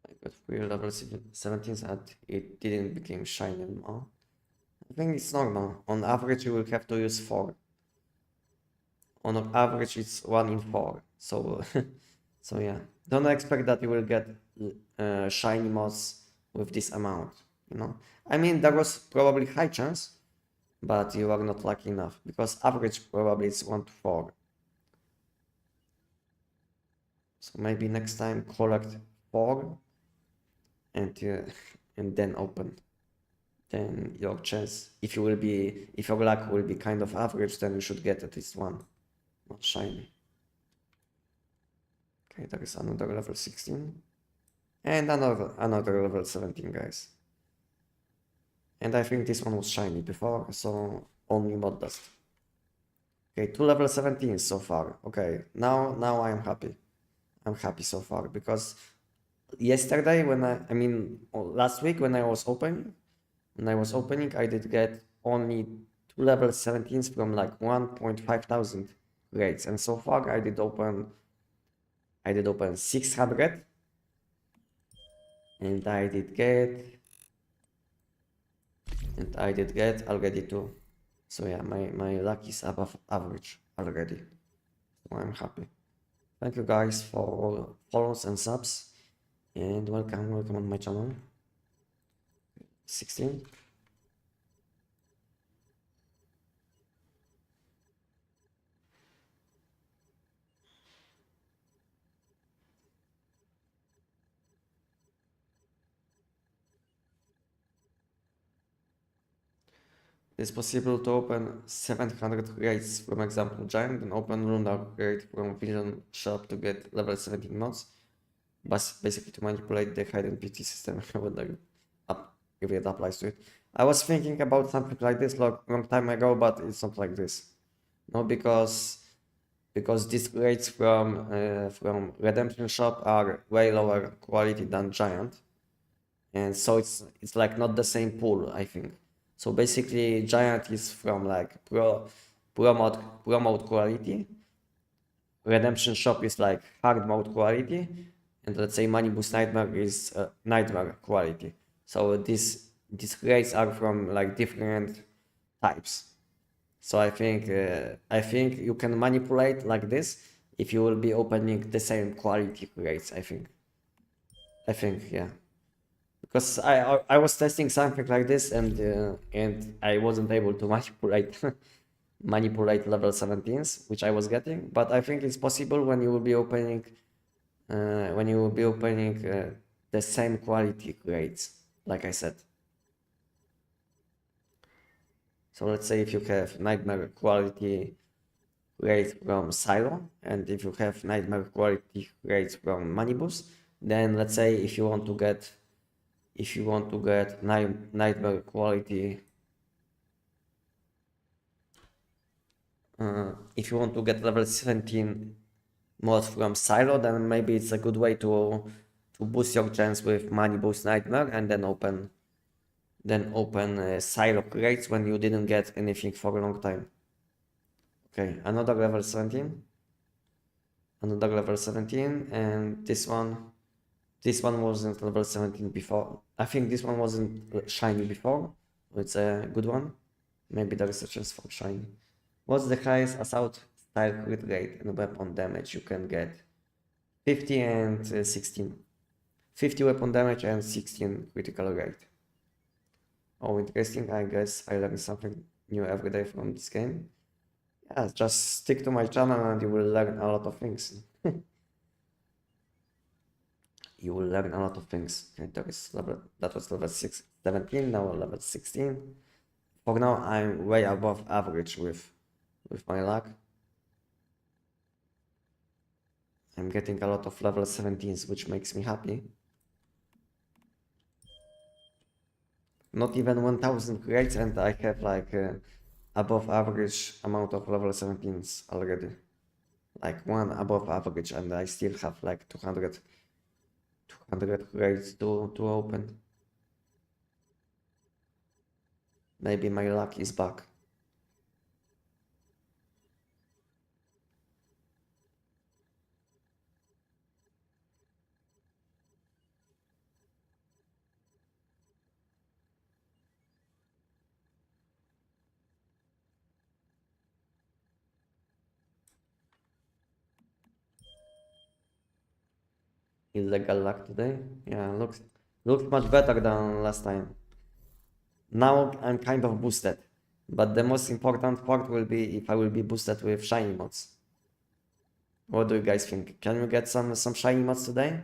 I got 3 level 17s and it didn't become shiny anymore. I think it's normal. On average, you will have to use 4. On average, it's 1 in 4. So, so yeah, don't expect that you will get shiny mods with this amount. You know, I mean, there was probably high chance, but you are not lucky enough because average probably is 1 to 4. So maybe next time collect 4 and and then open. Then your chance, if your luck will be kind of average, then you should get at least 1, not shiny. Okay, there is another level 16 and another level 17, guys. And I think this one was shiny before, so only mod dust. Okay, 2 level 17 so far. Okay, now I'm happy. I'm happy so far because yesterday last week when I was opening, I did get only 2 level 17s from like 1.5 thousand grades, and so far I did open 600, and I did get already 2. So yeah, my luck is above average already. So I'm happy. Thank you guys for all follows and subs, and welcome on my channel. 16. It's possible to open 700 grades from example giant and open lunar grade from vision shop to get level 17 mods, but basically to manipulate the hidden PT system if it applies to it. I was thinking about something like this long time ago, but it's not like this. No, because these grades from redemption shop are way lower quality than giant, and so it's like not the same pool, I think. So basically, giant is from like pro mode quality. Redemption shop is like hard mode quality, and let's say money boost nightmare is nightmare quality. So these grades are from like different types. So I think you can manipulate like this if you will be opening the same quality grades. I think yeah. Because I was testing something like this and I wasn't able to manipulate level 17s, which I was getting, but I think it's possible when you will be opening the same quality grades, like I said. So let's say if you have nightmare quality grades from Silo, and if you have nightmare quality grades from Money Boost, then let's say if you want to get nightmare quality, if you want to get level 17 mod from Silo, then maybe it's a good way to boost your chance with Money Boost Nightmare and then open Silo crates when you didn't get anything for a long time. Okay, another level 17, and this one wasn't level 17 before. I think this one wasn't shiny before. It's a good one. Maybe there is a chance for shiny. What's the highest assault style crit rate and weapon damage you can get? 50 and 16. 50 weapon damage and 16 critical rate. Oh, interesting. I guess I learn something new every day from this game. Yeah, just stick to my channel and you will learn a lot of things. You will learn a lot of things. Okay, that was level 17, now level 16. For now, I'm way above average with my luck. I'm getting a lot of level 17s, which makes me happy. Not even 1000 crates, and I have like above average amount of level 17s already. Like one above average, and I still have like 200 crates to open. Maybe my luck is back. Illegal luck today. Yeah, looks much better than last time. Now I'm kind of boosted, but the most important part will be if I will be boosted with shiny mods. What do you guys think? Can we get some shiny mods today?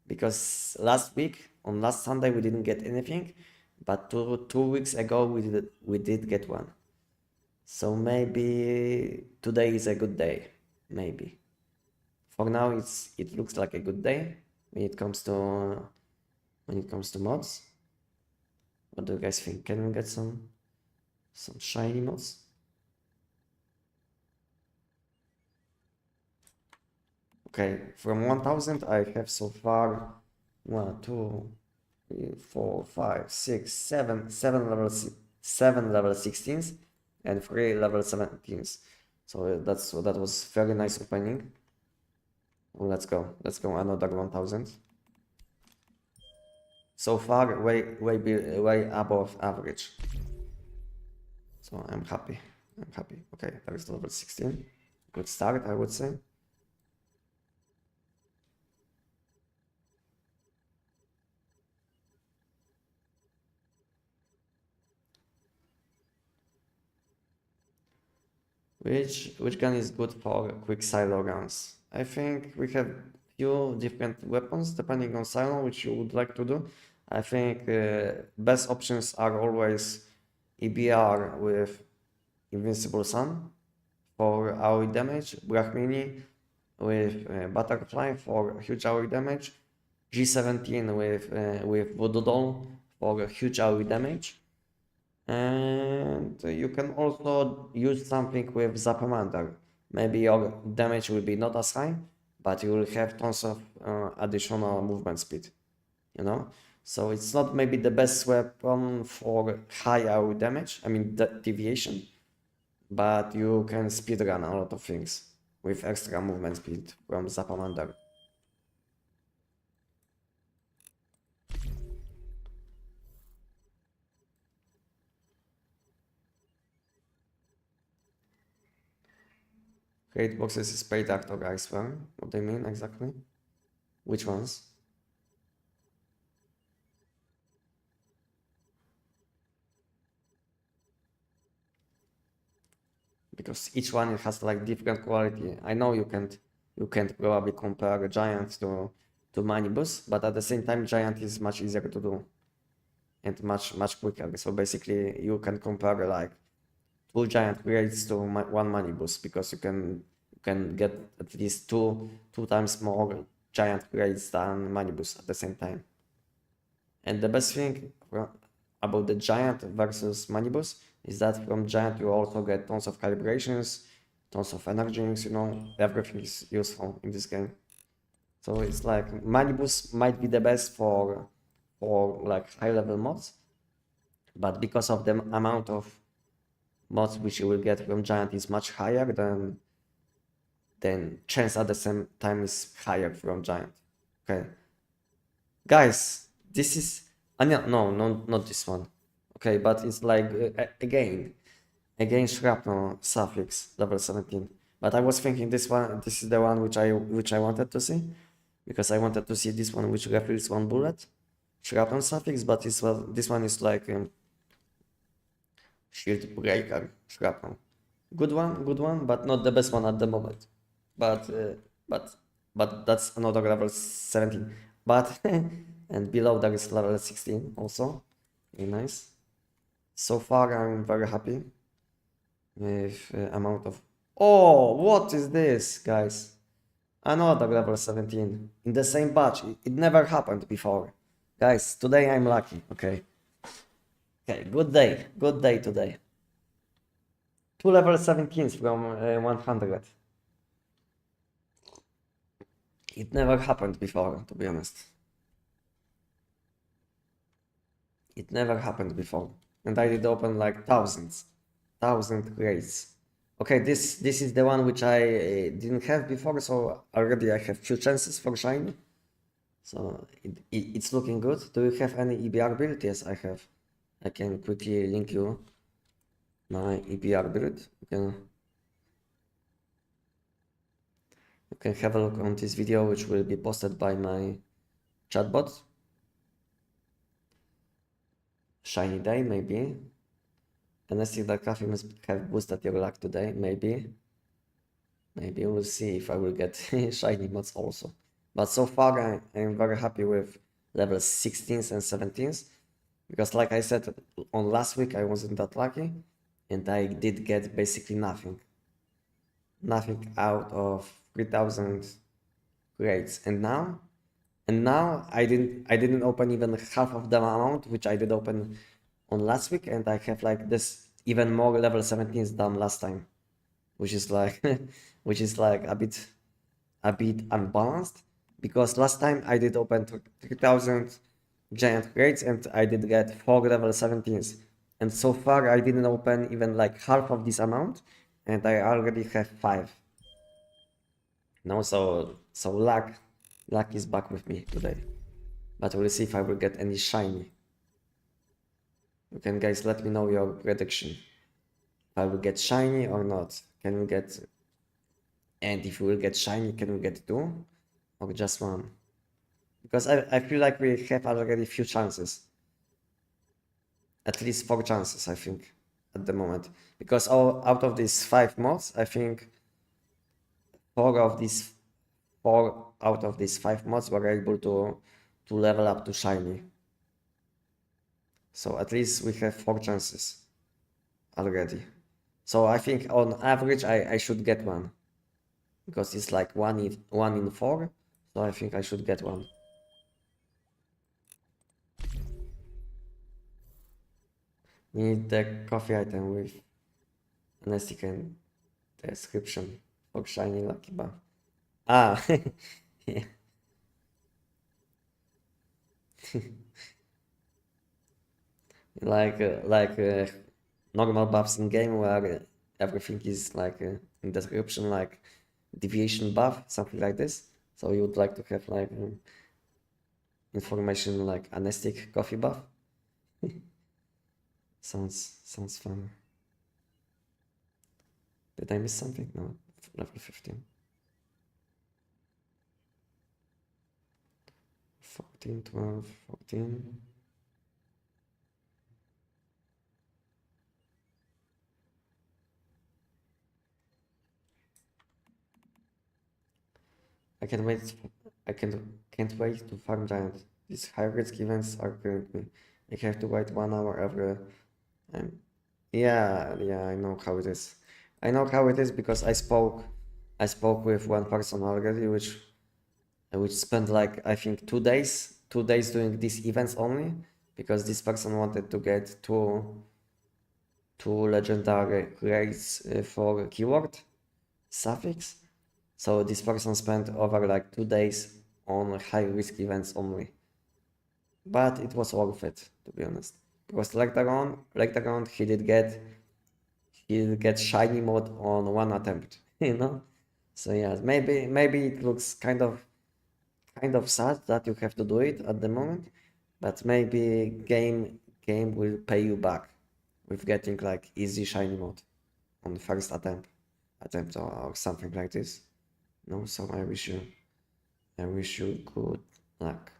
Because last week on last Sunday we didn't get anything, but two weeks ago we did get one. So maybe today is a good day. Maybe. For now it looks like a good day when it comes to mods. What do you guys think? Can we get some shiny mods? Okay, from 1000 I have so far 1, 2, 3, 4, 5, 6, 7 level 16s and 3 level 17s. So that was very nice opening. Well, let's go another 1000. So far way above average. So I'm happy. Okay, that is level 16. Good start, I would say. Which gun is good for quick silo rounds? I think we have few different weapons depending on silo which you would like to do. I think best options are always EBR with Invincible Sun for AoE damage, Brahmini with Butterfly for huge AoE damage, G17 with Voodoo Doll for huge AoE damage. And you can also use something with Zapamander. Maybe your damage will be not as high, but you will have tons of additional movement speed, you know? So it's not maybe the best weapon for high AoE damage, I mean deviation, but you can speedrun a lot of things with extra movement speed from Zapamander. Crate boxes is paid actor guys, well, what do you mean exactly? Which ones? Because each one has like different quality. I know you can't probably compare a giant to Manibus, but at the same time giant is much easier to do and much quicker. So basically you can compare like 2 giant grades to one Manibus because you can get at least two times more giant grades than Manibus at the same time. And the best thing about the giant versus Manibus is that from giant you also get tons of calibrations, tons of energies, you know, everything is useful in this game. So it's like Manibus might be the best for like high level mods, but because of the amount of mods which you will get from giant is much higher, then chance at the same time is higher from giant. Okay, guys, this is no, not this one. Okay, but it's like again shrapnel suffix level 17. But I was thinking this is the one which I wanted to see. because I wanted to see this one which refills 1 bullet. Shrapnel suffix, but this one is like shield breaker shrapnel. Good one, but not the best one at the moment. But that's another level 17. But and below there is level 16 also. Very nice. So far I'm very happy with amount of. Oh, what is this, guys? Another level 17 in the same batch. It never happened before. Guys, today I'm lucky, okay? Okay, good day today. 2 level 17s from 100. It never happened before, to be honest. It never happened before. And I did open like thousands. 1,000 crates. Okay, this is the one which I didn't have before, so already I have few chances for shiny. So it's looking good. Do you have any EBR build? Yes, I have. I can quickly link you my EBR build. You can have a look on this video, which will be posted by my chatbot. Shiny day, maybe. Anestic that coffee must have boosted your luck today, maybe. Maybe we'll see if I will get shiny mods also. But so far I am very happy with level 16s and 17s. Because like I said on last week, I wasn't that lucky. And I did get basically nothing. Nothing out of 3,000 grades. And now I didn't open even half of the amount which I did open on last week, and I have like this even more level 17s than last time, which is like which is like a bit unbalanced, because last time I did open 3,000 giant grades and I did get 4 level 17s, and so far I didn't open even like half of this amount, and I already have 5. No, so luck is back with me today, but we'll see if I will get any shiny. You can, guys, let me know your prediction. If I will get shiny or not. Can we get, and if we will get shiny, can we get 2 or just 1? Because I feel like we have already few chances. At least 4 chances, I think, at the moment. Because out of these 5 mods, I think 4 out of these 5 mods were able to level up to shiny. So at least we have 4 chances already. So I think on average I should get 1. Because it's like 1 in 4. So I think I should get 1. Need the coffee item with Anestic and description for shiny lucky buff. Ah, yeah. like normal buffs in game where everything is like in description, like deviation buff, something like this. So you would like to have like information like Anestic coffee buff. sounds fun. Did I miss something? No, level 15. 14, 12, 14. I can't wait. Can't wait to farm giant. These high risk events are killing me. I have to wait 1 hour every time. Yeah, I know how it is. I know how it is because I spoke with one person already, which spent like I think 2 days doing these events only, because this person wanted to get two legendary grades for keyword suffix. So this person spent over like 2 days on high risk events only. But it was worth it, to be honest. Because later on he did get shiny mode on 1 attempt, you know? So yeah, maybe it looks kind of sad that you have to do it at the moment, but maybe game will pay you back with getting like easy shiny mode on the first attempt or something like this. No, so I wish you I wish you good luck.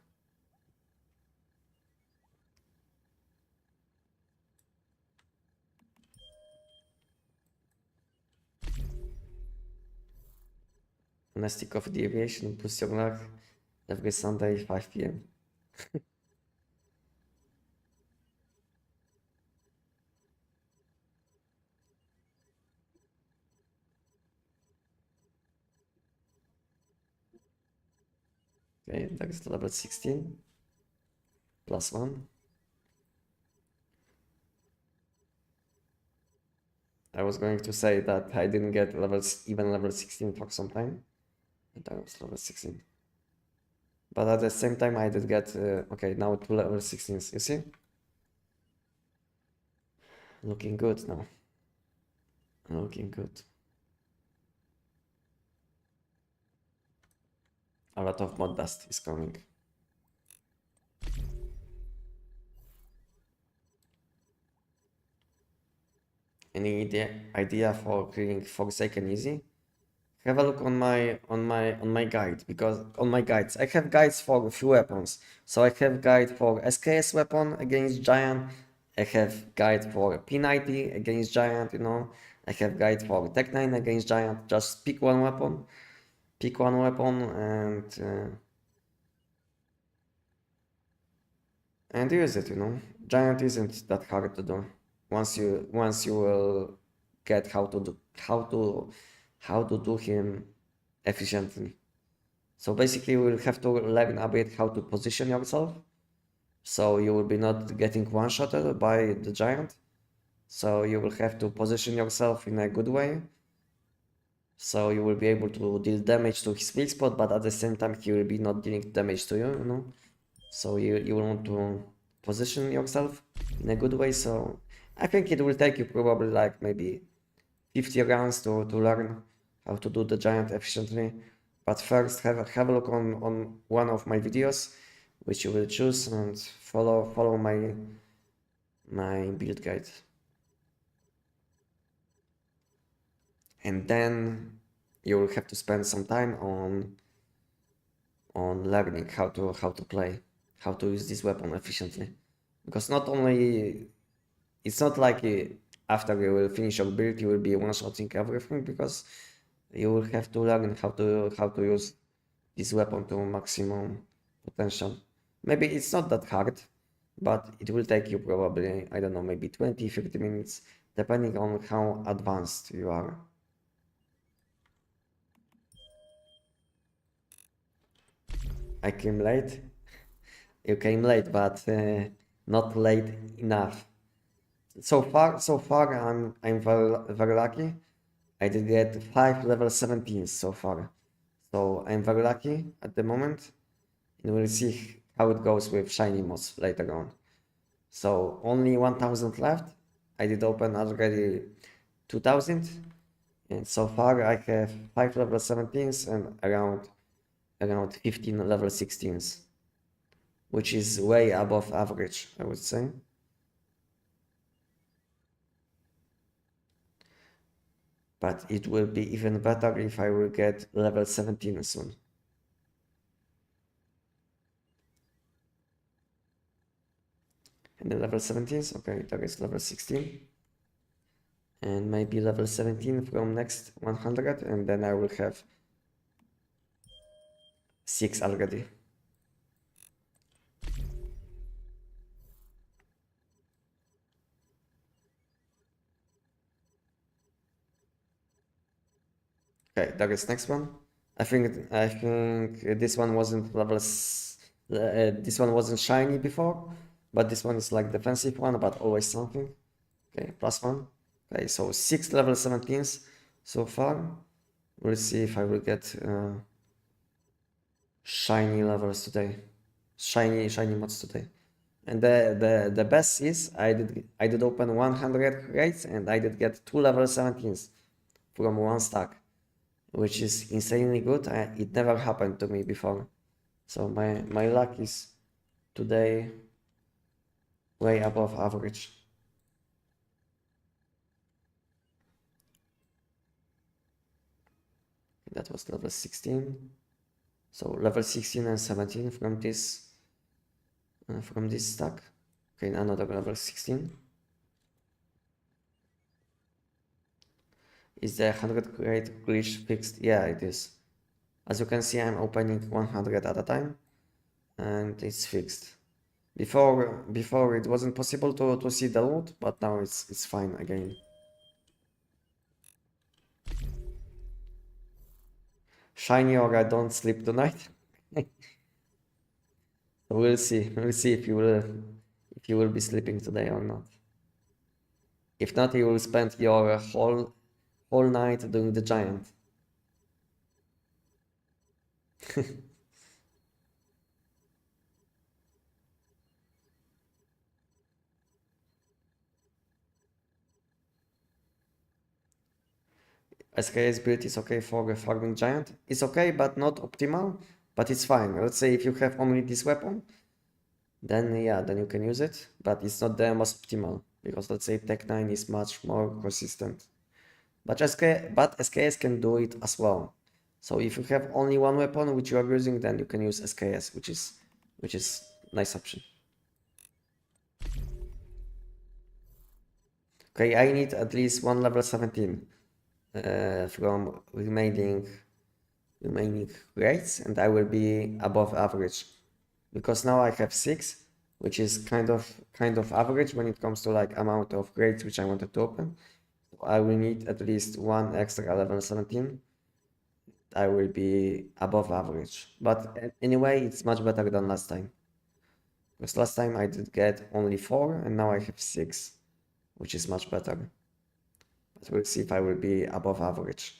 Anestic of deviation, boost your luck every Sunday 5 p.m. Okay, that is level 16 plus 1. I was going to say that I didn't get even level 16 for some time, and I was level 16. But at the same time, I did get, okay, now 2 level 16s, you see? Looking good now. Looking good. A lot of mod dust is coming. Any idea for clearing Forsaken easy? Have a look on my guide, because on my guides I have guides for a few weapons. So I have guide for SKS weapon against giant. I have guide for P90 against giant. You know, I have guide for Tech 9 against giant. Just pick one weapon, and use it. You know, giant isn't that hard to do. Once you will get how to do him efficiently. So basically you will have to learn a bit how to position yourself. So you will be not getting one-shotted by the giant. So you will have to position yourself in a good way. So you will be able to deal damage to his weak spot, but at the same time he will be not dealing damage to you, you know. So you will want to position yourself in a good way. So I think it will take you probably like maybe 50 rounds to learn how to do the giant efficiently. But first have a look on one of my videos, which you will choose, and follow my build guide. And then you will have to spend some time on learning how to play, how to use this weapon efficiently. Because not only it's not like after you will finish your build you will be one-shotting everything, because you will have to learn how to use this weapon to maximum potential. Maybe it's not that hard, but it will take you probably, I don't know, maybe 20-30 minutes, depending on how advanced you are. I came late. You came late, but not late enough. So far, I'm very lucky. I did get 5 level 17s so far. So I'm very lucky at the moment. And we'll see how it goes with shiny mods later on. So only 1000 left. I did open already 2000. And so far I have 5 level 17s and around 15 level 16s. Which is way above average, I would say. But it will be even better if I will get level 17 soon. And the level 17s, okay, that is level 16. And maybe level 17 from next 100, and then I will have 6 already. Okay, that is next one. I think this one wasn't this one wasn't shiny before, but this one is like defensive one, but always something. Okay, +1. Okay, so 6 level 17s so far. We'll see if I will get shiny levels today, shiny mods today. And the best is I did open 100 crates and I did get 2 level 17s from one stack, which is insanely good. It never happened to me before. So my luck is today way above average. That was level 16. So level 16 and 17 from this stack. Okay, another level 16. Is the 100 crate glitch fixed? Yeah, it is. As you can see, I'm opening 100 at a time, and it's fixed. Before it wasn't possible to see the loot, but now it's fine again. Shiny or I don't sleep tonight. We'll see. We'll see if you will be sleeping today or not. If not, you will spend your whole night doing the giant. SKS build is okay for a farming giant. It's okay, but not optimal. But it's fine. Let's say if you have only this weapon, then yeah, then you can use it. But it's not the most optimal because let's say Tech 9 is much more consistent. But SKS can do it as well. So if you have only one weapon which you are using, then you can use SKS, which is nice option. Okay, I need at least one level 17 from remaining grades, and I will be above average because now I have 6, which is kind of average when it comes to like amount of grades which I wanted to open. So I will need at least one extra level 17. I will be above average, but anyway, it's much better than last time because last time I did get only 4 and now I have 6, which is much better. But we'll see if I will be above average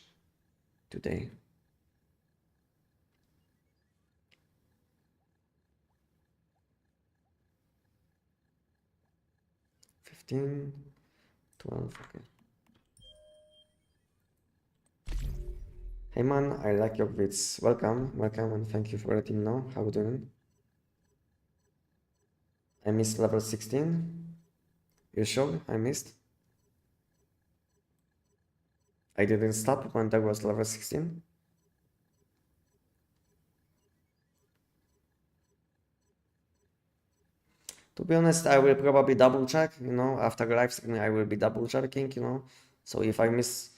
today. $15, $12, okay. Hey man, I like your vids. Welcome, and thank you for letting me know how you doing. I missed level 16. You sure I missed? I didn't stop when there was level 16. To be honest, I will probably double check, after live stream I will be double checking, So if I miss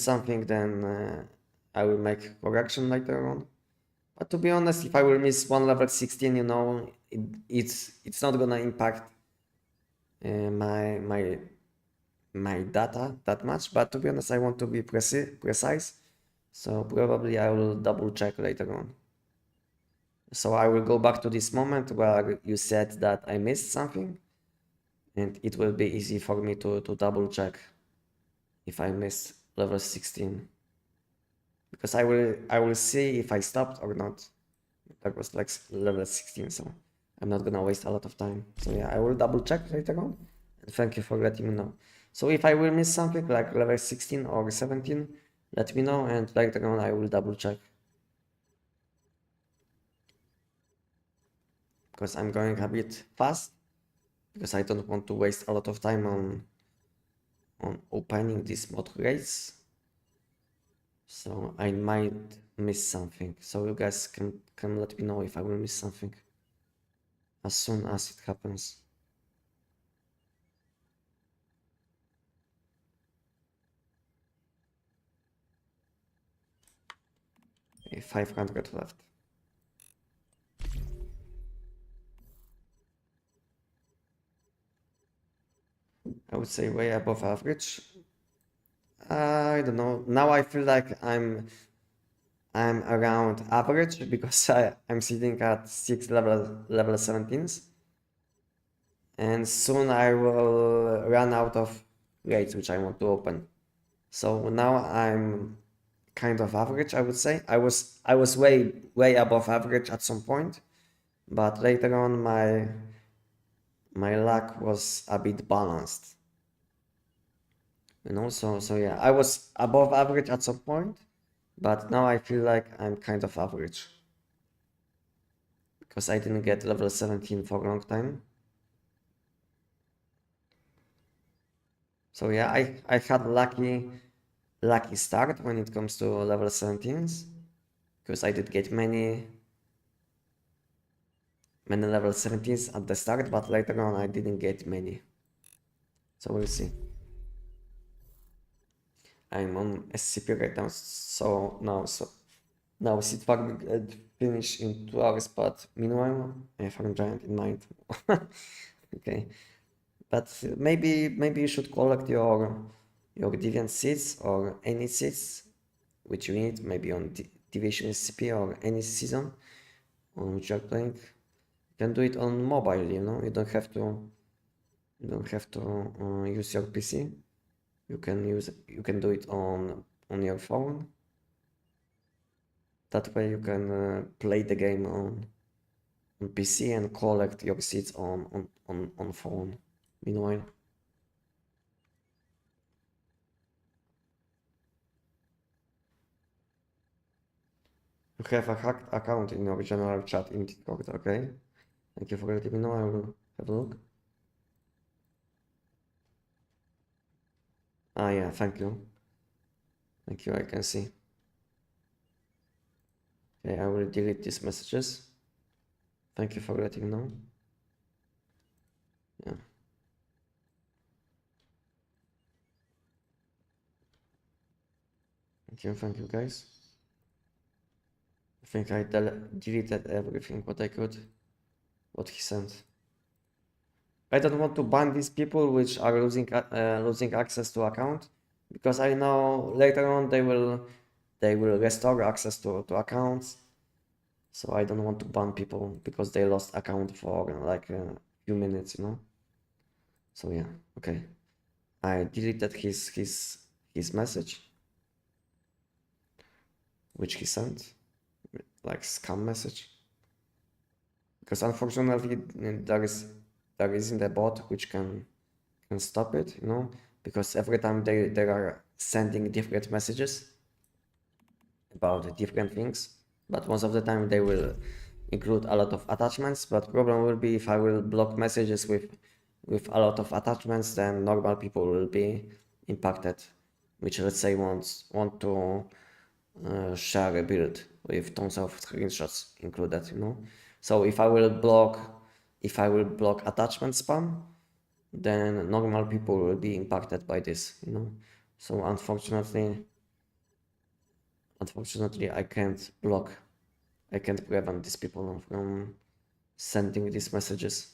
something, then I will make correction later on. But to be honest, if I will miss one level 16, it's not gonna impact my data that much. But to be honest, I want to be precise, so probably I will double check later on. So I will go back to this moment where you said that I missed something, and it will be easy for me to double check if I missed level 16, because I will see if I stopped or not. That was like level 16, so I'm not gonna waste a lot of time. So yeah, I will double check later on, and thank you for letting me know. So if I will miss something like level 16 or 17, let me know, and later on I will double check. Because I'm going a bit fast, because I don't want to waste a lot of time on opening these mod grades. So I might miss something. So you guys can let me know if I will miss something as soon as it happens. Okay, 500 left. I would say way above average. I don't know. Now I feel like I'm around average because I'm sitting at 6 level 17s, and soon I will run out of grades which I want to open. So now I'm kind of average, I would say. I was way above average at some point, but later on my luck was a bit balanced. So yeah, I was above average at some point, but now I feel like I'm kind of average because I didn't get level 17 for a long time. So yeah, I had lucky start when it comes to level 17s. because I did get many level 17s at the start, but later on I didn't get many. So we'll see. I'm on SCP right now, so now seed farming finish in 2 hours, but meanwhile I farm giant in mind. Okay, but maybe you should collect your deviant seeds or any seeds which you need, maybe on deviation SCP or any season on which you're playing. You can do it on mobile, you know. You don't have to use your PC. You can do it on your phone. That way you can play the game on PC and collect your seeds on phone. Meanwhile, you have a hacked account in your general chat in Discord, okay? Thank you for letting me know. I will have a look. Ah, yeah, thank you. Thank you, I can see. Okay, I will delete these messages. Thank you for letting me know. Yeah. Thank you guys. I think I deleted everything what I could, what he sent. I don't want to ban these people which are losing access to account, because I know later on they will restore access to accounts. So I don't want to ban people because they lost account for like a few minutes, you know. So yeah, okay. I deleted his message, which he sent, like scam message, because unfortunately there isn't a bot which can stop it, you know, because every time they are sending different messages about different things, but most of the time they will include a lot of attachments. But problem will be if I will block messages with a lot of attachments, then normal people will be impacted, which let's say want to share a build with tons of screenshots included, you know. So if I will block attachment spam, then normal people will be impacted by this, you know. So unfortunately I can't prevent these people from sending these messages.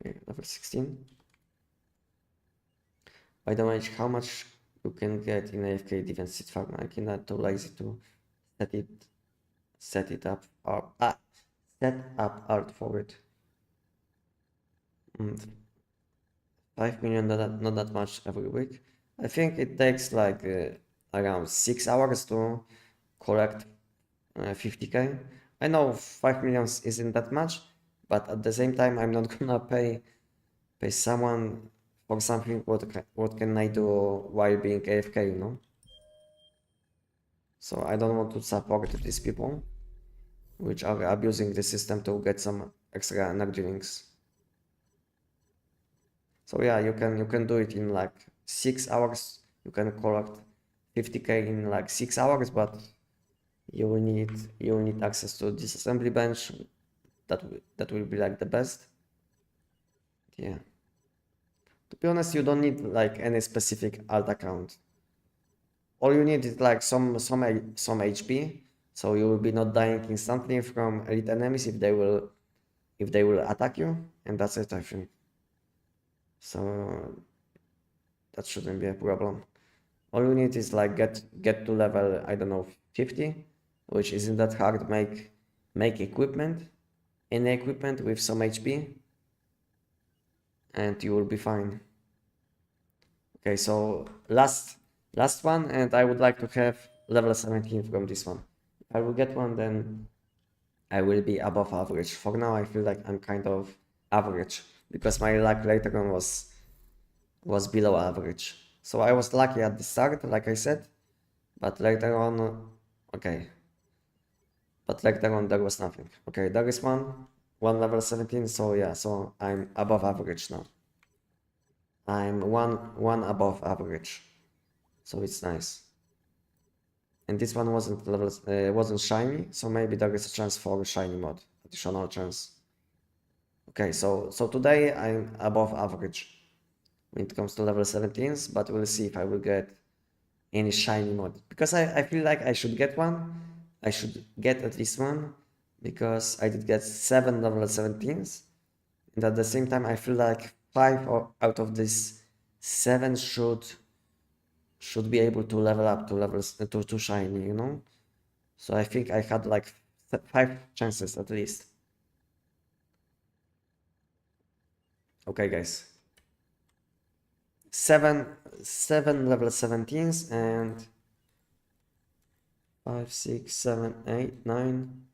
Okay, level 16. By the way, how much you can get in AFK defense seed farm? I cannot too lazy to set up art for it. 5 million, not that much every week. I think it takes like around 6 hours to collect 50k. I know 5 million isn't that much, but at the same time I'm not gonna pay someone for something what can I do while being AFK, you know. So I don't want to support these people which are abusing the system to get some extra energy links. So yeah, you can do it in like 6 hours. You can collect 50k in like 6 hours, but you will need access to disassembly bench. That will be like the best. Yeah. To be honest, you don't need like any specific alt account. All you need is like some HP, so you will be not dying instantly from elite enemies if they will attack you, and that's it, I think. So that shouldn't be a problem. All you need is like get to level, I don't know, 50, which isn't that hard. Make equipment, any equipment with some HP, and you will be fine. Okay, so last one, and I would like to have level 17 from this one. If I will get one, then I will be above average. For now, I feel like I'm kind of average because my luck later on was below average. So I was lucky at the start, like I said, but later on, okay. But later on there was nothing. Okay, there is one level 17, so yeah, so I'm above average now. I'm one above average, so it's nice. and this one wasn't shiny, so maybe there is a chance for a shiny mod, additional chance. Okay, so today I'm above average when it comes to level 17s, but we'll see if I will get any shiny mod, because I feel like I should get one. I should get at least one, because I did get 7 level 17s, and at the same time I feel like 5 out of these 7 should be able to level up to levels to shiny, you know. So I think I had like 5 chances at least. Okay, guys, 7 level 17s and 5, 6, 7, 8, 9,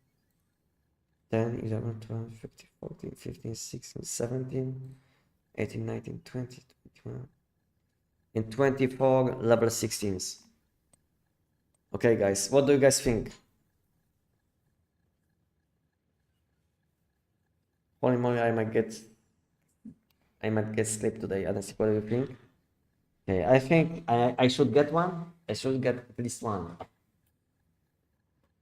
10, 11, 12, 13, 14, 15, 16, 17, 18, 19, 20, 21, and 24 level 16s. Okay, guys, what do you guys think? Holy moly, I might get sleep today. Anestic, what do you think? Okay, I think I should get one. I should get at least one.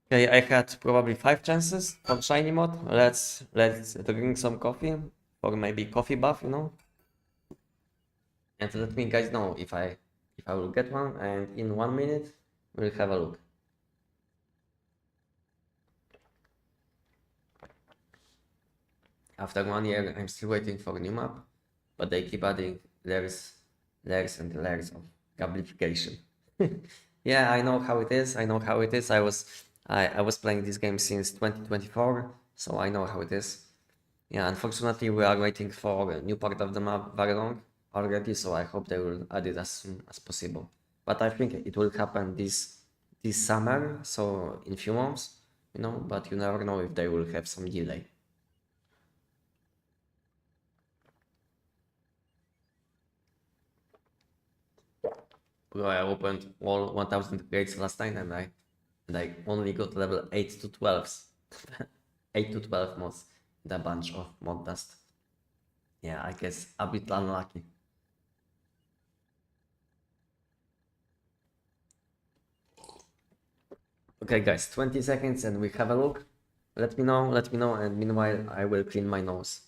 Okay, I had probably 5 chances for shiny mod. Let's drink some coffee, or maybe coffee buff, you know. And let me guys know if I will get one, and in 1 minute we'll have a look. After 1 year, I'm still waiting for a new map, but they keep adding layers and layers of gamification. Yeah, I know how it is. I know how it is. I was playing this game since 2024, so I know how it is. Yeah, unfortunately, we are waiting for a new part of the map very long already, so I hope they will add it as soon as possible. But I think it will happen this summer, so in few months, you know. But you never know if they will have some delay. Bro, I opened all 1000 crates last time, and I only got level 8 to 12s. 8 to 12 mods, the bunch of mod dust. Yeah, I guess a bit unlucky. Okay, guys, 20 seconds and we have a look. Let me know, and meanwhile I will clean my nose.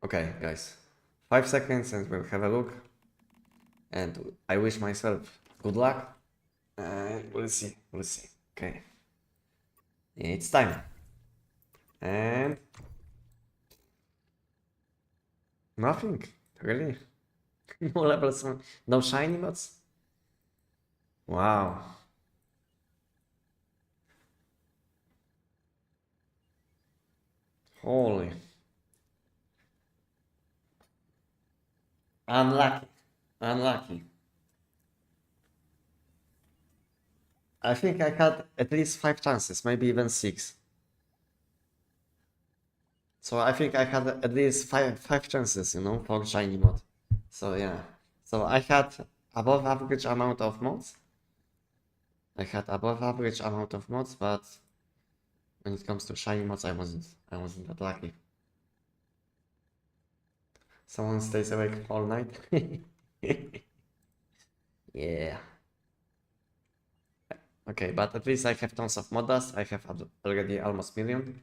Okay, guys, 5 seconds and we'll have a look. And I wish myself good luck. And we'll see. Okay, it's time. And nothing, really. No levels, no shiny mods. Wow. Holy. Unlucky. Unlucky. I think I had at least 5 chances, maybe even 6. So I think I had at least five chances, you know, for shiny mod. So yeah. So I had above average amount of mods. But when it comes to shiny mods, I wasn't that lucky. Someone stays awake all night. Yeah. Okay, but at least I have tons of mod dust. I have already almost million.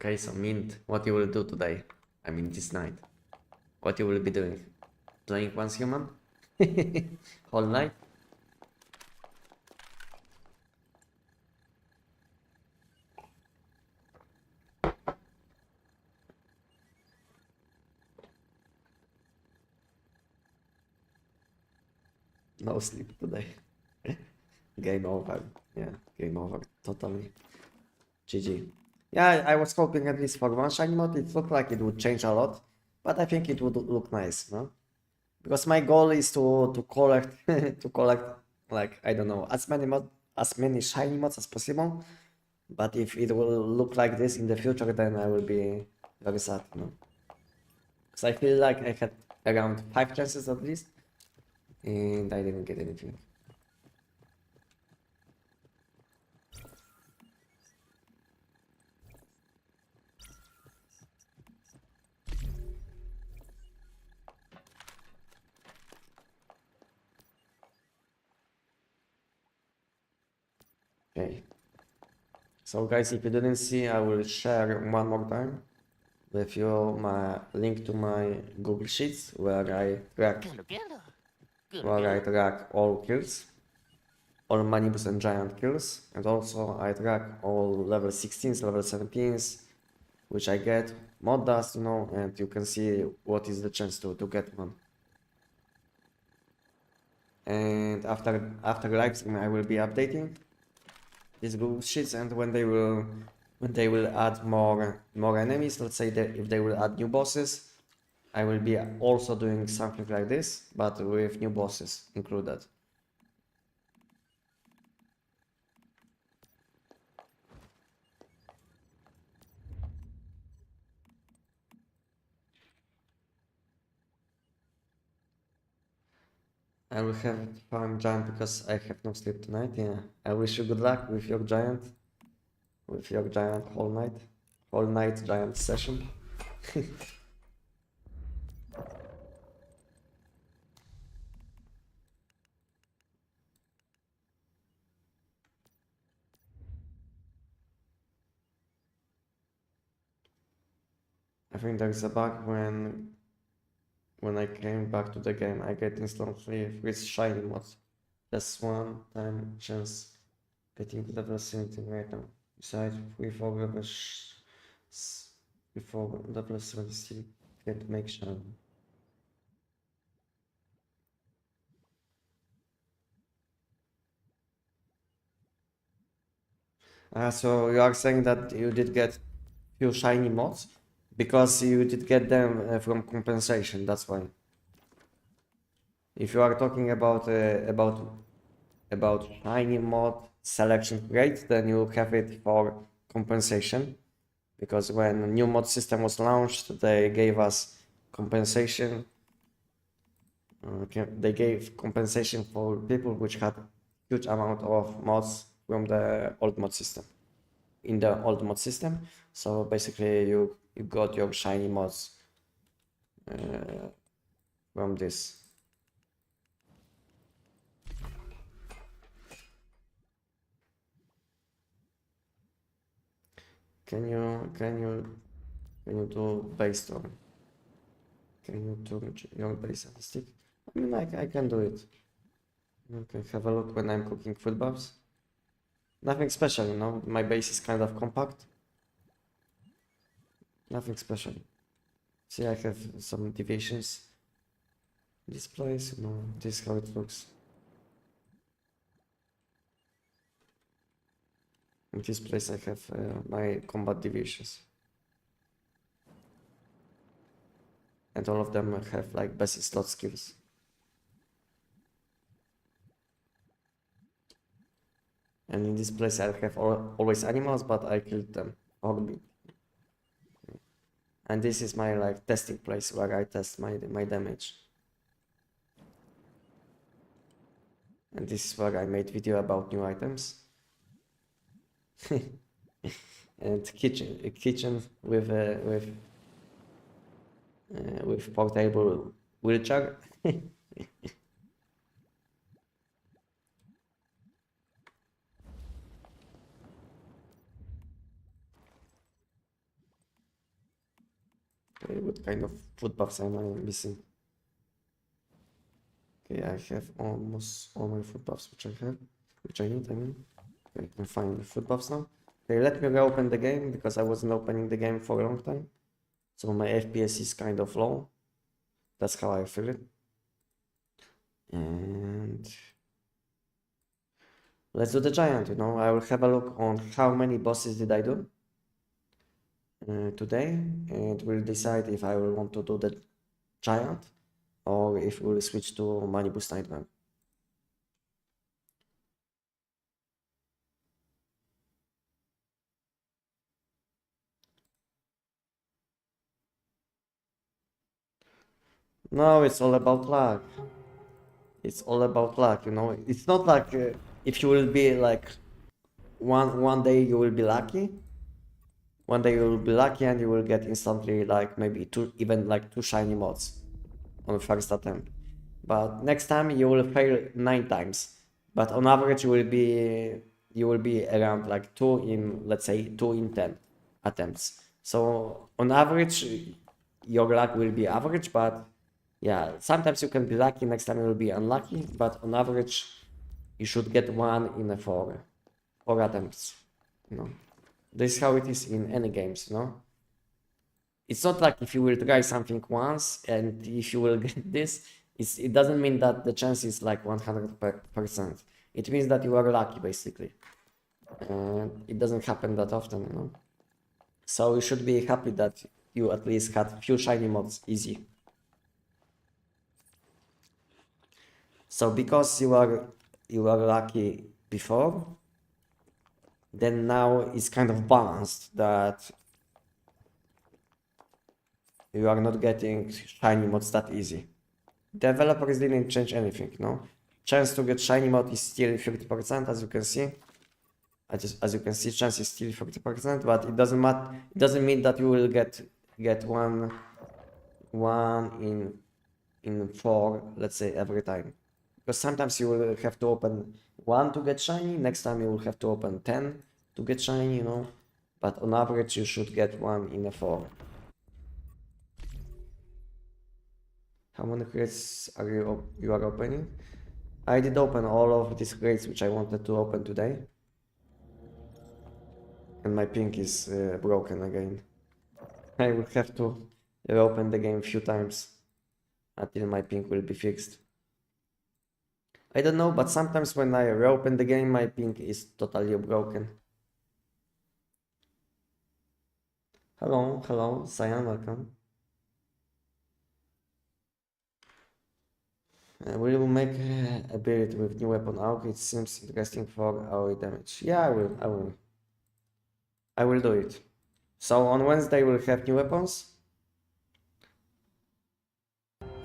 Okay, so Mint, what you will do today? I mean this night. What you will be doing? Playing once human? Whole night? No sleep today. Game over. Yeah, game over. Totally. GG. Yeah, I was hoping at least for one shiny mod. It looked like it would change a lot, but I think it would look nice, no? Because my goal is to collect to collect like I don't know as many shiny mods as possible. But if it will look like this in the future, then I will be very sad, you know? Because I feel like I had around 5 chances at least, and I didn't get anything. Okay. So guys, if you didn't see, I will share one more time with you my link to my Google Sheets where I track all kills, all manibus and giant kills, and also I track all level 16s, level 17s, which I get mod dust, you know, and you can see what is the chance to get one. And after live stream, I will be updating these Google Sheets, and when they will add more enemies, let's say that if they will add new bosses, I will be also doing something like this, but with new bosses included. I will have farm giant because I have no sleep tonight. Yeah, I wish you good luck with your giant, whole night giant session. I think there is a bug when I came back to the game, I get instantly with shiny mods. That's one time chance getting level 17 right now. Besides, before level 70 still can't make shiny. So you are saying that you did get few shiny mods because you did get them from compensation. That's why. If you are talking about shiny mod selection rate, then you have it for compensation. Because when new mod system was launched, they gave us compensation. They gave compensation for people which had huge amount of mods from the old mod system. In the old mod system, so basically you got your shiny mods from this. Can you do based on? Can you do your base Anestic? I mean, I can do it. Okay, have a look when I'm cooking food buffs. Nothing special, you know. My base is kind of compact. Nothing special. See, I have some deviations. This place, you know, this is how it looks. In this place, I have my combat deviations. And all of them have like basic slot skills. And in this place I have always animals, but I killed them. And this is my like testing place where I test my damage. And this is where I made video about new items. And kitchen with portable wheelchair. Okay, what kind of food buffs am I missing? Okay, I have almost all my food buffs which I need, I mean. Okay, I can find the food buffs now. Okay, let me reopen the game because I wasn't opening the game for a long time. So my FPS is kind of low. That's how I feel it. And let's do the giant, you know. I will have a look on how many bosses did I do today, and we'll decide if I will want to do the giant or if we'll switch to money boost nightmare. No, it's all about luck. It's all about luck, you know. It's not like if you will be like one day you will be lucky. One day you will be lucky and you will get instantly like maybe even like 2 shiny mods on the first attempt. But next time you will fail 9 times. But on average you will be around like 2 in, let's say, 2 in 10 attempts. So on average your luck will be average, but yeah, sometimes you can be lucky, next time you will be unlucky, but on average you should get 1 in a 4 attempts, you know. This is how it is in any games, you know. It's not like if you will try something once and if you will get this, it doesn't mean that the chance is like 100%. It means that you are lucky, basically. And it doesn't happen that often, you know. So you should be happy that you at least had few shiny mods easy. So because you are lucky before, then now it's kind of balanced that you are not getting shiny mods that easy. Developers didn't change anything, no? Chance to get shiny mod is still 50%, as you can see. As you can see, chance is still 50%, but it doesn't matter. It doesn't mean that you will get one in 4, let's say, every time. Because sometimes you will have to open 1 to get shiny, next time you will have to open 10 to get shiny, you know. But on average you should get 1 in a 4. How many crates are you are opening? I did open all of these crates which I wanted to open today. And my ping is broken again. I will have to reopen the game a few times until my ping will be fixed. I don't know, but sometimes when I reopen the game, my ping is totally broken. Hello, Cyan, welcome. We will make a build with new weapon AUG. It seems interesting for our damage. Yeah, I will do it. So on Wednesday we'll have new weapons.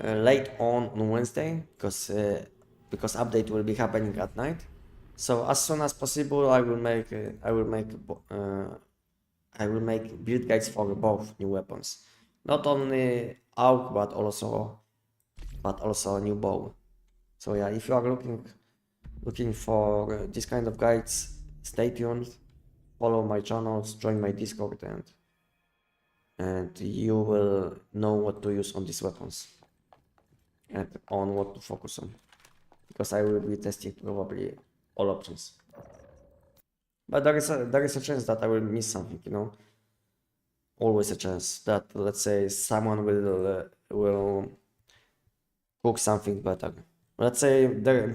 Late on Wednesday, because update will be happening at night. So as soon as possible, I will make build guides for both new weapons, not only AUG but also a new bow. So yeah, if you are looking for this kind of guides, stay tuned, follow my channels, join my Discord, and you will know what to use on these weapons and on what to focus on, because I will be testing probably all options. But there is a chance that I will miss something, you know. Always a chance that, let's say, someone will cook something better. Let's say there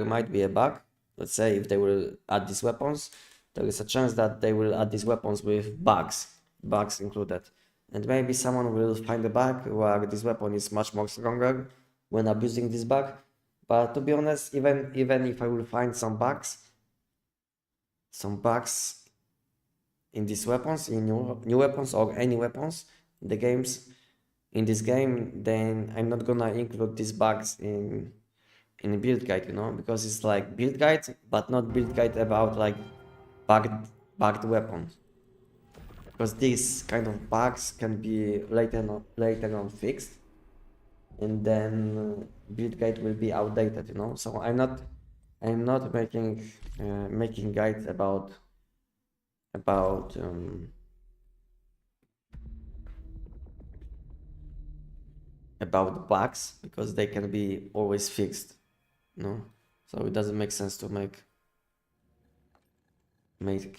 might be a bug. Let's say if they will add these weapons, there is a chance that they will add these weapons with bugs included. And maybe someone will find a bug where this weapon is much more stronger when abusing this bug. But to be honest, even if I will find some bugs in these weapons, in new weapons or any weapons in this game, then I'm not gonna include these bugs in build guide, you know, because it's like build guide, but not build guide about like bugged weapons. Because these kind of bugs can be later on fixed, and then build guide will be outdated, you know. So I'm not making guides about bugs, because they can be always fixed, you know. So it doesn't make sense to make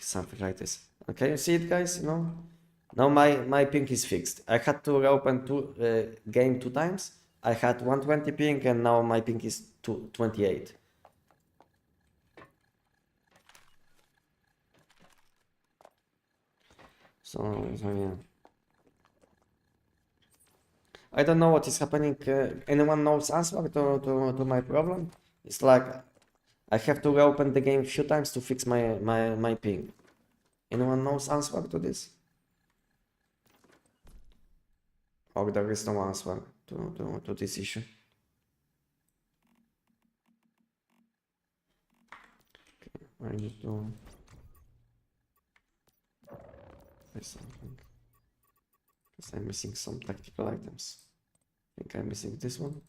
something like this. Okay, you see it, guys, you know. Now my ping is fixed. I had to reopen game 2 times. I had 120 ping and now my ping is 28. So yeah. I don't know what is happening. Anyone knows answer to my problem? It's like I have to reopen the game a few times to fix my ping. Anyone knows answer to this? Or there is no answer to this issue? I need to play something. Because I'm missing some tactical items. I think I'm missing this one.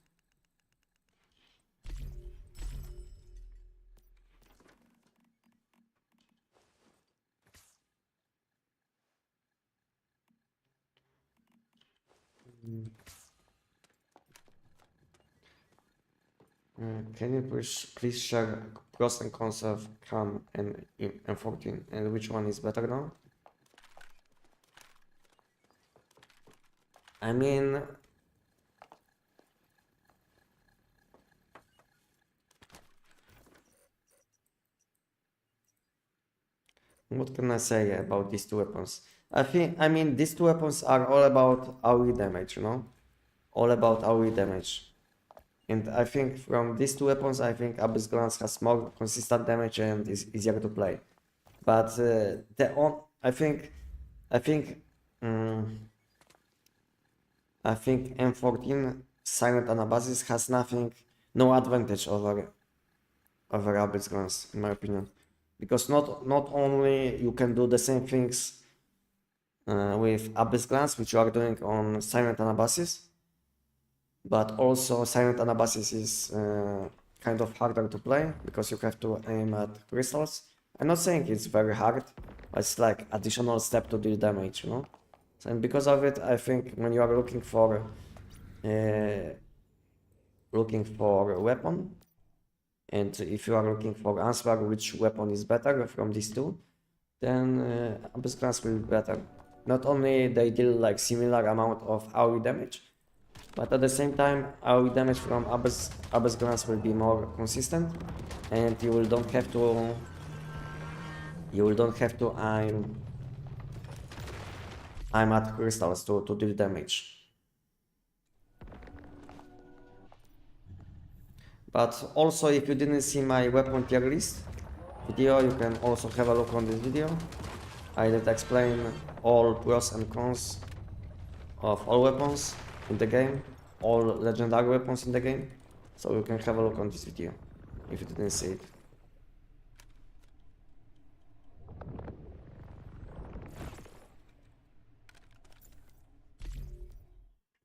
Can you please share pros and cons of CAM and M14 and which one is better now? I mean, what can I say about these two weapons? I mean, these two weapons are all about AoE damage, you know? All about AoE damage. And I think from these two weapons, I think Abyss Glance has more consistent damage and is easier to play. But I think M14 Silent Anabasis has no advantage over Abyss Glance, in my opinion, because not only you can do the same things with Abyss Glance, which you are doing on Silent Anabasis, but also Silent Anabasis is kind of harder to play because you have to aim at crystals. I'm not saying it's very hard, but it's like additional step to deal damage, you know? So, and because of it, I think when you are looking for a weapon, and if you are looking for answer which weapon is better from these two, then Abyss Glance will be better. Not only they deal like similar amount of AoE damage, but at the same time AoE damage from Abyss Glance will be more consistent, and you don't have to aim at crystals to deal damage. But also, if you didn't see my weapon tier list video, you can also have a look on this video. I did explain all pros and cons of all weapons in the game, all legendary weapons in the game, so you can have a look on this video if you didn't see it.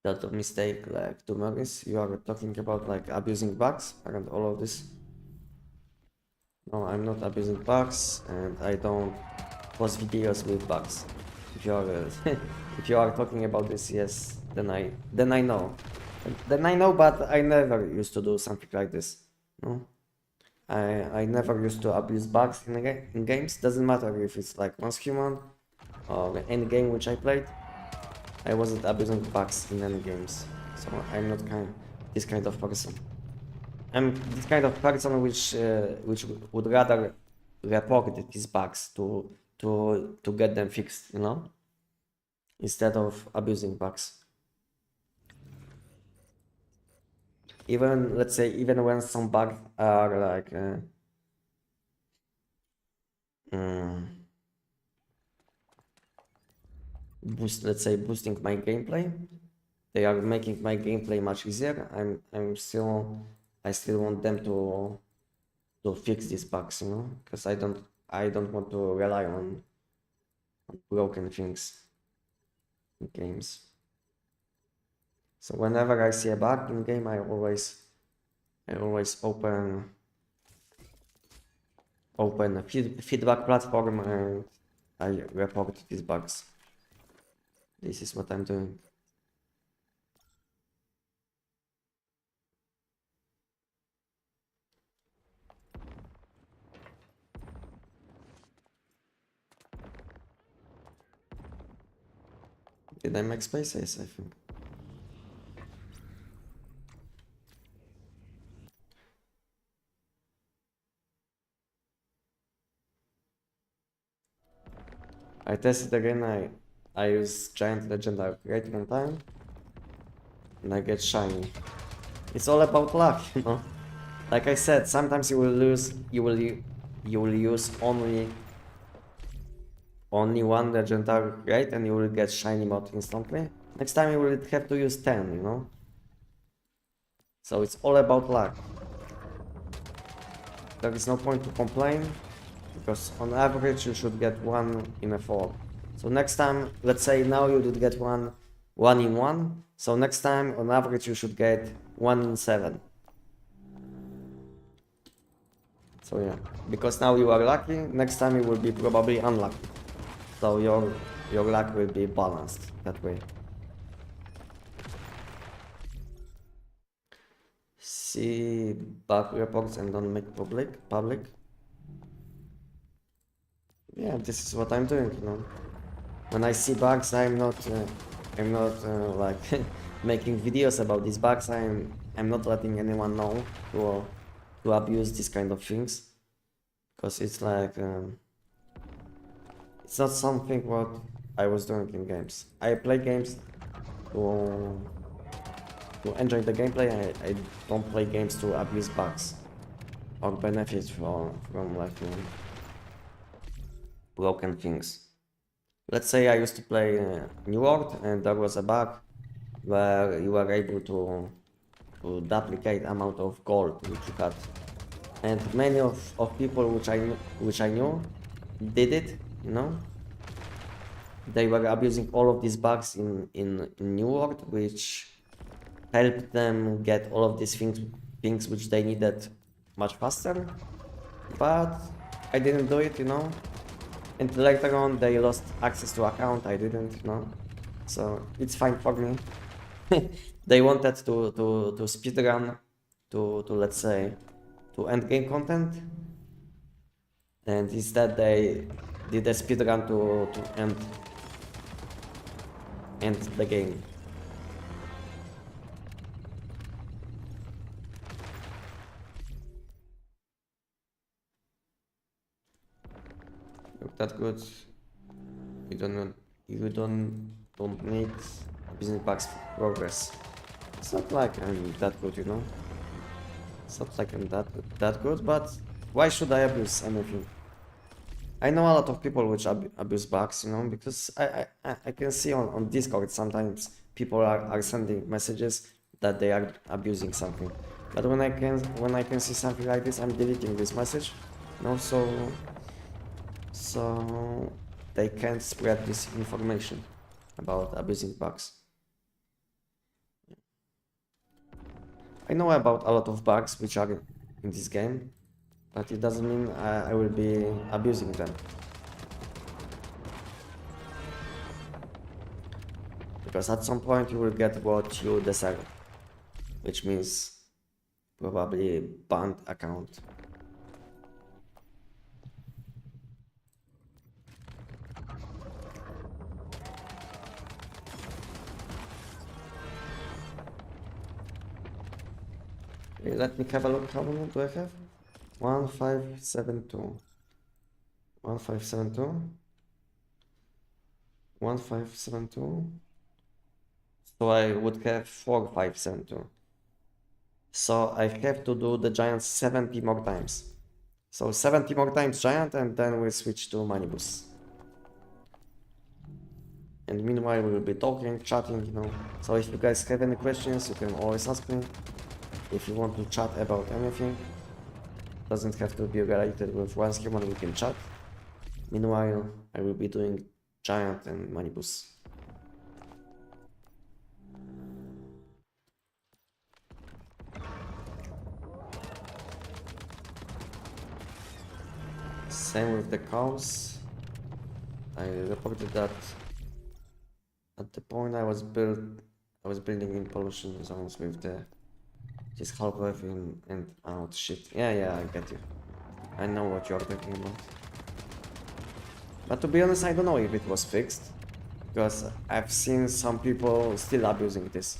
That mistake, like to Maurice, you are talking about like abusing bugs and all of this. No, I'm not abusing bugs, and I don't post videos with bugs. If you are if you are talking about this, yes, then I know. Then I know, but I never used to do something like this. No, I never used to abuse bugs in games. Doesn't matter if it's like Once Human or any game which I played. I wasn't abusing bugs in any games, so I'm not this kind of person. I'm this kind of person which would rather report these bugs to get them fixed, you know, instead of abusing bugs. Even let's say even when some bugs are like boosting my gameplay, they are making my gameplay much easier. I still want them to fix these bugs, you know, because I don't want to rely on broken things in games. So whenever I see a bug in game, I always open a feedback platform and I report these bugs. This is what I'm doing. Did I make spaces? I think. I tested again. I use giant legendary crate one time and I get shiny. It's all about luck, you know. Like I said, sometimes you will lose, you will use only one legendary crate and you will get shiny mod instantly. Next time you will have to use 10, you know. So it's all about luck. There is no point to complain, because on average you should get 1 in a 4. So next time, let's say now you did get 1 in 1, so next time on average you should get 1 in 7. So yeah, because now you are lucky, next time you will be probably unlucky. So your luck will be balanced that way. See bug reports and don't make public. Yeah, this is what I'm doing, you know. When I see bugs, I'm not like making videos about these bugs. I'm not letting anyone know to abuse these kind of things, because it's like it's not something what I was doing in games. I play games to enjoy the gameplay. I don't play games to abuse bugs or benefit from like broken things. Let's say I used to play New World and there was a bug where you were able to duplicate amount of gold which you had, and many of people which I knew did it, you know. They were abusing all of these bugs in New World, which helped them get all of these things which they needed much faster. But I didn't do it, you know. And later on they lost access to account, I didn't, you know. So it's fine for me. They wanted to speedrun to let's say to end game content, and instead they did a speedrun to end the game. Look that good. You don't need business bugs for progress. It's not like I'm that good, you know. It's not like I'm that good, but why should I abuse anything? I know a lot of people which abuse bugs, you know, because I can see on Discord sometimes people are sending messages that they are abusing something. But when I can see something like this, I'm deleting this message, you know, so they can't spread this information about abusing bugs. I know about a lot of bugs which are in this game, but it doesn't mean I will be abusing them. Because at some point you will get what you deserve, which means probably banned account. Okay, let me have a look. How many do I have? 1572. 1572. 1572. So I would have 4572. So I have to do the giant 70 more times. So 70 more times giant, and then we'll switch to minibus. And meanwhile we will be talking, chatting, you know. So if you guys have any questions, you can always ask me. If you want to chat about anything, doesn't have to be related with one human, we can chat. Meanwhile, I will be doing giant and minibus. Same with the cows. I reported that at the point I was building in pollution zones with the just halfway in and out shit. Yeah, I get you. I know what you're talking about. But to be honest, I don't know if it was fixed, because I've seen some people still abusing this.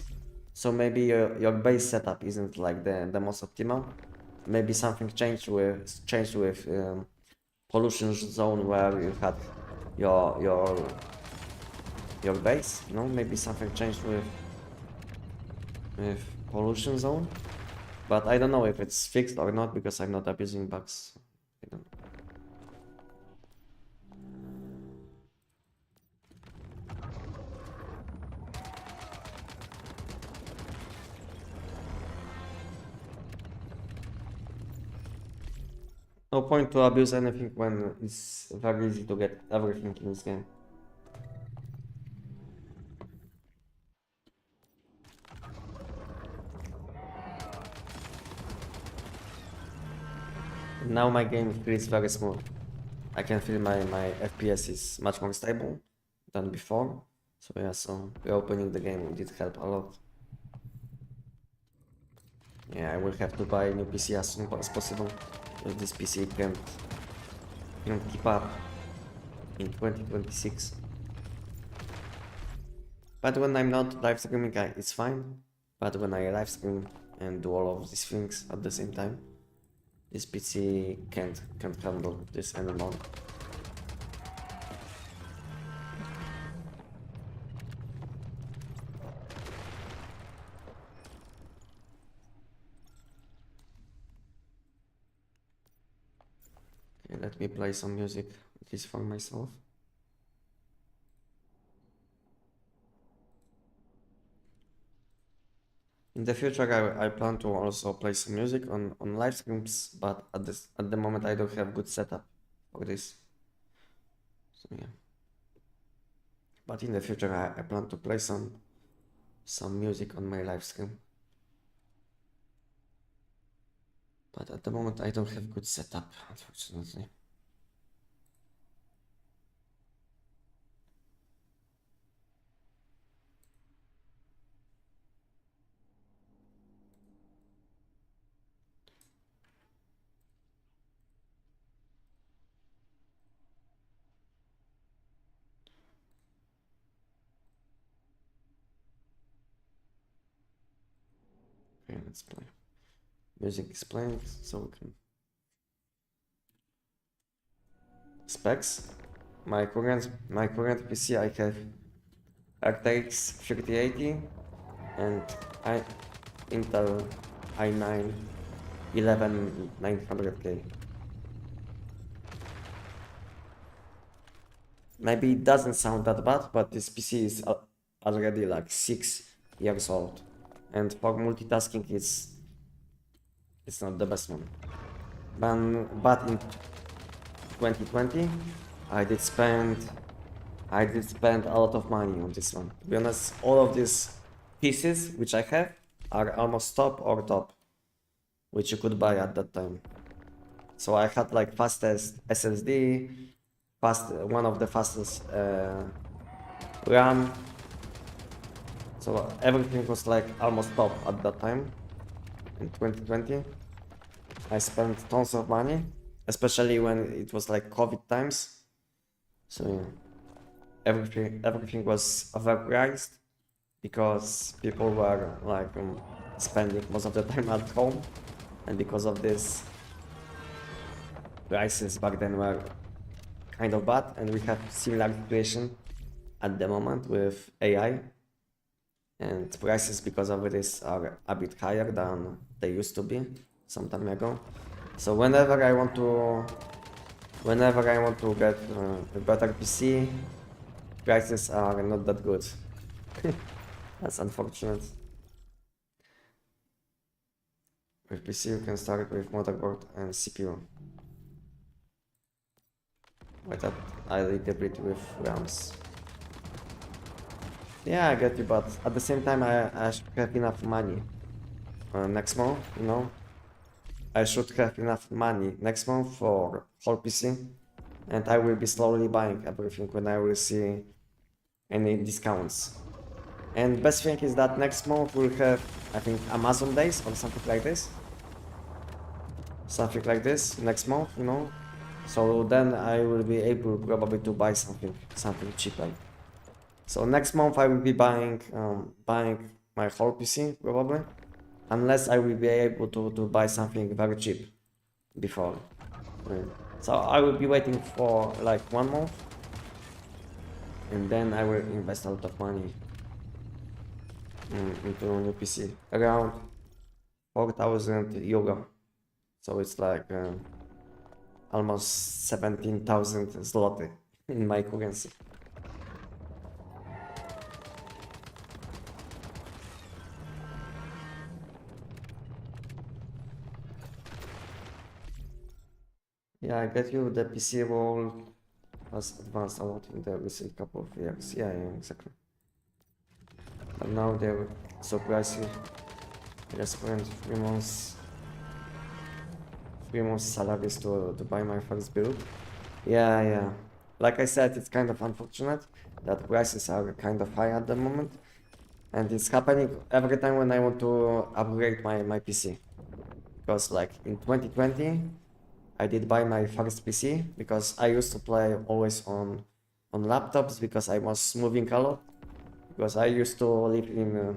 So maybe your base setup isn't like the most optimal. Maybe something changed with pollution zone, where you had your your base, you know, maybe something changed with pollution zone, but I don't know if it's fixed or not because I'm not abusing bugs. I don't know. No point to abuse anything when it's very easy to get everything in this game. Now my game feels very smooth. I can feel my FPS is much more stable than before. So yeah, so reopening the game did help a lot. Yeah, I will have to buy a new PC as soon as possible. If this PC can't keep up in 2026. But when I'm not live streaming, it's fine. But when I live stream and do all of these things at the same time, this PC can't handle this anymore. Okay, let me play some music, at least for myself. In the future, I plan to also play some music on live streams, but at the moment I don't have good setup for this. So yeah. But in the future, I plan to play some music on my live stream. But at the moment, I don't have good setup, unfortunately. Okay, let's play. Music is playing, so we can. Specs. My current PC, I have RTX 3080 and Intel i9 11900K. Maybe it doesn't sound that bad, but this PC is already like 6 years old, and for multitasking it's not the best one. But in 2020 I did spend a lot of money on this one. To be honest, all of these pieces which I have are almost top, which you could buy at that time. So I had like fastest SSD, one of the fastest RAM. So everything was like almost top at that time. In 2020, I spent tons of money, especially when it was like COVID times. So yeah, everything was overpriced because people were like spending most of the time at home, and because of this, prices back then were kind of bad, and we have similar situation at the moment with AI, and prices because of this are a bit higher than they used to be some time ago. So whenever I want to get a better PC, prices are not that good. That's unfortunate. With PC you can start with motherboard and CPU. But I lead a bit with RAMs. Yeah, I get you, but at the same time I should have enough money next month, you know. I should have enough money next month for whole PC, and I will be slowly buying everything when I will see any discounts. And best thing is that next month we'll have, I think, Amazon days or something like this. Something like this next month, you know. So then I will be able probably to buy something cheaper. So next month I will be buying my whole PC probably, unless I will be able to buy something very cheap before. So I will be waiting for like 1 month and then I will invest a lot of money into a new PC, around 4,000 euro. So it's like almost 17,000 zloty in my currency. Yeah, I bet you the PC role has advanced a lot in the recent couple of years. Yeah, exactly. But now they're so pricey. I just spent 3 months salaries to buy my first build. Yeah. Like I said, it's kind of unfortunate that prices are kind of high at the moment. And it's happening every time when I want to upgrade my PC. Because like in 2020, I did buy my first PC because I used to play always on laptops because I was moving a lot. Because I used to live in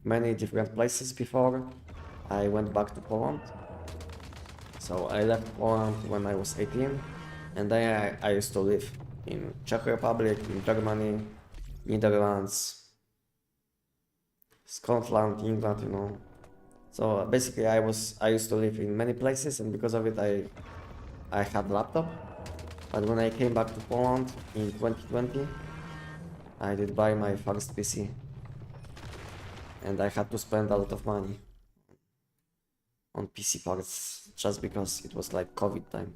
many different places before I went back to Poland. So I left Poland when I was 18, and then I used to live in Czech Republic, in Germany, Netherlands, Scotland, England, you know. So basically I used to live in many places, and because of it I had laptop. But when I came back to Poland in 2020, I did buy my first PC, and I had to spend a lot of money on PC parts just because it was like COVID time.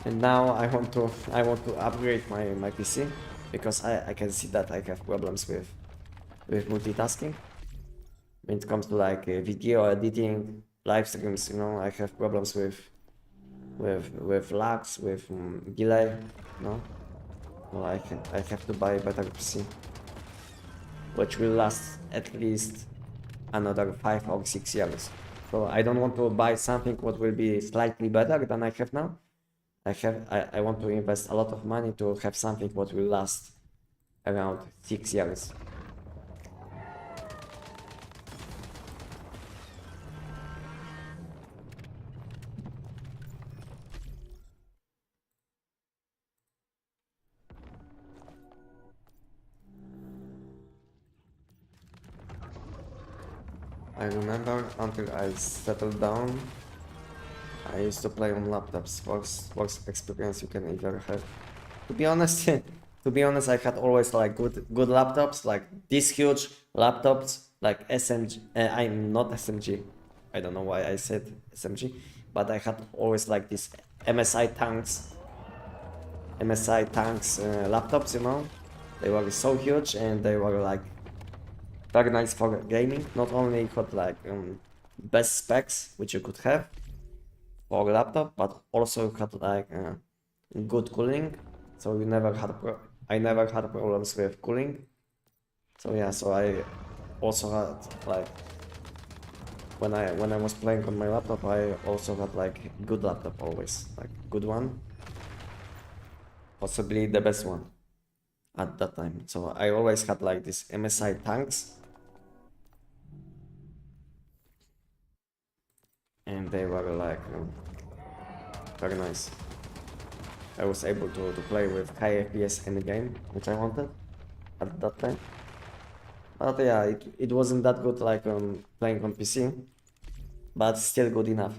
And now I want to upgrade my PC because I can see that I have problems with multitasking when it comes to like video editing, live streams. You know, I have problems with lags, with delay. You know, well, I have to buy a better PC, which will last at least another 5 or 6 years. So I don't want to buy something what will be slightly better than I have now. I want to invest a lot of money to have something what will last around 6 years. I remember until I settled down, I used to play on laptops. Worst experience you can ever have. To be honest, I had always like good laptops, like these huge laptops, like SMG. I'm not SMG. I don't know why I said SMG, but I had always like these MSI tanks laptops. You know, they were so huge and they were like very nice for gaming. Not only it had like best specs which you could have for a laptop, but also it had like good cooling. So I never had problems with cooling. So yeah, so I also had like when I was playing on my laptop, I also had like good laptop always, like good one, possibly the best one at that time. So I always had like these MSI tanks, and they were like very nice. I was able to play with high FPS any game which I wanted at that time. But yeah, it wasn't that good like playing on PC, but still good enough.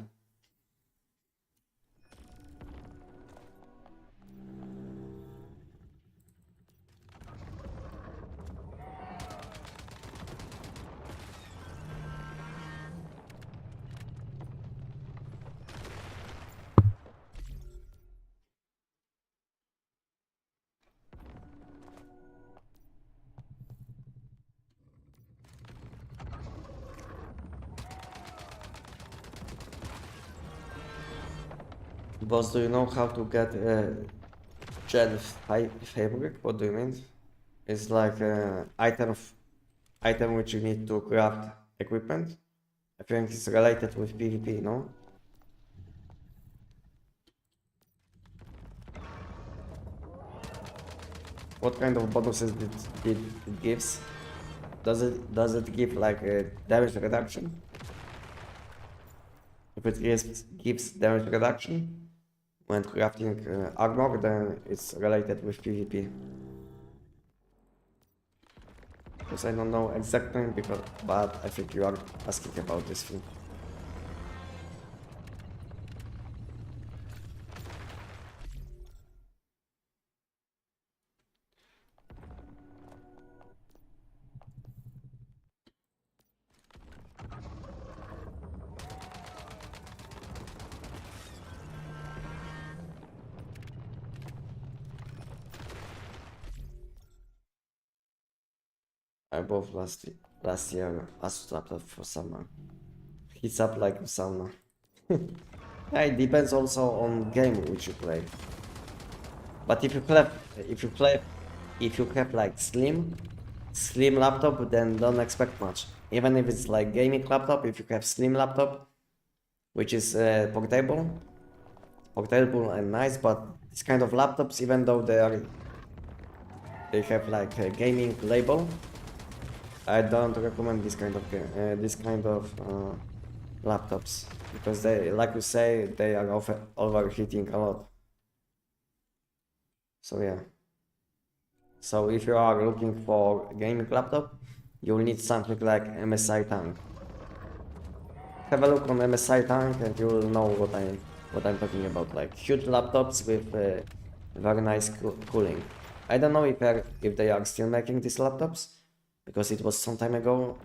Boss, do you know how to get Gen 5 fabric? What do you mean? It's like item which you need to craft equipment. I think it's related with PvP, no? What kind of bonuses did it gives? Does it give like a damage reduction? If it gives damage reduction, when crafting armor, then it's related with PvP. Because I don't know exactly, but I think you are asking about this thing. I bought last year Asus laptop for summer. Heats up like a sauna. Yeah, it depends also on game which you play. But if you have like slim laptop, then don't expect much. Even if it's like gaming laptop, if you have slim laptop, which is portable and nice, but this kind of laptops, even though they have like a gaming label, I don't recommend this kind of laptops, because they, like you say, they are overheating a lot. So yeah. So if you are looking for a gaming laptop, you'll need something like MSI Tank. Have a look on MSI Tank and you'll know what I'm talking about. Like huge laptops with very nice cooling. I don't know if they are still making these laptops, because it was some time ago.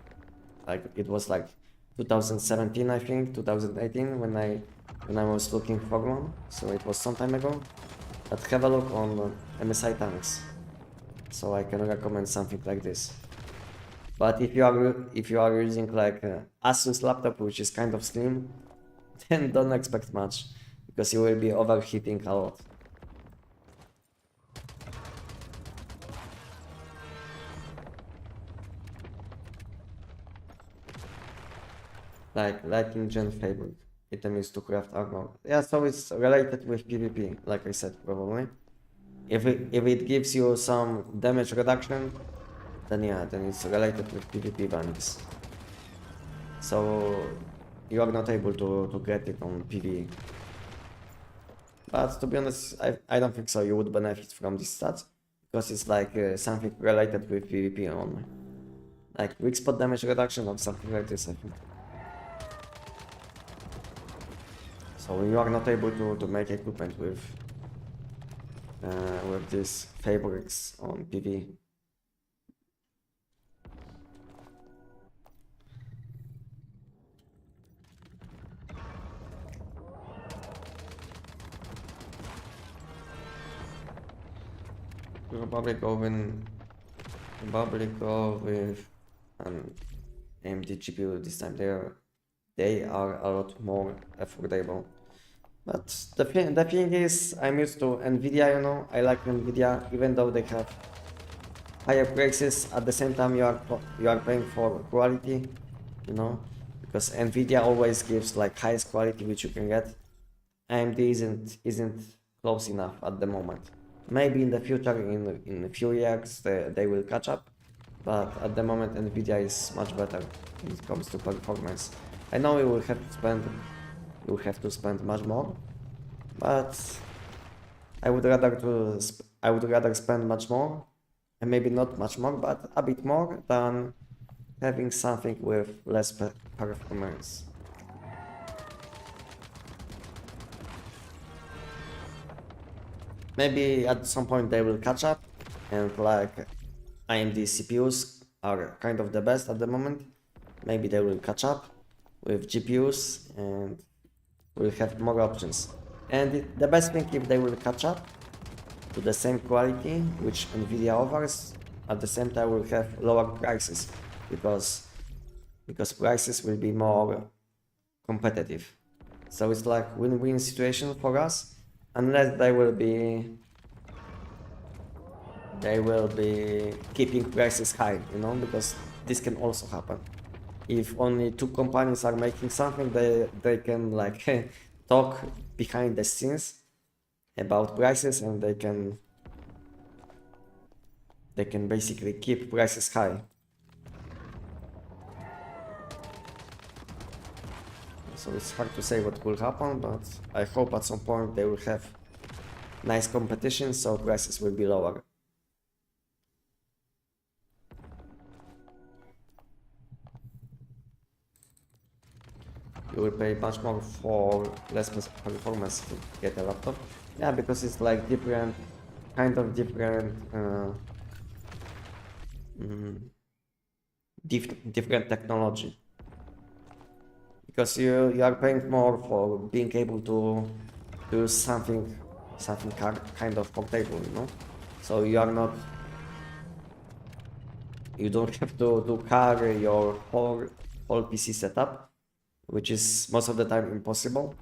Like it was like 2017, I think, 2018 when I was looking for one. So it was some time ago. But have a look on MSI Tanks. So I can recommend something like this. But if you are using like Asus laptop, which is kind of slim, then don't expect much, because you will be overheating a lot. Like lighting gen fabric. Item is to craft armor. Yeah, so it's related with PvP, like I said, probably. If it gives you some damage reduction, then yeah, then it's related with PvP bannings. So you are not able to get it on PvE. But to be honest, I don't think so you would benefit from this stats, because it's like something related with PvP only. Like weak spot damage reduction or something like this, I think. So you are not able to make equipment with these fabrics on PvE. Probably go with an AMD GPU this time. They are a lot more affordable. But the thing is, I'm used to Nvidia, you know. I like Nvidia, even though they have higher prices. At the same time, you are paying for quality, you know, because Nvidia always gives like highest quality which you can get. AMD isn't close enough at the moment. Maybe in the future, in a few years, they will catch up. But at the moment, Nvidia is much better when it comes to performance. I know you will have to spend much more, but I would rather spend much more, and maybe not much more, but a bit more, than having something with less performance. Maybe at some point they will catch up, and like AMD CPUs are kind of the best at the moment. Maybe they will catch up with GPUs and will have more options. And the best thing, if they will catch up to the same quality which Nvidia offers, at the same time will have lower prices, because prices will be more competitive. So it's like win-win situation for us, unless they will be keeping prices high, you know, because this can also happen. If only two companies are making something, they can like talk behind the scenes about prices, and they can basically keep prices high. So it's hard to say what will happen, but I hope at some point they will have nice competition, so prices will be lower. You will pay much more for less performance to get a laptop. Yeah, because it's like different, kind of different, different technology. Because you are paying more for being able to do something kind of portable, you know. So you are not, you don't have to carry your whole PC setup, which is most of the time impossible.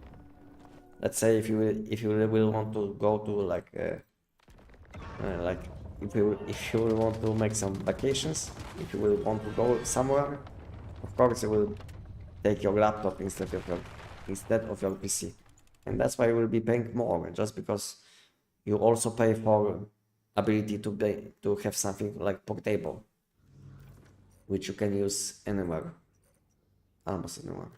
Let's say if you will want to go to like if you will want to make some vacations, if you will want to go somewhere, of course you will take your laptop instead of your PC, and that's why you will be paying more, just because you also pay for ability to have something like portable, which you can use anywhere, almost anywhere.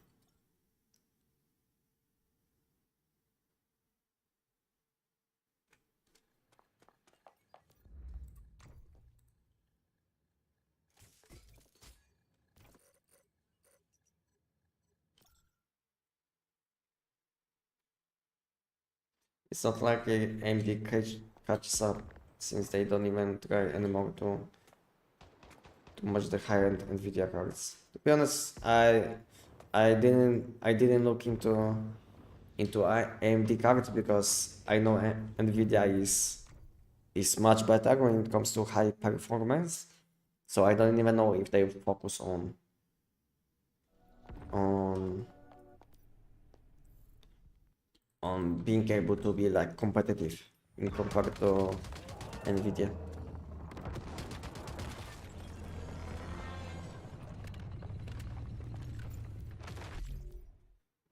It's not like AMD catches up, since they don't even try anymore to match the high-end Nvidia cards. To be honest, I didn't look into AMD cards because I know Nvidia is much better when it comes to high performance. So I don't even know if they focus on being able to be like competitive in compared to Nvidia.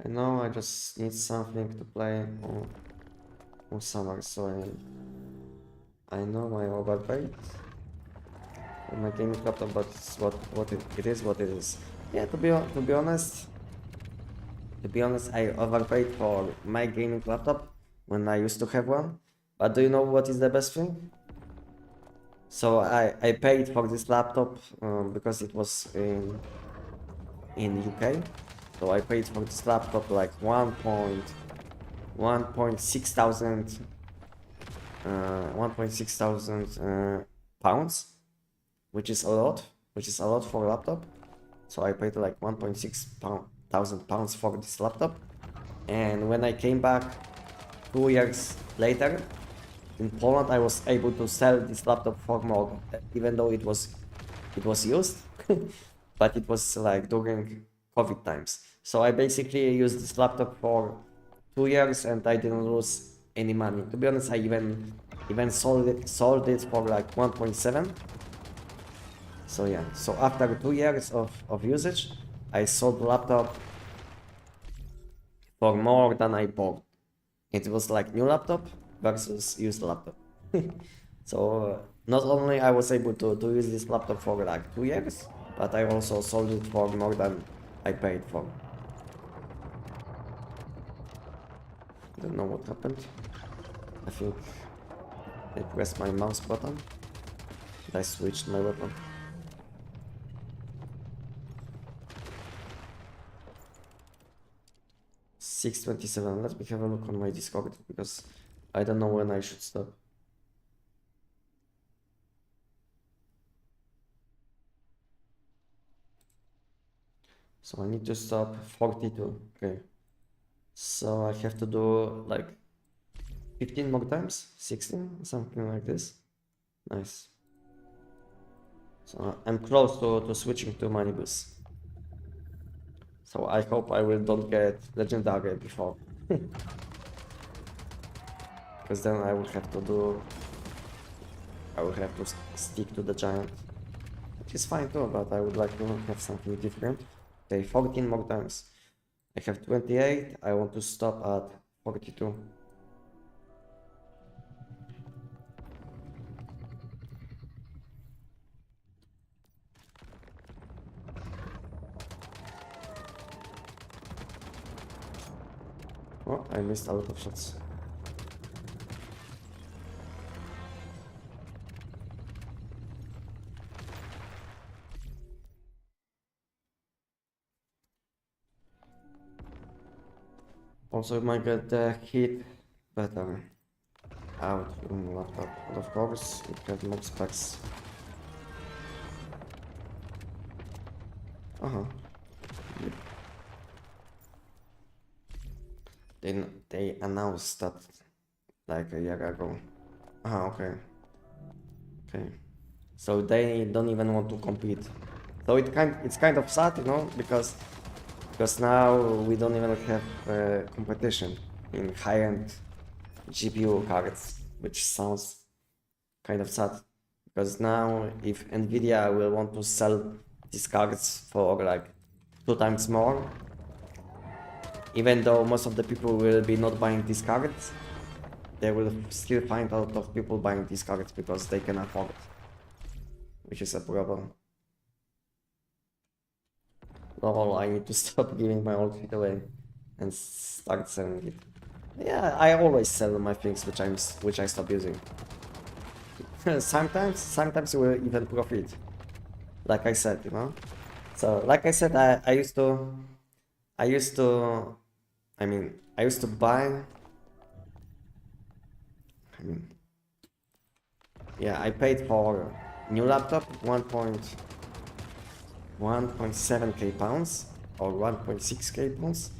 I know I just need something to play on summer, so I know I overpaid for my gaming laptop, but it's what it is what it is. Yeah, to be honest, I overpaid for my gaming laptop when I used to have one. But do you know what is the best thing? So I paid for this laptop because it was in UK. So I paid for this laptop like 1.6 thousand pounds, which is a lot for a laptop. So I paid like 1.6 thousand pounds for this laptop, and when I came back 2 years later in Poland, I was able to sell this laptop for more, even though it was used, but it was like during COVID times. So I basically used this laptop for 2 years and I didn't lose any money. To be honest, I even sold it for like 1.7. So yeah, so after 2 years of usage, I sold the laptop for more than I bought. It was like new laptop versus used laptop. So not only I was able to use this laptop for like 2 years, but I also sold it for more than I paid for. I don't know what happened. I think I pressed my mouse button and I switched my weapon. $6:27. Let me have a look on my Discord because I don't know when I should stop. So I need to stop 42. Okay. So I have to do like 15 more times, 16, something like this. Nice. So I'm close to switching to Manibus. So I hope I will don't get legendary before. Because then I will have to stick to the giant. Which is fine too, but I would like to have something different. Okay, 14 more times. I have 28, I want to stop at 42. Oh, I missed a lot of shots. Also, you might get the heat better out in laptop, but of course, it has more specs. Uh-huh. They announced that like a year ago. Okay. Okay. So they don't even want to compete. So it's kind of sad, you know, because now we don't even have competition in high-end GPU cards, which sounds kind of sad. Because now if Nvidia will want to sell these cards for like 2 times more, even though most of the people will be not buying these cards, they will still find a lot of people buying these cards because they can afford it, which is a problem. Lol, I need to stop giving my old shit away and start selling it. Yeah, I always sell my things which I stop using. sometimes you will even profit. Like I said, you know. So like I said, I used to I used to buy. Yeah, I paid for new laptop 1.7k pounds or 1.6k pounds.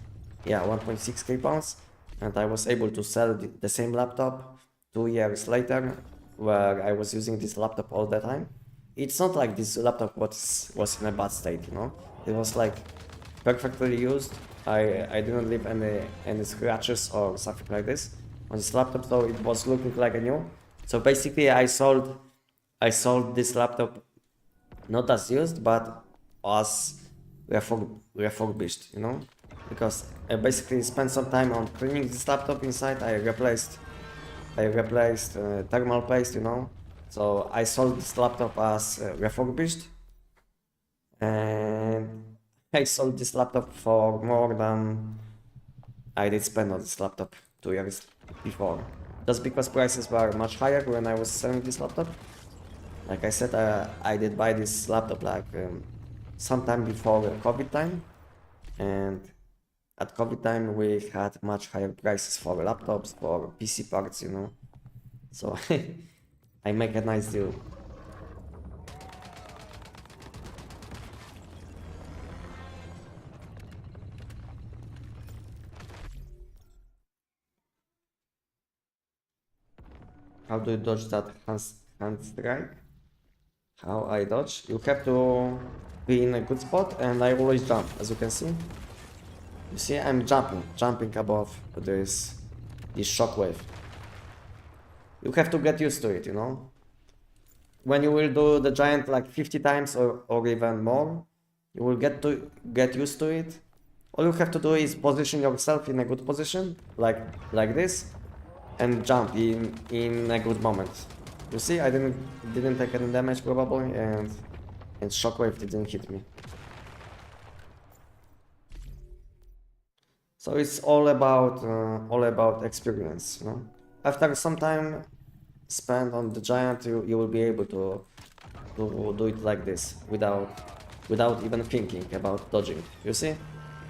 Yeah, 1.6k pounds, and I was able to sell the same laptop 2 years later, where I was using this laptop all the time. It's not like this laptop was in a bad state, you know. It was like perfectly used. I didn't leave any scratches or something like this on this laptop, so it was looking like a new. So basically, I sold this laptop not as used, but as refurbished, you know, because I basically spent some time on cleaning this laptop inside. I replaced thermal paste, you know. So I sold this laptop as refurbished, and I sold this laptop for more than I did spend on this laptop 2 years before, just because prices were much higher when I was selling this laptop. Like I said, I did buy this laptop like sometime before COVID time, and at COVID time we had much higher prices for laptops, for PC parts, you know. So I make a nice deal. How do you dodge that hand strike? How I dodge? You have to be in a good spot, and I always jump, as you can see. You see, I'm jumping above this shockwave. You have to get used to it, you know. When you will do the giant like 50 times or even more, you will get used to it. All you have to do is position yourself in a good position, like this, and jump in a good moment. You see, I didn't take any damage probably, and shockwave didn't hit me. So it's all about experience, you know. After some time spent on the giant, you will be able to do it like this without even thinking about dodging. You see,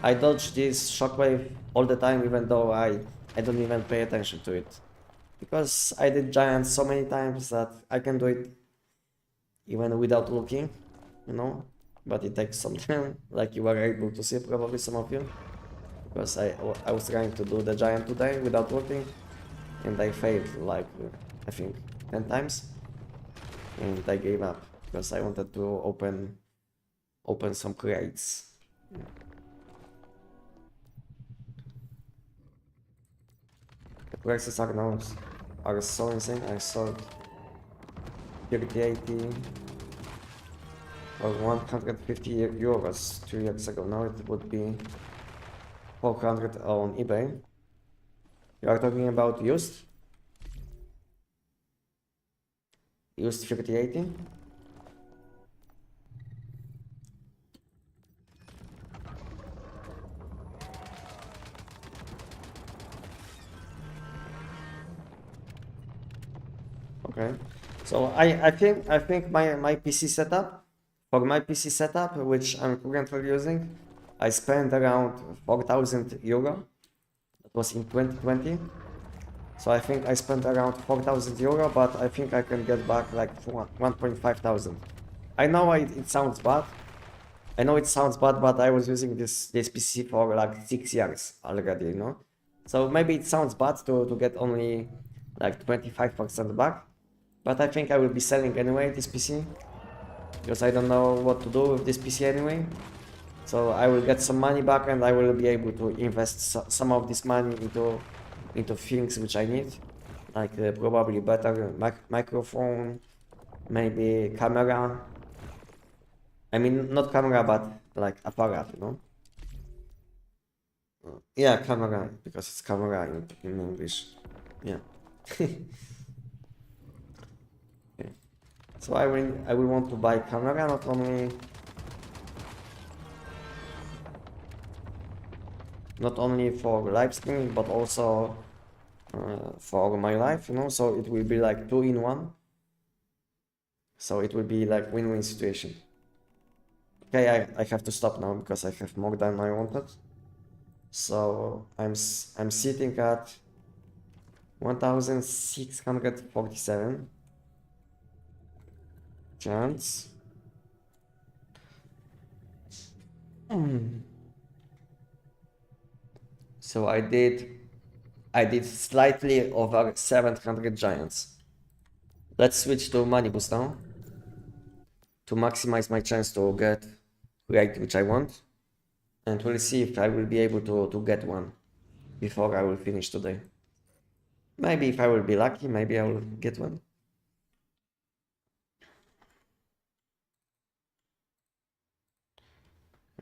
I dodge this shockwave all the time, even though I don't even pay attention to it, because I did giants so many times that I can do it even without looking, you know. But it takes some time, like you were able to see probably some of you, because I was trying to do the giant today without looking, and I failed like I think 10 times, and I gave up because I wanted to open some crates. The prices are so insane. I sold 3080 or 150 euros 2 years ago. Now it would be 400 on eBay. You are talking about used 3080. So I think my PC setup, for my PC setup, which I'm currently using, I spent around 4,000 euro. That was in 2020. So I think I spent around 4,000 euro, but I think I can get back like 1.5 thousand. I know it sounds bad. I know it sounds bad, but I was using this PC for like 6 years already, you know. So maybe it sounds bad to get only like 25% back, but I think I will be selling anyway this PC because I don't know what to do with this PC anyway. So I will get some money back and I will be able to invest some of this money into things which I need, like probably better microphone, maybe camera. I mean, not camera, but like apparat, you know? Yeah, camera, because it's camera in English. Yeah. Okay. So I will want to buy camera not only for live streaming, but also for my life, you know? So it will be like 2 in 1. So it will be like win-win situation. Okay, I have to stop now because I have more than I wanted. So I'm sitting at 1,647 chance. So I did slightly over 700 giants. Let's switch to money boost now to maximize my chance to get rate which I want, and we'll see if I will be able to get one before I will finish today. Maybe if I will be lucky, maybe I will get one.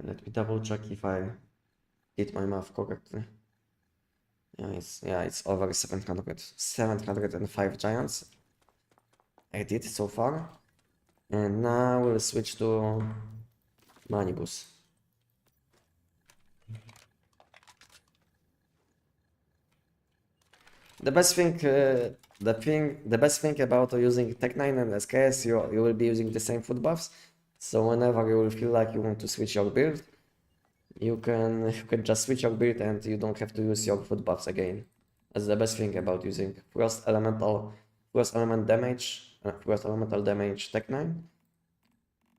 Let me double check if I did my math correctly. Yeah, it's over 705 giants I did so far. And now we'll switch to Manibus. The best thing about using Tech9 and SKS, you will be using the same food buffs. So whenever you will feel like you want to switch your build, you can just switch your build and you don't have to use your food buffs again. That's the best thing about using frost elemental damage Tech9,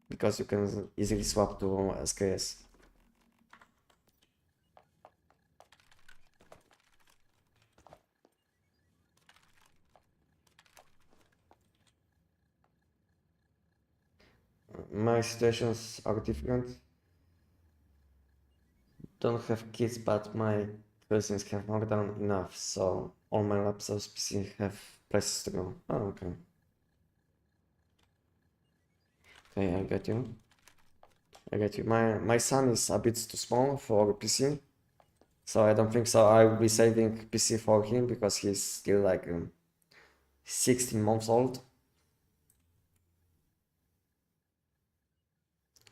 because you can easily swap to SKS. My situations are different. Don't have kids, but my cousins have more than enough, so all my laptops PC have places to go. Oh, okay. Okay, I get you. My son is a bit too small for PC, so I don't think so. I will be saving PC for him because he's still like 16 months old.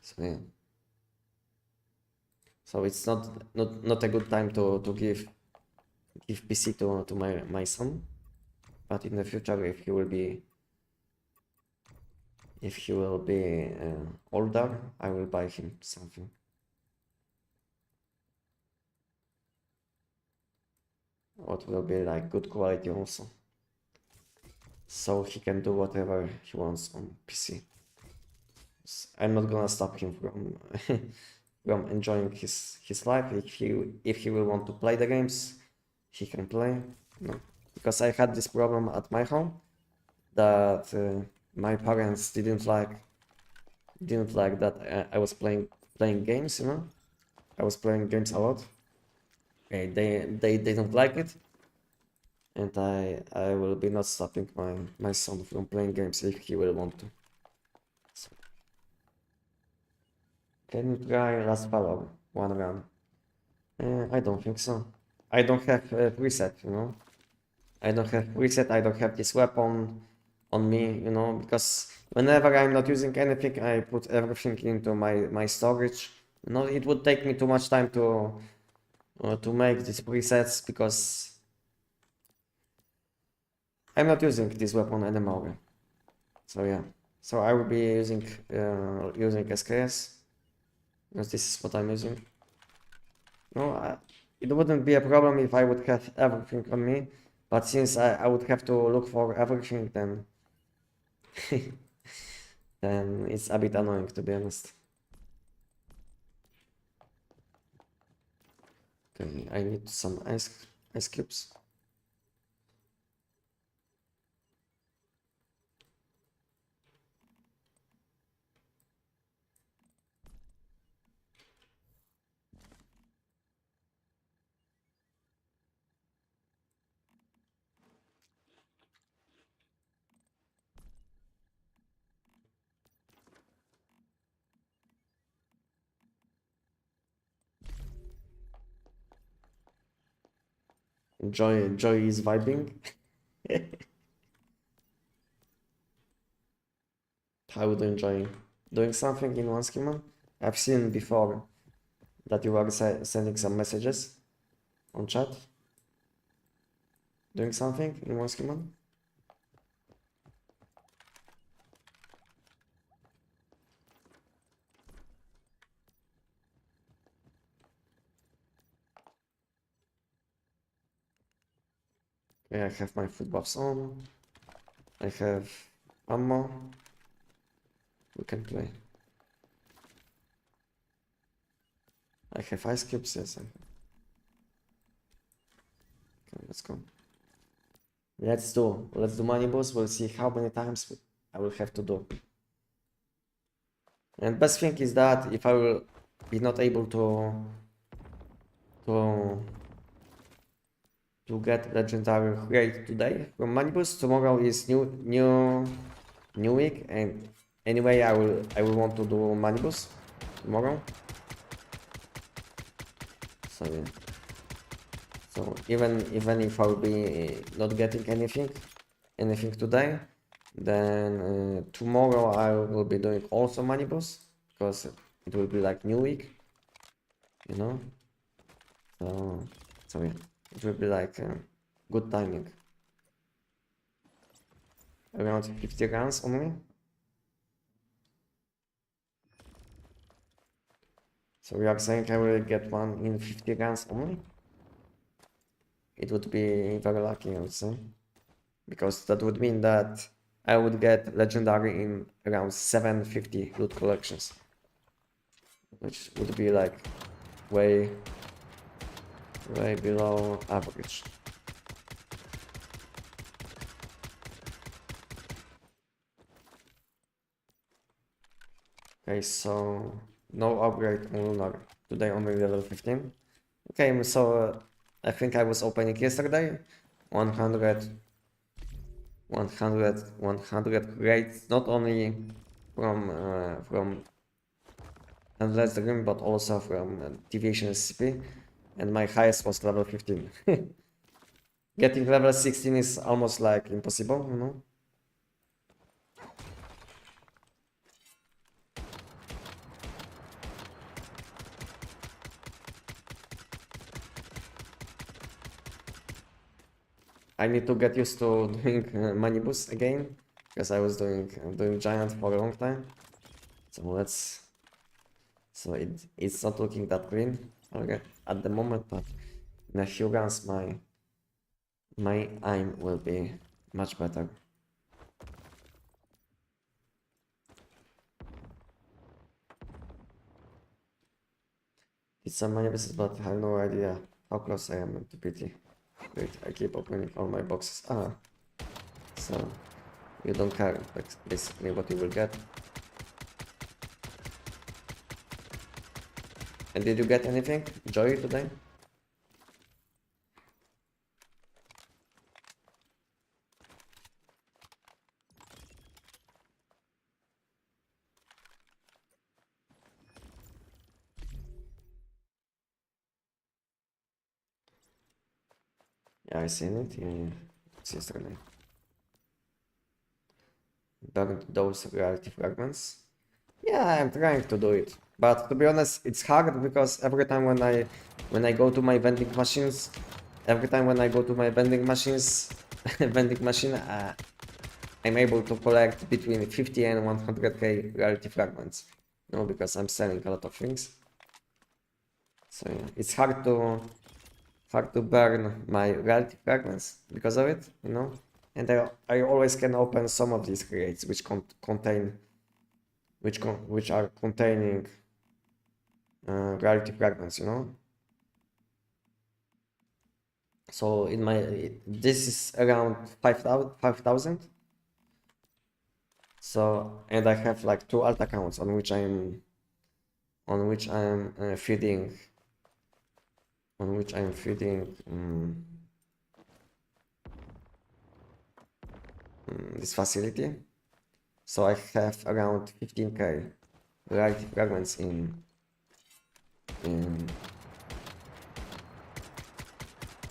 So yeah. So it's not a good time to give PC to my son, but in the future, if he will be older, I will buy him something. What will be like good quality also, so he can do whatever he wants on PC. I'm not gonna stop him from from enjoying his life. If he will want to play the games, he can play. No, because I had this problem at my home that my parents didn't like that I was playing games. You know, I was playing games a lot. They don't like it, and I will be not stopping my son from playing games if he will want to. So, can you try last follow one run? I don't think so. I don't have preset, you know. I don't have preset. I don't have this weapon on me, you know, because whenever I'm not using anything, I put everything into my storage. You know, it would take me too much time to make these presets because I'm not using this weapon anymore. So yeah, so I will be using SKS because this is what I'm using. No, it wouldn't be a problem if I would have everything on me, but since I would have to look for everything, then then it's a bit annoying, to be honest. Okay, I need some ice cubes. Joy is vibing. How would you enjoy doing something in one schema? I've seen before that you are sending some messages on chat. Doing something in one schema? Yeah, I have my food buffs on. I have ammo. We can play. I have ice cubes, yes. Okay, let's go. Let's do money boss. We'll see how many times I will have to do. And best thing is that if I will be not able to get legendary rate today from money boost, tomorrow is new week, and anyway I will want to do money boost tomorrow. So yeah. So even if I will be not getting anything today, then tomorrow I will be doing also money boost because it will be like new week, you know. So yeah, it will be like good timing. Around 50 rounds only. So we are saying I will get one in 50 rounds only. It would be very lucky, I would say, because that would mean that I would get legendary in around 750 loot collections, which would be like way below average. Okay, so no upgrade on Lunar. Today only level 15. Okay, so I think I was opening yesterday 100 rates, not only from Endless Dream, but also from Deviation SCP, and my highest was level 15. Getting level 16 is almost like impossible, you know? I need to get used to doing money boost again, because I was doing giant for a long time. So it's not looking that green at the moment, but in a few rounds my aim will be much better. It's some money business, but I have no idea how close I am to PT. Wait, I keep opening all my boxes. So you don't care basically what you will get. And did you get anything, Joy, today? Yeah, I seen it. Yeah, it's yesterday. Burn those reality fragments. Yeah, I'm trying to do it, but to be honest, it's hard because every time when I go to my vending machines, vending machine, I'm able to collect between 50 and 100k rarity fragments, you know, because I'm selling a lot of things. So yeah, it's hard to burn my rarity fragments because of it, you know. And I always can open some of these crates which which are containing rarity fragments, you know. So in my this is around 5,000. So, and I have like 2 alt accounts on which I'm feeding this facility. So I have around 15k rarity fragments in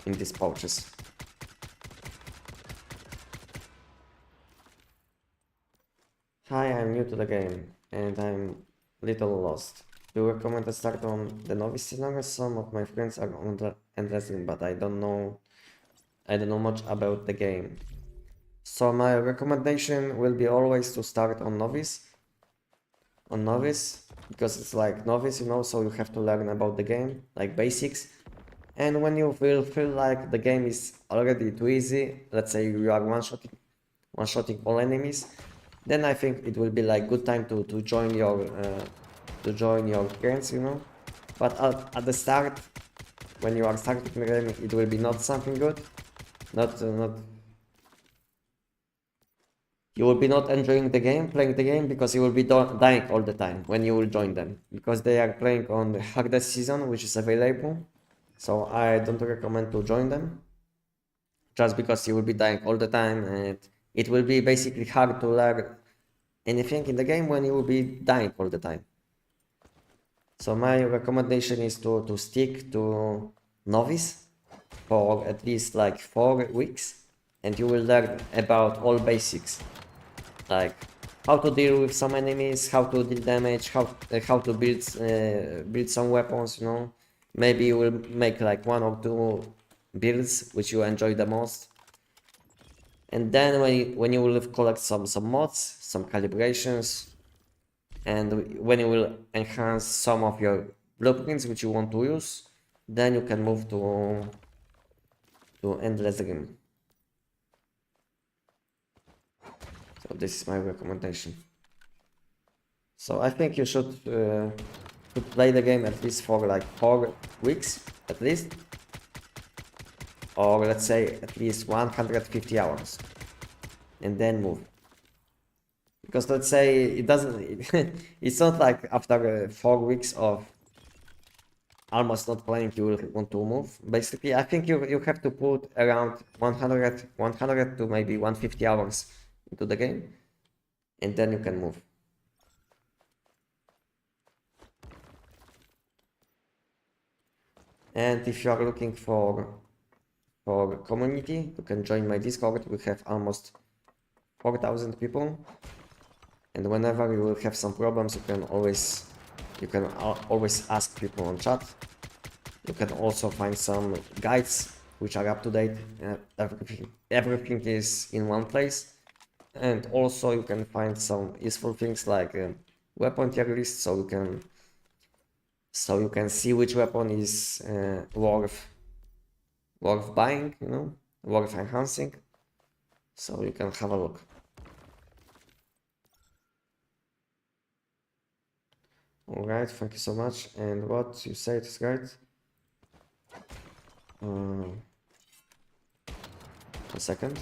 these pouches. Hi, I'm new to the game and I'm little lost. Do you recommend to start on the novice scenario? Some of my friends are on the endless game, but I don't know much about the game. So my recommendation will be always to start on novice. Because it's like novice, you know, so you have to learn about the game, like basics. And when you feel like the game is already too easy, let's say you are one-shotting all enemies, then I think it will be like good time to join your friends, you know. But at the start, when you are starting the game, it will be not something good, not you will be not enjoying the game, playing the game, because you will be dying all the time when you will join them, because they are playing on the hardest season which is available. So I don't recommend to join them, just because you will be dying all the time and it will be basically hard to learn anything in the game when you will be dying all the time. So my recommendation is to stick to novice for at least like 4 weeks, and you will learn about all basics, like how to deal with some enemies, how to deal damage, how to build some weapons, you know. Maybe you will make like 1 or 2 builds which you enjoy the most. And then when you will collect some mods, some calibrations, and when you will enhance some of your blueprints which you want to use, then you can move to endless game. So this is my recommendation. So I think you should play the game at least for like 4 weeks at least, or let's say at least 150 hours, and then move. Because let's say it doesn't it's not like after 4 weeks of almost not playing you will want to move. Basically I think you have to put around 100 to maybe 150 hours into the game, and then you can move. And if you are looking for community, you can join my Discord. We have almost 4,000 people, and whenever you will have some problems, you can always ask people on chat. You can also find some guides which are up to date. Everything is in one place, and also you can find some useful things like weapon tier list, so you can see which weapon is worth buying, you know, worth enhancing. So you can have a look. Alright, thank you so much. And what you said is great. A second.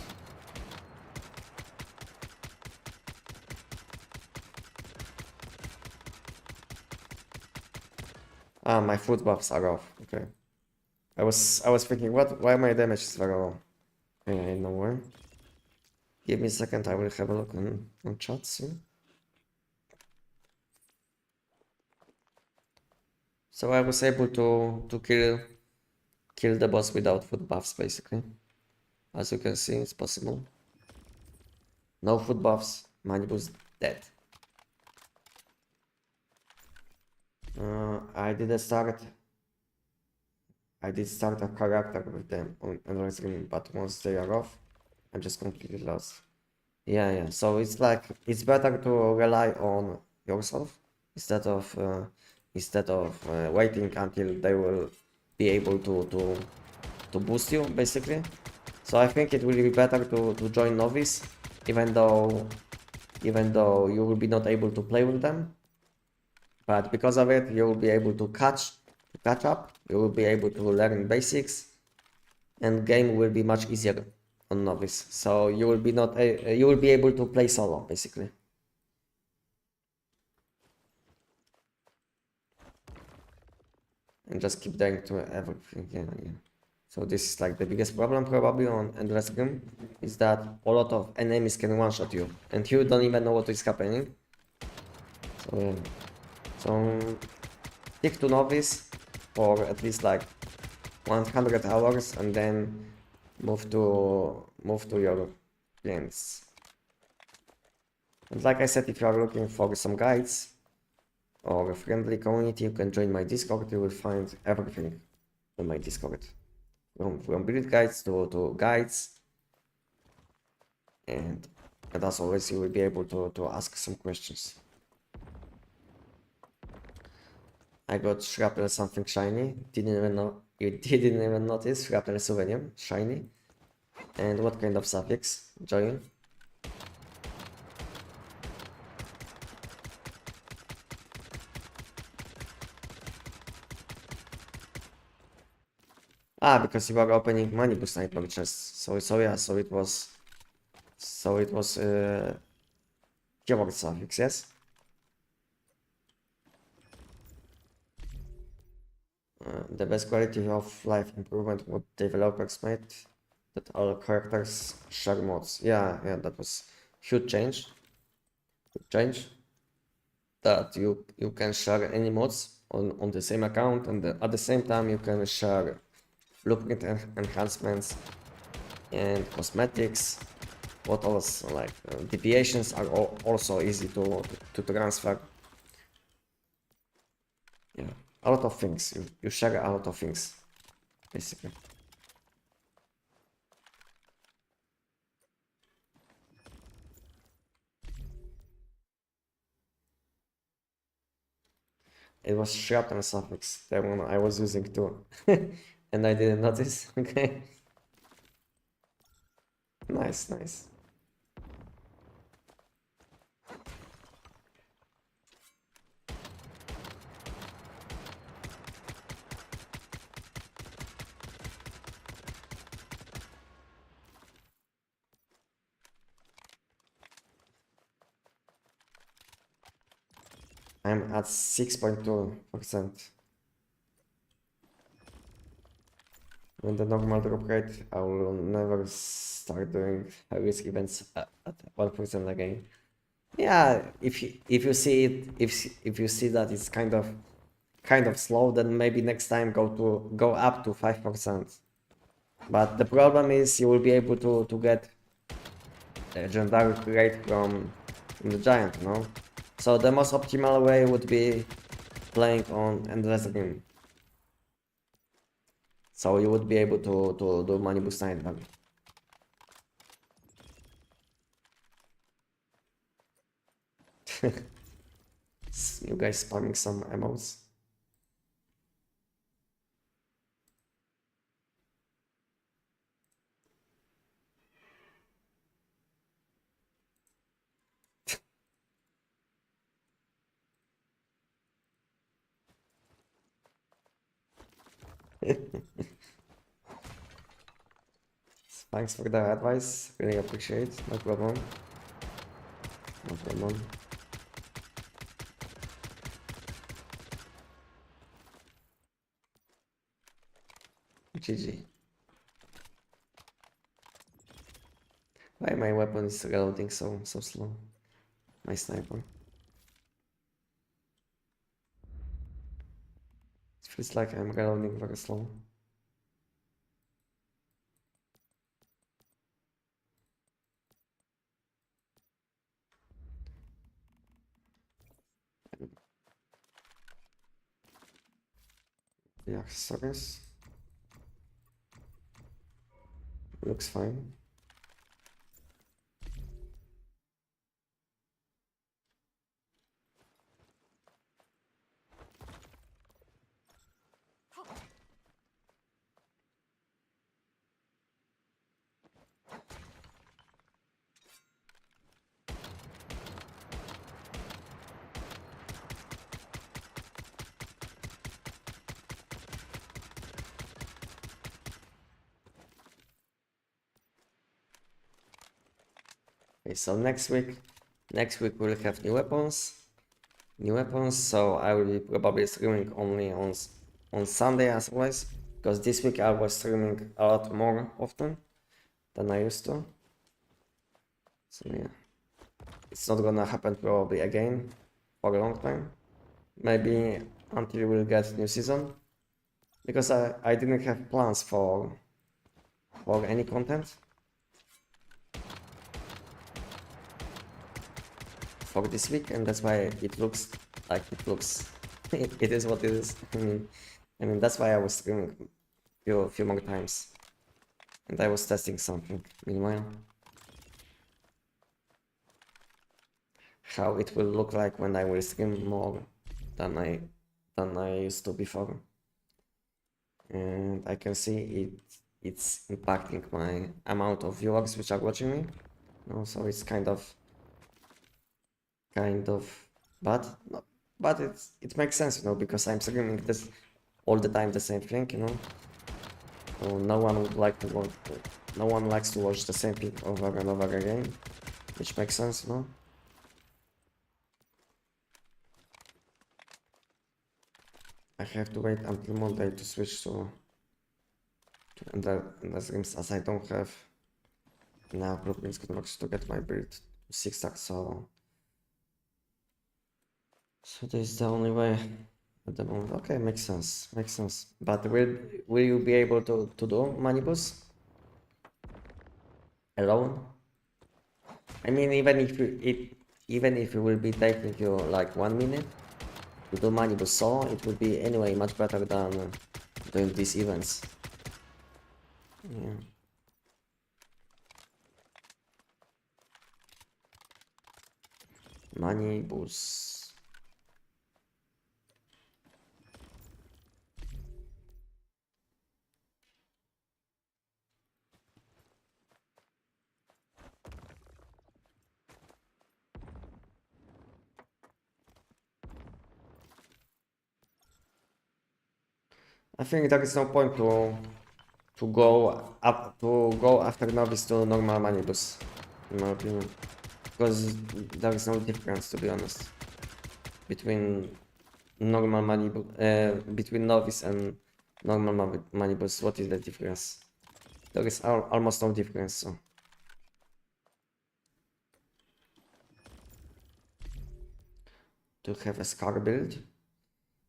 Ah, my foot buffs are off. Okay. I was thinking, why my damage is very low? Okay, no worry. Give me a second, I will have a look on chat soon. So I was able to kill the boss without foot buffs, basically. As you can see, it's possible. No foot buffs, Manibus dead. I did start a character with them on Endless Game, but once they are off, I'm just completely lost. Yeah. So it's like it's better to rely on yourself instead of waiting until they will be able to boost you basically. So I think it will be better to join novice, even though you will be not able to play with them. But because of it, you will be able to catch up. You will be able to learn basics, and game will be much easier on novice. So you will be not you will be able to play solo basically. And just keep dying to everything. Yeah. So this is like the biggest problem probably on endless game, is that a lot of enemies can one-shot you and you don't even know what is happening. So yeah. So stick to novice for at least like 100 hours and then move to your clients. And like I said, if you are looking for some guides or a friendly community, you can join my Discord. You will find everything on my Discord. From build guides to guides, and as always you will be able to ask some questions. I got shrapnel something shiny. Didn't even know you didn't even notice. Shrapnel souvenir shiny. And what kind of suffix? Join. Ah, because you are opening money boost item chest. So yeah, so it was keyword suffix, yes. The best quality of life improvement what developers made, that all characters share mods. Yeah, that was huge change. That you can share any mods on the same account, and at the same time you can share blueprint enhancements and cosmetics. What else? Like deviations are also easy to transfer. Yeah, a lot of things. You share a lot of things, basically. It was sharp suffix, the one I was using too. And I didn't notice. Okay. Nice. I'm at 6.2%. When the normal drop rate, I will never start doing high risk events at 1% again. Yeah, if you see it, if you see that it's kind of slow, then maybe next time go up to 5%. But the problem is you will be able to get a legendary rate from the giant, you know. So the most optimal way would be playing on endless game. So you would be able to do money boost night value. You guys spamming some emotes. Thanks for the advice, really appreciate. No problem. GG. Why my weapon is reloading so slow? My sniper. It feels like I'm reloading very slow. Yeah, accessories. Looks fine. Okay, so next week we'll have new weapons. So I will be probably streaming only on Sunday as always, because this week I was streaming a lot more often than I used to. So yeah, it's not gonna happen probably again for a long time. Maybe until we'll get new season, because I didn't have plans for any content for this week, and that's why it looks like it looks. It is what it is. I mean that's why I was streaming few more times, and I was testing something meanwhile. How it will look like when I will stream more than I used to before, and I can see it's impacting my amount of viewers which are watching me. So it's kind of bad, no, but it makes sense, because I'm streaming this all the time, the same thing, So no one would like to watch, no one likes to watch the same thing over and over again, which makes sense, I have to wait until Monday to switch to the streams, as I don't have enough blueprints to get my build to 6-star, so this is the only way at the moment. Okay, makes sense. But will you be able to do manibus alone? I mean, even if it will be taking you like 1 minute to do manibus solo, it would be anyway much better than doing these events. Yeah. Manibus. I think there is no point to go after novice to normal manibus, in my opinion, because there is no difference, to be honest, between normal manibus, between novice and normal manibus. What is the difference? There is almost no difference. So to have a scar build,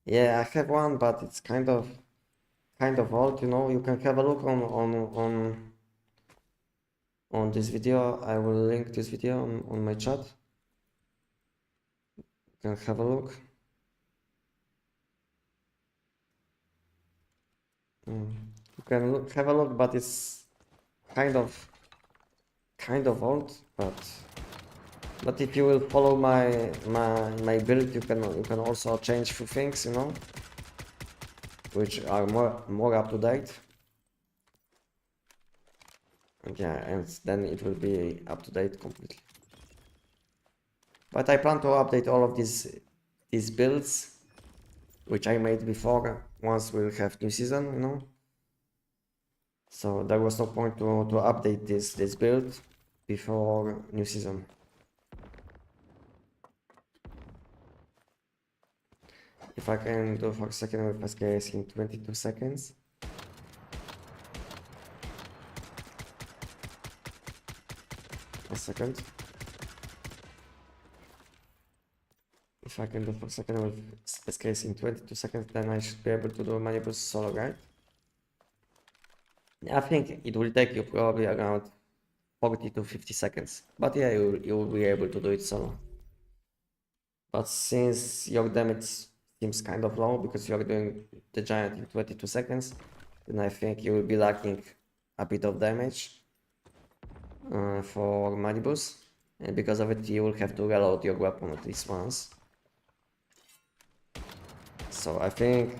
yeah, I have one, but it's kind of old. You can have a look on this video. I will link this video on my chat. You can have a look. You can have a look, but it's kind of old. But if you will follow my build, you can also change few things, which are more up to date. And yeah, and then it will be up to date completely. But I plan to update all of these builds which I made before once we'll have new season, So there was no point to update this build before new season. If I can do for a second with SKS in 22 seconds. A second. If I can do for a second with SKS in 22 seconds, then I should be able to do manibus solo, right? I think it will take you probably around 40 to 50 seconds. But yeah, you will be able to do it solo. But since your damage seems kind of low because you are doing the giant in 22 seconds, then I think you will be lacking a bit of damage for manibus. And because of it, you will have to reload your weapon at least once. So I think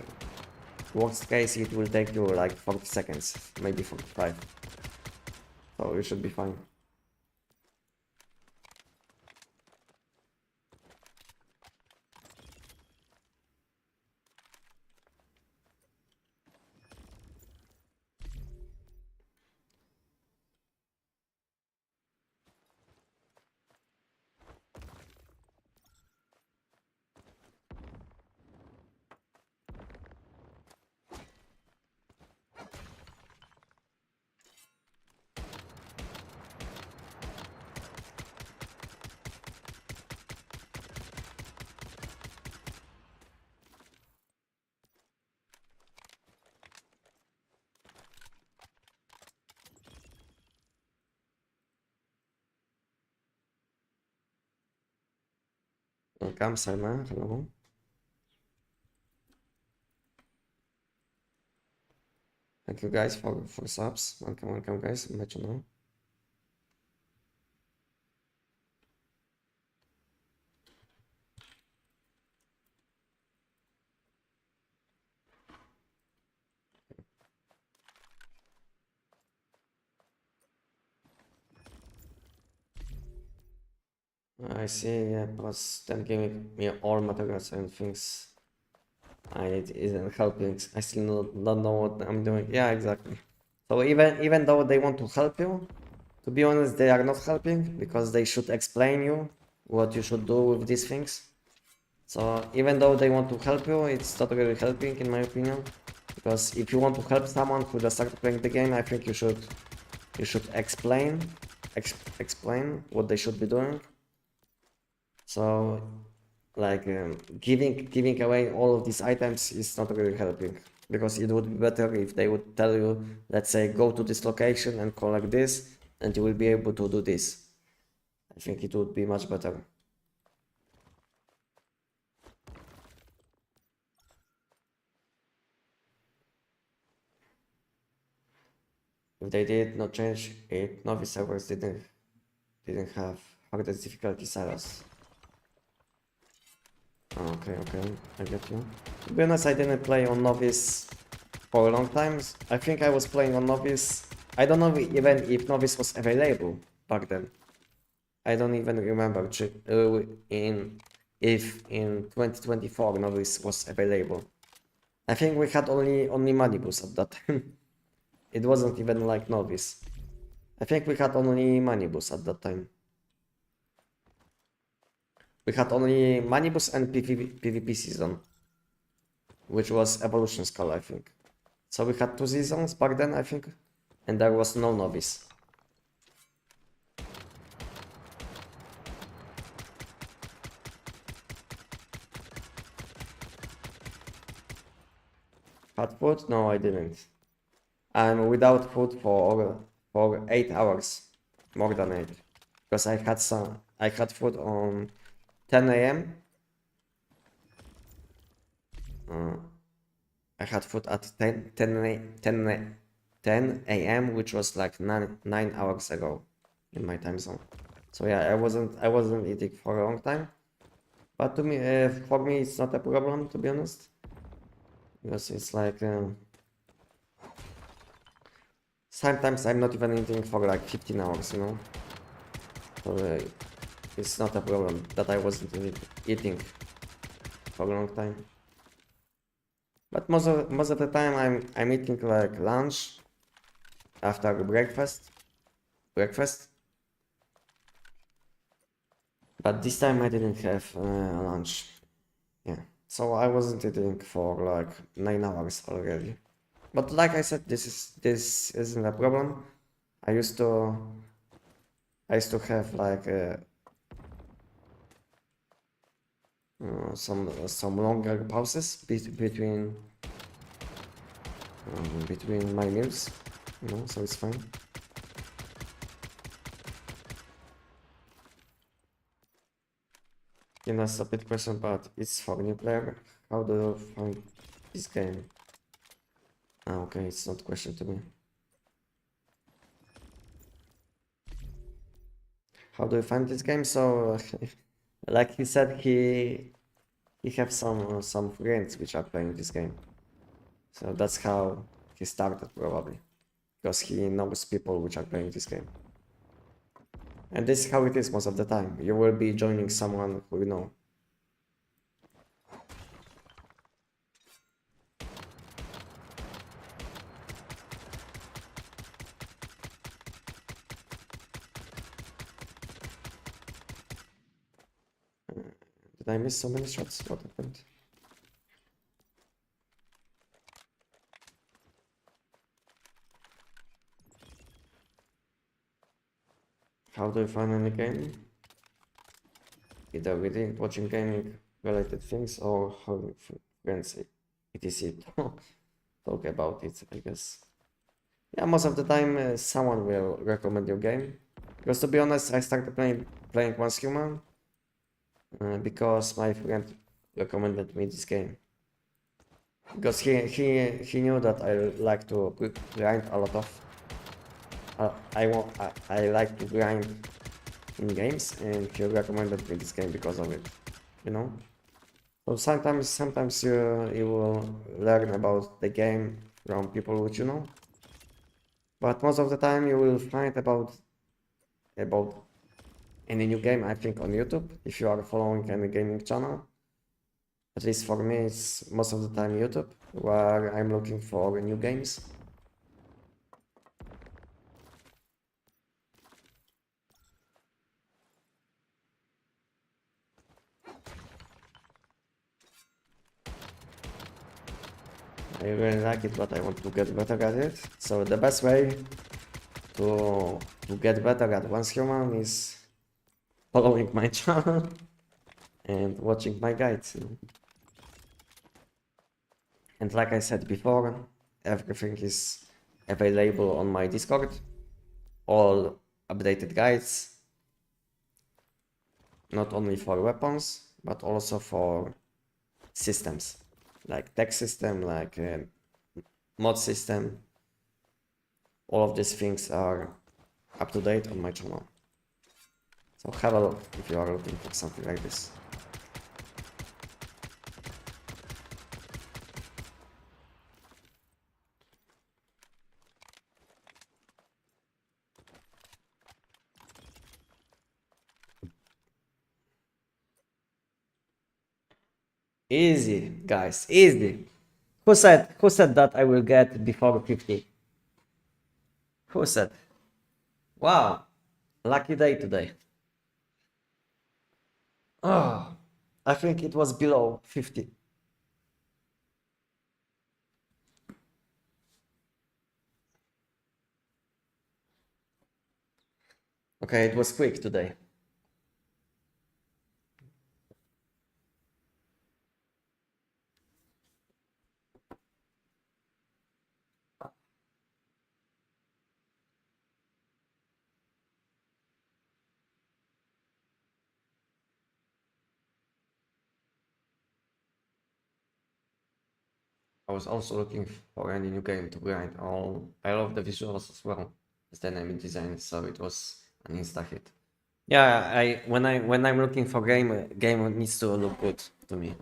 worst case it will take you like 40 seconds, maybe 45. So you should be fine. welcome, Selma, hello. Thank you guys for subs. Welcome guys, on my channel. I see, yeah, plus then giving me all materials and things I need isn't helping. I still don't know what I'm doing. Yeah, exactly. So even though they want to help you, to be honest, they are not helping because they should explain you what you should do with these things. So even though they want to help you, it's not really helping in my opinion. Because if you want to help someone who just started playing the game, I think you should explain what they should be doing. So like giving away all of these items is not really helping, because it would be better if they would tell you, let's say, go to this location and collect this, and you will be able to do this. I think it would be much better. If they did not change it, novice servers didn't have hardest difficulty silos. Okay, I get you. To be honest, I didn't play on novice for a long time. I think I was playing on novice. I don't know even if novice was available back then. I don't even remember if in 2024 novice was available. I think we had only Manibus at that time. It wasn't even like novice. I think we had only Manibus at that time. We had only Manibus and PvP season, which was Evolution Skull, I think. So we had 2 seasons back then, I think, and there was no novice. Had food? No, I didn't. I'm without food for 8 hours, more than 8, because I had food on 10 a.m. I had food at 10 a.m., which was like 9 hours ago in my time zone. So yeah, I wasn't eating for a long time. But for me, it's not a problem, to be honest, because it's like sometimes I'm not even eating for like 15 hours, you know. So it's not a problem that I wasn't eating for a long time. But most of the time I'm eating like lunch after breakfast. But this time I didn't have lunch. Yeah, so I wasn't eating for like 9 hours already. But like I said, this isn't a problem. I used to have like some longer pauses between my meals, you know, so it's fine. You know, stupid question, but it's for new player. How do you find this game? Ah, okay, it's not a question to me. How do you find this game? So, like he said, he have some friends which are playing this game. So that's how he started probably, because he knows people which are playing this game. And this is how it is most of the time. You will be joining someone who you know. Did I miss so many shots? What happened? How do you find any game? Either reading, watching gaming related things, or having friends, etc. Talk about it, I guess. Yeah, most of the time someone will recommend your game. Because to be honest, I started playing once human. because my friend recommended me this game. Because he knew that I like to grind a lot of. I like to grind in games, and he recommended me this game because of it. You know. So sometimes you will learn about the game from people which you know. But most of the time you will find about any new game, I think, on YouTube, if you are following any gaming channel. At least for me, it's most of the time YouTube, where I'm looking for new games. I really like it, but I want to get better at it. So the best way to get better at Once Human is following my channel and watching my guides. And like I said before, everything is available on my Discord. All updated guides, not only for weapons, but also for systems, like tech system, like mod system. All of these things are up to date on my channel. So have a look if you are looking for something like this. Easy, guys, easy. Who said that I will get before 50? Who said? Wow, lucky day today. Oh, I think it was below 50. Okay, it was quick today. I was also looking for any new game to grind. I love the visuals as well as the enemy design, so it was an insta hit. Yeah, when I'm looking for game needs to look good to me.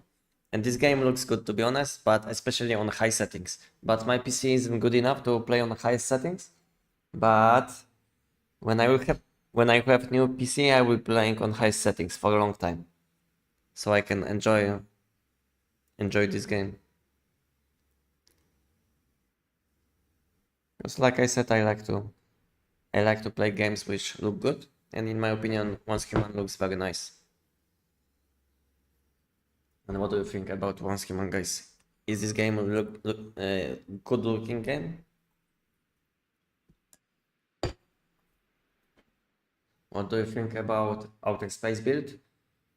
And this game looks good, to be honest, but especially on high settings. But my PC isn't good enough to play on high settings. But when I have new PC, I will be playing on high settings for a long time, so I can enjoy this game. Because like I said, I like to play games which look good, and in my opinion, Once Human looks very nice. And what do you think about Once Human, guys? Is this game a good looking game? What do you think about Outer Space build?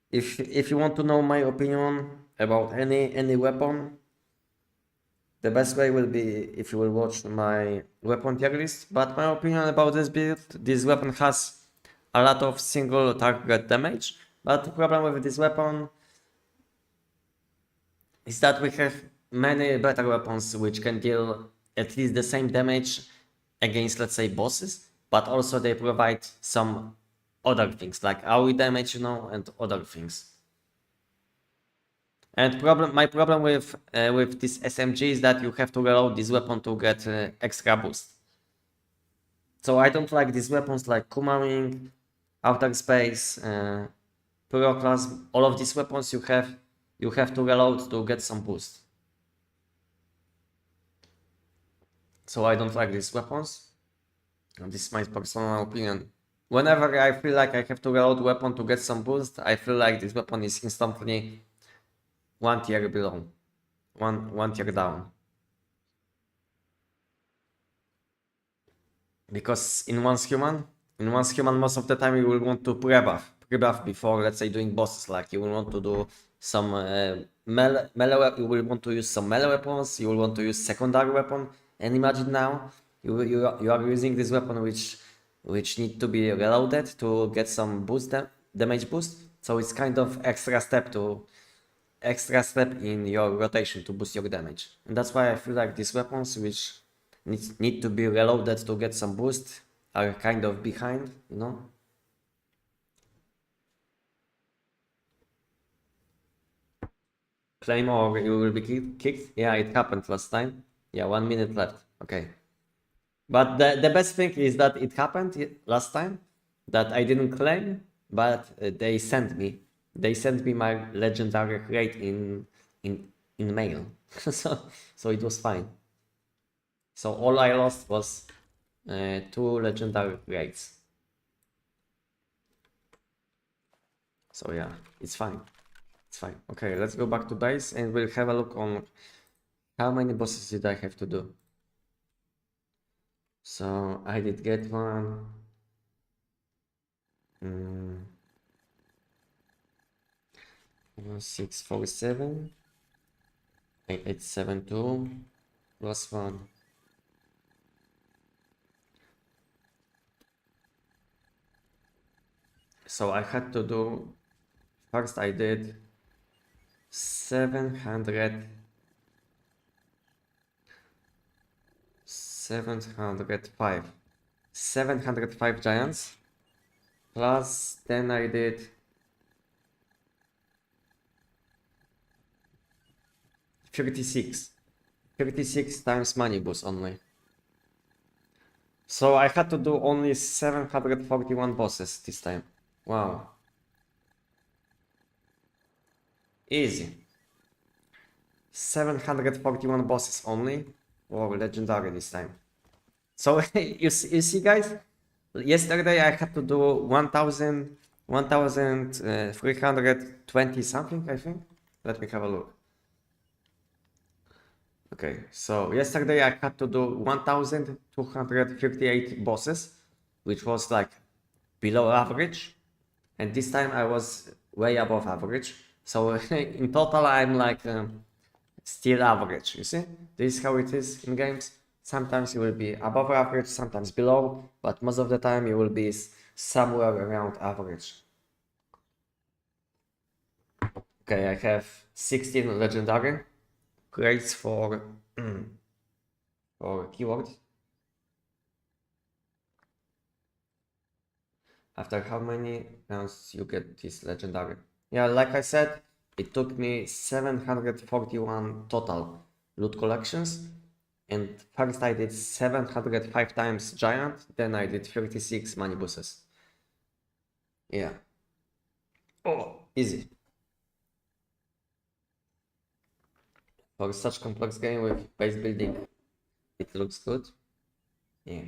If you want to know my opinion about any weapon, the best way will be if you will watch my weapon tier list. But my opinion about this build, this weapon has a lot of single target damage. But the problem with this weapon is that we have many better weapons which can deal at least the same damage against, let's say, bosses, but also they provide some other things like AoE damage, you know, and other things. And my problem with this SMG is that you have to reload this weapon to get extra boost. So I don't like these weapons like Kumaming, Outer Space, Pyroclasm. All of these weapons you have to reload to get some boost. So I don't like these weapons. And this is my personal opinion. Whenever I feel like I have to reload weapon to get some boost, I feel like this weapon is instantly one tier below, one tier down. Because in Once Human, most of the time you will want to pre-buff before, let's say, doing bosses. Like you will want to do some melee, you will want to use some melee weapons, you will want to use secondary weapon. And imagine now you are using this weapon which need to be reloaded to get some damage boost. So it's kind of extra step in your rotation to boost your damage. And that's why I feel like these weapons which need to be reloaded to get some boost are kind of behind, you know? Claim or you will be kicked. Yeah, it happened last time. Yeah, 1 minute left. Okay. But the best thing is that it happened last time, that I didn't claim, but they sent me. They sent me my legendary rate in mail. so it was fine. So all I lost was 2 legendary rates. So yeah, it's fine. It's fine. Okay, let's go back to base and we'll have a look on how many bosses did I have to do. So I did get one. 647, 8872 plus 1. So I had to do, first I did 705 giants, plus then I did 36 times money boost only. So I had to do only 741 bosses this time. Wow. Easy. 741 bosses only. Wow, legendary this time. So you see guys, yesterday I had to do 1320 something, I think. Let me have a look. Okay, so yesterday I had to do 1258 bosses, which was like below average, and this time I was way above average. So in total I'm like still average, you see? This is how it is in games. Sometimes you will be above average, sometimes below, but most of the time you will be somewhere around average. Okay, I have 16 legendary grades for keywords. After how many rounds you get this legendary? Yeah, like I said, it took me 741 total loot collections, and first I did 705 times giant, then I did 36 money bosses. Yeah. Oh, easy. For such complex game with base building, it looks good. Yeah.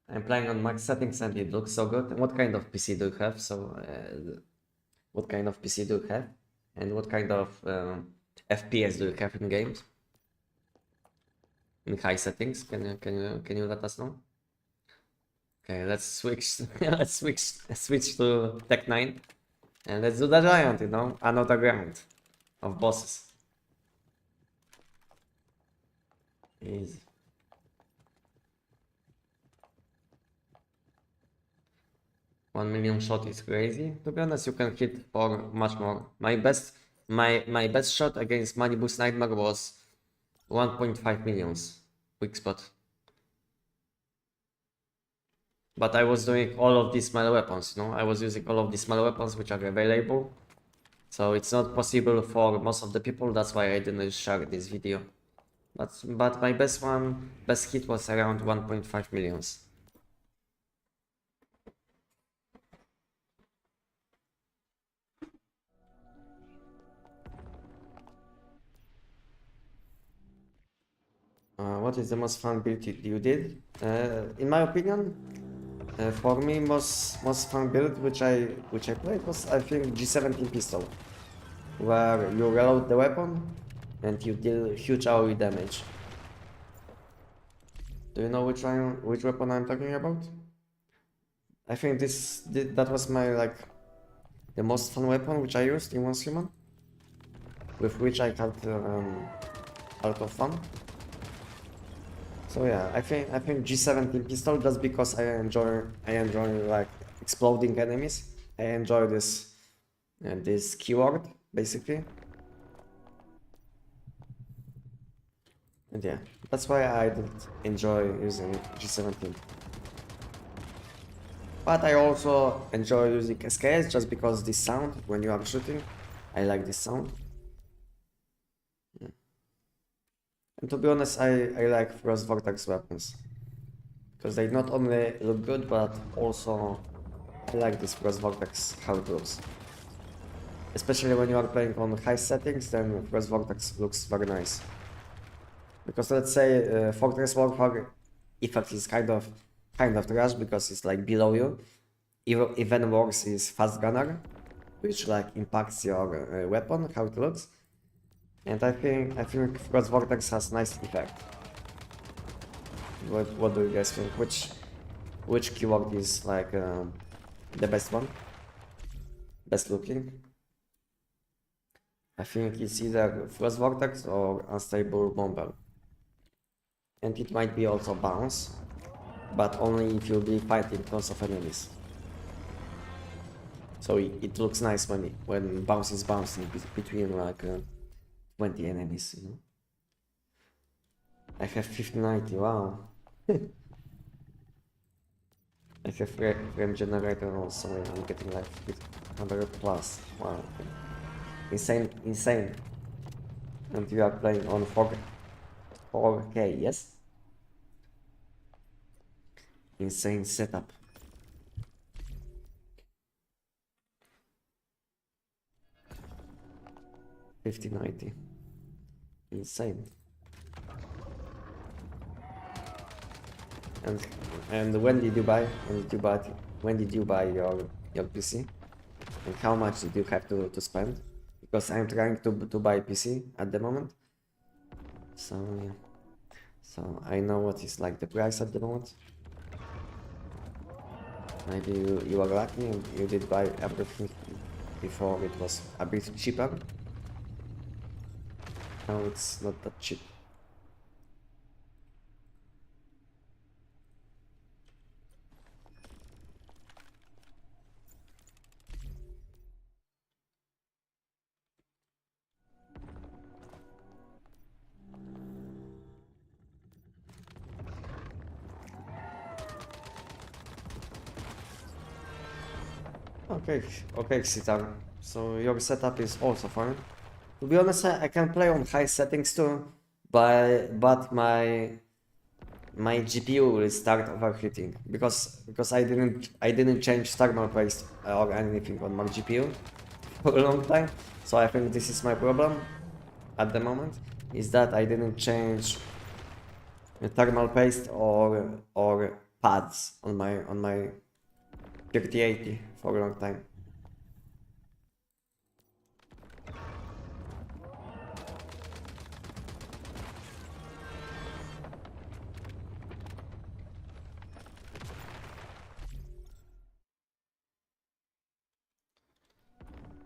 I'm playing on max settings and it looks so good. What kind of PC do you have? So, what kind of PC do you have? And what kind of FPS do you have in games? In high settings, can you let us know? Okay, let's switch. let's switch to Tech 9, and let's do the giant. You know, another round of bosses. Easy. $1 million shot is crazy. To be honest, you can hit for much more. My best shot against Money Boost Nightmare was 1.5 millions quick spot. But I was doing all of these melee weapons, you know. I was using all of these melee weapons which are available. So it's not possible for most of the people. That's why I didn't share this video. But my best hit was around 1.5 millions. What is the most fun build you did? In my opinion, for me, most fun build which I played was, I think, G17 pistol, where you reload the weapon and you deal huge AoE damage. Do you know which weapon I'm talking about? I think that was my the most fun weapon which I used in Once Human, with which I had a lot of fun. So yeah, I think G17 pistol, just because I enjoy like exploding enemies. I enjoy this this keyword basically. And yeah, that's why I didn't enjoy using G17. But I also enjoy using SKS just because this sound when you are shooting. I like this sound. Yeah. And to be honest, I like Frost Vortex weapons. Because they not only look good, but also I like this Frost Vortex, how it looks. Especially when you are playing on high settings, then Frost Vortex looks very nice. Because let's say Fortress Warfare effect is kind of trash because it's like below you. Even worse is Fast Gunner, which like impacts your weapon, how it looks. And I think Frost Vortex has nice effect. What do you guys think? Which keyword is like the best one? Best looking? I think it's either Frost Vortex or Unstable Bomber. And it might be also Bounce, but only if you'll be fighting tons of enemies. So it looks nice when Bounce is bouncing between like 20 enemies, you know. I have 5090, wow. I have frame generator also, I'm getting like 100 plus, wow. Insane. And you are playing on 4K, yes? Insane setup. $50.90. Insane. And when did you buy? When did you buy your PC? And how much did you have to spend? Because I'm trying to buy PC at the moment. So yeah. So I know what is like the price at the moment. Maybe you are lucky and you did buy everything before it was a bit cheaper. Now it's not that cheap. Okay, Sitar. So your setup is also fine. To be honest, I can play on high settings too, but my GPU will start overheating because I didn't change thermal paste or anything on my GPU for a long time. So I think this is my problem at the moment, is that I didn't change the thermal paste or pads on my 3080 for a long time.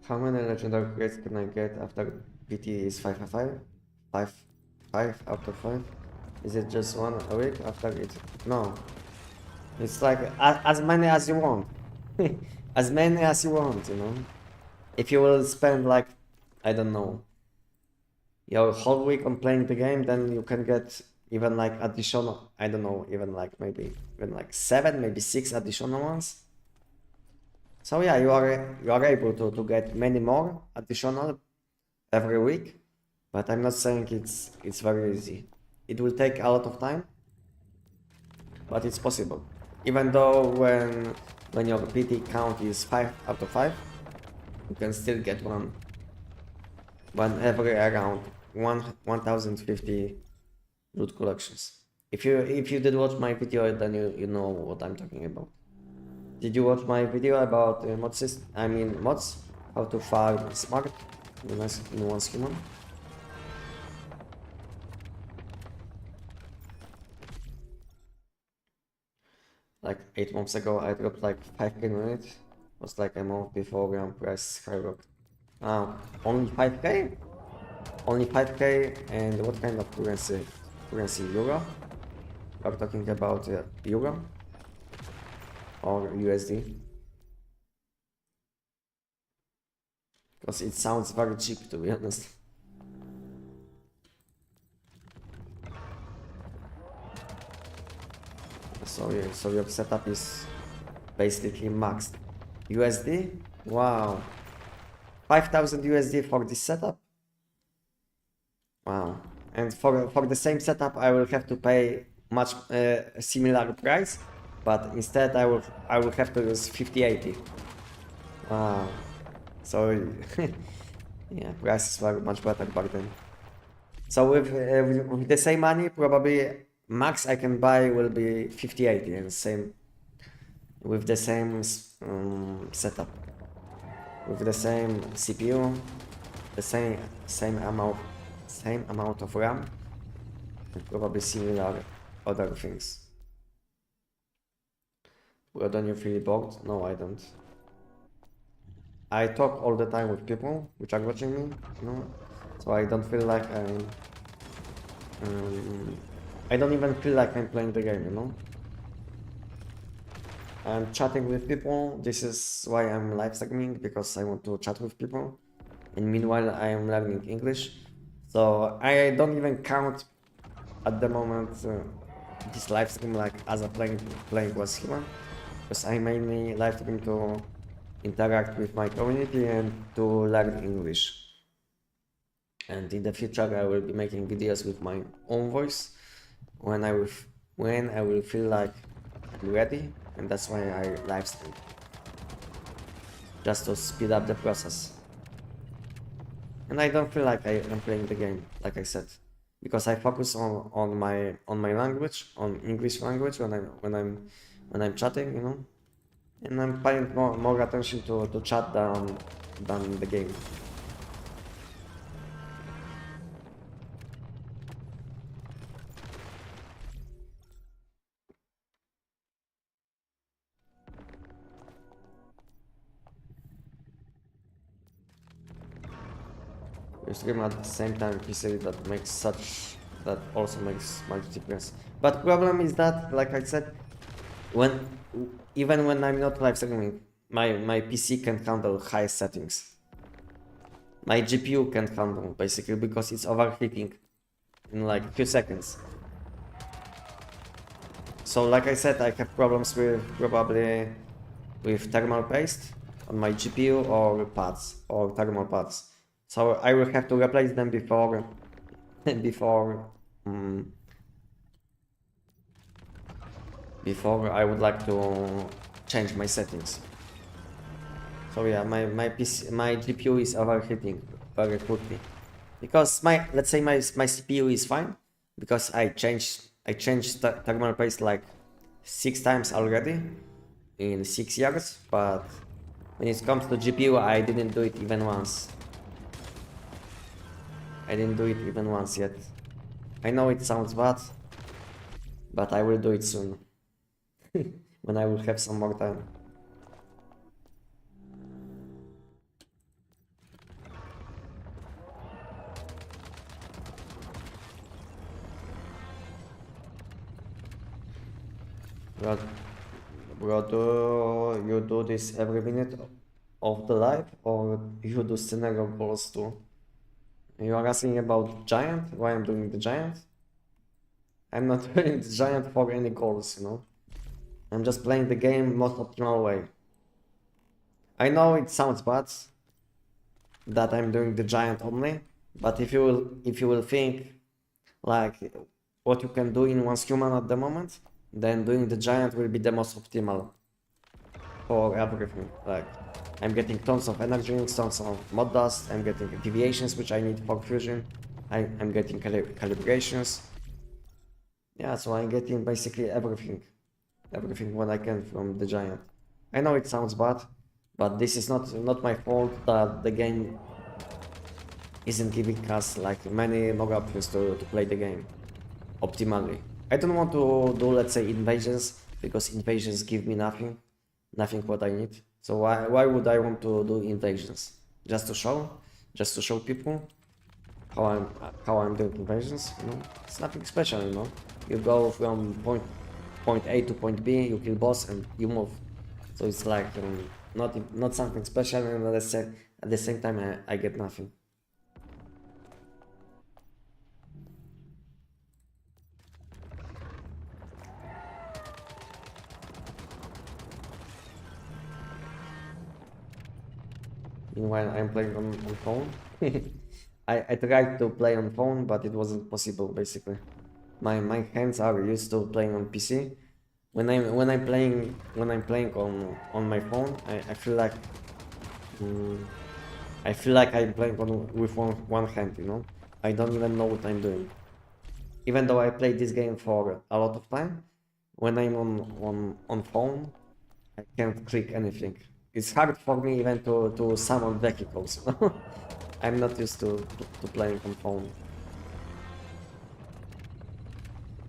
How many legendary crates can I get after PT is 5 5? 5 out of 5? Is it just one a week after it? No. It's like as many as you want. As many as you want, you know. If you will spend like, I don't know, your whole week on playing the game, then you can get even like additional, I don't know, even like maybe even like 7, maybe 6 additional ones. So yeah, you are able to get many more additional every week, but I'm not saying it's very easy. It will take a lot of time, but it's possible. Even though when your PT count is 5 out of 5, you can still get one every around 1050 loot collections. If you did watch my video, then you know what I'm talking about. Did you watch my video about mods? How to farm smart in one human? Like 8 months ago, I dropped like 5k on it. Was like a month before RAM price skyrocketed. Only 5k? Only 5k, and what kind of currency? Currency euro? We're talking about euro or USD. Because it sounds very cheap, to be honest. So your setup is basically maxed. USD? Wow. 5,000 USD for this setup? Wow. And for the same setup I will have to pay much similar price, but instead I will have to use 5080. Wow. So yeah, prices were much better back then. So with the same money, probably max I can buy will be 5080 and same with the same setup, with the same CPU, the same amount of RAM, and probably similar other things. Well, don't you feel bored? No, I don't. I talk all the time with people which are watching me, you know, so I don't feel like I don't even feel like I'm playing the game, you know. I'm chatting with people. This is why I'm live streaming, because I want to chat with people, and meanwhile I am learning English. So I don't even count at the moment this live stream like as a playing was human, because I mainly live stream to interact with my community and to learn English. And in the future I will be making videos with my own voice when I will feel like I'm ready, and that's why I live stream, just to speed up the process. And I don't feel like I am playing the game, like I said, because I focus on my language, on English language when I'm chatting, you know, and I'm paying more attention to chat than the game. You stream at the same time PC, that also makes much difference. But problem is that, like I said, even when I'm not live streaming, my PC can handle high settings. My GPU can handle, basically, because it's overheating in like a few seconds. So like I said, I have problems with probably with thermal paste on my GPU or pads or thermal pads. So I will have to replace them before before I would like to change my settings. So yeah, my GPU is overheating very quickly, because let's say my CPU is fine, because I changed thermal paste like 6 times already in 6 years, but when it comes to GPU I didn't do it even once. I didn't do it even once yet. I know it sounds bad, but I will do it soon when I will have some more time. Bro, do you do this every minute of the life, or you do scenario goals too? You are asking about giant, why I'm doing the giant? I'm not doing the giant for any goals, you know. I'm just playing the game most optimal way. I know it sounds bad that I'm doing the giant only, but if you will think like what you can do in one's human at the moment, then doing the giant will be the most optimal for everything. Like, I'm getting tons of energy drinks, tons of mod dust, I'm getting deviations which I need for fusion, I'm getting calibrations. Yeah, so I'm getting basically everything what I can from the giant. I know it sounds bad, but this is not my fault that the game isn't giving us like many more options to play the game optimally. I don't want to do, let's say, invasions, because invasions give me nothing what I need. So why would I want to do invasions? Just to show people how I'm doing invasions, you know? It's nothing special, you know. You go from point A to point B, you kill boss and you move. So it's like not something special, and At the same time, I get nothing. Meanwhile, I'm playing on phone. I tried to play on phone, but it wasn't possible basically. My hands are used to playing on PC. When I'm playing on my phone, I feel like I feel like I'm playing with one hand, you know. I don't even know what I'm doing. Even though I played this game for a lot of time, when I'm on phone, I can't click anything. It's hard for me even to summon vehicles, you know? I'm not used to playing on phone.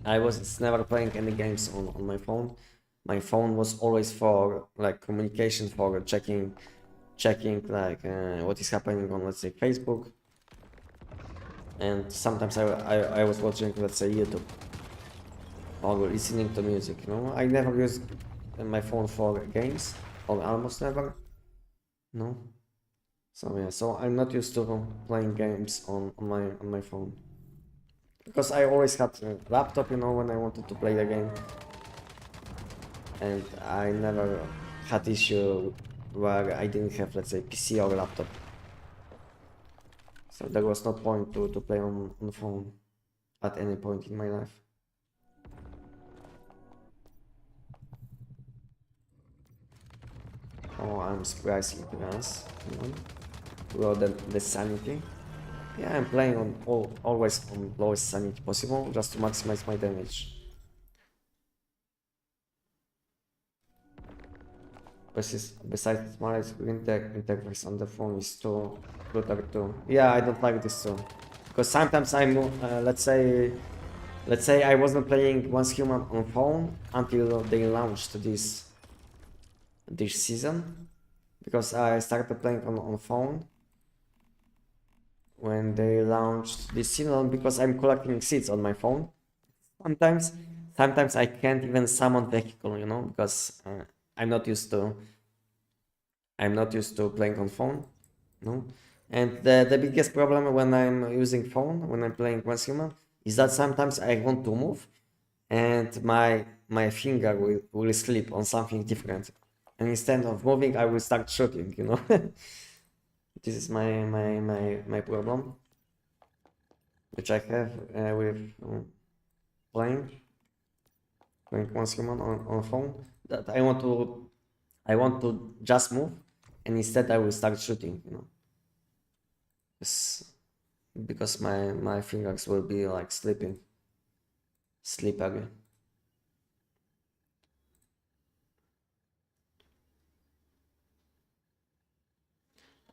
I was never playing any games on my phone. My phone was always for like communication, for checking like what is happening on, let's say, Facebook. And sometimes I was watching, let's say, YouTube or listening to music, you know. I never used my phone for games, or almost never. No. So yeah, so I'm not used to playing games on my phone. Because I always had a laptop, you know, when I wanted to play the game. And I never had issue where I didn't have, let's say, PC or laptop. So there was no point to play on phone at any point in my life. Oh, I'm surprised it runs, you know, rather than the sanity. Yeah, I'm playing on always on lowest sanity possible, just to maximize my damage. Besides my interface on the phone is too cluttered too. Yeah, I don't like this too. Because sometimes I'm, let's say I wasn't playing Once Human on phone until they launched this season. Because I started playing on phone when they launched this season, because I'm collecting seeds on my phone. Sometimes I can't even summon vehicle, you know, because I'm not used to playing on phone, no. And the biggest problem when I'm using phone, when I'm playing Once Human, is that sometimes I want to move and my finger will slip on something different, and instead of moving I will start shooting, you know. This is my problem, which I have with playing Once Human on phone, that I want to just move, and instead I will start shooting, you know. Because my fingers will be like slippery.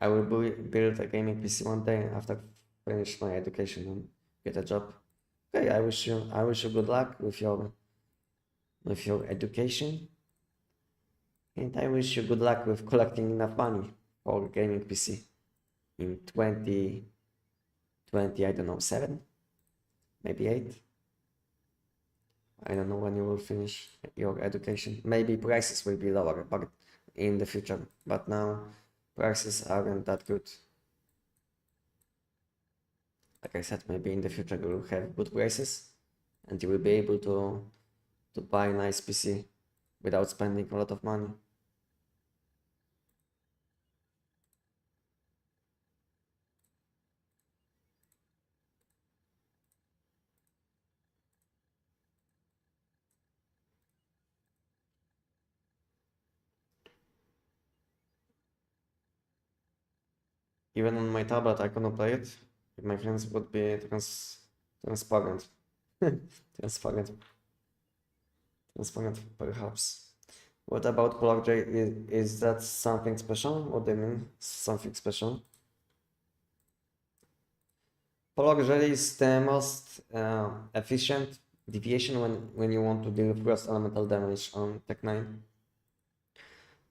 I will build a gaming PC one day after finish my education and get a job. Okay, I wish you good luck with your education, and I wish you good luck with collecting enough money for gaming PC in 2020, I don't know, 7, maybe 8. I don't know when you will finish your education. Maybe prices will be lower, but in the future. But now prices aren't that good. Like I said, maybe in the future you will have good prices, and you will be able to buy a nice PC without spending a lot of money. Even on my tablet, I couldn't play it. If my friends would be transparent. transparent. Transparent, perhaps. What about Polar J? Is that something special? What do you mean, something special? Polar J is the most efficient deviation when you want to deal cross elemental damage on Tech 9.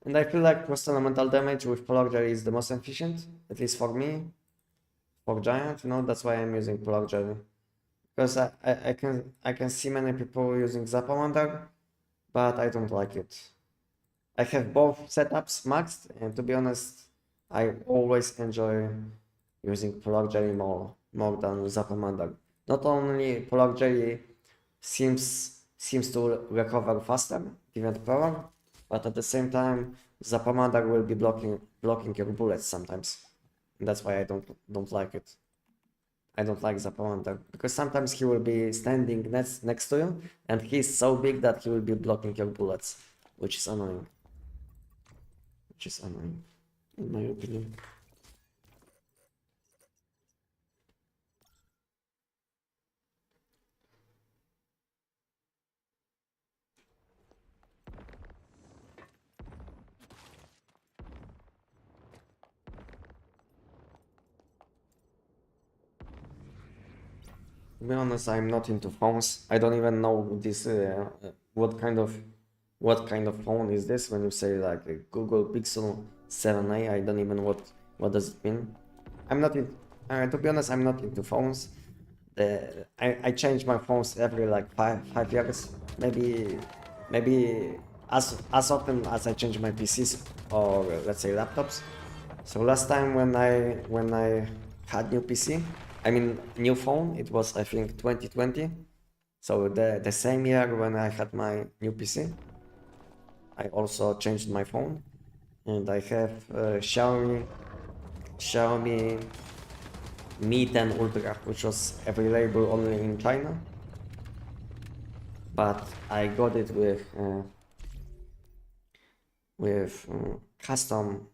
And I feel like cross elemental damage with Polar J is the most efficient, at least for me. For Giant, you know, that's why I'm using Polar J. Because I can see many people using Zapamander, but I don't like it. I have both setups maxed, and to be honest, I always enjoy using Pollock Jelly more than Zapamander. Not only Pollock Jelly seems to recover faster, event power, but at the same time Zapamander will be blocking your bullets sometimes. And that's why I don't like it. I don't like Zapamander because sometimes he will be standing next to you and he's so big that he will be blocking your bullets, which is annoying. In my opinion. To be honest, I'm not into phones. I don't even know this. What kind of phone is this? When you say like a Google Pixel 7a, I don't even what does it mean. I'm not in. To be honest, I'm not into phones. I change my phones every like five years, maybe as often as I change my PCs or let's say laptops. So last time when I had new PC, I mean new phone, it was I think 2020. So the same year when I had my new PC, I also changed my phone, and I have Xiaomi Mi 10 Ultra, which was available only in China, but I got it with custom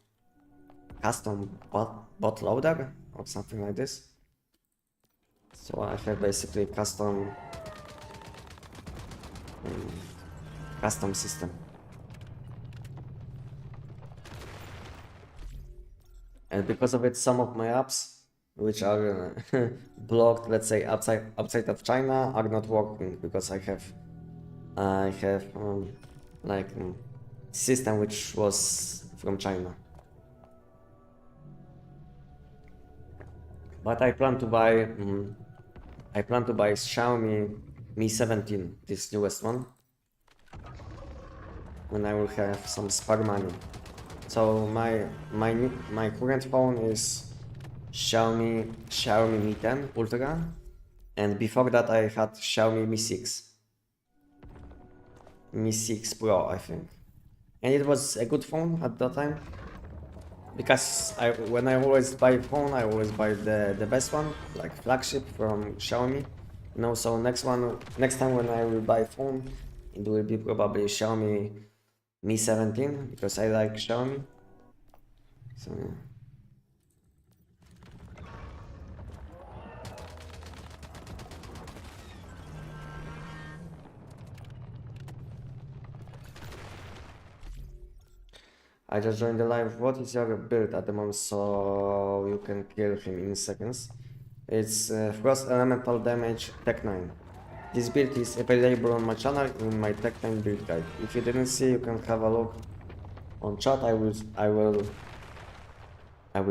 bot loader or something like this. So I have basically custom system. And because of it, some of my apps, which are blocked, let's say outside of China, are not working because I have like system which was from China. But I plan to buy Xiaomi Mi 17, this newest one, when I will have some spare money. So my current phone is Xiaomi Mi 10 Ultra, and before that I had Xiaomi Mi 6 Pro, I think, and it was a good phone at that time because when I always buy a phone, I always buy the best one, like flagship from Xiaomi. And also next time when I will buy a phone, it will be probably Xiaomi Mi 17 because I like Xiaomi. So yeah. I just joined the live. What is your build at the moment so you can kill him in seconds? It's Frost Elemental Damage Tech 9. This build is available on my channel in my Tech 9 build guide. If you didn't see, you can have a look on chat. I will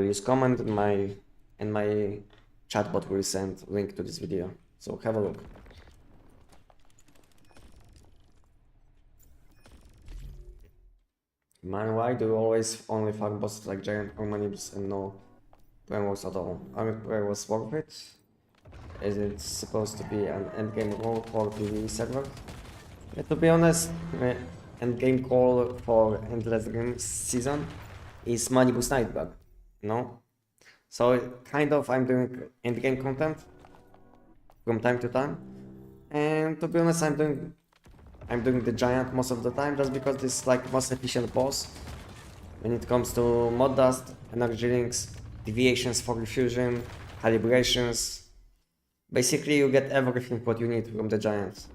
use comment and my chatbot will send link to this video. So have a look. Man, why do you always only farm bosses like giant anomalies and no PM Warsaw at all? Army Prayer was worth it? Is it supposed to be an endgame role for PvE server? Yeah, to be honest, endgame call for Endless Dream season is Money Boost Nightbug, no? So kind of I'm doing endgame content from time to time, and to be honest, I'm doing the giant most of the time just because this is like most efficient boss when it comes to mod dust, energy links, deviations for refusion, calibrations. Basically you get everything what you need from the giant.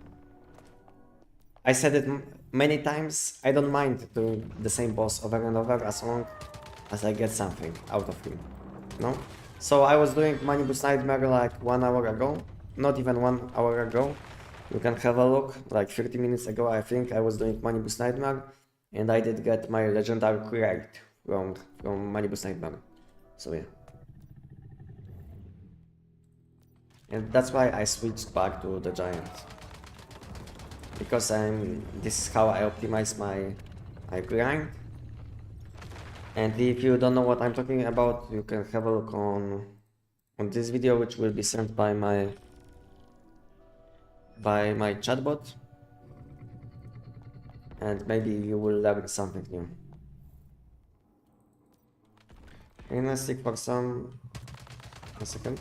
I said it many times, I don't mind doing the same boss over and over as long as I get something out of him, no? So I was doing Money Boost Nightmare like 1 hour ago, not even 1 hour ago. You can have a look, like 30 minutes ago I think I was doing Money Boost Nightmare, and I did get my legendary crate from Money Boost Nightmare. So yeah. And that's why I switched back to the giant. Because this is how I optimize my grind. And if you don't know what I'm talking about, you can have a look on this video, which will be sent by my chatbot, and maybe you will learn something new. Anestic for some. A second.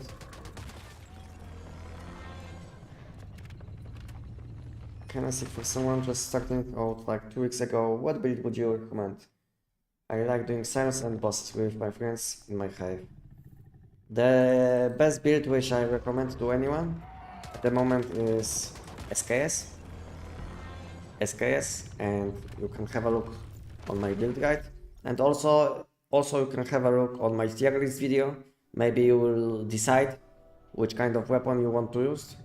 Can I see for someone just starting out like 2 weeks ago, what build would you recommend? I like doing science and bosses with my friends in my hive. The best build which I recommend to anyone at the moment is SKS. And you can have a look on my build guide. And also you can have a look on my tier list video. Maybe you will decide which kind of weapon you want to use.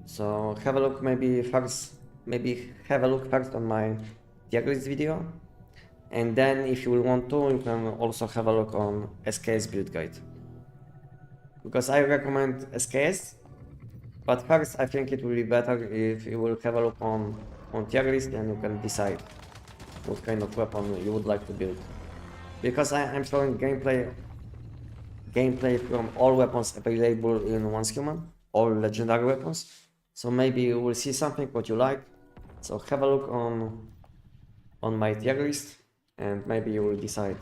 So have a look maybe have a look first on my tier list video. And then if you will want to, you can also have a look on SKS build guide. Because I recommend SKS, but first I think it will be better if you will have a look on tier list and you can decide what kind of weapon you would like to build. Because I'm showing gameplay from all weapons available in Once Human, all legendary weapons. So maybe you will see something what you like. So have a look on my tier list and maybe you will decide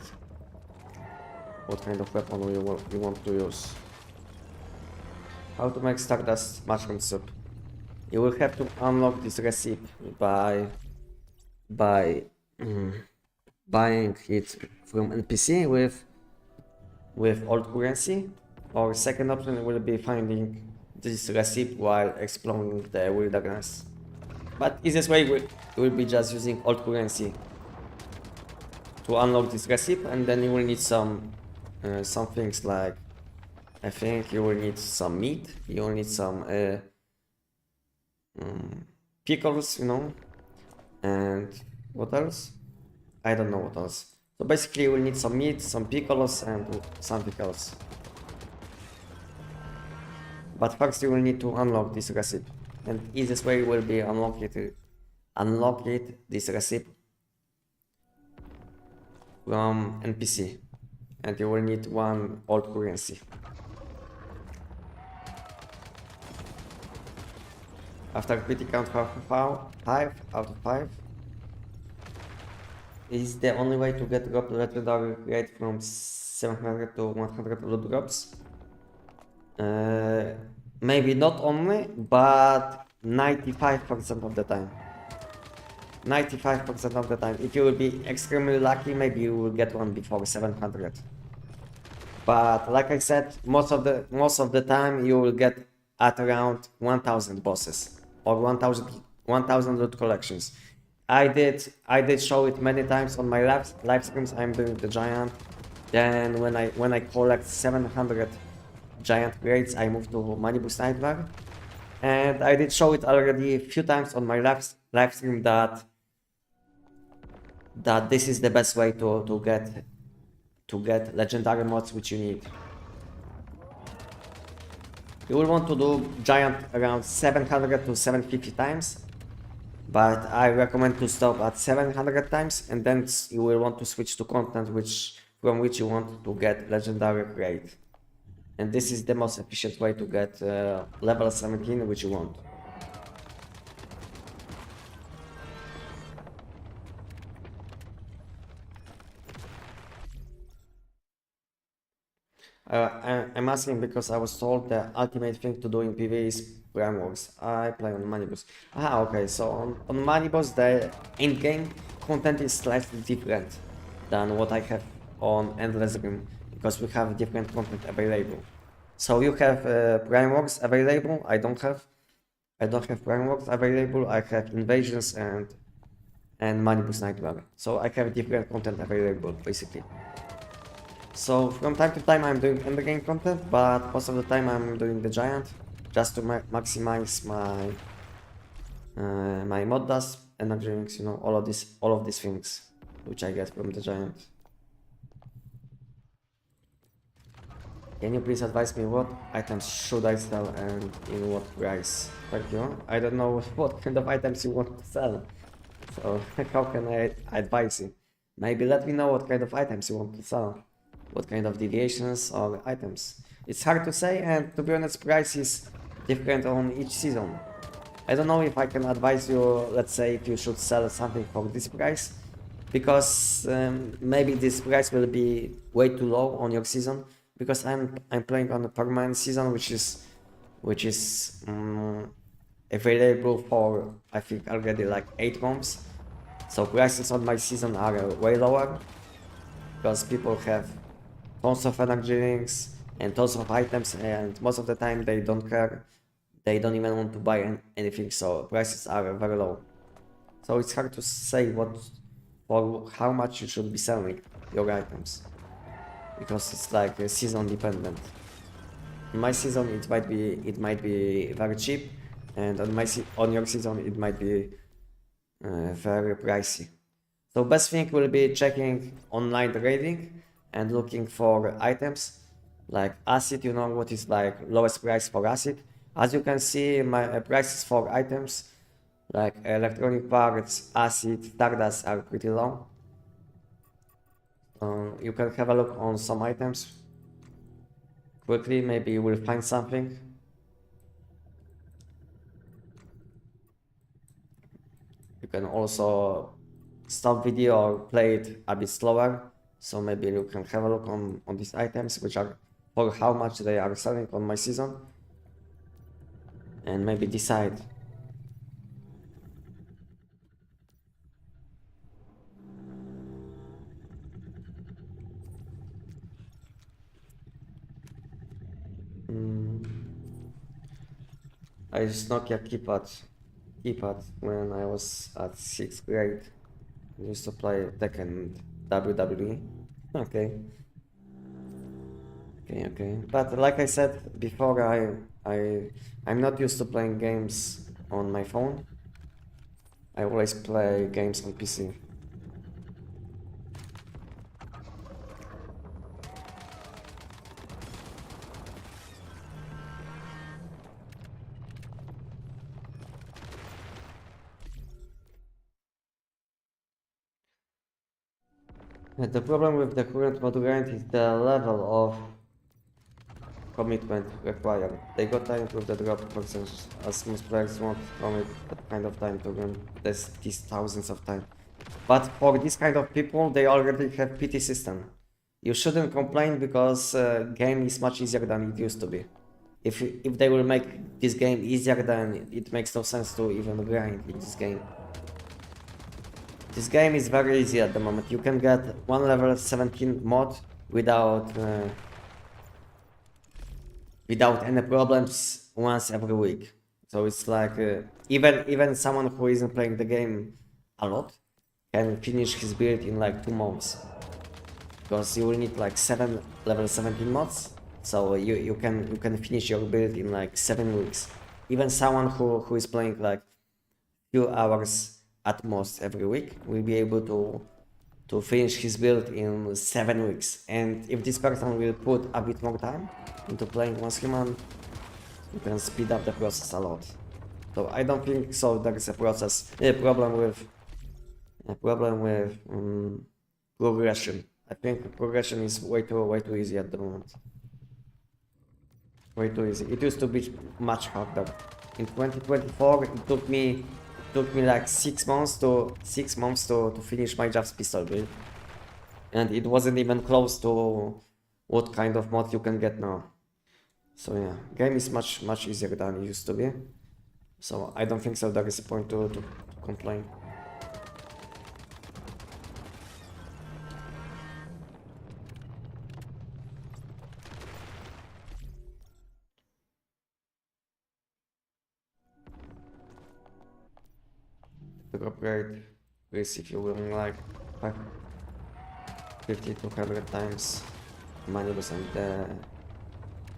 what kind of weapon you want to use. How to make Stardust mushroom soup? You will have to unlock this recipe by buying it from NPC with old currency, or second option will be finding this recipe while exploring the wilderness. But easiest way will be just using old currency to unlock this recipe, and then you will need some things like, I think you will need some meat, you will need some pickles, you know, and what else? I don't know what else. So basically you will need some meat, some pickles, and something else. But first you will need to unlock this recipe, and easiest way will be unlock this recipe from NPC, and you will need one old currency. After critic count 5 out of 5 is the only way to get drop legendary rate from 700 to 100 loot drops. Maybe not only, but 95% of the time. 95% of the time. If you will be extremely lucky, maybe you will get one before 700. But like I said, most of the time you will get at around 1000 bosses or 1000 loot collections. I did show it many times on my live streams. I'm doing the giant. Then when I collect 700 giant grades, I move to Money Boost Nightmare. And I did show it already a few times on my live stream that this is the best way to get legendary mods which you need. You will want to do giant around 700 to 750 times, but I recommend to stop at 700 times, and then you will want to switch to content from which you want to get legendary grade. And this is the most efficient way to get level 17 which you want. I'm asking because I was told the ultimate thing to do in PvE is Prime Wars. I play on Moneyboss. Okay, so on Moneyboss the in-game content is slightly different than what I have on Endless Rim, because we have different content available. So you have Prime Wars available. I don't have Prime Wars available. I have Invasions and Moneyboss Nightmare. So I have different content available basically. So from time to time I'm doing endgame content, but most of the time I'm doing the giant, just to maximize my mod dust, energy drinks, you know, all of these things which I get from the giant. Can you please advise me what items should I sell and in what price? Thank you. I don't know what kind of items you want to sell, so how can I advise you? Maybe let me know what kind of items you want to sell, what kind of deviations or items. It's hard to say, and to be honest, price is different on each season. I don't know if I can advise you, let's say, if you should sell something for this price, because maybe this price will be way too low on your season, because I'm playing on a permanent season, which is available for, I think, already like 8 months. So prices on my season are way lower, because people have tons of energy drinks and tons of items, and most of the time they don't care. They don't even want to buy anything, so prices are very low. So it's hard to say for how much you should be selling your items, because it's like season dependent. In my season it might be very cheap, and on your season it might be very pricey. So best thing will be checking online rating and looking for items like acid. You know what is like lowest price for acid. As you can see, my prices for items like electronic parts, acid, stardust are pretty low. You can have a look on some items quickly, maybe you will find something. You can also stop video or play it a bit slower, so maybe you can have a look on these items, which are for how much they are selling on my season, and maybe decide. I used Nokia keypad when I was at 6th grade. I used to play Tekken and WWE. Okay. Okay. But like I said before, I'm not used to playing games on my phone. I always play games on PC. The problem with the current mod grind is the level of commitment required. They got time with the drop percentage, as most players won't commit that kind of time to run these thousands of time. But for this kind of people, they already have PT system. You shouldn't complain, because game is much easier than it used to be. If they will make this game easier, then it makes no sense to even grind in this game. This game is very easy at the moment. You can get one level 17 mod without any problems once every week. So it's like even someone who isn't playing the game a lot can finish his build in like 2 months, because you will need like 7 level 17 mods. So you can finish your build in like 7 weeks. Even someone who is playing like few hours at most every week will be able to finish his build in 7 weeks. And if this person will put a bit more time into playing once human, you can speed up the process a lot. So I don't think so there is a problem with progression. I think progression is way too easy at the moment. Way too easy. It used to be much harder. In 2024, it took me like 6 months to finish my Jav's pistol build, and it wasn't even close to what kind of mod you can get now. So yeah, game is much easier than it used to be. So I don't think so there is a point to complain. To upgrade this, if you will, like 50 to 100 times manuals, and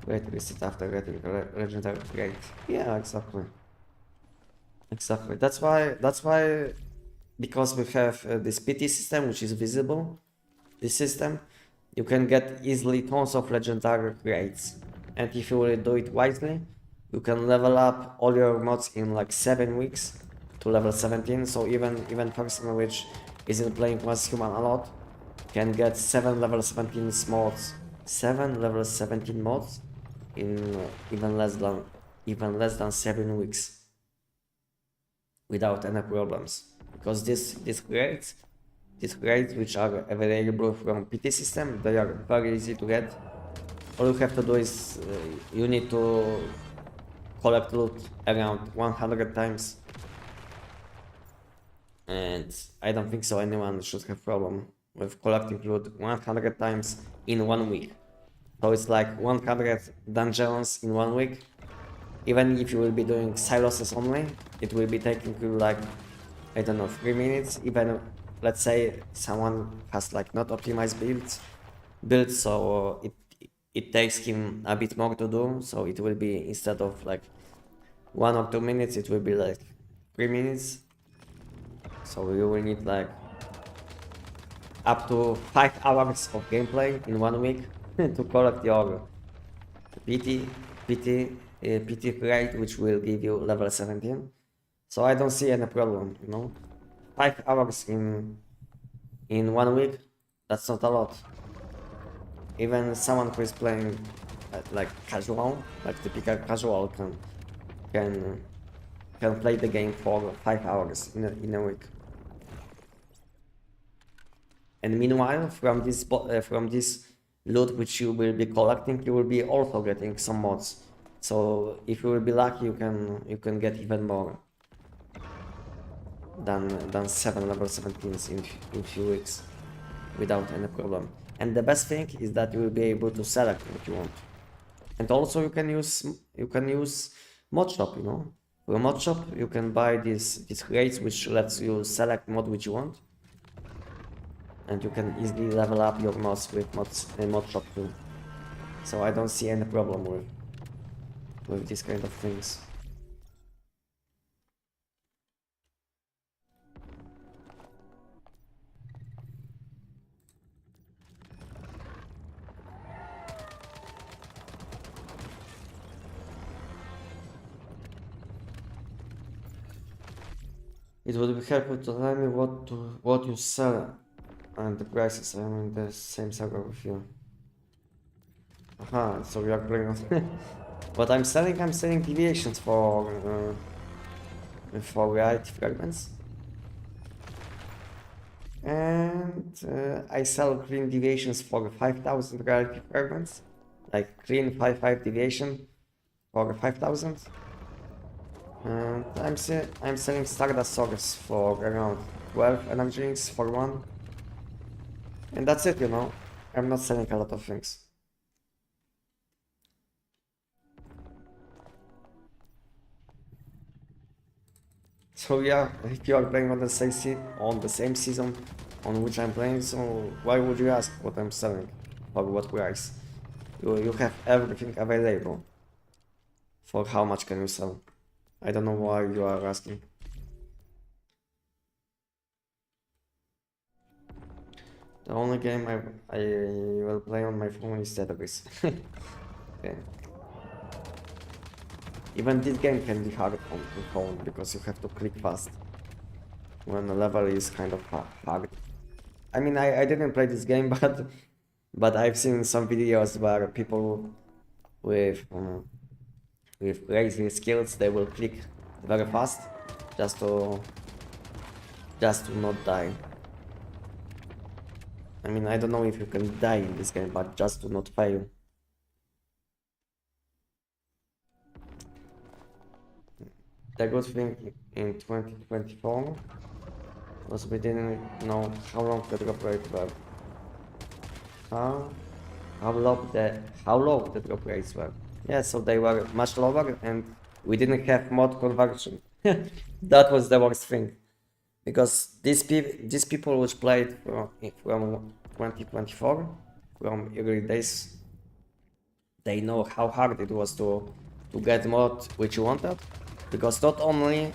wait reset after getting legendary upgrade. Yeah, exactly. That's why because we have this PT system, which is visible, this system, you can get easily tons of legendary grades, and if you will do it wisely, you can level up all your mods in like 7 weeks to level 17. So even person which isn't playing once human a lot can get 7 level 17 mods, 7 level 17 mods in even less than 7 weeks without any problems, because these grades which are available from PT system, they are very easy to get. All you have to do is you need to collect loot around 100 times, and I don't think so anyone should have problem with collecting loot 100 times in 1 week. So it's like 100 dungeons in 1 week. Even if you will be doing silos only, it will be taking you like, I don't know, 3 minutes. Even let's say someone has like not optimized builds, so it takes him a bit more to do. So it will be, instead of like 1 or 2 minutes, it will be like 3 minutes. So you will need like up to 5 hours of gameplay in 1 week to collect your PT grade, which will give you level 17. So I don't see any problem, you know. 5 hours in 1 week, that's not a lot. Even someone who is playing like casual, like typical casual, can play the game for 5 hours in a week. And meanwhile, from this loot which you will be collecting, you will be also getting some mods. So if you will be lucky, you can get even more than 7 level 17s in few weeks without any problem. And the best thing is that you will be able to select what you want. And also you can use mod shop, you know. For mod shop you can buy these crates which lets you select mod which you want. And you can easily level up your mods with mod shop too. So I don't see any problem with these kind of things. It would be helpful to tell me what you sell and the prices. I'm in the same server with you. Aha, so we are playing on what I'm selling deviations for reality fragments. And I sell clean deviations for 5,000 reality fragments. Like clean 5 deviation for 5,000. And I'm selling Stardust Swords for around 12 energy rings for 1. And that's it, you know. I'm not selling a lot of things. So yeah, if you are playing on the same season on which I'm playing, so why would you ask what I'm selling or what price? You have everything available. For how much can you sell? I don't know why you are asking. The only game I will play on my phone is Tetris. Okay. Even this game can be hard on the phone because you have to click fast when the level is kind of hard. I mean, I didn't play this game, but I've seen some videos where people with crazy skills, they will click very fast just to not die. I mean, I don't know if you can die in this game, but just to not fail. The good thing in 2024 was we didn't know how long the drop rates were. How low the drop rates were. Yeah, so they were much lower and we didn't have mod conversion. That was the worst thing. Because these people which played from 2024, from early days, they know how hard it was to get mod which you wanted. Because not only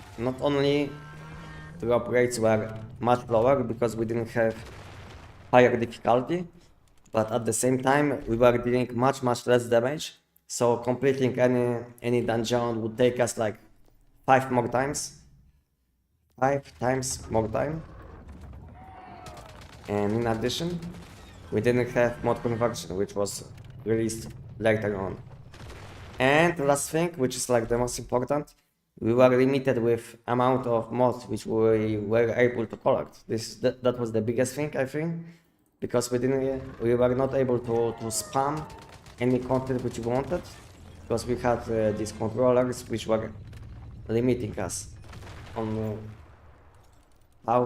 drop rates were much lower because we didn't have higher difficulty, but at the same time we were dealing much less damage. So completing any dungeon would take us like 5 times more time. And in addition, we didn't have mod conversion, which was released later on. And the last thing, which is like the most important, we were limited with amount of mods which we were able to collect. That was the biggest thing, I think, because we were not able to spam any content which we wanted, because we had these controllers which were limiting us on how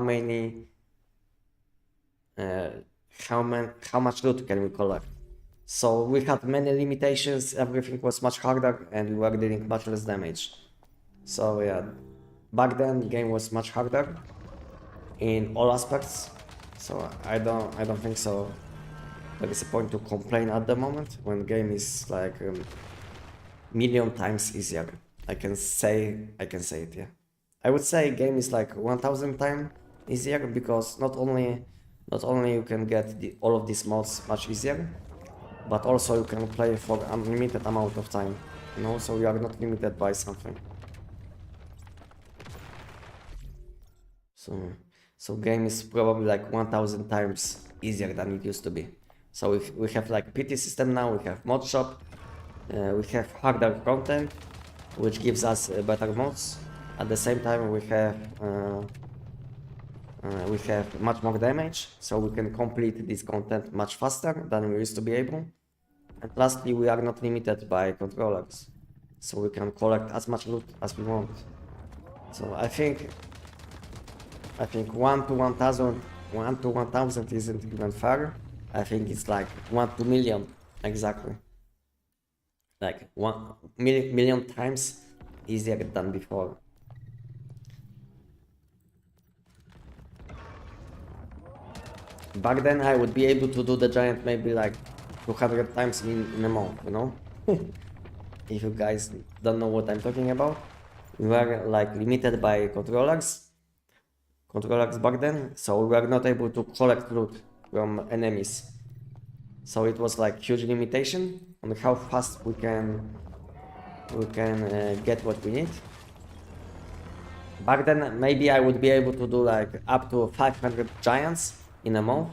much loot can we collect. So we had many limitations, everything was much harder, and we were dealing much less damage. So yeah, back then the game was much harder in all aspects. So I don't think so there is a point to complain at the moment when the game is like million times easier. I can say it, yeah. I would say game is like 1000 times easier, because not only you can get all of these mods much easier, but also you can play for unlimited amount of time, you know, so you are not limited by something. So game is probably like 1000 times easier than it used to be. So we have like PT system now, we have mod shop, we have harder content, which gives us better mods. At the same time, we have much more damage, so we can complete this content much faster than we used to be able. And lastly, we are not limited by controllers, so we can collect as much loot as we want. So I think 1 to 1000 isn't even fair. I think it's like 1 to million, exactly. Like 1 million times easier than before. Back then I would be able to do the giant maybe like 200 times in a month, you know? If you guys don't know what I'm talking about. We were like limited by controllers back then, so we were not able to collect loot from enemies. So it was like huge limitation on how fast we can get what we need. Back then maybe I would be able to do like up to 500 giants in a month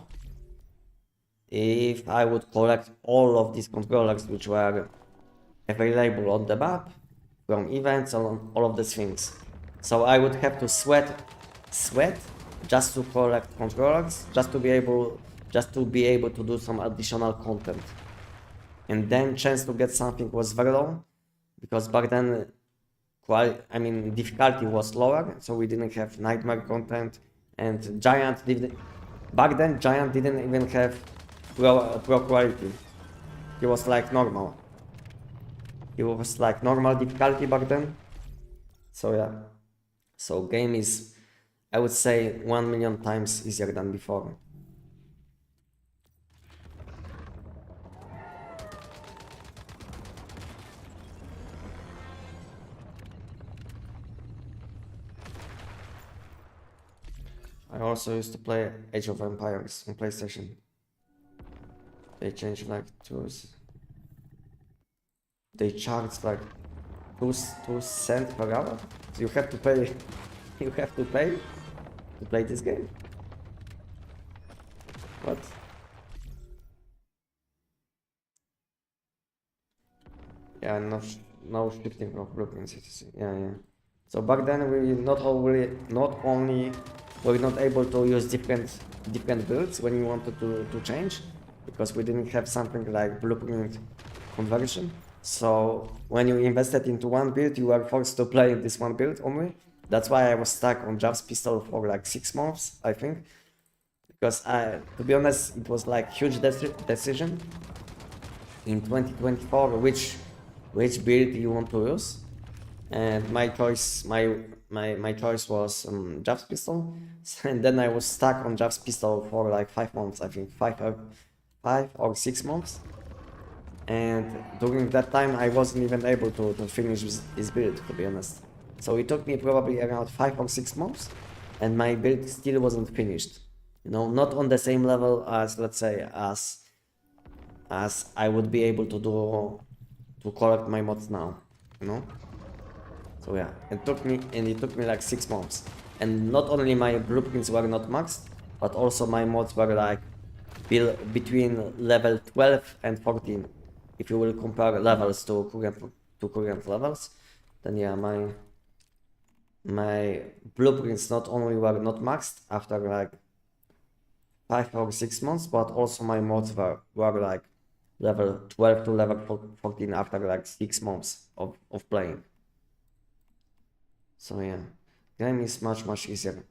if I would collect all of these controllers which were available on the map, from events, on all of these things. So I would have to sweat just to collect controllers, just to be able to do some additional content. And then chance to get something was very low, because back then difficulty was lower, so we didn't have nightmare content, and back then Giant didn't even have pro quality. It was like normal. It was like normal difficulty back then. So yeah. So game is, I would say, 1 million times easier than before. I also used to play Age of Empires on PlayStation. They changed like tools. They charged like 2 cents per hour. So you have to pay. You have to pay to play this game. What? Yeah, no shifting of blueprints. Yeah. So back then we not only were not able to use different builds when we wanted to change, because we didn't have something like blueprint conversion. So when you invested into one build, you were forced to play this one build only. That's why I was stuck on Jav's pistol for like 6 months, I think. Because to be honest, it was like huge decision in 2024 which build you want to use. And my choice was Jav's pistol, and then I was stuck on Jav's pistol for like 5 months, I think 5 or 6 months. And during that time I wasn't even able to finish this build, to be honest. So it took me probably around 5 or 6 months, and my build still wasn't finished. You know, not on the same level as, let's say, as I would be able to do to collect my mods now, you know. So yeah, it took me like 6 months, and not only my blueprints were not maxed, but also my mods were like between level 12 and 14. If you will compare levels to current levels, then yeah, my blueprints not only were not maxed after like 5 or 6 months, but also my mods were like level 12 to level 14 after like 6 months of playing. So yeah, game is much easier.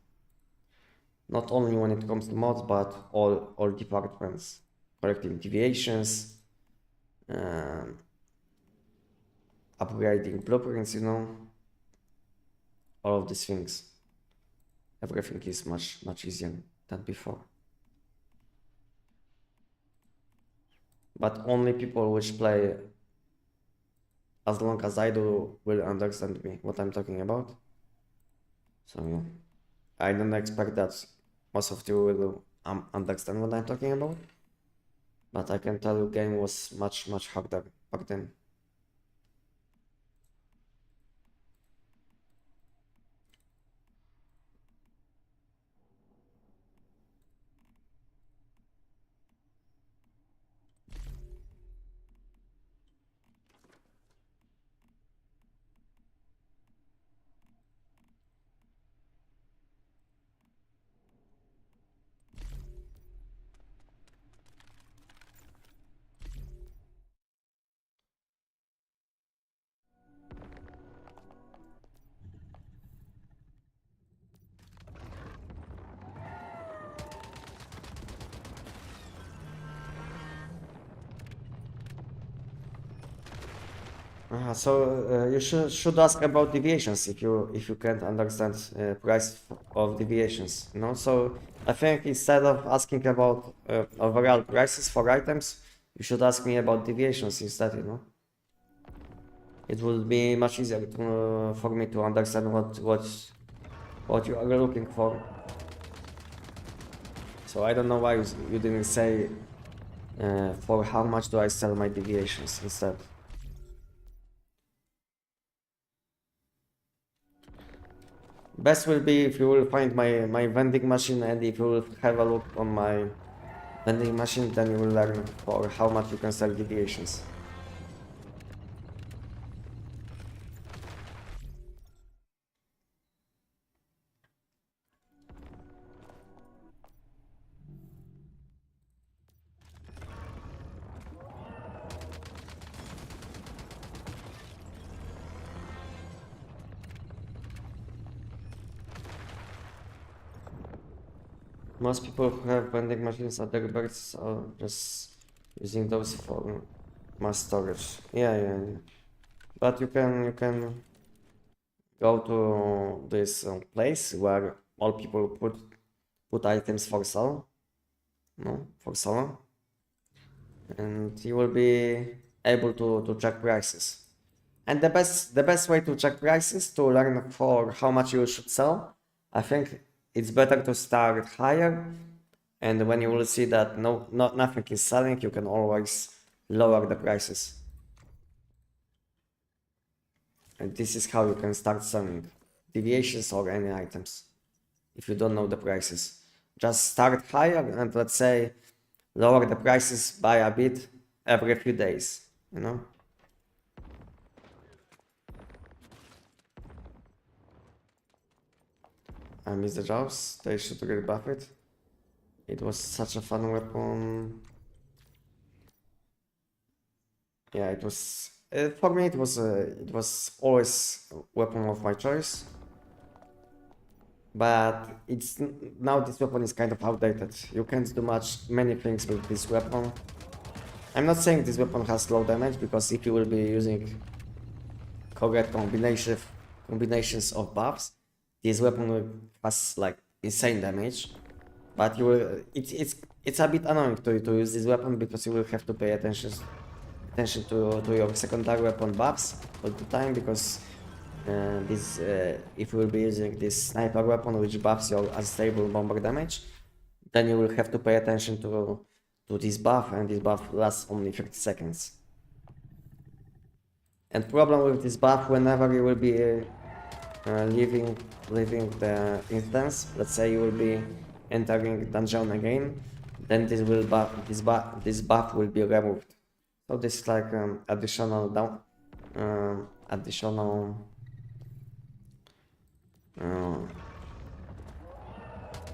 Not only when it comes to mods, but all departments, correcting deviations, upgrading blueprints, you know, all of these things. Everything is much easier than before. But only people which play as long as I do will understand me, what I'm talking about. So yeah, I don't expect that most of you will understand what I'm talking about. But I can tell you game was much harder back then. So you should ask about deviations if you can't understand price of deviations, you know. So I think instead of asking about overall prices for items, you should ask me about deviations instead, you know. It will be much easier to, for me to understand what you are looking for. So I don't know why you didn't say for how much do I sell my deviations instead. Best will be if you will find my vending machine, and if you will have a look on my vending machine, then you will learn for how much you can sell deviations. Most people who have vending machines at their birds are just using those for mass storage. Yeah. But you can go to this place where all people put items for sale, no, for sale, and you will be able to check prices. And the best way to check prices to learn for how much you should sell, I think it's better to start higher, and when you will see that nothing is selling, you can always lower the prices. And this is how you can start selling deviations or any items if you don't know the prices. Just start higher and let's say lower the prices by a bit every few days, you know? I miss the jobs, they should really buff it. It was such a fun weapon. Yeah, it was for me. It was always a weapon of my choice. But it's now this weapon is kind of outdated. You can't do many things with this weapon. I'm not saying this weapon has low damage, because if you will be using correct combinations of buffs, this weapon has like insane damage. But you will it's a bit annoying to use this weapon, because you will have to pay attention to your secondary weapon buffs all the time, because if you will be using this sniper weapon which buffs your unstable bomber damage, then you will have to pay attention to this buff, and this buff lasts only 30 seconds. And problem with this buff, whenever you will be leaving the instance, let's say you will be entering dungeon again, then this will this buff will be removed. So this is like additional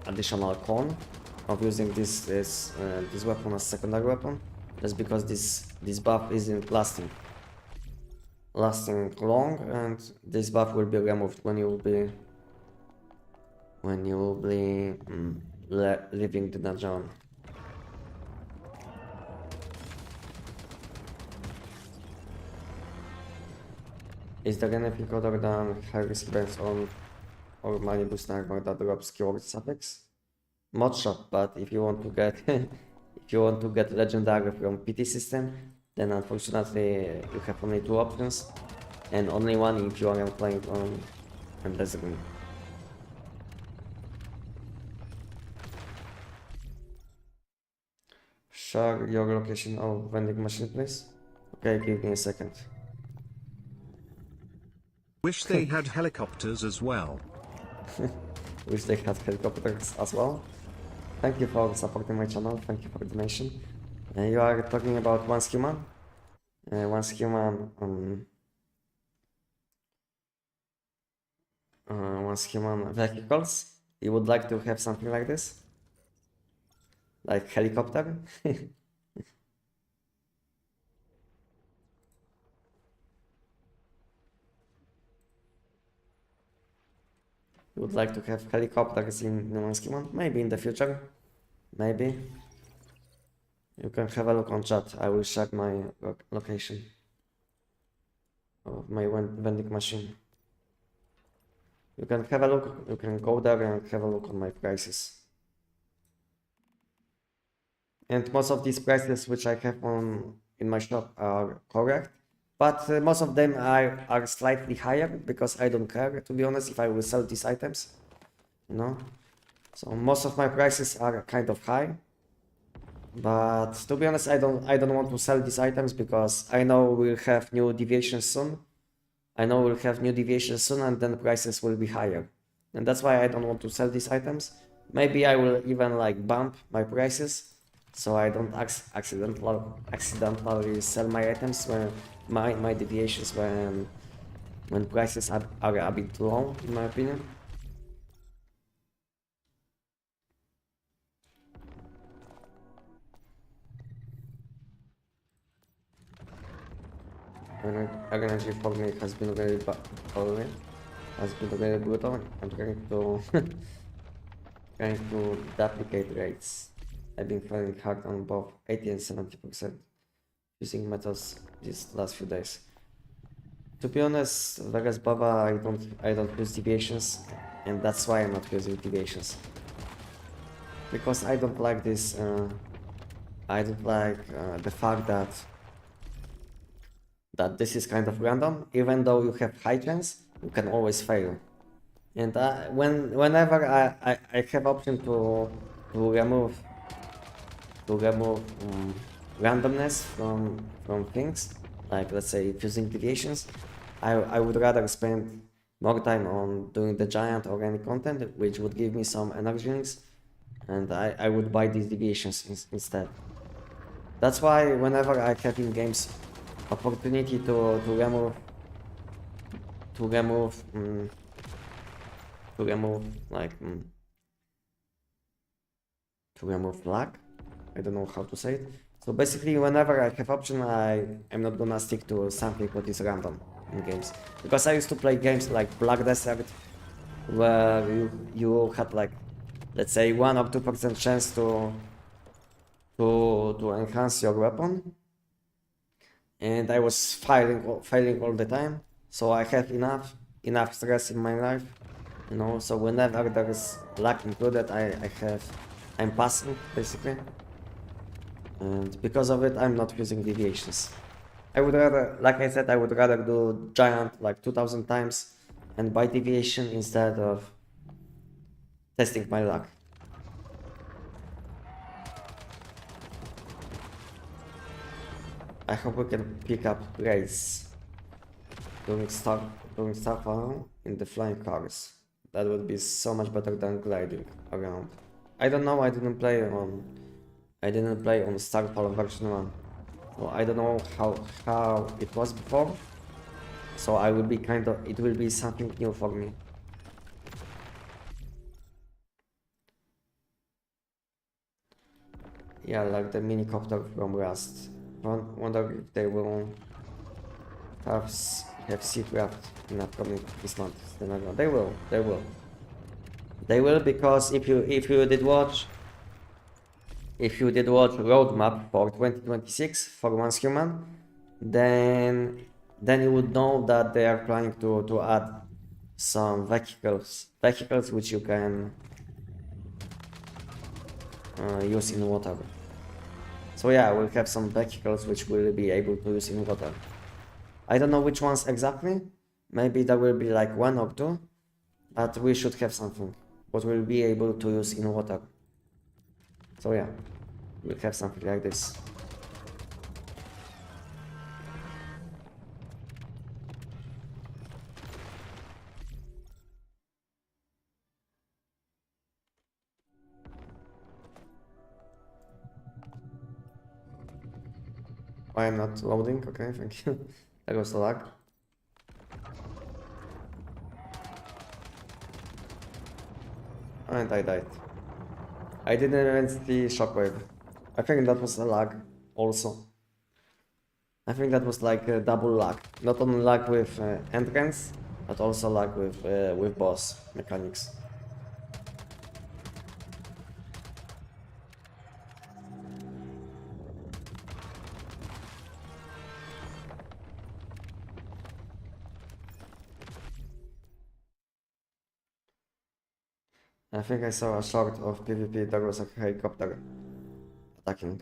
additional con of using this weapon as secondary weapon, just because this buff isn't lasting long, and this buff will be removed when you will be leaving the dungeon. Is there anything other than Harry's Burns on or money boost armor that drops keyword suffix? Mod shop, but if you want to get if you want to get legendary from PT system, then unfortunately you have only two options, and only one if you are playing on Anestic. Share your location of vending machine, please. Okay, give me a second. Wish they had helicopters as well. Wish they had helicopters as well. Thank you for supporting my channel. Thank you for the donation. You are talking about once human. Once human vehicles. You would like to have something like this, like helicopter. You would like to have helicopters in No Man's Sky? Maybe in the future. Maybe. You can have a look on chat. I will check my location of my vending machine. You can have a look. You can go there and have a look on my prices. And most of these prices which I have in my shop are correct. But most of them are slightly higher because I don't care, to be honest, if I will sell these items, you know. So most of my prices are kind of high, but to be honest, I don't want to sell these items because I know we'll have new deviations soon. And then prices will be higher, and that's why I don't want to sell these items. Maybe I will even like bump my prices, so I don't accidentally sell my items when my deviations when prices are a bit low, in my opinion. Energy for me has been very brutal. I'm trying to duplicate rates. I've been failing hard on both 80 and 70% using metals these last few days. To be honest, Vegas Baba, I don't use deviations, and that's why I'm not using deviations. Because I don't like this. I don't like the fact that this is kind of random. Even though you have high chance, you can always fail. And whenever I have option to remove randomness from things, like let's say fusing deviations, I would rather spend more time on doing the giant or any content which would give me some energy links, and I would buy these deviations instead. That's why whenever I have in games opportunity to remove lag, I don't know how to say it. So basically, whenever I have option, I'm not gonna stick to something what is random in games, because I used to play games like Black Desert, where you had like, let's say 1 or 2% chance to enhance your weapon, and I was failing all the time. So I have enough stress in my life, you know. So whenever there is luck included, I'm passing basically, and because of it, I'm not using deviations. I would rather, like I said, I would rather do giant like 2000 times and buy deviation instead of testing my luck. I hope we can pick up raids doing stuff in the flying cars. That would be so much better than gliding around. I don't know, I didn't play on Star Power version 1. So I don't know how it was before. So I will be it will be something new for me. Yeah, like the mini copter from Rust. Wonder if they will have seacraft in upcoming this month. They will. They will, because if you did watch roadmap for 2026 for Once Human, then you would know that they are planning to add some vehicles which you can use in water. So yeah, we'll have some vehicles which we'll be able to use in water. I don't know which ones exactly. Maybe there will be like 1 or 2, but we should have something what we'll be able to use in water. So yeah, we'll have something like this. I am not loading, okay, thank you. There was a lag. And I died. I didn't even see shockwave. I think that was a lag also. I think that was like a double lag. Not only lag with entrance, but also lag with boss mechanics. I think I saw a shot of PvP. There was a helicopter attacking.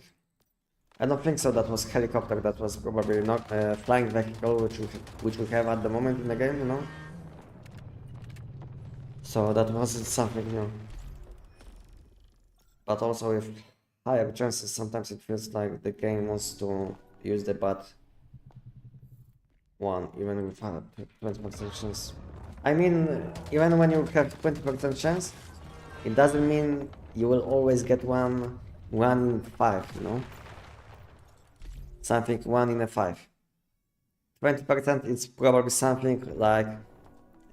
I don't think so. That was helicopter. That was probably not a flying vehicle, which we have at the moment in the game, you know. So that wasn't something new. But also with higher chances, sometimes it feels like the game wants to use the bad one, even with 20% chance. I mean, even when you have 20% chance, it doesn't mean you will always get one in 5, you know? Something 1 in a 5. 20% is probably something like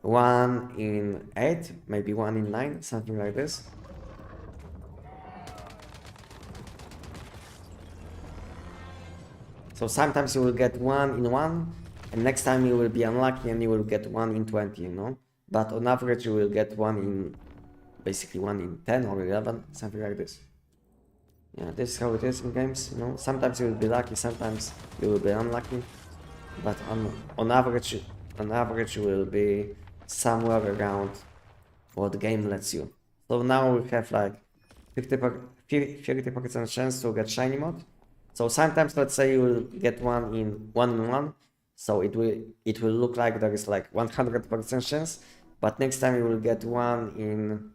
1 in 8, maybe 1 in 9, something like this. So sometimes you will get 1 in 1, and next time you will be unlucky and you will get 1 in 20, you know? But on average you will get 1 in, basically 1 in 10 or 11, something like this. Yeah, this is how it is in games, you know? Sometimes you will be lucky, sometimes you will be unlucky. But on average you will be somewhere around what the game lets you. So now we have like 50% chance to get shiny mod. So sometimes, let's say you will get 1 in 1, so it will look like there is like 100% chance, but next time you will get 1 in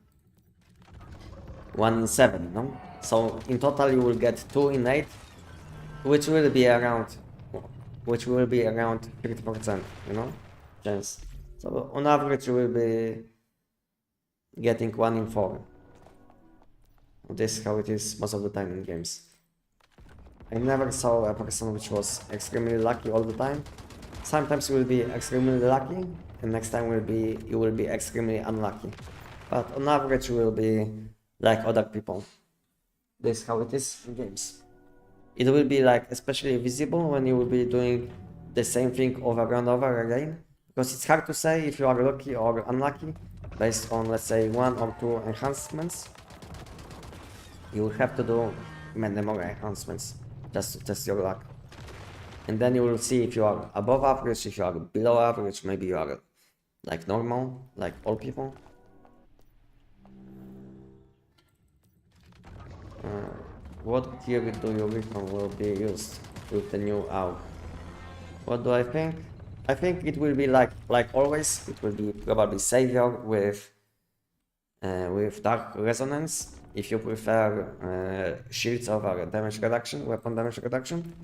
7, no? So in total you will get 2 in 8, which will be around 50%, you know, chance. So on average you will be getting 1 in 4. This is how it is most of the time in games. I never saw a person which was extremely lucky all the time. Sometimes you will be extremely lucky, and next time you will be extremely unlucky. But on average you will be like other people. This is how it is in games. It will be like especially visible when you will be doing the same thing over and over again, because it's hard to say if you are lucky or unlucky based on, let's say, 1 or 2 enhancements. You will have to do many more enhancements just to test your luck. And then you will see if you are above average, if you are below average, maybe you are like normal, like all people. What tier do you reckon will be used with the new AUG? What do I think? I think it will be like always. It will be probably Savior with Dark Resonance, if you prefer shields over damage reduction, weapon damage reduction.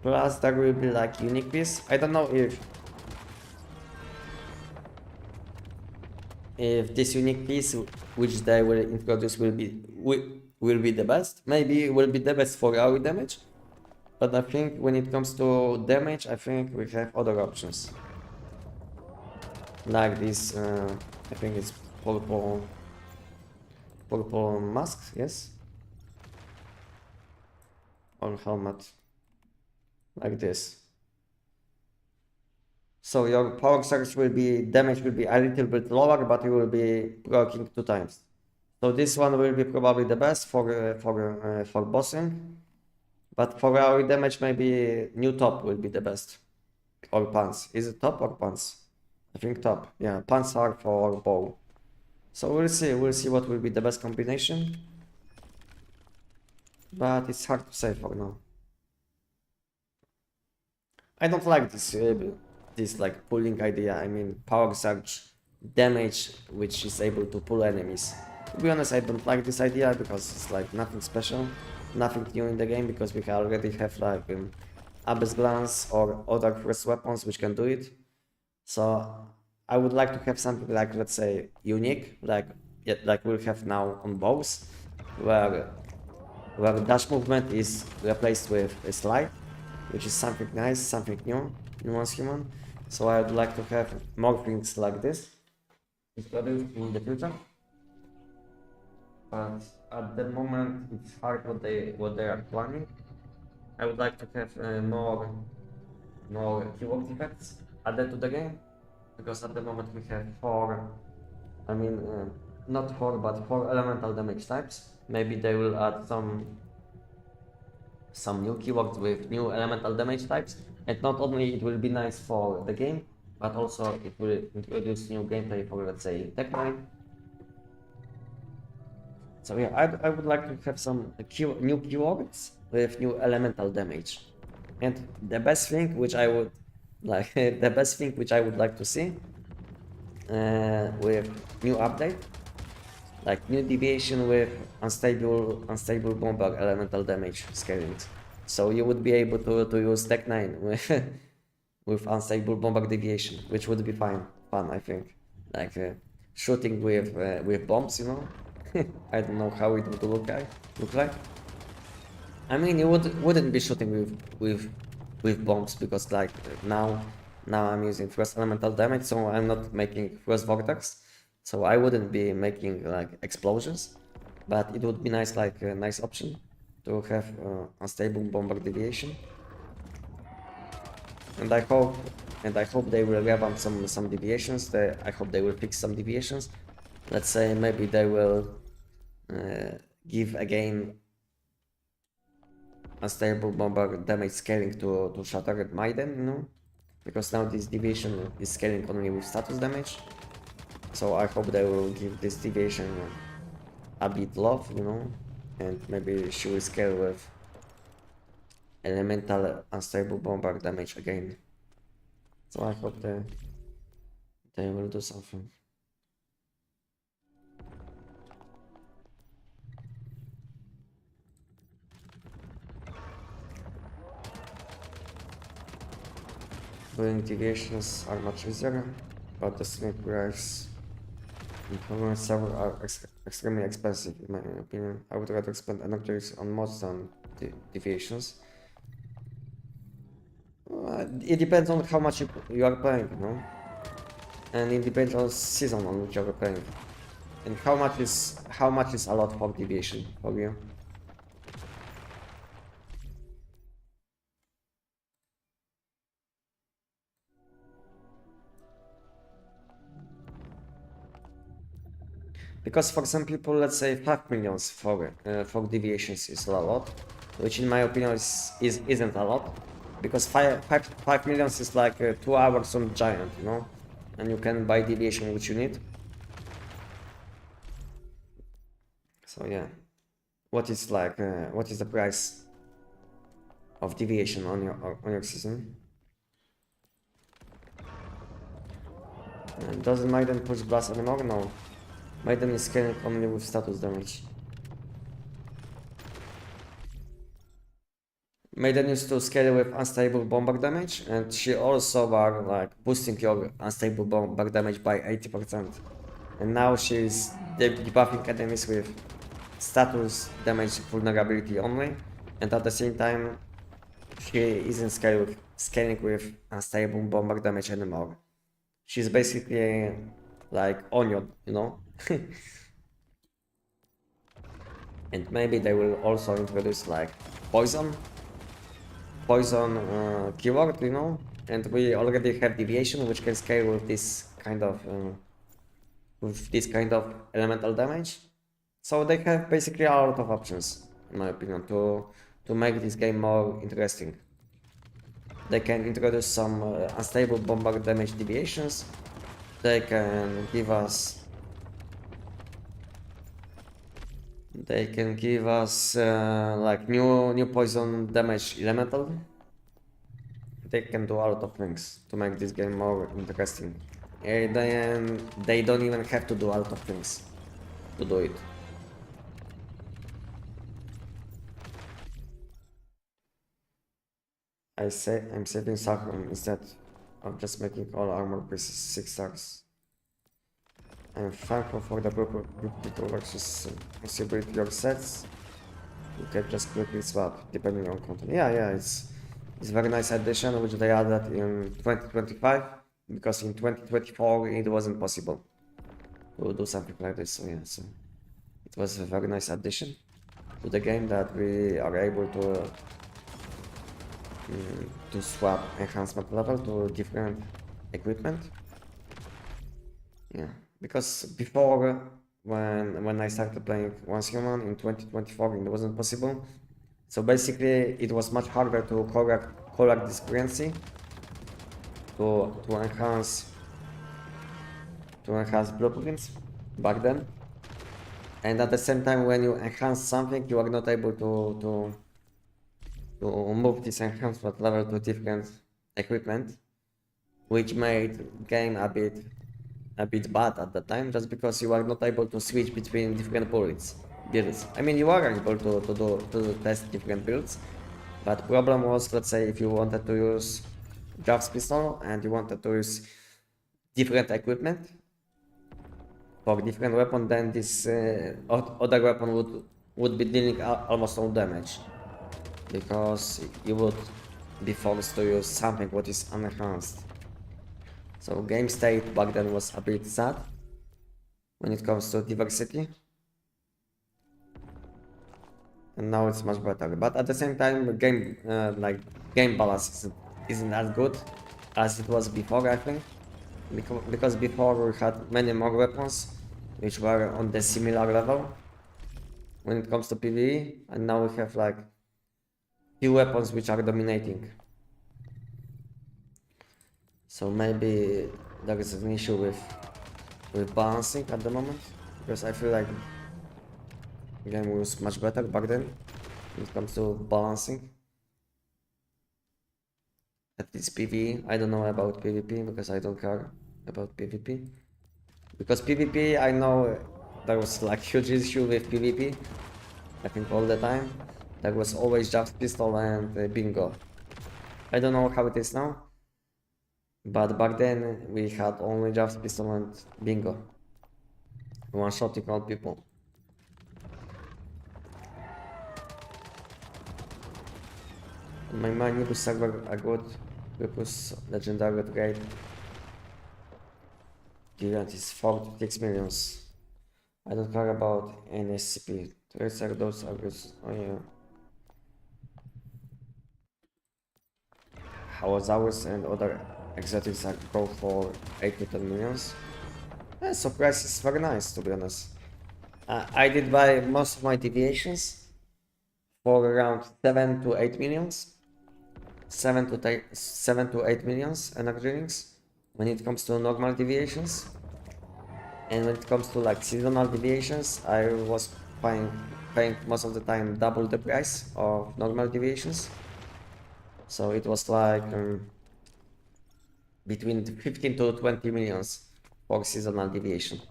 Plus there will be like unique piece. I don't know if if this unique piece which they will introduce will be the best. Maybe it will be the best for our damage, but I think when it comes to damage, I think we have other options. Like this, I think it's purple mask, yes? Or helmet. Like this. So your power surge will be, damage will be a little bit lower, but you will be working 2 times. So this one will be probably the best for bossing. But for our damage, maybe new top will be the best. Or pants. Is it top or pants? I think top. Yeah, pants are for bow. So we'll see what will be the best combination. But it's hard to say for now. I don't like this like pulling idea. I mean, power surge damage which is able to pull enemies. To be honest, I don't like this idea because it's like nothing special, nothing new in the game, because we already have like Abyss Glance or other first weapons which can do it. So I would like to have something like, let's say, unique, like we'll have now on bows, where dash movement is replaced with a slide, which is something nice, something new, nuance human. So I would like to have more things like this in the future. But at the moment it's hard what they are planning. I would like to have more keyword effects added to the game, because at the moment we have 4, I mean not 4 but 4 elemental damage types. Maybe they will add some new keywords with new elemental damage types, and not only it will be nice for the game, but also it will introduce new gameplay for, let's say, Tech 9. So yeah, I would like to have some new keywords with new elemental damage. And the best thing which I would like to see with new update, like new deviation with unstable bomber elemental damage scaling. So you would be able to use Tech 9 with unstable bomber deviation, which would be fun I think. Like shooting with bombs, you know. I don't know how it would look like. I mean, you wouldn't be shooting with bombs, because like now I'm using first elemental damage, so I'm not making first vortex, so I wouldn't be making like explosions. But it would be nice, like a nice option to have unstable bomber deviation. And I hope they will revamp some deviations. I hope they will fix some deviations. Let's say maybe they will give again unstable bomber damage scaling to Shattered Maiden, you know, because now this deviation is scaling only with status damage. So I hope they will give this deviation a bit love, you know, and maybe she will scale with elemental unstable bomber damage again. So I hope they will do something. Building deviations are much easier, but the smith price and permanent server are extremely expensive in my opinion. I would rather spend energies on mods than deviations. It depends on how much you are playing, you know, and it depends on season on which you are playing, and how much is a lot for deviation for you. Because for some people, let's say 5 millions for deviations is a lot, which in my opinion isn't a lot, because 5 millions is like 2 hours on Giant, you know, and you can buy deviation which you need. So yeah, what is the price of deviation on your season? And doesn't Maiden push blast anymore? No. Maiden is scaling only with status damage. Maiden used to scale with unstable bomber damage, and she also are like boosting your unstable bomber damage by 80%. And now she's debuffing enemies with status damage vulnerability only, and at the same time she isn't scaling with unstable bomber damage anymore. She's basically like onion, you know? And maybe they will also introduce like poison keyword, you know? And we already have deviation which can scale with this kind of elemental damage. So they have basically a lot of options, in my opinion, to make this game more interesting. They can introduce some unstable bomber damage deviations. They can give us like new poison damage elemental. They can do a lot of things to make this game more interesting. And then they don't even have to do a lot of things to do it. I'm saving Sakram instead of just making all armor pieces 6 stars. I'm thankful for the group people versus possibility of sets. You can just quickly swap depending on content. Yeah, it's very nice addition which they added in 2025 because in 2024 it wasn't possible to do something like this. So yeah, so it was a very nice addition to the game that we are able to swap enhancement level to different equipment. Yeah, because before when I started playing Once Human in 2024 it wasn't possible. So basically it was much harder to correct this currency to enhance blueprints back then. And at the same time when you enhance something you are not able to move this enhancement level to different equipment, which made game a bit bad at the time, just because you are not able to switch between different builds. I mean, you are able to test different builds, but problem was, let's say, if you wanted to use Jaws pistol and you wanted to use different equipment for different weapon, then this other weapon would be dealing almost no damage, because you would be forced to use something what is unenhanced. So game state back then was a bit sad when it comes to diversity, and now it's much better. But at the same time, game balance isn't as good as it was before, I think, because before we had many more weapons which were on the similar level when it comes to PvE, and now we have like few weapons which are dominating. So maybe there is an issue with balancing at the moment, because I feel like the game was much better back then when it comes to balancing. At least PvE, I don't know about PvP because I don't care about PvP. Because PvP, I know there was like huge issue with PvP. I think all the time. There was always just pistol and bingo. I don't know how it is now. But back then we had only just pistol and bingo. One-shotting all people. On my mind, Nibus server a good Purpose legendary upgrade. Giant is 46 millions. I don't care about any SCP. Trades are those August. Oh yeah. Howazawis and other exotics are go for 8 to 10 millions. Yeah, so price is very nice, to be honest. I did buy most of my deviations for around 7 to 8 millions. 7 to 8 millions energy drinks when it comes to normal deviations. And when it comes to like seasonal deviations, I was paying most of the time double the price of normal deviations. So it was like between 15 to 20 millions for seasonal deviation.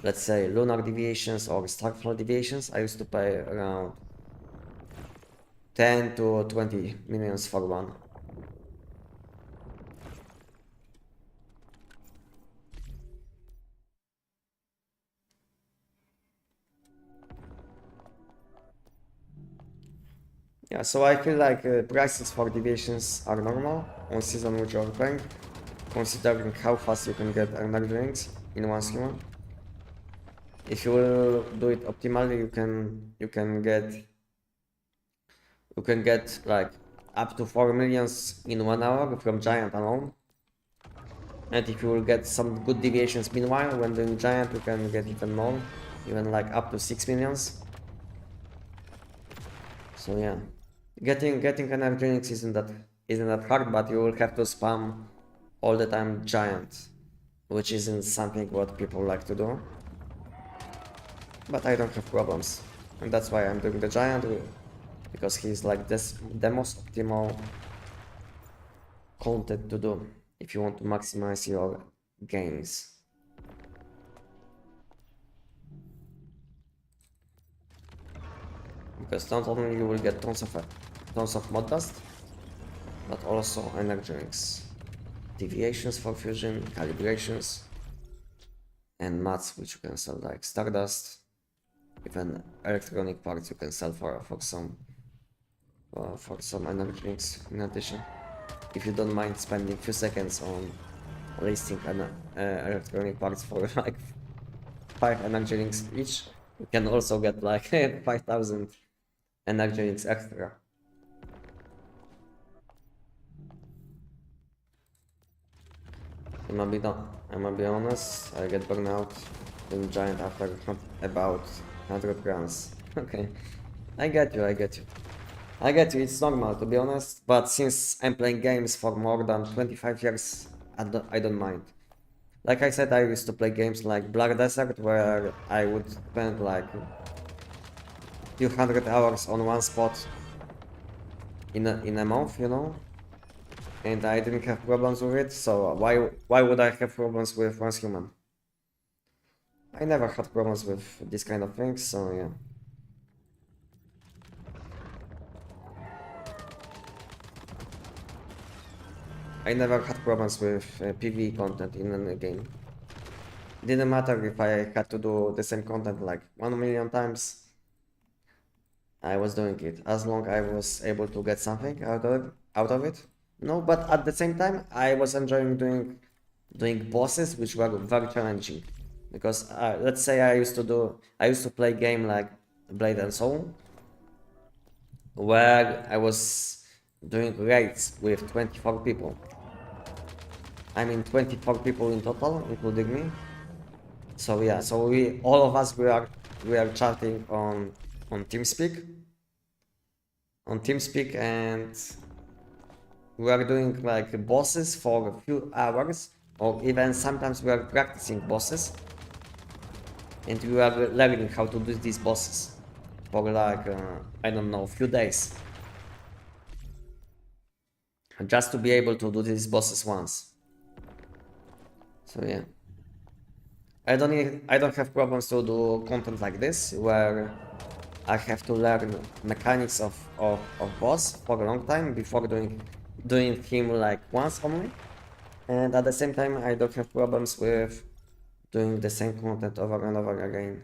Let's say lunar deviations or starfall deviations, I used to pay around 10 to 20 millions for one. Yeah, so I feel like prices for deviations are normal on season which you're playing, considering how fast you can get energy drinks in one human. If you will do it optimally, you can get like up to 4 millions in 1 hour from giant alone. And if you will get some good deviations meanwhile when doing giant, you can get even more, even like up to 6 millions. So yeah, getting energy drinks isn't that hard, but you will have to spam all the time giant, which isn't something what people like to do. But I don't have problems, and that's why I'm doing the giant, because he's like the most optimal content to do if you want to maximize your gains. Because not only you will get tons of mod dust, but also energy drinks, deviations for fusion, calibrations, and mats which you can sell like stardust. Even electronic parts you can sell for some energy drinks in addition. If you don't mind spending few seconds on listing electronic parts for like 5 energy drinks each, you can also get like 5,000 energy drinks extra. I'm gonna be honest, I get burned out in giant after about 100 rounds. Okay, I get you, it's normal to be honest, but since I'm playing games for more than 25 years, I don't mind. Like I said, I used to play games like Black Desert, where I would spend like few hundred hours on one spot in a month, you know? And I didn't have problems with it, so why would I have problems with transhuman? I never had problems with this kind of things, so yeah. I never had problems with PvE content in any game. Didn't matter if I had to do the same content like 1 million times, I was doing it, as long I was able to get something out of it. No, but at the same time, I was enjoying doing bosses which were very challenging. Because let's say I used to play game like Blade and Soul, where I was doing raids with 24 people. I mean 24 people in total, including me. So yeah, so all of us we are chatting on TeamSpeak. And we are doing like bosses for a few hours, or even sometimes we are practicing bosses. And we are learning how to do these bosses for like, I don't know, a few days. Just to be able to do these bosses once. So yeah. I don't have problems to do content like this, where I have to learn mechanics of boss for a long time before doing him like once only. And at the same time, I don't have problems with doing the same content over and over again.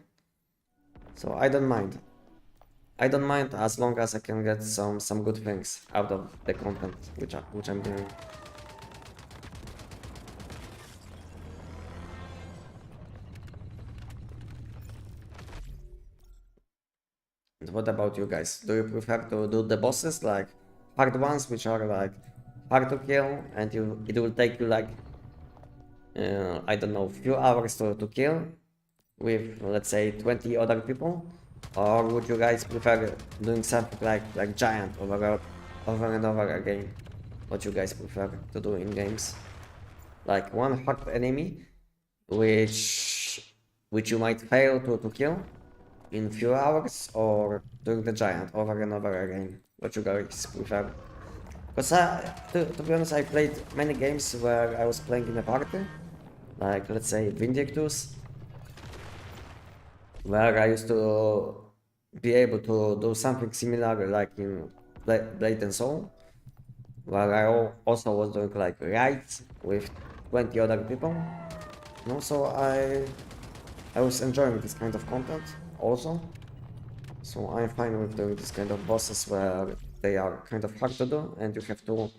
So I don't mind. I don't mind as long as I can get some good things out of the content which I'm doing. And what about you guys? Do you prefer to do the bosses like hard ones, which are like hard to kill, and it will take you like I don't know, few hours to kill with, let's say, 20 other people? Or would you guys prefer doing something like giant over and over again? What you guys prefer to do in games? Like one hard enemy which you might fail to kill in few hours, or doing the giant over and over again? What you guys prefer? Because to be honest, I played many games where I was playing in a party, like let's say Vindictus, where I used to be able to do something similar like in Blade and Soul, where I also was doing like raids with 20 other people. And also I was enjoying this kind of content also. So I'm fine with doing this kind of bosses where they are kind of hard to do, and you have to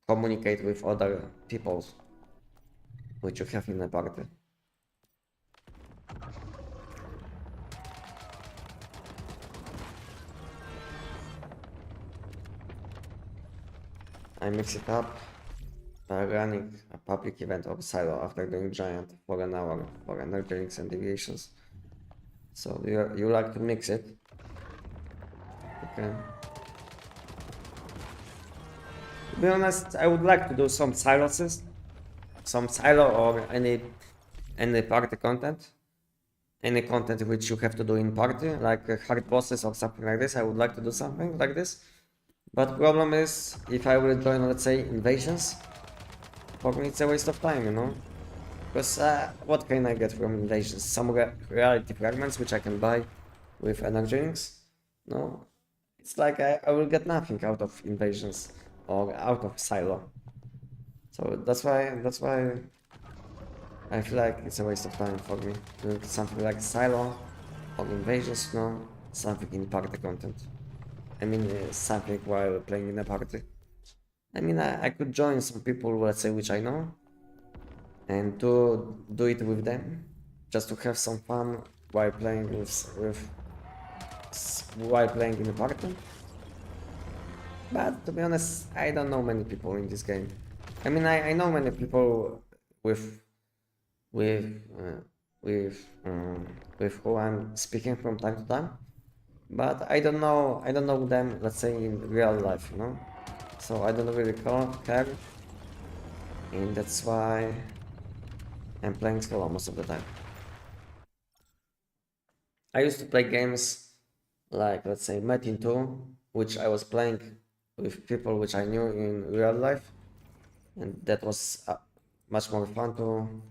communicate with other people which you have in a party. I mix it up by running a public event or silo after doing giant for an hour for energy drinks and deviations. So you like to mix it. Okay. To be honest, I would like to do some silos, some silo or any party content. Any content which you have to do in party, like hard bosses or something like this. I would like to do something like this. But problem is, if I will join, let's say, invasions, for me it's a waste of time, you know? Because what can I get from invasions? Some reality fragments which I can buy with energy drinks? No? It's like I will get nothing out of invasions or out of silo. So that's why I feel like it's a waste of time for me doing something like silo or invasions, no? Something in party content. I mean, something while playing in a party. I mean, I could join some people, let's say, which I know, and do it with them, just to have some fun while playing while playing in a party. But to be honest, I don't know many people in this game. I mean, I know many people with who I'm speaking from time to time, but I don't know them, let's say, in real life, you know. So I don't really care, and that's why I'm playing solo most of the time. I used to play games like, let's say, Metin 2, which I was playing with people which I knew in real life, and that was much more fun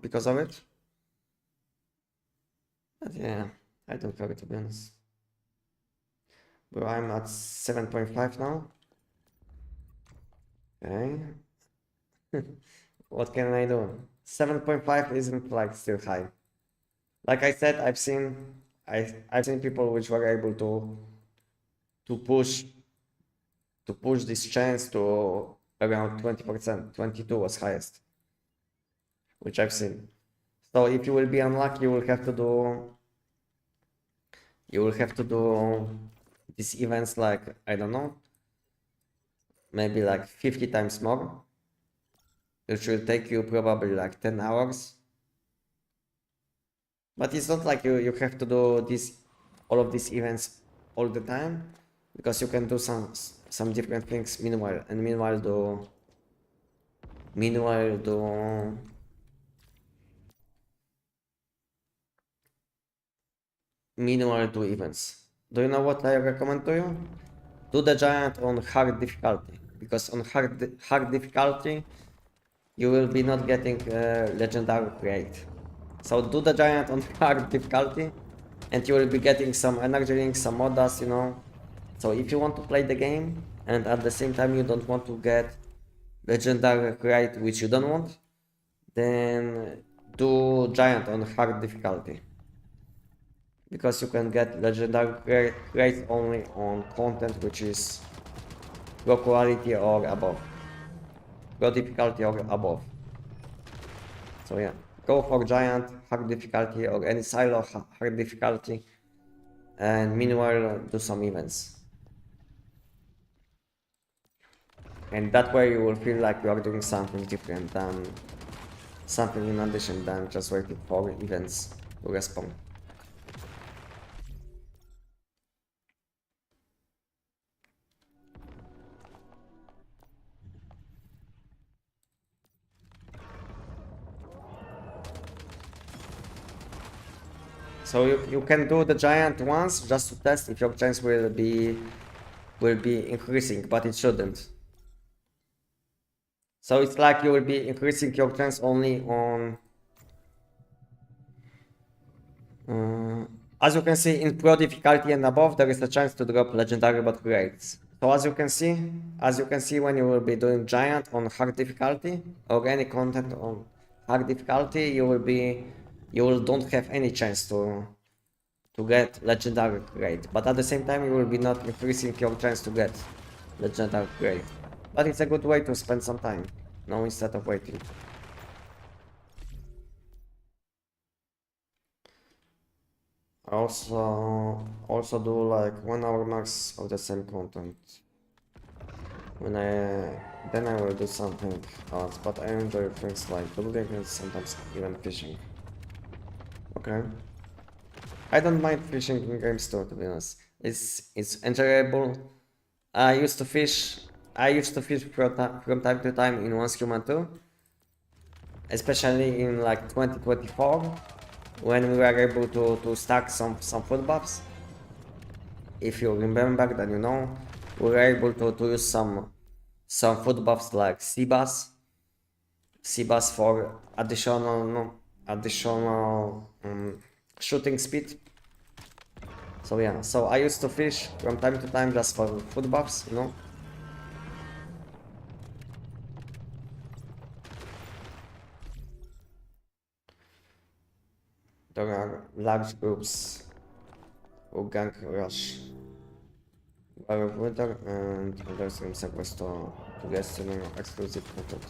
because of it. But yeah, I don't care, to be honest. Bro, I'm at 7.5 now. Okay. What can I do? 7.5 isn't like still high. Like I said, I've seen people which were able to push this chance to around 20%. 22 was highest, which I've seen. So if you will be unlucky, you will have to do these events like, I don't know, maybe like 50 times more. It will take you probably like 10 hours. But it's not like you have to do all of these events all the time, because you can do some different things meanwhile do events. Do you know what I recommend to you? Do the giant on hard difficulty, because on hard difficulty you will be not getting legendary create. So do the giant on hard difficulty, and you will be getting some energy rings, some modas, you know. So if you want to play the game and at the same time you don't want to get legendary create, which you don't want, then do giant on hard difficulty, because you can get legendary create only on content which is low quality or above, low difficulty or above. So yeah, go for giant hard difficulty or any silo hard difficulty, and meanwhile do some events. And that way you will feel like you are doing something different than something in addition than just waiting for events to respawn. So you can do the giant once just to test if your chance will be increasing, but it shouldn't. So it's like you will be increasing your chance only on as you can see, in pro difficulty and above, there is a chance to drop legendary but rates. So as you can see when you will be doing giant on hard difficulty or any content on hard difficulty, you don't have any chance to to get legendary grade, but at the same time you will be not increasing your chance to get legendary grade. But it's a good way to spend some time, instead of waiting. Also do like 1 hour max of the same content. Then I will do something else, but I enjoy things like building and sometimes even fishing. Okay. I don't mind fishing in games too, to be honest. It's enjoyable. I used to fish from time to time in Once Human 2, especially in like 2024, when we were able to stack some food buffs. If you remember, then you know, we were able to use some food buffs like Seabass for additional shooting speed. So yeah, so I used to fish from time to time just for food buffs, you know. There are large groups who gang rush while winter, and there's some sequest to destiny exclusive content.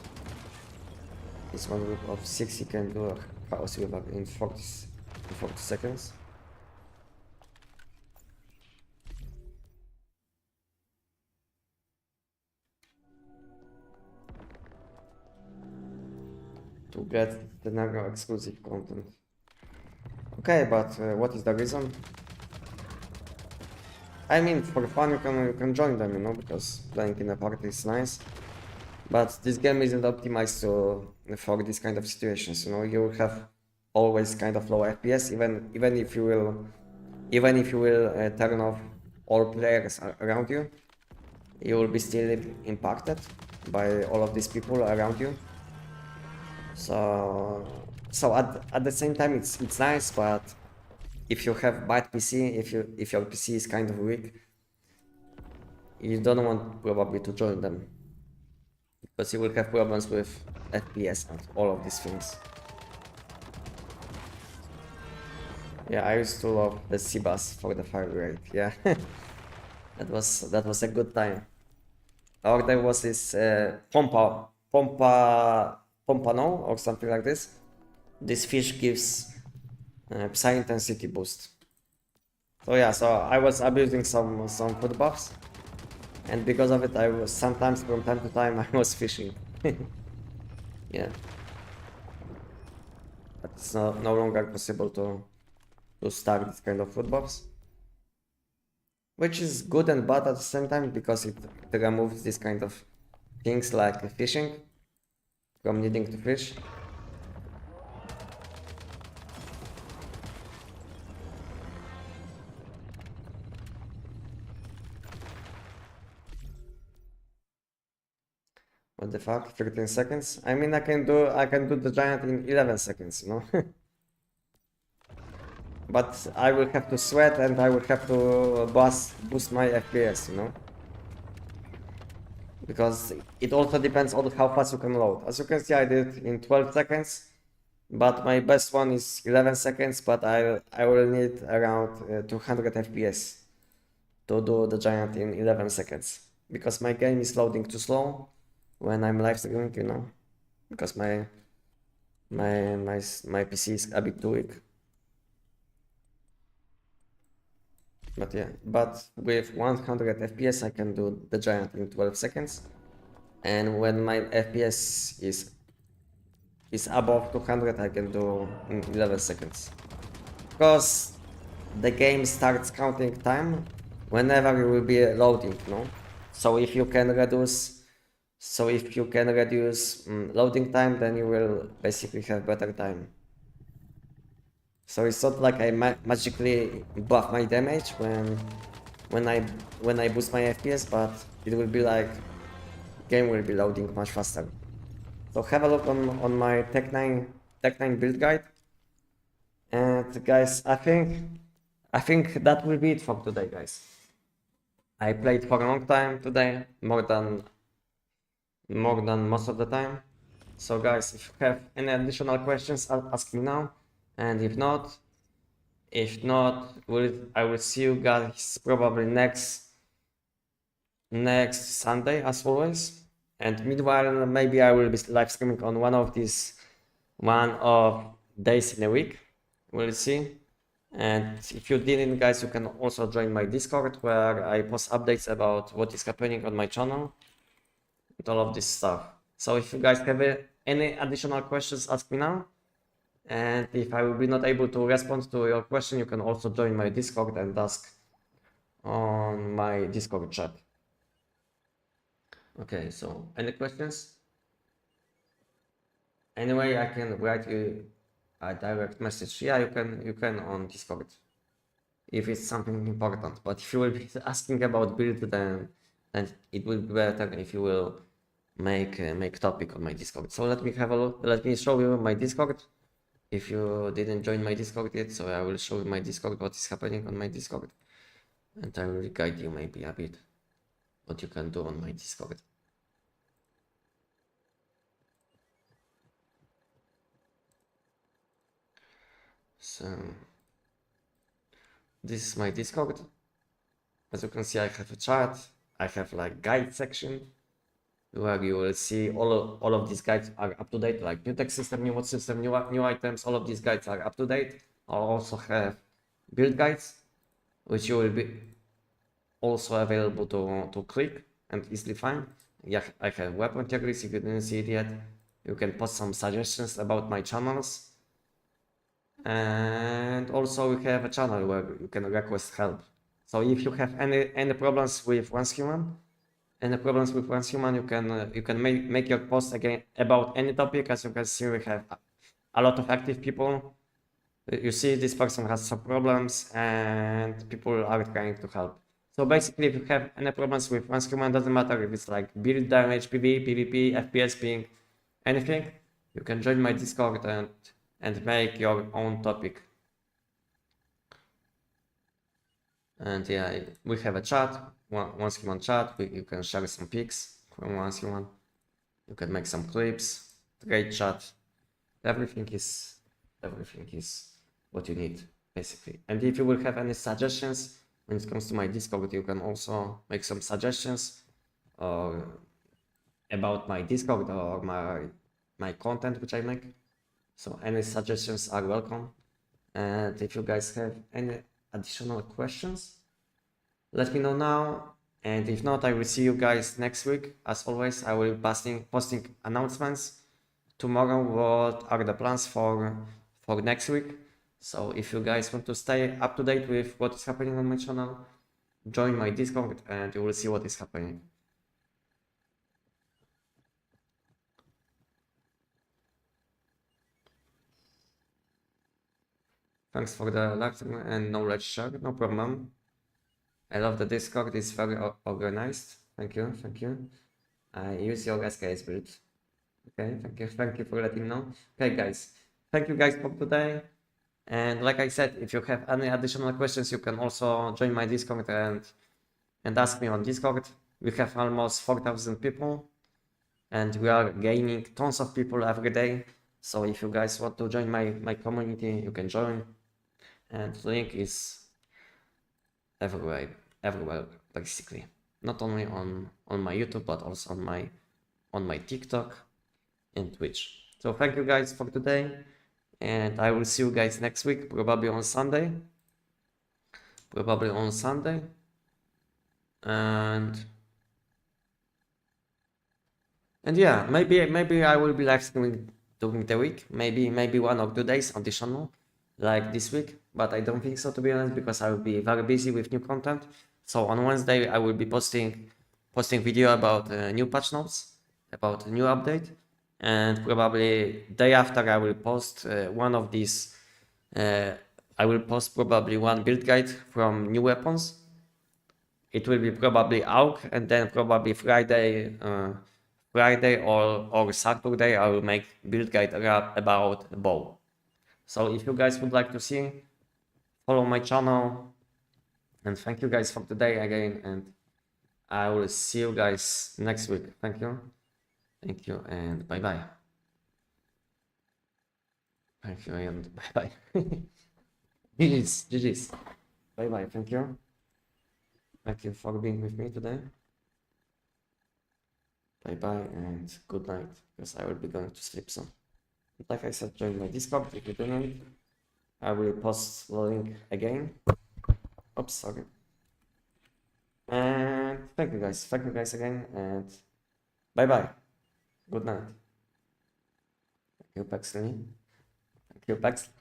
It's one group of 6 you can do a chaos river in 40 seconds. To get the Naga exclusive content. Okay, but what is the reason? I mean, for fun you can join them, you know, because playing in a party is nice. But this game isn't optimized for this kind of situations, you know. You will have always kind of low FPS, even if you will turn off all players around you. You will be still impacted by all of these people around you. So at the same time it's nice, but if you have bad PC, if your PC is kind of weak, you don't want probably to join them, because you will have problems with FPS and all of these things. Yeah, I used to love the Seabass for the fire rate. Yeah, that was a good time. Or there was this Pompano or something like this. This fish gives psi intensity boost. So yeah, so I was abusing some food buffs, and because of it, I was sometimes from time to time I was fishing. Yeah, but it's no longer possible to stack this kind of food buffs, which is good and bad at the same time, because it removes this kind of things like fishing from needing to fish. What the fuck? 13 seconds? I mean, I can do the giant in 11 seconds, you know? But I will have to sweat and I will have to boost my FPS, you know? Because it also depends on how fast you can load. As you can see, I did in 12 seconds, but my best one is 11 seconds, but I will need around 200 FPS to do the giant in 11 seconds, because my game is loading too slow when I'm live streaming, you know, because my PC is a bit too weak. But yeah, but with 100 FPS I can do the giant in 12 seconds, and when my FPS is above 200 I can do in 11 seconds, because the game starts counting time whenever you will be loading, you know. So if you can reduce loading time, then you will basically have better time. So it's not like I magically buff my damage when I boost my FPS, but it will be like game will be loading much faster. So have a look on my Tech 9 build guide. And guys, I think that will be it for today, guys. I played for a long time today, more than most of the time. So guys, if you have any additional questions, ask me now, and if not, If not, I will see you guys probably next Sunday as always. And meanwhile, maybe I will be live streaming on one of days in a week. We'll see. And if you didn't, guys, you can also join my Discord where I post updates about what is happening on my channel and all of this stuff. So if you guys have any additional questions, ask me now. And if I will be not able to respond to your question, you can also join my Discord and ask on my Discord chat. Okay, so any questions? Anyway, I can write you a direct message. Yeah, you can on Discord if it's something important. But if you will be asking about build, then it will be better if you will make topic on my Discord. So let me have a look. Let me show you my Discord. If you didn't join my Discord yet, so I will show you my Discord, what is happening on my Discord, and I will guide you maybe a bit what you can do on my Discord. So this is my Discord. As you can see, I have a chat. I have like guide section where you will see all of these guides are up to date, like new tech system, new mod system, new items. All of these guides are up to date. I also have build guides, which you will be also available to click and easily find. Yeah, I have weapon tier list. If you didn't see it yet, you can post some suggestions about my channels. And also we have a channel where you can request help. So if you have any problems with Once Human, you can make your post again about any topic. As you can see, we have a lot of active people. You see, this person has some problems and people are trying to help. So basically, if you have any problems with Once Human, doesn't matter if it's like build damage, PvE, PvP, FPS ping, anything, you can join my Discord and make your own topic. And yeah, we have a chat, Once Human chat. You can share some pics from Once Human. You can make some clips, great chat. Everything is what you need, basically. And if you will have any suggestions when it comes to my Discord, you can also make some suggestions about my Discord or my content which I make. So any suggestions are welcome. And if you guys have any additional questions, let me know now. And if not, I will see you guys next week. As always, I will be posting announcements tomorrow. What are the plans for next week? So if you guys want to stay up to date with what is happening on my channel, join my Discord and you will see what is happening. Thanks for the like and knowledge share, no problem. I love the Discord, it's very organized. Thank you, thank you. I use your SKS build. Okay, thank you for letting know. Okay, guys, thank you guys for today. And like I said, if you have any additional questions, you can also join my Discord and ask me on Discord. We have almost 4,000 people and we are gaining tons of people every day. So if you guys want to join my community, you can join. And the link is everywhere basically. Not only on my YouTube, but also on my TikTok and Twitch. So thank you guys for today. And I will see you guys next week, probably on Sunday. And yeah, maybe I will be live streaming during the week. Maybe 1 or 2 days additional, like this week. But I don't think so, to be honest, because I will be very busy with new content. So on Wednesday I will be posting video about new patch notes, about a new update. And probably day after I will post one of these. I will post probably one build guide from new weapons. It will be probably AUG, and then probably Friday or Saturday I will make build guide about bow. So if you guys would like to see, follow my channel. And thank you guys for today again, and I will see you guys next week. Thank you and bye bye. Thank you and bye bye. GG's, GG's. Bye bye, thank you. Thank you for being with me today. Bye bye and good night, because I will be going to sleep soon. Like I said, join my Discord if you didn't. I will post the link again. Oops, sorry. And thank you guys again, and bye bye. Good night. Thank you, Paxley. Thank you, Paxley.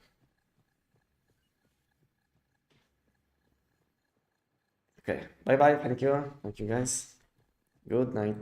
Okay, bye bye. Thank you guys. Good night.